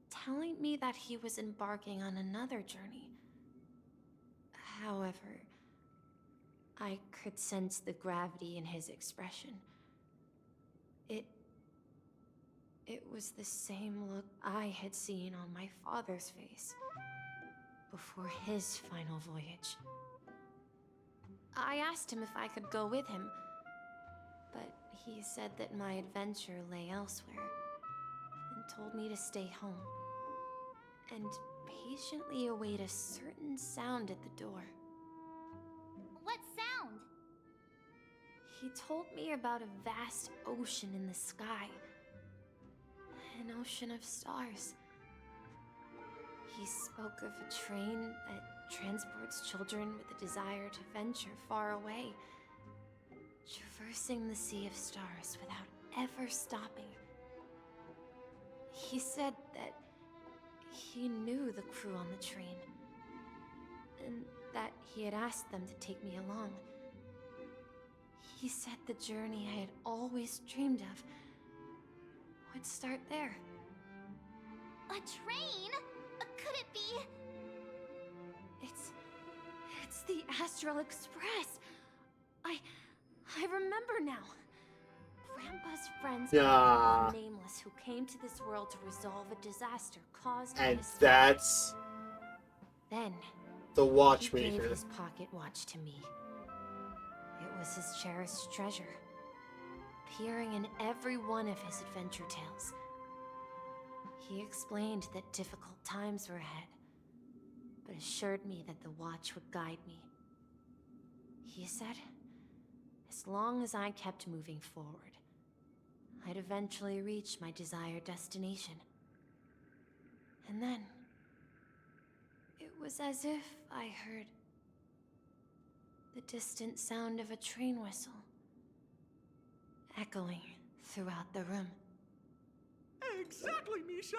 S9: telling me that he was embarking on another journey. However, I could sense the gravity in his expression. It was the same look I had seen on my father's face before his final voyage. I asked him if I could go with him, but he said that my adventure lay elsewhere, and told me to stay home, and patiently await a certain sound at the door.
S11: What sound?
S9: He told me about a vast ocean in the sky, an ocean of stars. He spoke of a train that transports children with a desire to venture far away, traversing the sea of stars without ever stopping. He said that he knew the crew on the train, and that he had asked them to take me along. He said the journey I had always dreamed of would start there.
S11: A train? Could it be?
S9: It's the Astral Express. I remember now. Grandpa's friends
S1: Yeah.
S9: were nameless who came to this world to resolve a disaster caused by
S1: And
S9: a storm.
S1: that's
S9: Then
S1: the
S9: he
S1: watchmaker.
S9: gave his pocket watch to me. It was his cherished treasure, appearing in every one of his adventure tales. He explained that difficult times were ahead, but assured me that the watch would guide me. He said, as long as I kept moving forward, I'd eventually reach my desired destination. And then, it was as if I heard the distant sound of a train whistle, echoing throughout the room.
S14: Exactly, Misha!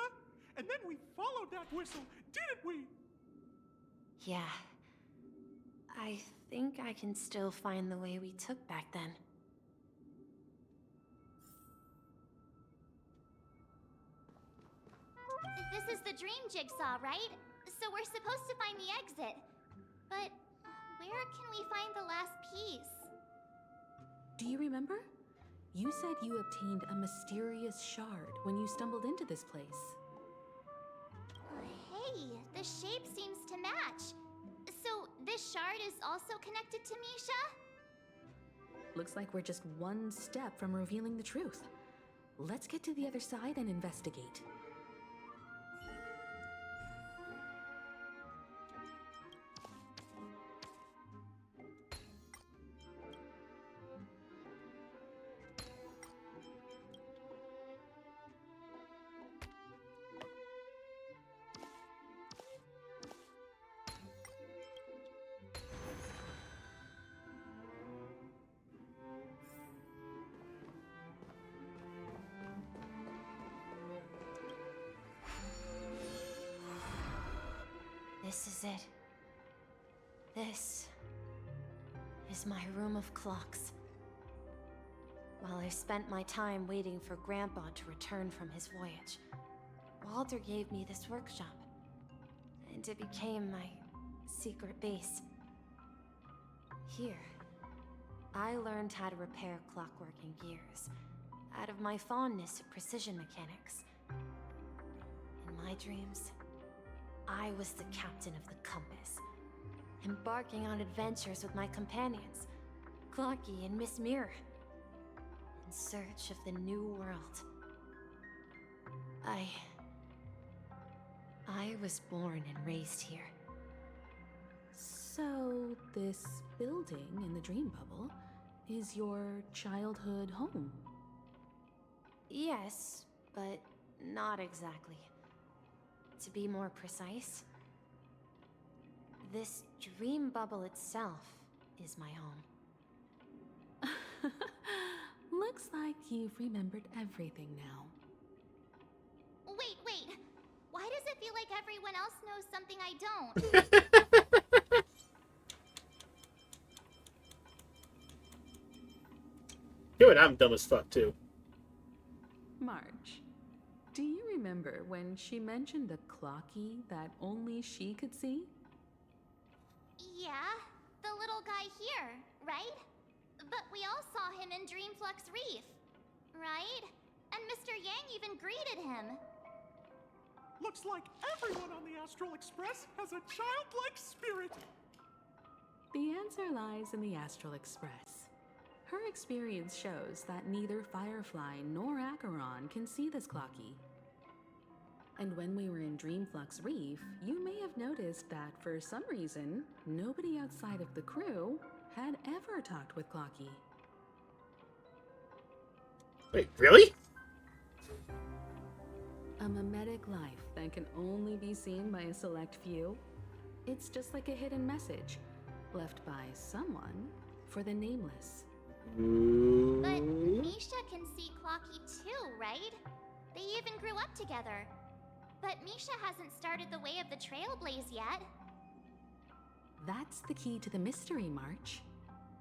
S14: And then we followed that whistle, didn't we?
S9: Yeah. I think I can still find the way we took back then.
S11: This is the dream jigsaw, right? So we're supposed to find the exit. But where can we find the last piece?
S8: Do you remember? You said you obtained a mysterious shard when you stumbled into this place.
S11: Hey, the shape seems to match. So this shard is also connected to Misha?
S8: Looks like we're just one step from revealing the truth. Let's get to the other side and investigate.
S9: This is it. This is my room of clocks. While I spent my time waiting for Grandpa to return from his voyage, Walter gave me this workshop, and it became my secret base. Here, I learned how to repair clockwork and gears out of my fondness of precision mechanics. In my dreams, I was the captain of the compass, embarking on adventures with my companions, Clocky and Miss Mirror, in search of the new world. I was born and raised here.
S8: So, this building in the dream bubble is your childhood home?
S9: Yes, but not exactly. To be more precise, this dream bubble itself is my home.
S8: Looks like you've remembered everything now.
S11: Wait. Why does it feel like everyone else knows something I don't?
S1: Dude, I'm dumb as fuck too.
S8: Marge, do you remember when she mentioned a clocky that only she could see?
S11: Yeah, the little guy here, right? But we all saw him in Dreamflux Reef, right? And Mr. Yang even greeted him.
S14: Looks like everyone on the Astral Express has a childlike spirit.
S8: The answer lies in the Astral Express. Her experience shows that neither Firefly nor Acheron can see this clocky. And when we were in Dreamflux Reef, you may have noticed that for some reason, nobody outside of the crew had ever talked with Clocky.
S1: Wait, really?
S8: A mimetic life that can only be seen by a select few? It's just like a hidden message, left by someone for the nameless.
S11: But Misha can see Clocky too, right? They even grew up together. But Misha hasn't started the way of the Trailblaze yet.
S8: That's the key to the mystery, March.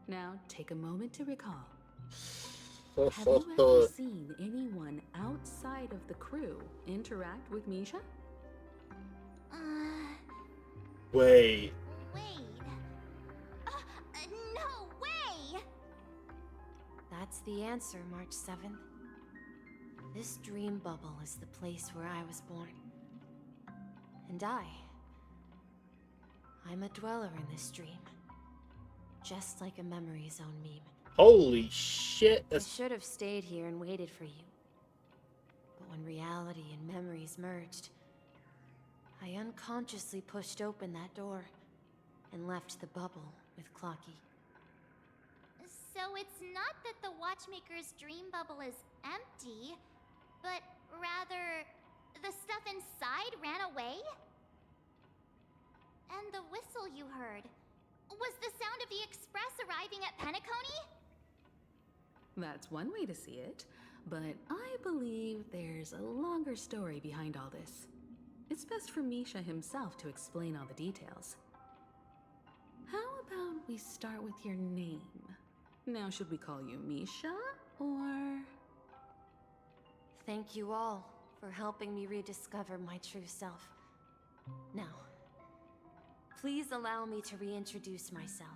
S8: Now, take a moment to recall. Have you ever seen anyone outside of the crew interact with Misha?
S1: Wait.
S11: No way!
S9: That's the answer, March 7th. This dream bubble is the place where I was born. And I'm a dweller in this dream. Just like a memory zone meme.
S1: Holy shit.
S9: I should have stayed here and waited for you. But when reality and memories merged, I unconsciously pushed open that door and left the bubble with Clocky.
S11: So it's not that the Watchmaker's dream bubble is empty, but rather the stuff inside ran away? And the whistle you heard was the sound of the express arriving at Penacony?
S8: That's one way to see it, but I believe there's a longer story behind all this. It's best for Misha himself to explain all the details. How about we start with your name? Now, should we call you Misha, or...?
S9: Thank you all for helping me rediscover my true self. Now, please allow me to reintroduce myself.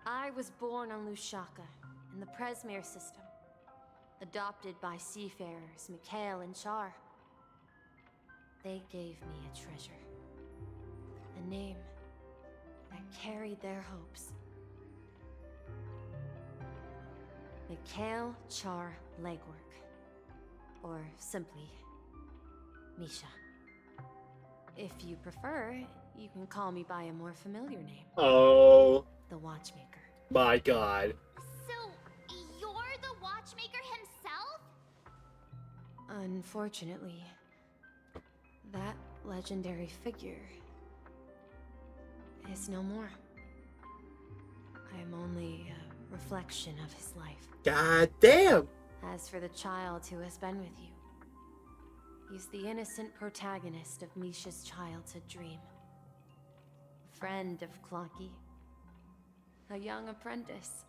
S9: I was born on Lushaka, in the Presmere system, adopted by seafarers Mikhail and Char. They gave me a treasure, a name that carried their hopes. Mikhail Char Legwork, or simply Misha. If you prefer, you can call me by a more familiar name.
S1: Oh.
S9: The Watchmaker.
S1: My god.
S11: So, you're the Watchmaker himself?
S9: Unfortunately, that legendary figure is no more. I am only a reflection of his life.
S1: God damn!
S9: As for the child who has been with you, he's the innocent protagonist of Misha's childhood dream. A friend of Clocky, a young apprentice,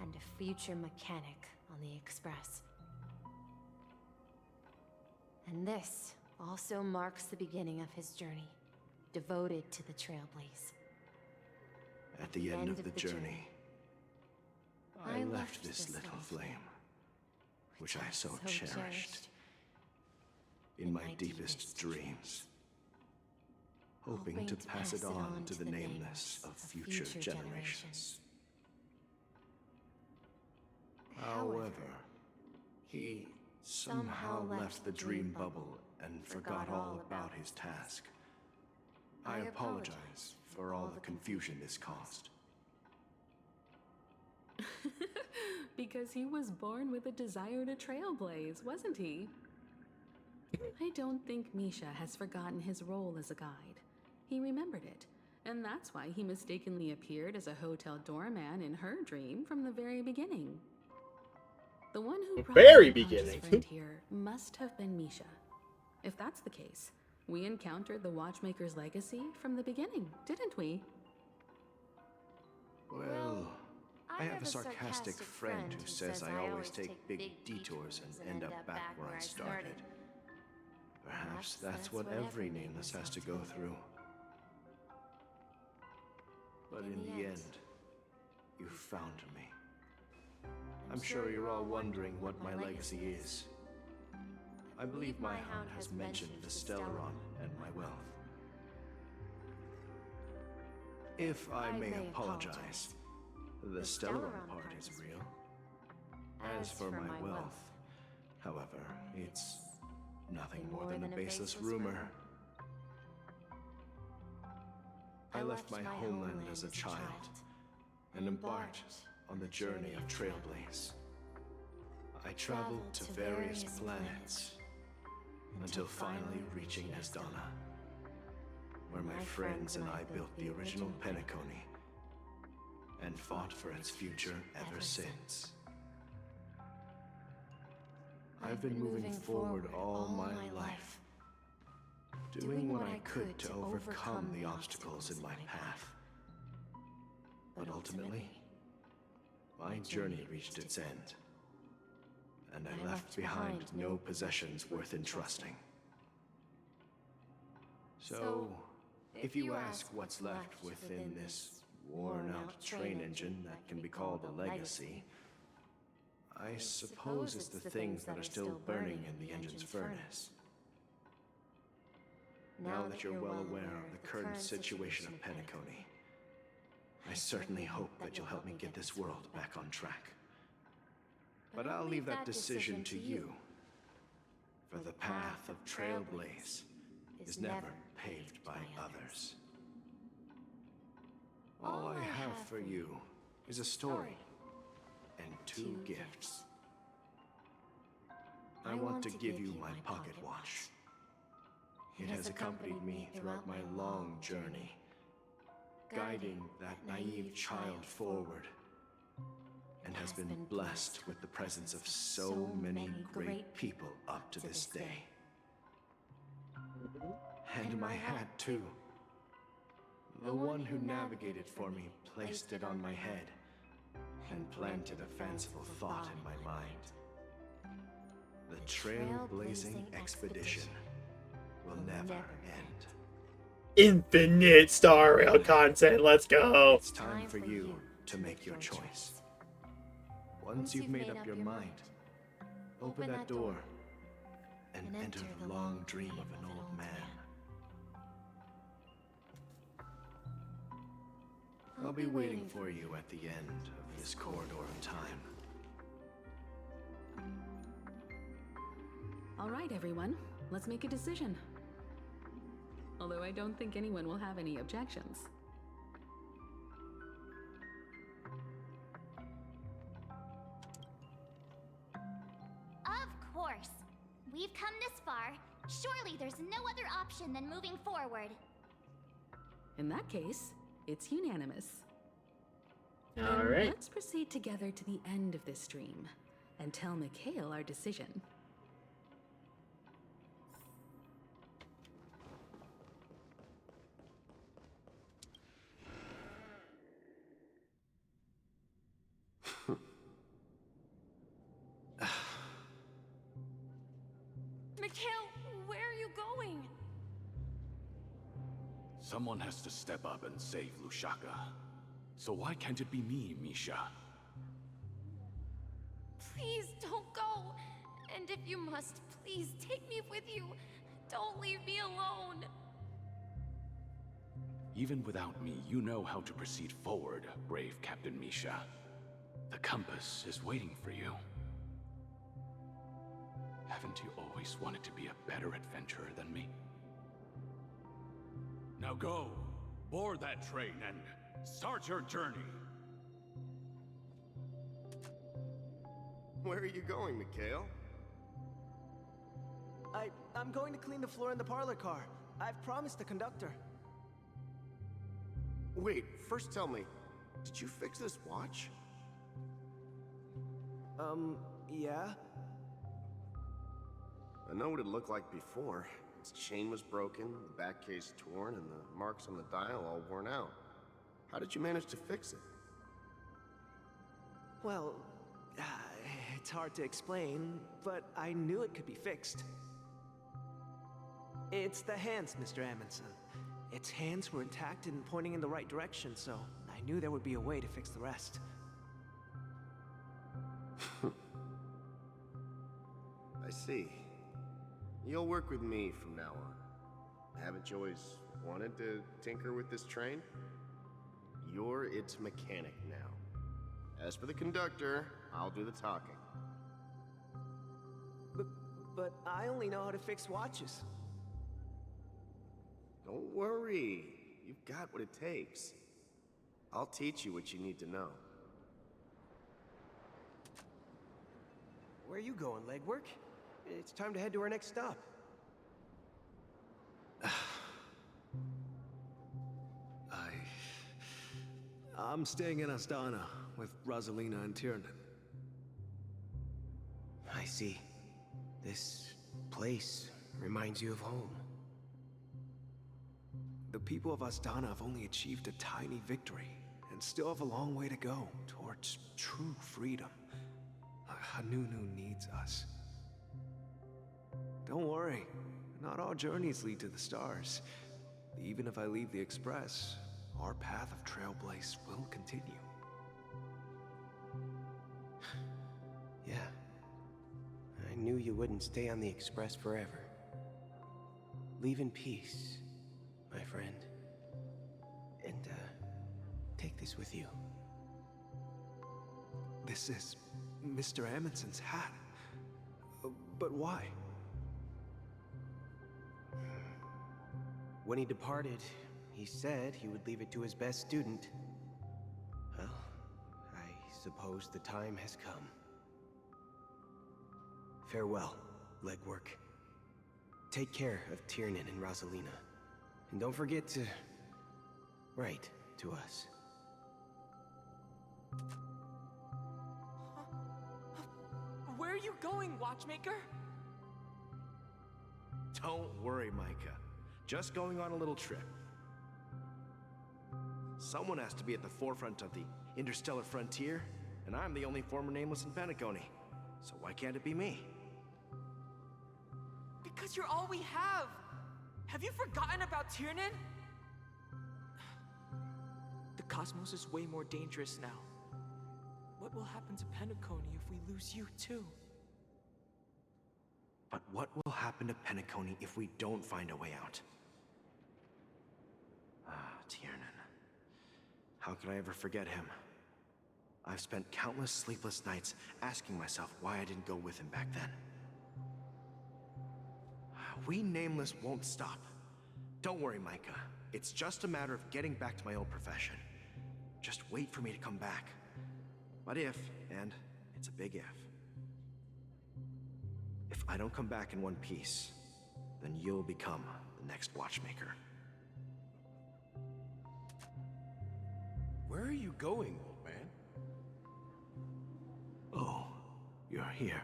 S9: and a future mechanic on the Express. And this also marks the beginning of his journey, devoted to the Trailblaze.
S6: At the end of the journey, I left this little flame, which I so cherished, in my deepest dreams, hoping to pass it on to the nameless of future generations. However, he somehow left the dream bubble and forgot all about his task. I apologize for all the confusion this caused.
S8: Because he was born with a desire to trailblaze, wasn't he? I don't think Misha has forgotten his role as a guide. He remembered it, and that's why he mistakenly appeared as a hotel doorman in her dream from the very beginning. The one who brought
S1: very
S8: the unconscious
S1: beginning.
S8: friend here must have been Misha. If that's the case, we encountered the Watchmaker's legacy from the beginning, didn't we?
S6: Well, I have a sarcastic friend who says I always take big detours and end up back where I started. Perhaps that's what every nameless has to go through. But in the end, you found me. I'm sure you're all wondering what my legacy is. I believe my hound has mentioned the Stellaron and my wealth.
S17: If I may apologize, the Stellaron part is real. As for my wealth, however, it's nothing more than a baseless rumor. I left my homeland as a child and embarked on the journey of Trailblaze. I traveled to various planets until finally reaching Esdana, where my friends and I built the original Penacony and fought for its future ever since. I've been moving forward all my life, doing what I could to overcome the obstacles in my path. But ultimately, my journey reached its end, and I left behind no possessions worth entrusting. So, if you ask what's left within this worn-out train engine that can be called a legacy, I suppose it's the things that are still burning in the engine's furnace. Now that you're well aware of the current situation of Penacony, I certainly hope that you'll help me get this world back on track. But I'll leave that decision to you, for the path of Trailblaze is never paved by others. All I have for you is a story and 2 gifts. I want to give you my pocket watch. It has accompanied me throughout my long journey, guiding that naive child forward, and has been blessed with the presence of so many great people up to this day. And my hat, too. The one who navigated for me placed it on my head and planted a fanciful thought in my mind. The trailblazing expedition will never end.
S1: Infinite Star Rail content, let's go!
S17: It's time for you to make your choice. Once you've made up your mind, open that door and enter the long dream of an old man. I'll be waiting for you at the end of this corridor of time.
S7: All right, everyone, let's make a decision. Although I don't think anyone will have any objections.
S11: Of course. We've come this far. Surely there's no other option than moving forward.
S7: In that case, it's unanimous.
S1: All right.
S7: Let's proceed together to the end of this dream and tell Mikhail our decision.
S4: Mikhail, where are you going?
S6: Someone has to step up and save Lushaka. So why can't it be me, Misha?
S9: Please don't go. And if you must, please take me with you. Don't leave me alone.
S6: Even without me, you know how to proceed forward, brave Captain Misha. The compass is waiting for you. Haven't you always wanted to be a better adventurer than me?
S3: Now go, board that train and start your journey.
S16: Where are you going, Mikhail?
S20: I'm going to clean the floor in the parlor car. I've promised the conductor.
S16: Wait, first tell me, did you fix this watch?
S20: Yeah?
S16: I know what it looked like before. Its chain was broken, the back case torn, and the marks on the dial all worn out. How did you manage to fix it?
S20: Well, it's hard to explain, but I knew it could be fixed. It's the hands, Mr. Amundsen. Its hands were intact and pointing in the right direction, so I knew there would be a way to fix the rest.
S16: I see. You'll work with me from now on. Haven't you always wanted to tinker with this train?
S18: You're its mechanic now. As for the conductor, I'll do the talking.
S20: But I only know how to fix watches.
S18: Don't worry. You've got what it takes. I'll teach you what you need to know.
S20: Where are you going, legwork? It's time to head to our next stop. I'm staying in Astana with Rosalina and Tiernan. I see. This place reminds you of home. The people of Astana have only achieved a tiny victory, and still have a long way to go towards true freedom. Hanunu needs us. Don't worry, not all journeys lead to the stars. Even if I leave the Express, our path of Trailblaze will continue.
S22: Yeah. I knew you wouldn't stay on the Express forever. Leave in peace, my friend. And, take this with you.
S20: This is Mr. Amundsen's hat. But why?
S22: When he departed, he said he would leave it to his best student. Well, I suppose the time has come. Farewell, legwork. Take care of Tiernan and Rosalina. And don't forget to write to us.
S23: Where are you going, Watchmaker?
S6: Don't worry, Micah. Just going on a little trip. Someone has to be at the forefront of the interstellar frontier, and I'm the only former nameless in Penacony. So why can't it be me?
S23: Because you're all we have. Have you forgotten about Tiernan? The cosmos is way more dangerous now. What will happen to Penacony if we lose you too?
S6: But what will happen to Penacony if we don't find a way out? Tiernan. How could I ever forget him? I've spent countless sleepless nights asking myself why I didn't go with him back then. We Nameless won't stop. Don't worry, Micah. It's just a matter of getting back to my old profession. Just wait for me to come back. But if, and it's a big if I don't come back in one piece, then you'll become the next Watchmaker.
S3: Where are you going, old man?
S6: Oh, you're here.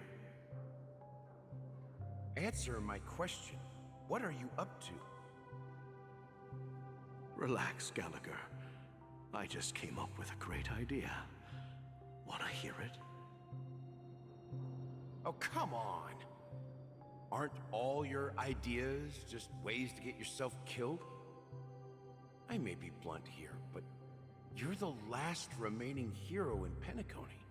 S3: Answer my question. What are you up to?
S6: Relax, Gallagher. I just came up with a great idea. Wanna hear it?
S3: Oh, come on. Aren't all your ideas just ways to get yourself killed? I may be blunt here, but you're the last remaining hero in Penacony.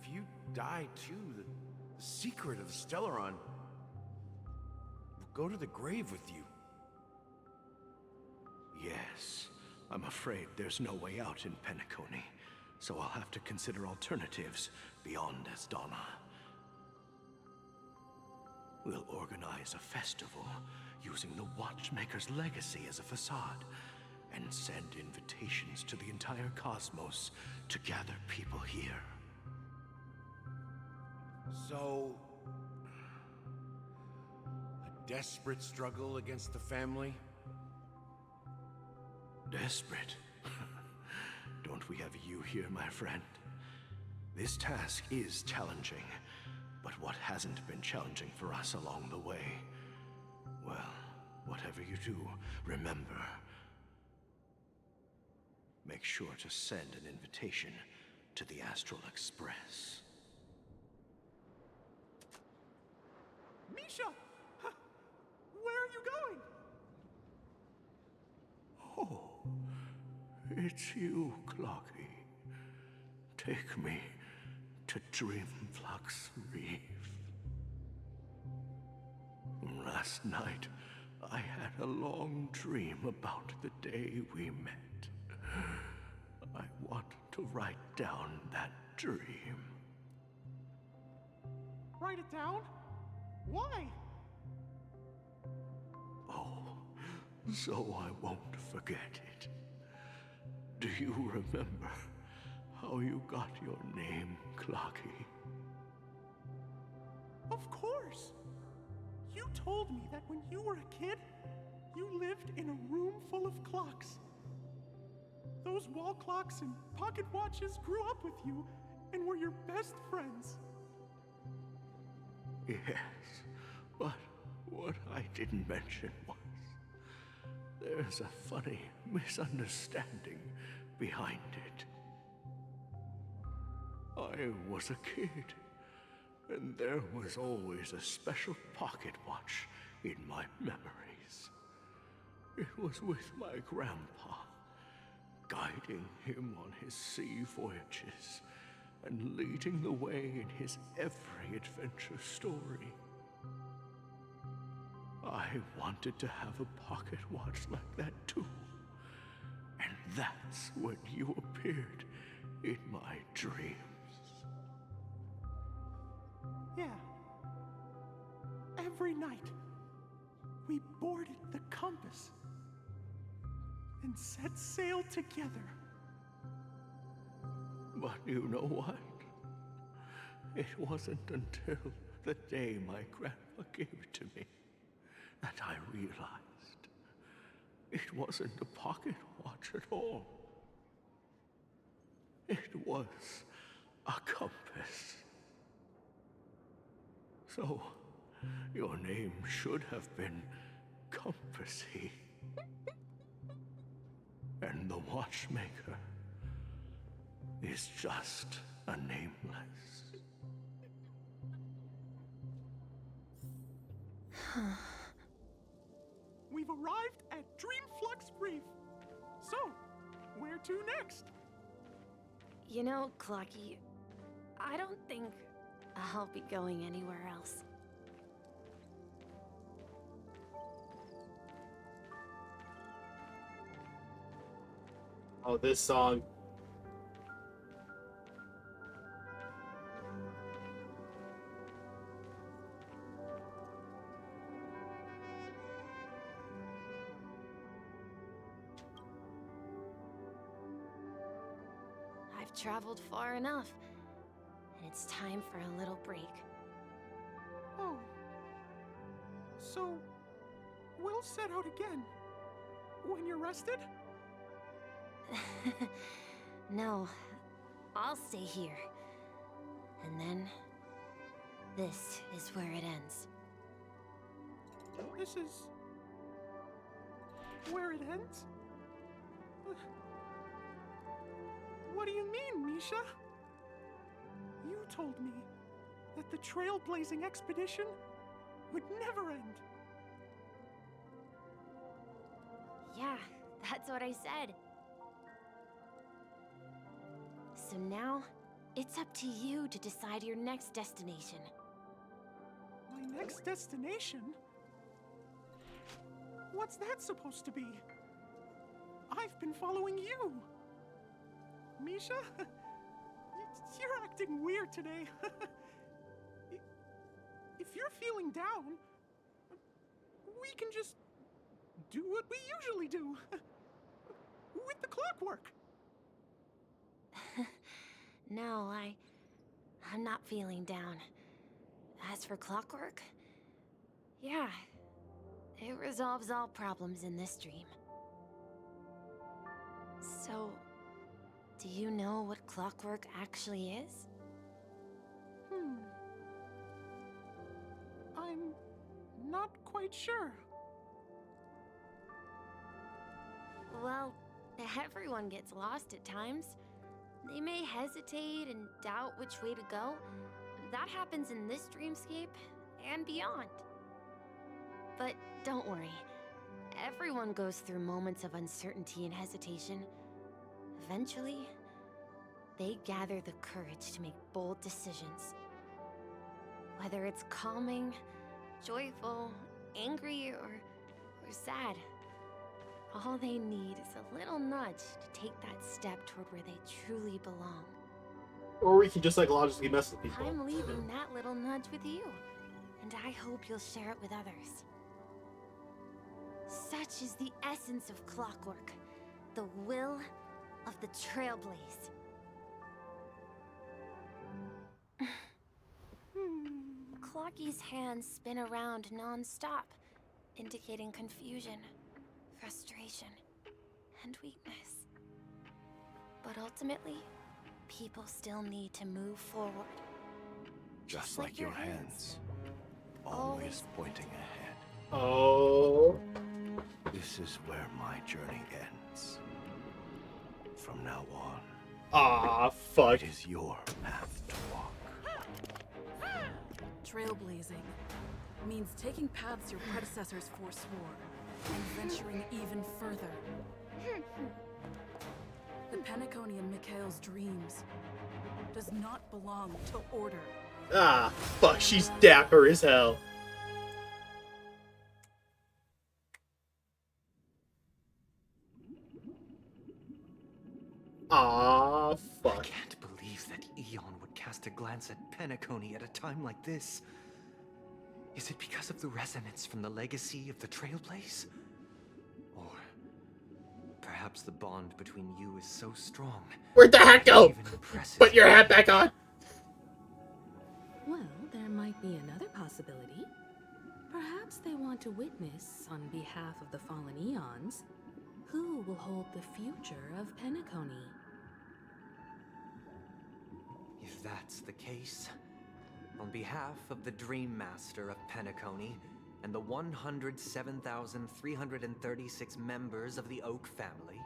S3: If you die too, the secret of the Stellaron will go to the grave with you.
S6: Yes, I'm afraid there's no way out in Penacony, so I'll have to consider alternatives beyond Astana. We'll organize a festival using the Watchmaker's legacy as a facade, and send invitations to the entire cosmos to gather people here.
S3: So, a desperate struggle against the family?
S6: Desperate? Don't we have you here, my friend? This task is challenging, but what hasn't been challenging for us along the way? Well, whatever you do, remember, make sure to send an invitation to the Astral Express.
S14: Misha! Where are you going?
S6: Oh, it's you, Clocky. Take me to Dreamflux Reef. Last night, I had a long dream about the day we met. I want to write down that dream.
S14: Write it down? Why?
S6: Oh, so I won't forget it. Do you remember how you got your name, Clocky?
S14: Of course! You told me that when you were a kid, you lived in a room full of clocks. Those wall clocks and pocket watches grew up with you and were your best friends.
S6: Yes, but what I didn't mention was there's a funny misunderstanding behind it. I was a kid, and there was always a special pocket watch in my memories. It was with my grandpa, guiding him on his sea voyages and leading the way in his every adventure story. I wanted to have a pocket watch like that too. And that's when you appeared in my dreams.
S14: Yeah. Every night, we boarded the compass and set sail together.
S6: But you know what? It wasn't until the day my grandpa gave it to me that I realized it wasn't a pocket watch at all. It was a compass. So, your name should have been Compassy. And the watchmaker is just a nameless.
S14: We've arrived at Dreamflux Reef. So, where to next?
S2: You know, Clocky, I don't think I'll be going anywhere else.
S1: Oh, this song.
S2: I've traveled far enough, and it's time for a little break.
S14: Oh. So, we'll set out again. When you're rested?
S2: No, I'll stay here. And then, this is where it ends.
S14: This is... where it ends? What do you mean, Misha? You told me that the trailblazing expedition would never end.
S2: Yeah, that's what I said. So now, it's up to you to decide your next destination.
S14: My next destination? What's that supposed to be? I've been following you. Misha? You're acting weird today. If you're feeling down, we can just do what we usually do. With the clockwork.
S2: No, I'm not feeling down. As for clockwork, yeah, it resolves all problems in this dream. So, do you know what clockwork actually is?
S14: I'm not quite sure.
S2: Well, everyone gets lost at times. They may hesitate and doubt which way to go. That happens in this dreamscape and beyond. But don't worry. Everyone goes through moments of uncertainty and hesitation. Eventually, they gather the courage to make bold decisions. Whether it's calming, joyful, angry, or sad. All they need is a little nudge to take that step toward where they truly belong.
S1: Or we can just psychologically mess with people.
S2: I'm leaving that little nudge with you, and I hope you'll share it with others. Such is the essence of clockwork, the will of the Trailblaze. Clocky's hands spin around non-stop, indicating confusion, frustration, and weakness. But ultimately, people still need to move forward.
S6: Just like your hands, always pointing ahead.
S1: Oh.
S6: This is where my journey ends. From now on,
S1: ah, fuck.
S6: It is your path to walk.
S8: Trailblazing means taking paths your predecessors forswore and venturing even further. The Penacony in Mikhail's dreams does not belong to order.
S1: Ah, fuck, she's dapper as hell. Ah, fuck.
S10: I can't believe that Eon would cast a glance at Penacony at a time like this. Is it because of the resonance from the legacy of the Trailblaze? Or perhaps the bond between you is so strong.
S1: Where'd the hat go? Put your hat back on.
S8: Well, there might be another possibility. Perhaps they want to witness, on behalf of the fallen Eons, who will hold the future of Penacony.
S10: If that's the case, on behalf of the Dream Master of Penacony and the 107,336 members of the Oak family,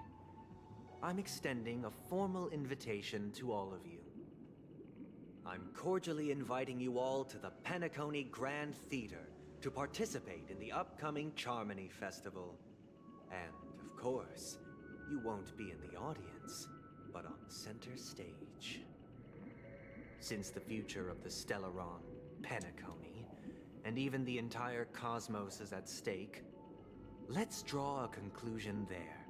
S10: I'm extending a formal invitation to all of you. I'm cordially inviting you all to the Penacony Grand Theater to participate in the upcoming Charmony Festival. And, of course, you won't be in the audience, but on center stage. Since the future of the Stellaron, Penacony, and even the entire cosmos is at stake, let's draw a conclusion there,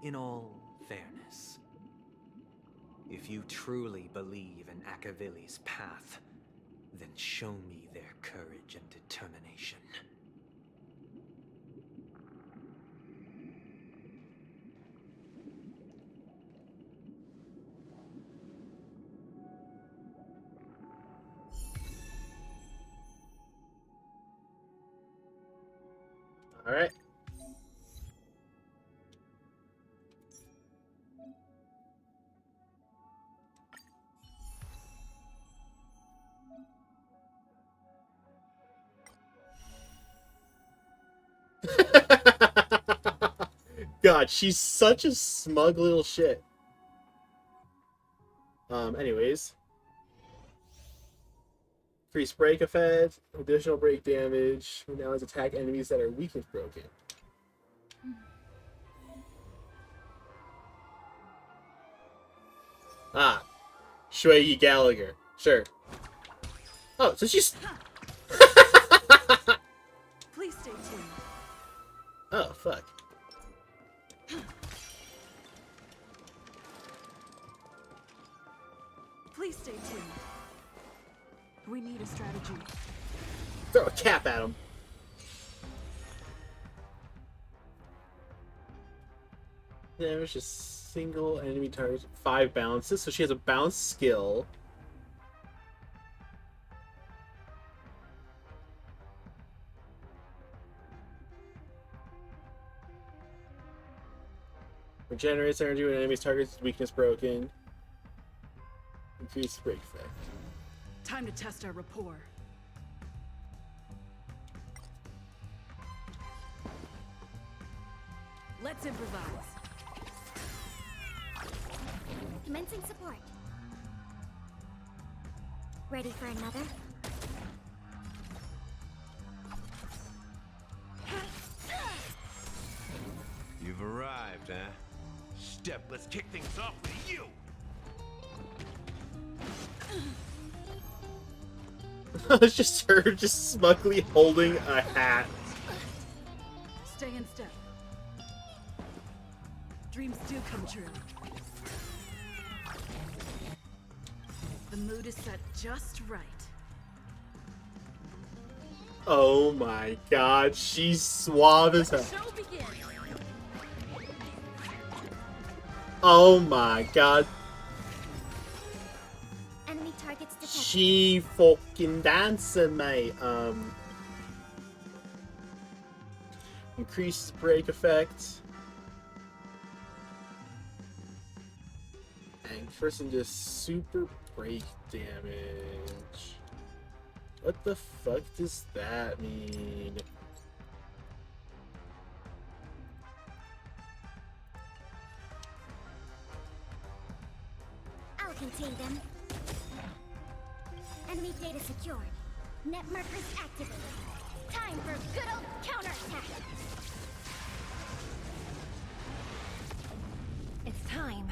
S10: in all fairness. If you truly believe in Akavili's path, then show me their courage and determination.
S1: All right. God, she's such a smug little shit. Anyways. Increase break effect, additional break damage. Now let's attack enemies that are weakness broken. Ah. Shuei Gallagher. Sure. Oh, so she's...
S8: Please stay tuned.
S1: Oh, fuck.
S8: Please stay tuned. We need a strategy.
S1: Throw a cap at him. Damage a single enemy target. 5 bounces, so she has a bounce skill. Regenerates energy when enemy's target's weakness broken. Increase break effect.
S8: Time to test our rapport. Let's improvise.
S11: Commencing support. Ready for another?
S16: You've arrived, huh? Step, let's kick things off with you!
S1: It's just her just smugly holding a hat.
S7: Stay in step. Dreams do come true. The mood is set just right.
S1: Oh my god, she's suave as hell.
S7: Show begins.
S1: Oh my god.
S9: Enemy targets detected.
S1: She fucking dancing, mate. Increases break effect. And first and just super break damage. What the fuck does that mean?
S9: I'll contain them. Enemy data secured. Net markers activated. Time for good old counterattack. It's time.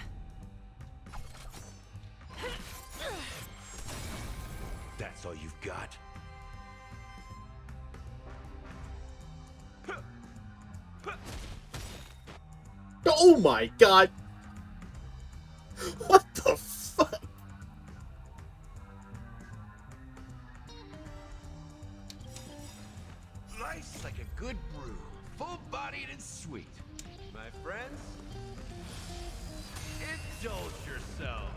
S16: That's all you've got?
S1: Oh my god! What the fuck?
S15: Nice like a good brew, full-bodied and sweet. My friends, indulge yourself.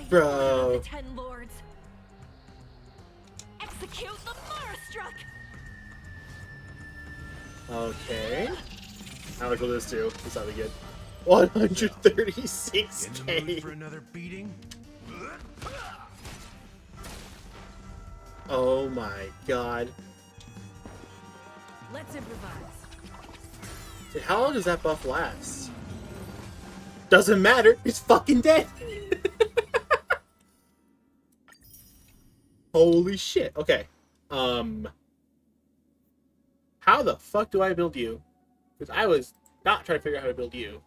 S1: Bro.
S4: The 10 lords. Execute the Marastruck.
S1: Okay. I like this too. This ought to be good. 136k.
S16: In the mood for another beating?
S1: Oh my god.
S7: Let's improvise.
S1: Dude, how long does that buff last? Doesn't matter. It's fucking dead. Holy shit. Okay. How the fuck do I build you? Because I was not trying to figure out how to build you.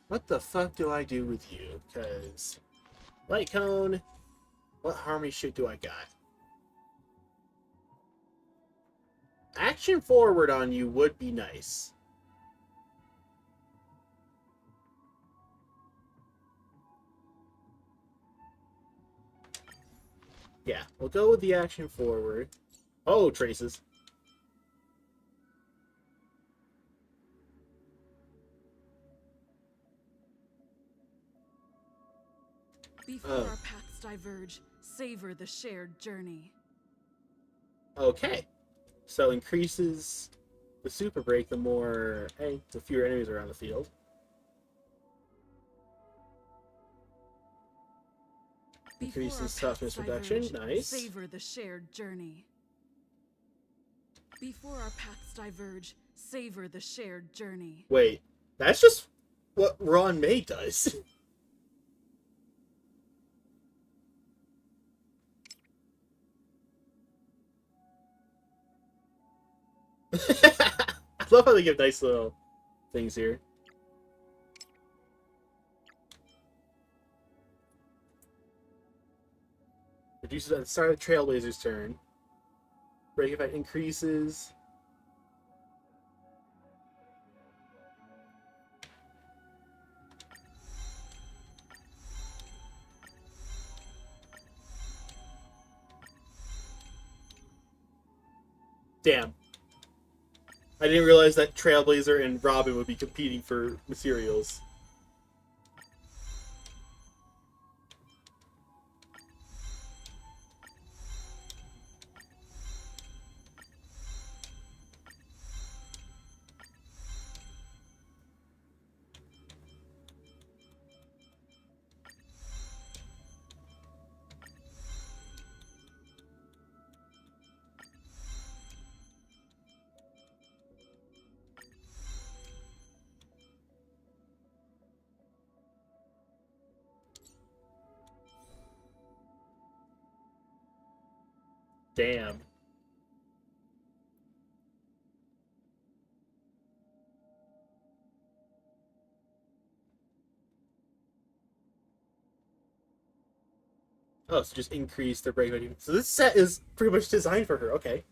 S1: What the fuck do I do with you? Because light cone, what harmony shit do I got? Action forward on you would be nice. Yeah, we'll go with the action forward. Oh, traces.
S7: Before our paths diverge, savor the shared journey.
S1: Okay. So increases the super break the more, hey, the fewer enemies around the field. Increases toughness reduction, nice.
S7: Savor the shared journey. Before our paths diverge, savor the shared journey.
S1: Wait, that's just what Ron May does. I love how they give nice little things here. Reduces at the start of the Trailblazer's turn. Break effect increases. Damn. I didn't realize that Trailblazer and Robin would be competing for materials. Damn. Oh, so just increase the break. So this set is pretty much designed for her. Okay.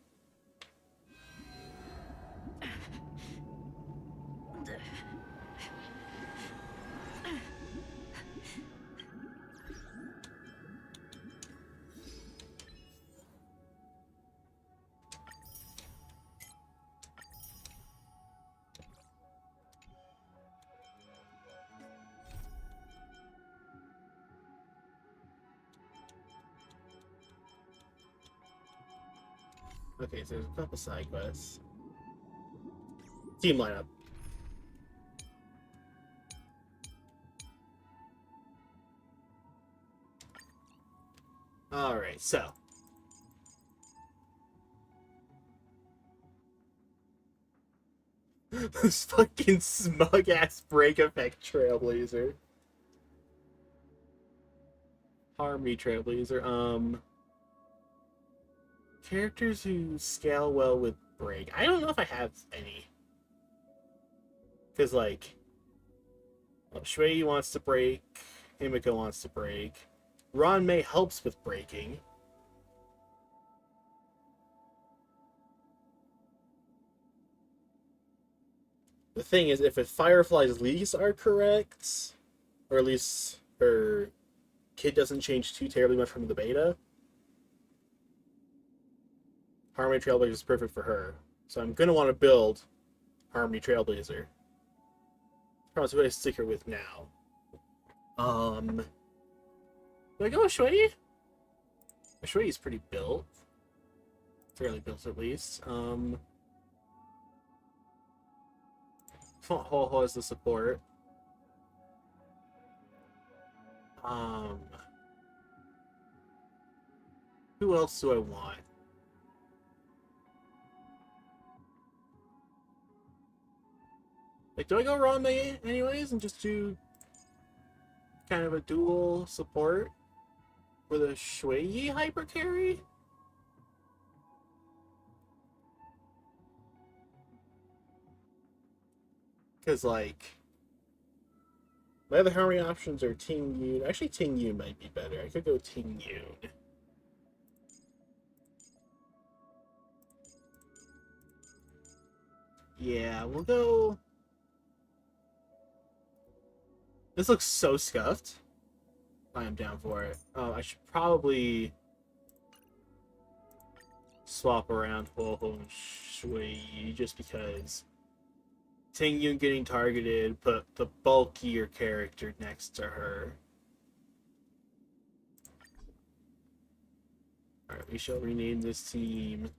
S1: Okay, so there's a couple side quests. Team lineup. Alright, so. This fucking smug ass break effect Trailblazer. Harmony Trailblazer. Characters who scale well with break. I don't know if I have any. Because, like, Shui wants to break, Himiko wants to break. Ron May helps with breaking. The thing is, if Firefly's leaks are correct, or at least her kit doesn't change too terribly much from the beta, Harmony Trailblazer is perfect for her. So I'm going to want to build Harmony Trailblazer. Probably who I stick her with now. Do I go with Shui? Shui is pretty built. Fairly built, at least. Ho Ho has the support. Who else do I want? Like, do I go Ron May anyways and just do kind of a dual support with a Shui hyper carry? Because, like, my other Harmony options are Ting Yoon. Actually, Ting Yoon might be better. I could go Ting Yoon. Yeah, we'll go... This looks so scuffed. I am down for it. Oh, I should probably swap around Ho Ho and Shui just because Ting Yun getting targeted, put the bulkier character next to her. Alright, we shall rename this team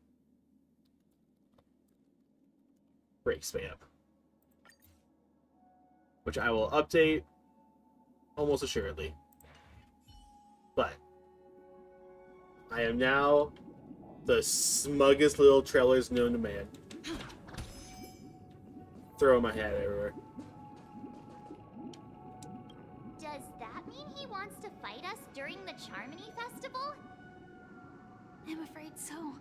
S1: Break Spam, which I will update almost assuredly. But I am now the smuggest little trailers known to man. Throwing my hat everywhere.
S11: Does that mean he wants to fight us during the Charmony Festival?
S5: I'm afraid so.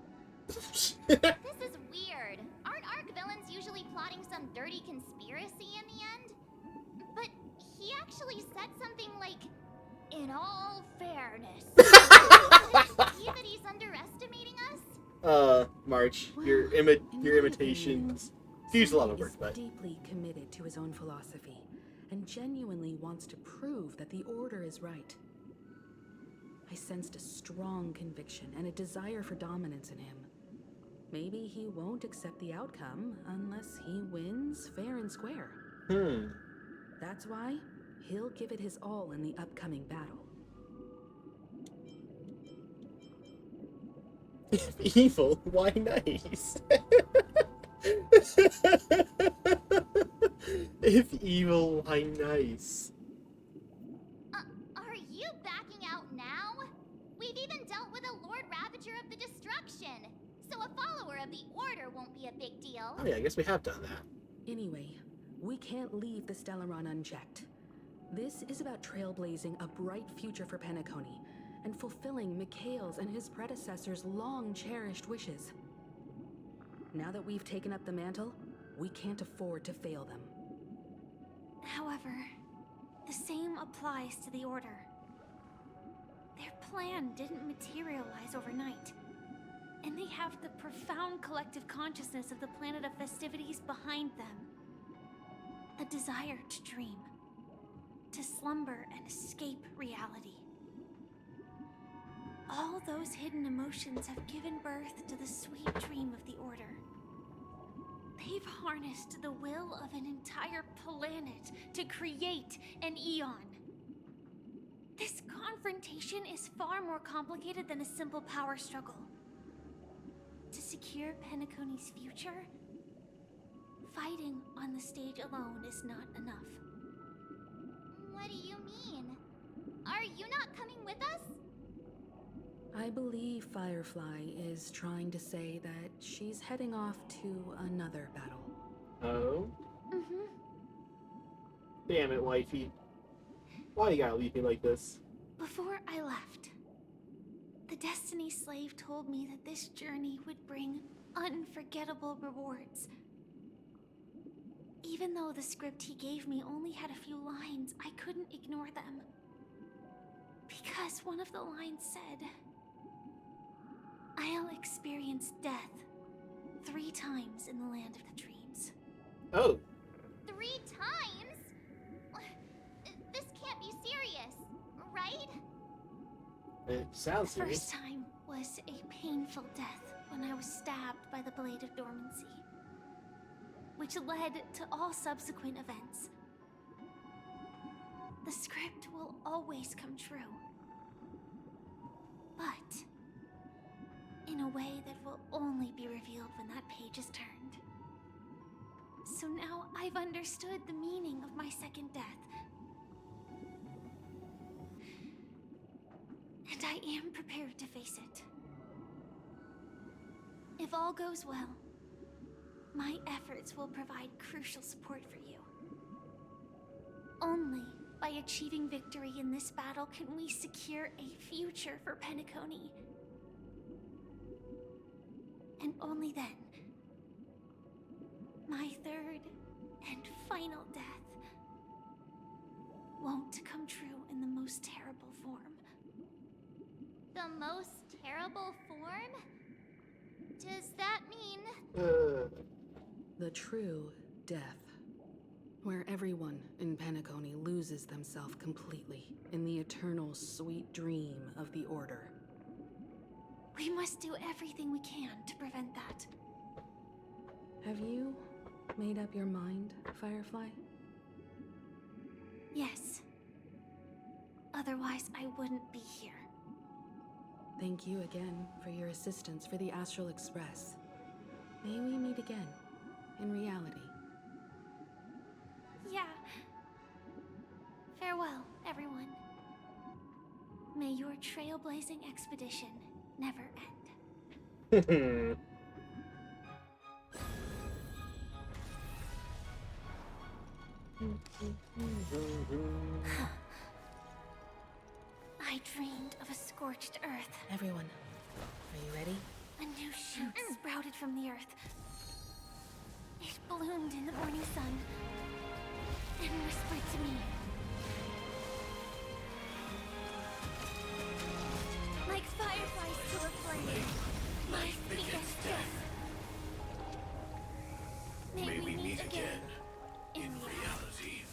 S11: This is weird. Aren't Arc villains usually plotting some dirty conspiracy in the end? But he actually said something like, in all fairness. Does it mean that he's underestimating us?
S1: March, your imitations use a lot of work, but
S8: deeply committed to his own philosophy and genuinely wants to prove that the Order is right. I sensed a strong conviction and a desire for dominance in him. Maybe he won't accept the outcome unless he wins fair and square. That's why he'll give it his all in the upcoming battle.
S1: If evil, why nice? If evil, why nice?
S11: Are you backing out now? We've even dealt with a Lord Ravager of the Destruction, so a follower of the Order won't be a big deal.
S1: Oh yeah, I guess we have done that.
S8: Anyway, we can't leave the Stellaron unchecked. This is about trailblazing a bright future for Penacony, and fulfilling Mikhail's and his predecessors' long-cherished wishes. Now that we've taken up the mantle, we can't afford to fail them.
S5: However, the same applies to the Order. Their plan didn't materialize overnight, and they have the profound collective consciousness of the planet of festivities behind them. A desire to dream, to slumber and escape reality. All those hidden emotions have given birth to the sweet dream of the Order. They've harnessed the will of an entire planet to create an eon. This confrontation is far more complicated than a simple power struggle. To secure Penacony's future, fighting on the stage alone is not enough.
S11: What do you mean? Are you not coming with us?
S8: I believe Firefly is trying to say that she's heading off to another battle.
S1: Oh?
S5: Mm-hmm.
S1: Damn it, wifey. Why you gotta leave me like this?
S5: Before I left, the Destiny Slave told me that this journey would bring unforgettable rewards. Even though the script he gave me only had a few lines, I couldn't ignore them. Because one of the lines said, "I'll experience death 3 times in the land of the dreams."
S1: Oh.
S11: 3 times? This can't be serious, right?
S1: It sounds
S5: The
S1: serious.
S5: first time was a painful death when I was stabbed by the Blade of Dormancy, which led to all subsequent events. The script will always come true, but in a way that will only be revealed when that page is turned. So now I've understood the meaning of my second death. And I am prepared to face it. If all goes well, my efforts will provide crucial support for you. Only by achieving victory in this battle can we secure a future for Penacony. And only then, my third and final death won't come true in the most terrible form.
S11: The most terrible form? Does that mean...
S8: The true death. Where everyone in Penacony loses themselves completely in the eternal sweet dream of the Order.
S5: We must do everything we can to prevent that.
S8: Have you made up your mind, Firefly?
S5: Yes. Otherwise, I wouldn't be here.
S8: Thank you again for your assistance for the Astral Express. May we meet again, in reality.
S5: Yeah. Farewell, everyone. May your trailblazing expedition never end. I dreamed of a scorched earth.
S8: Everyone, are you ready?
S5: A new shoot sprouted from the earth. It bloomed in the morning sun and whispered to me. Like fireflies to a flame, life begets death. May we meet again in reality.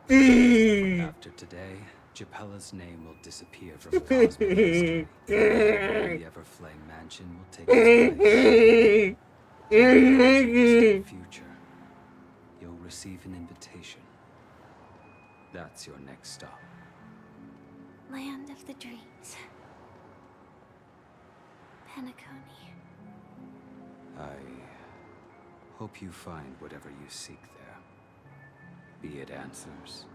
S13: After today, Japella's name will disappear from the cosmos history. The Everflame Mansion will take its place. In the future, you'll receive an invitation. That's your next stop.
S5: Land of the dreams. Penacony.
S13: I hope you find whatever you seek there. Be it answers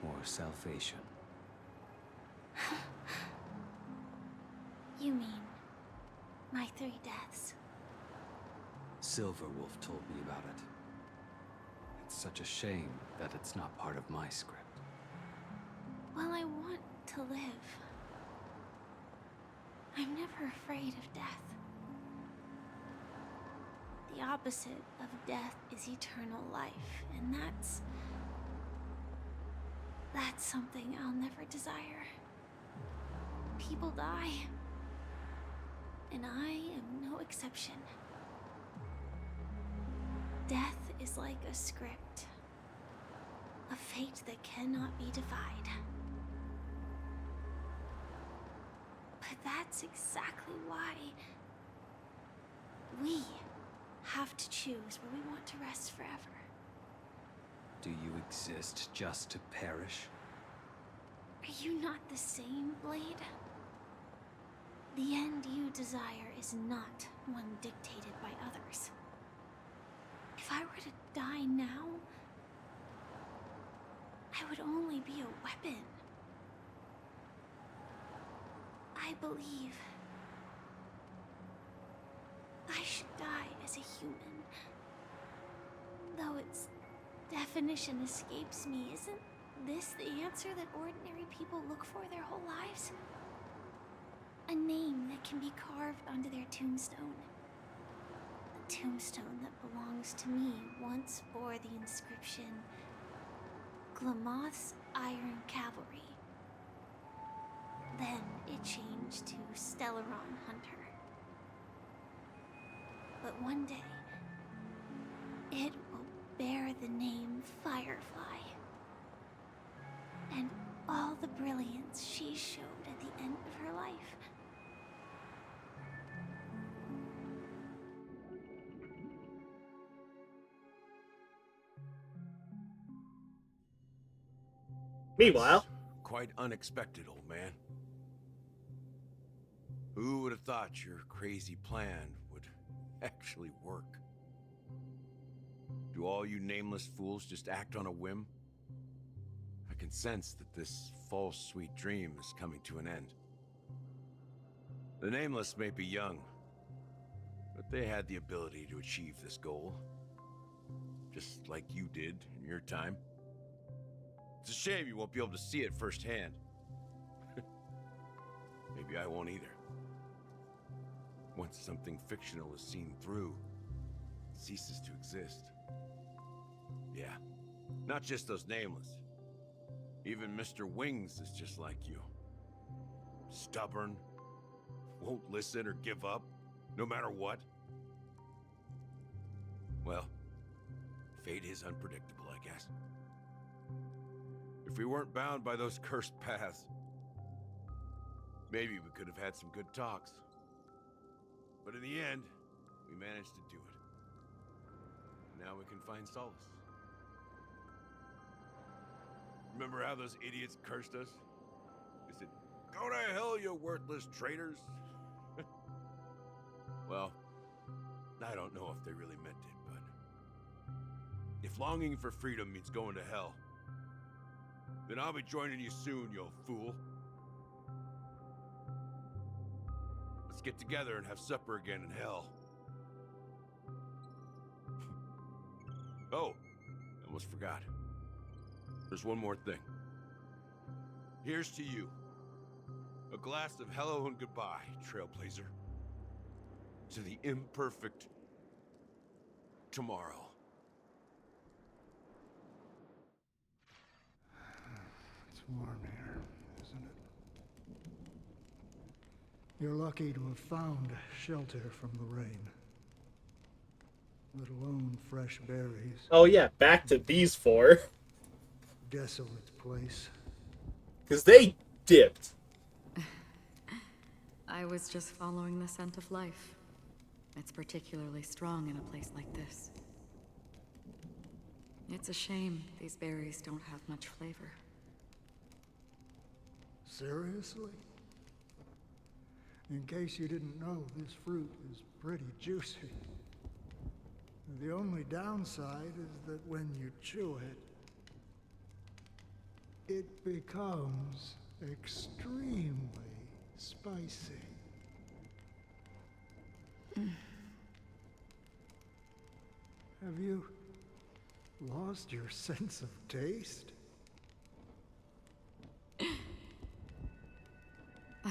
S13: or salvation.
S5: You mean my 3 deaths?
S13: Silverwolf told me about it. It's such a shame that it's not part of my script.
S5: Well, I want to live. I'm never afraid of death. The opposite of death is eternal life, and that's something I'll never desire. People die, and I am no exception. Death is like a script, a fate that cannot be defied. But that's exactly why we have to choose where we want to rest forever.
S13: Do you exist just to perish?
S5: Are you not the same, Blade? The end you desire is not one dictated by others. If I were to die now, I would only be a weapon. I believe I should die as a human. Though its definition escapes me, isn't this the answer that ordinary people look for their whole lives? A name that can be carved onto their tombstone. The tombstone that belongs to me once bore the inscription, Glamoth's Iron Cavalry. Then it changed to Stellaron Hunter. But one day, it will bear the name Firefly. And all the brilliance she showed at the end of her life.
S1: Meanwhile,
S6: quite unexpected, old man. Who would have thought your crazy plan would actually work? Do all you nameless fools just act on a whim? I can sense that this false sweet dream is coming to an end. The nameless may be young, but they had the ability to achieve this goal. Just like you did in your time. It's a shame you won't be able to see it firsthand. Maybe I won't either. Once something fictional is seen through, it ceases to exist. Yeah, not just those nameless. Even Mr. Wings is just like you. Stubborn, won't listen or give up, no matter what. Well, fate is unpredictable, I guess. If we weren't bound by those cursed paths, maybe we could have had some good talks. But in the end, we managed to do it. Now we can find solace. Remember how those idiots cursed us? They said, "Go to hell, you worthless traitors." Well, I don't know if they really meant it, but if longing for freedom means going to hell, then I'll be joining you soon, you fool. Let's get together and have supper again in hell. Oh, I almost forgot. There's one more thing. Here's to you. A glass of hello and goodbye, Trailblazer. To the imperfect tomorrow.
S12: It's warm here, isn't it? You're lucky to have found shelter from the rain. Let alone fresh berries.
S1: oh yeah, back to these four.
S12: Desolate place.
S1: Because they dipped.
S7: I was just following the scent of life. It's particularly strong in a place like this. It's a shame these berries don't have much flavor.
S12: Seriously? In case you didn't know, this fruit is pretty juicy. The only downside is that when you chew it, it becomes extremely spicy. Have you Lost your sense of taste?
S17: I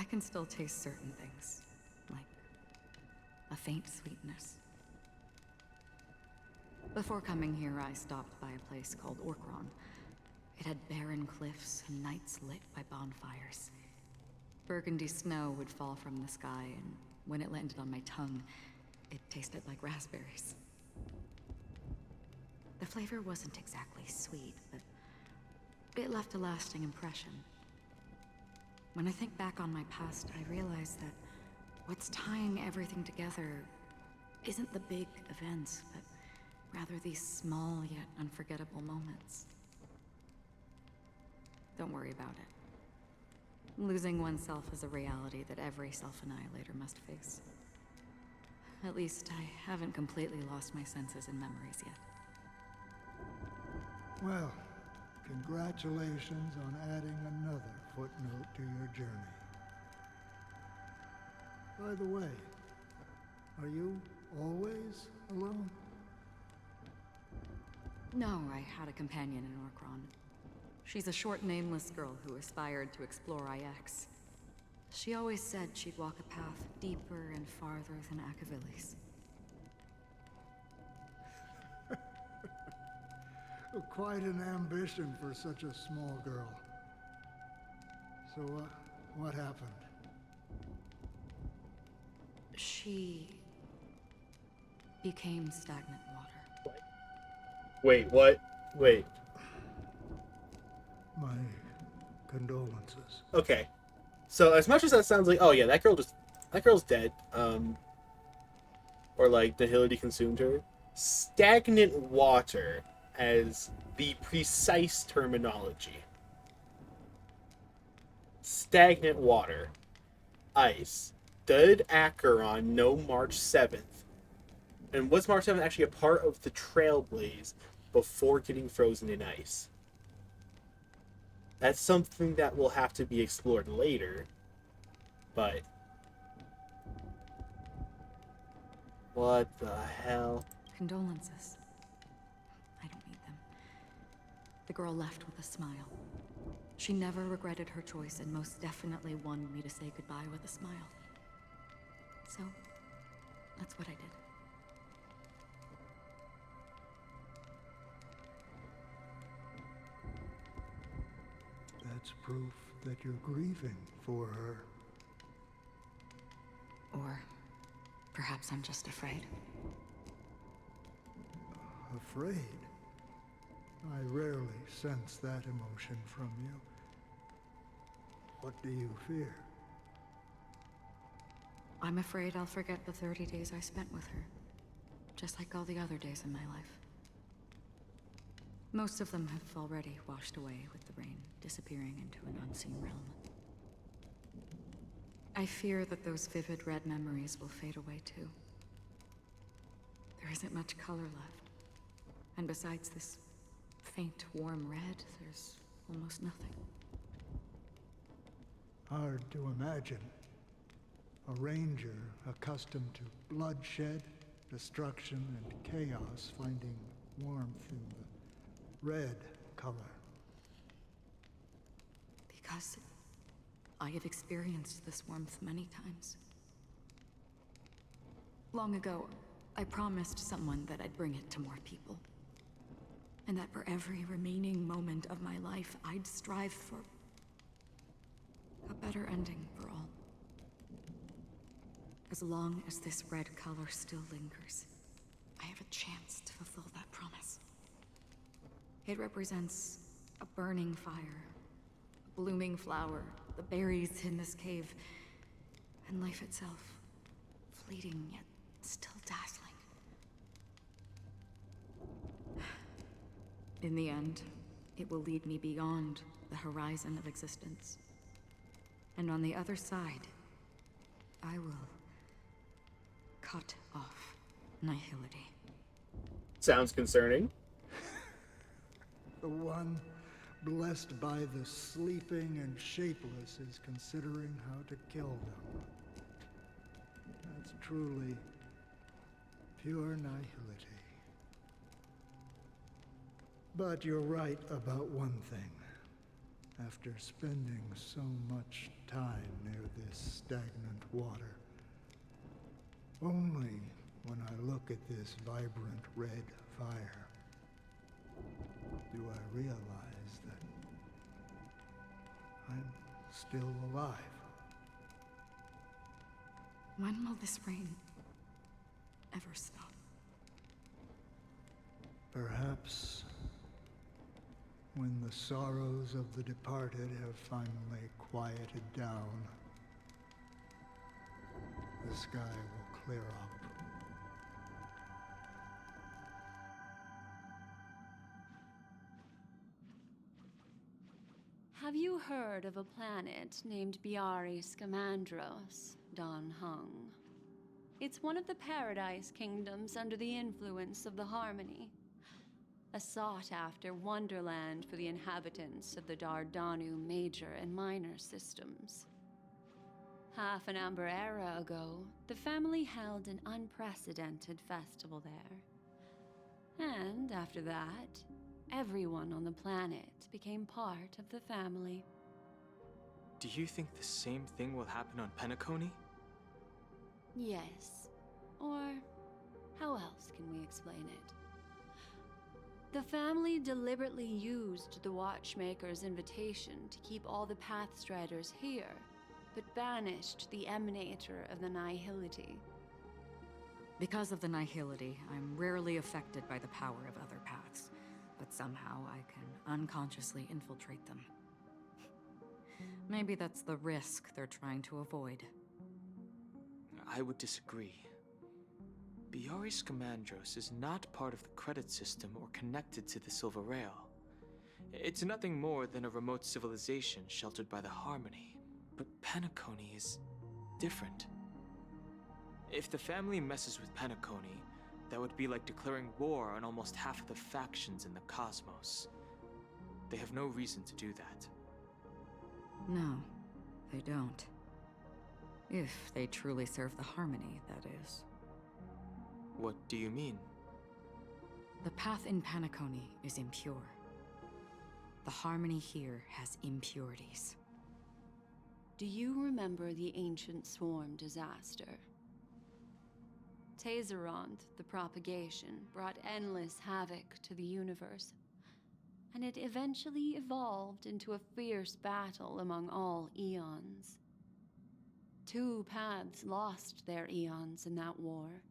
S17: can still taste certain things, like a faint sweetness. Before coming here, I stopped by a place called Orkron. It had barren cliffs and nights lit by bonfires. Burgundy snow would fall from the sky, and when it landed on my tongue, it tasted like raspberries. The flavor wasn't exactly sweet, but it left a lasting impression. When I think back on my past, I realize that what's tying everything together isn't the big events, but rather these small yet unforgettable moments. Don't worry about it. Losing oneself is a reality that every self-annihilator must face. At least I haven't completely lost my senses and memories yet.
S12: Well, congratulations on adding another footnote to your journey. By the way, are you always alone?
S17: No, I had a companion in Orkron. She's a short, nameless girl who aspired to explore IX. She always said she'd walk a path deeper and farther than Akavilis.
S12: Quite an ambition for such a small girl. So, what happened?
S17: She became stagnant water.
S1: Wait, what? Wait.
S12: My condolences.
S1: Okay. So as much as that sounds like, oh yeah, that girl's dead. Or like the Hillity consumed her. Stagnant water as the precise terminology. Stagnant water. Ice. Did Acheron know March 7th? And was March 7th actually a part of the Trailblaze before getting frozen in ice? That's something that will have to be explored later. But what the hell?
S17: Condolences. I don't need them. The girl left with a smile. She never regretted her choice and most definitely wanted me to say goodbye with a smile. So, that's what I did.
S12: That's proof that you're grieving for her.
S17: Or perhaps I'm just afraid.
S12: Afraid? I rarely sense that emotion from you. What do you fear?
S17: I'm afraid I'll forget the 30 days I spent with her. Just like all the other days in my life. Most of them have already washed away with the rain, disappearing into an unseen realm. I fear that those vivid red memories will fade away too. There isn't much color left. And besides this faint, warm red, there's almost nothing.
S12: Hard to imagine. A ranger accustomed to bloodshed, destruction, and chaos finding warmth in the red color.
S17: Because I have experienced this warmth many times. Long ago, I promised someone that I'd bring it to more people. And that for every remaining moment of my life, I'd strive for a better ending for all. As long as this red color still lingers, I have a chance to fulfill that promise. It represents a burning fire, a blooming flower, the berries in this cave, and life itself, fleeting yet still dazzling. In the end, it will lead me beyond the horizon of existence. And on the other side, I will cut off nihility.
S1: Sounds concerning.
S12: The one blessed by the sleeping and shapeless is considering how to kill them. That's truly pure nihility. But you're right about one thing. After spending so much time near this stagnant water, only when I look at this vibrant red fire do I realize that I'm still alive.
S17: When will this rain ever stop?
S12: Perhaps when the sorrows of the departed have finally quieted down, the sky will clear up.
S18: Have you heard of a planet named Biari Scamandros, Don Hung? It's one of the Paradise Kingdoms under the influence of the Harmony. A sought-after wonderland for the inhabitants of the Dardanu major and minor systems. Half an Amber Era ago, the family held an unprecedented festival there. And after that, everyone on the planet became part of the family.
S23: Do you think the same thing will happen on Penacony?
S18: Yes. Or how else can we explain it? The family deliberately used the Watchmaker's invitation to keep all the Pathstriders here, but banished the Emanator of the Nihility.
S17: Because of the Nihility, I'm rarely affected by the power of other paths, but somehow I can unconsciously infiltrate them. Maybe that's the risk they're trying to avoid.
S23: I would disagree. Biaris Scamandros is not part of the credit system or connected to the Silver Rail. It's nothing more than a remote civilization sheltered by the Harmony. But Penacony is different. If the family messes with Penacony, that would be like declaring war on almost half of the factions in the cosmos. They have no reason to do that.
S17: No, they don't. If they truly serve the Harmony, that is.
S23: What do you mean?
S17: The path in Penacony is impure. The Harmony here has impurities.
S18: Do you remember the ancient swarm disaster? Tazerond, the propagation, brought endless havoc to the universe, and it eventually evolved into a fierce battle among all eons. 2 paths lost their eons in that war,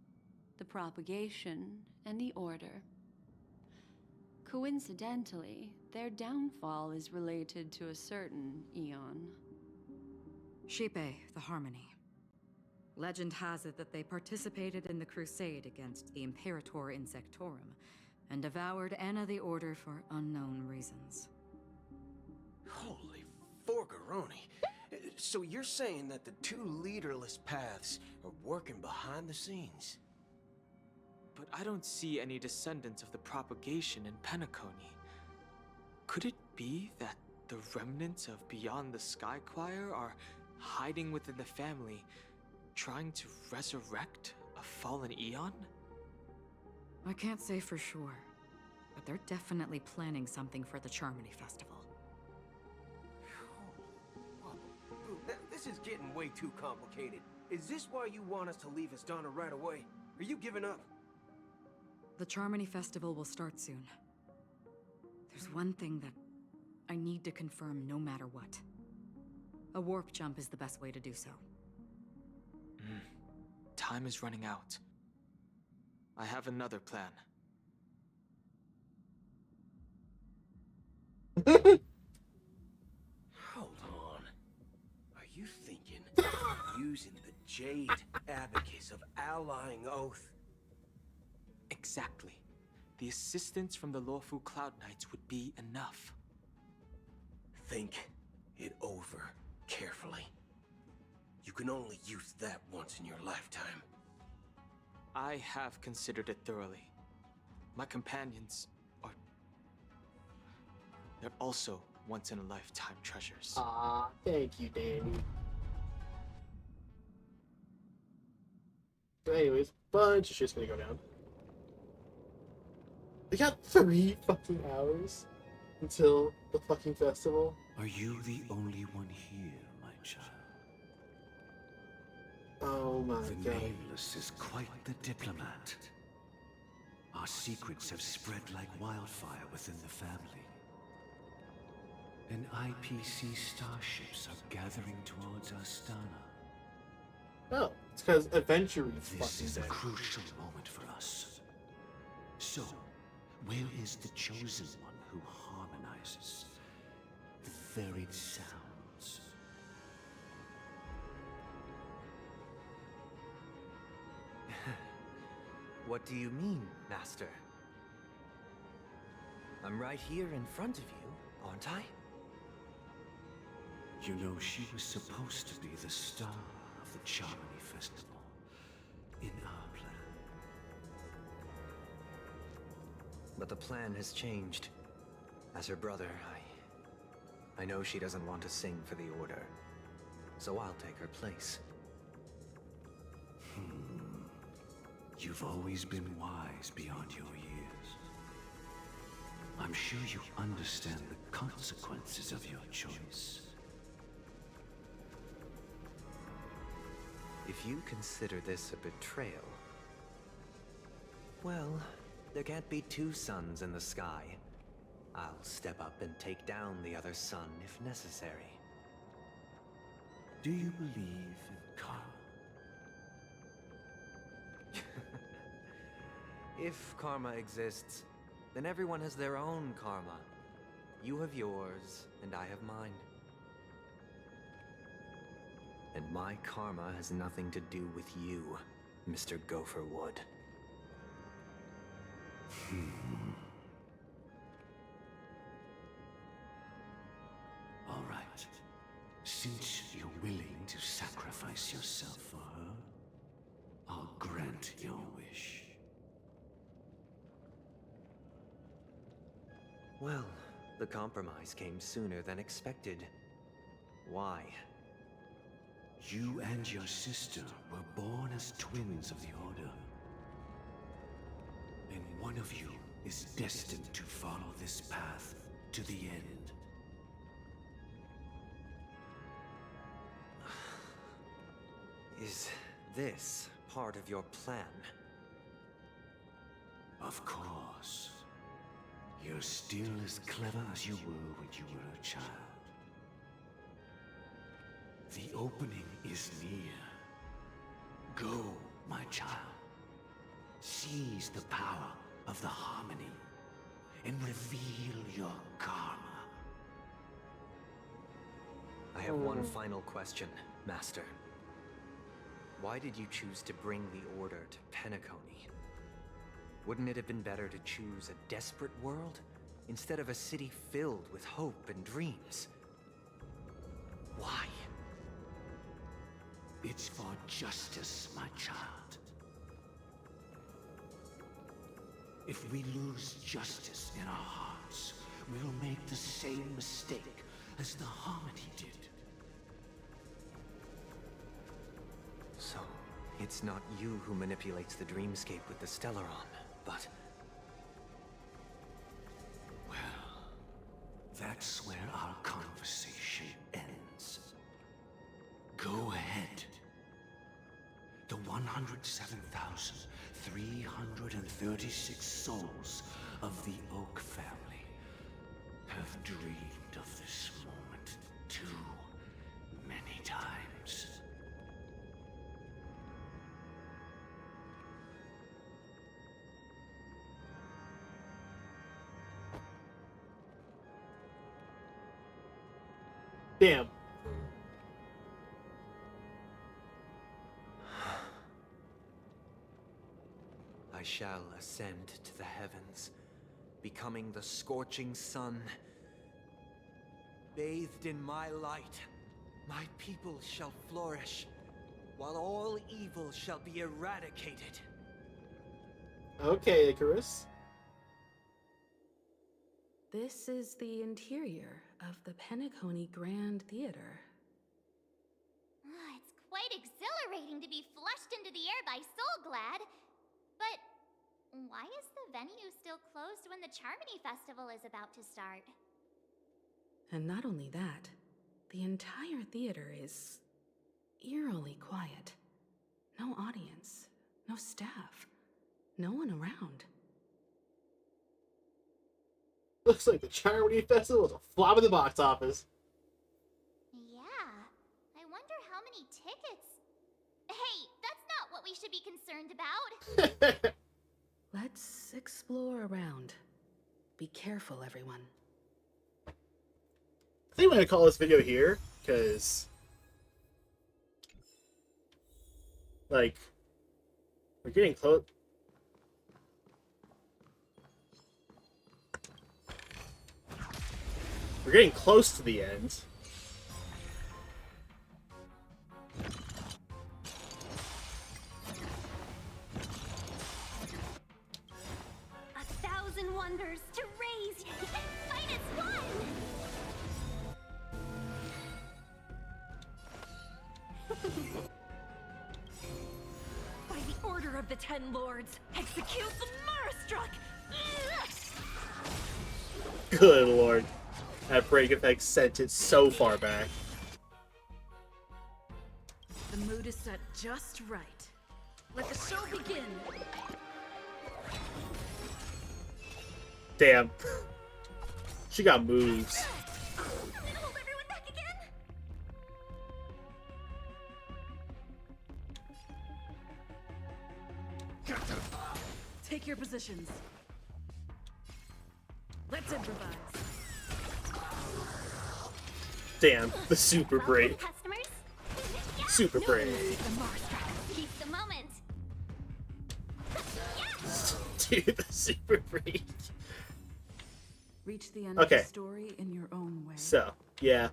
S18: the propagation and the order. Coincidentally, their downfall is related to a certain eon.
S17: Shipe, the Harmony. Legend has it that they participated in the crusade against the Imperator Insectorum, and devoured Anna the Order for unknown reasons.
S22: Holy Forgaroni. So you're saying that the 2 leaderless paths are working behind the scenes?
S23: But I don't see any descendants of the propagation in Penacony. Could it be that the remnants of Beyond the Sky Choir are hiding within the family, trying to resurrect a fallen eon?
S17: I can't say for sure, but they're definitely planning something for the Charmony Festival.
S22: This is getting way too complicated. Is this why you want us to leave Astana right away? Are you giving up?
S17: The Charmony Festival will start soon. There's one thing that I need to confirm no matter what. A warp jump is the best way to do so.
S23: Time is running out. I have another plan.
S22: Hold on. Are you thinking using the Jade Abacus of Allying Oath?
S23: Exactly. The assistance from the Lawful Cloud Knights would be enough.
S22: Think it over carefully. You can only use that once in your lifetime.
S23: I have considered it thoroughly. My companions are... they're also once-in-a-lifetime treasures.
S1: Ah, thank you, Danny. So anyways, bunch of shit's gonna go down. We got 3 fucking hours until the fucking festival.
S6: Are you the only one here, my child?
S1: Oh my
S6: the
S1: god.
S6: Nameless is quite the diplomat. Our secrets have spread like wildfire within the family. And IPC starships are gathering towards Astana.
S1: Oh, it's because Adventure is
S6: This
S1: fucking
S6: is a
S1: dead.
S6: crucial moment for us. So, where is the chosen one who harmonizes the varied sounds?
S10: What do you mean, Master? I'm right here in front of you, aren't I?
S6: You know, she was supposed to be the star of the Charmony Festival in our plan.
S10: But the plan has changed. As her brother, I know she doesn't want to sing for the Order, so I'll take her place.
S6: You've always been wise beyond your years. I'm sure you understand the consequences of your choice.
S10: If you consider this a betrayal, well, there can't be 2 suns in the sky. I'll step up and take down the other sun if necessary.
S6: Do you believe in karma?
S10: If karma exists, then everyone has their own karma. You have yours, and I have mine. And my karma has nothing to do with you, Mr. Gopherwood.
S6: All right. Since you're willing to sacrifice yourself for her, I'll grant your wish.
S10: Well, the compromise came sooner than expected. Why?
S6: You and your sister were born as twins of the Order. And one of you is destined to follow this path to the end.
S10: Is this part of your plan?
S6: Of course. You're still as clever as you were when you were a child. The opening is near. Go, my child. Seize the power of the harmony and reveal your karma.
S10: I have one final question, Master. Why did you choose to bring the Order to Penacony? Wouldn't it have been better to choose a desperate world instead of a city filled with hope and dreams? Why?
S6: It's for justice, my child. If we lose justice in our hearts, we'll make the same mistake as the Harmony did.
S10: So, it's not you who manipulates the dreamscape with the Stellaron, but...
S6: Well, that's where our conversation ends. Go ahead. The 107,336 souls of the Oak family have dreamed of this moment too many times.
S1: Damn.
S10: I shall ascend to the heavens, becoming the scorching sun. Bathed in my light, my people shall flourish, while all evil shall be eradicated.
S1: Okay, Icarus.
S8: This is the interior of the Penacony Grand Theater.
S11: It's quite exhilarating to be flushed into the air by Soul Glad. But Why is the venue still closed when the Charmony Festival is about to start?
S8: And not only that, the entire theater is eerily quiet. No audience, no staff, no one around.
S1: Looks like the Charmony Festival is a flop at the box office.
S11: Yeah, I wonder how many tickets. Hey, that's not what we should be concerned about.
S8: Let's explore around. Be careful, everyone.
S1: I think I'm gonna call this video here, because like we're getting close. We're getting close to the end.
S9: A thousand wonders to raise.
S11: Finest one!
S9: By the order of the Ten Lords, execute the Murderstruck!
S1: Good lord. That break effect sent it so far back.
S7: The mood is set just right. Let the show begin.
S1: Damn. She got moves.
S9: Hold everyone back again?
S7: Take your positions. Let's improvise.
S1: Damn, the super break.
S11: Customers?
S1: Super break.
S11: The Murderstruck. Keep the moment.
S1: Dude, the super break.
S8: Reach the end of the story in your own way.
S1: So, yeah.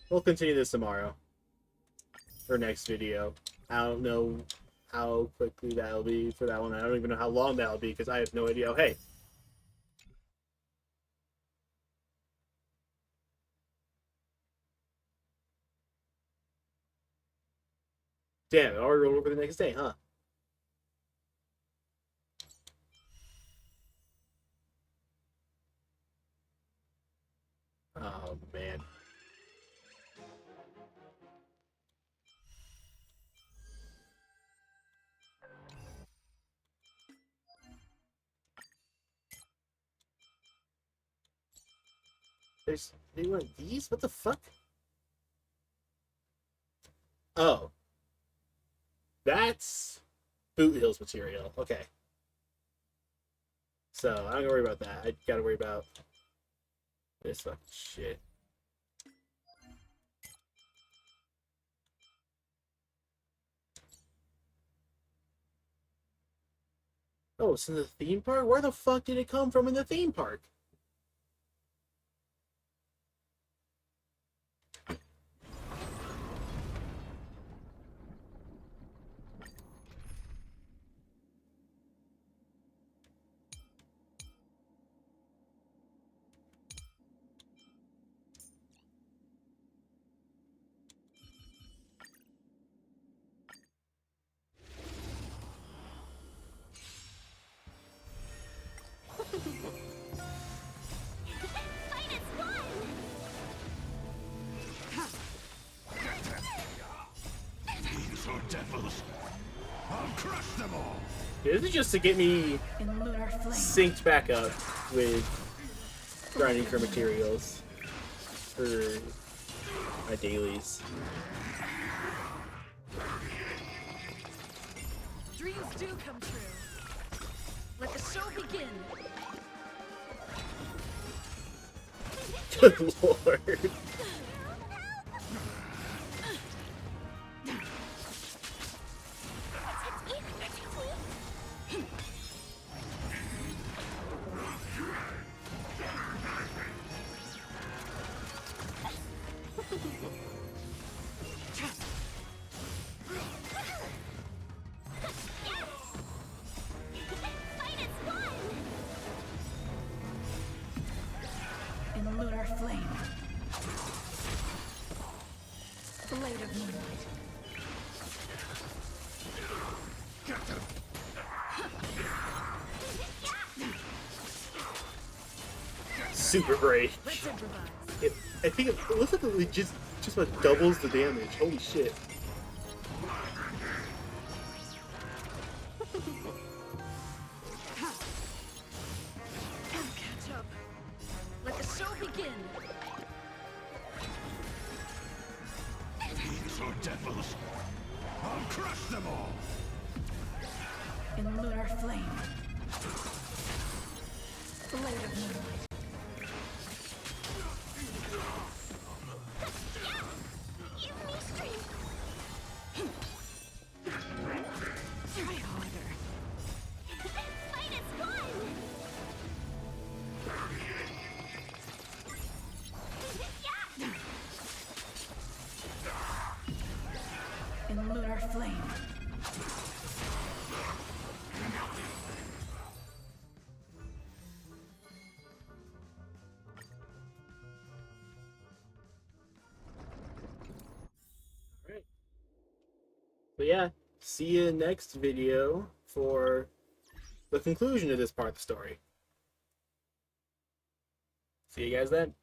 S1: We'll continue this tomorrow. For next video. I don't know how quickly that'll be for that one. I don't even know how long that'll be because I have no idea. Oh, hey. Damn, it already rolled over the next day, huh? Oh, man. They want these? What the fuck? Oh. That's Boot Heels material. Okay. So, I'm gonna worry about that. I gotta worry about this fucking shit. Oh, it's in the theme park? Where the fuck did it come from in the theme park?
S6: These are devils. I'll crush them all.
S1: This is just to get me synced back up with grinding for materials for my dailies.
S7: Dreams do come true. Let the show begin.
S1: Good lord.
S7: In lunar flame.
S1: super break. I think it looks like it just about doubles the damage. Holy shit.
S4: Catch up. Let the show begin.
S6: These are devils. I'll crush them all.
S4: In lunar flame. Blade of moonlight.
S11: Give me strength!
S4: Try harder.
S11: Fight as one!
S4: In lunar flame.
S1: Alright. But yeah, see you next video for the conclusion of this part of the story. See you guys then.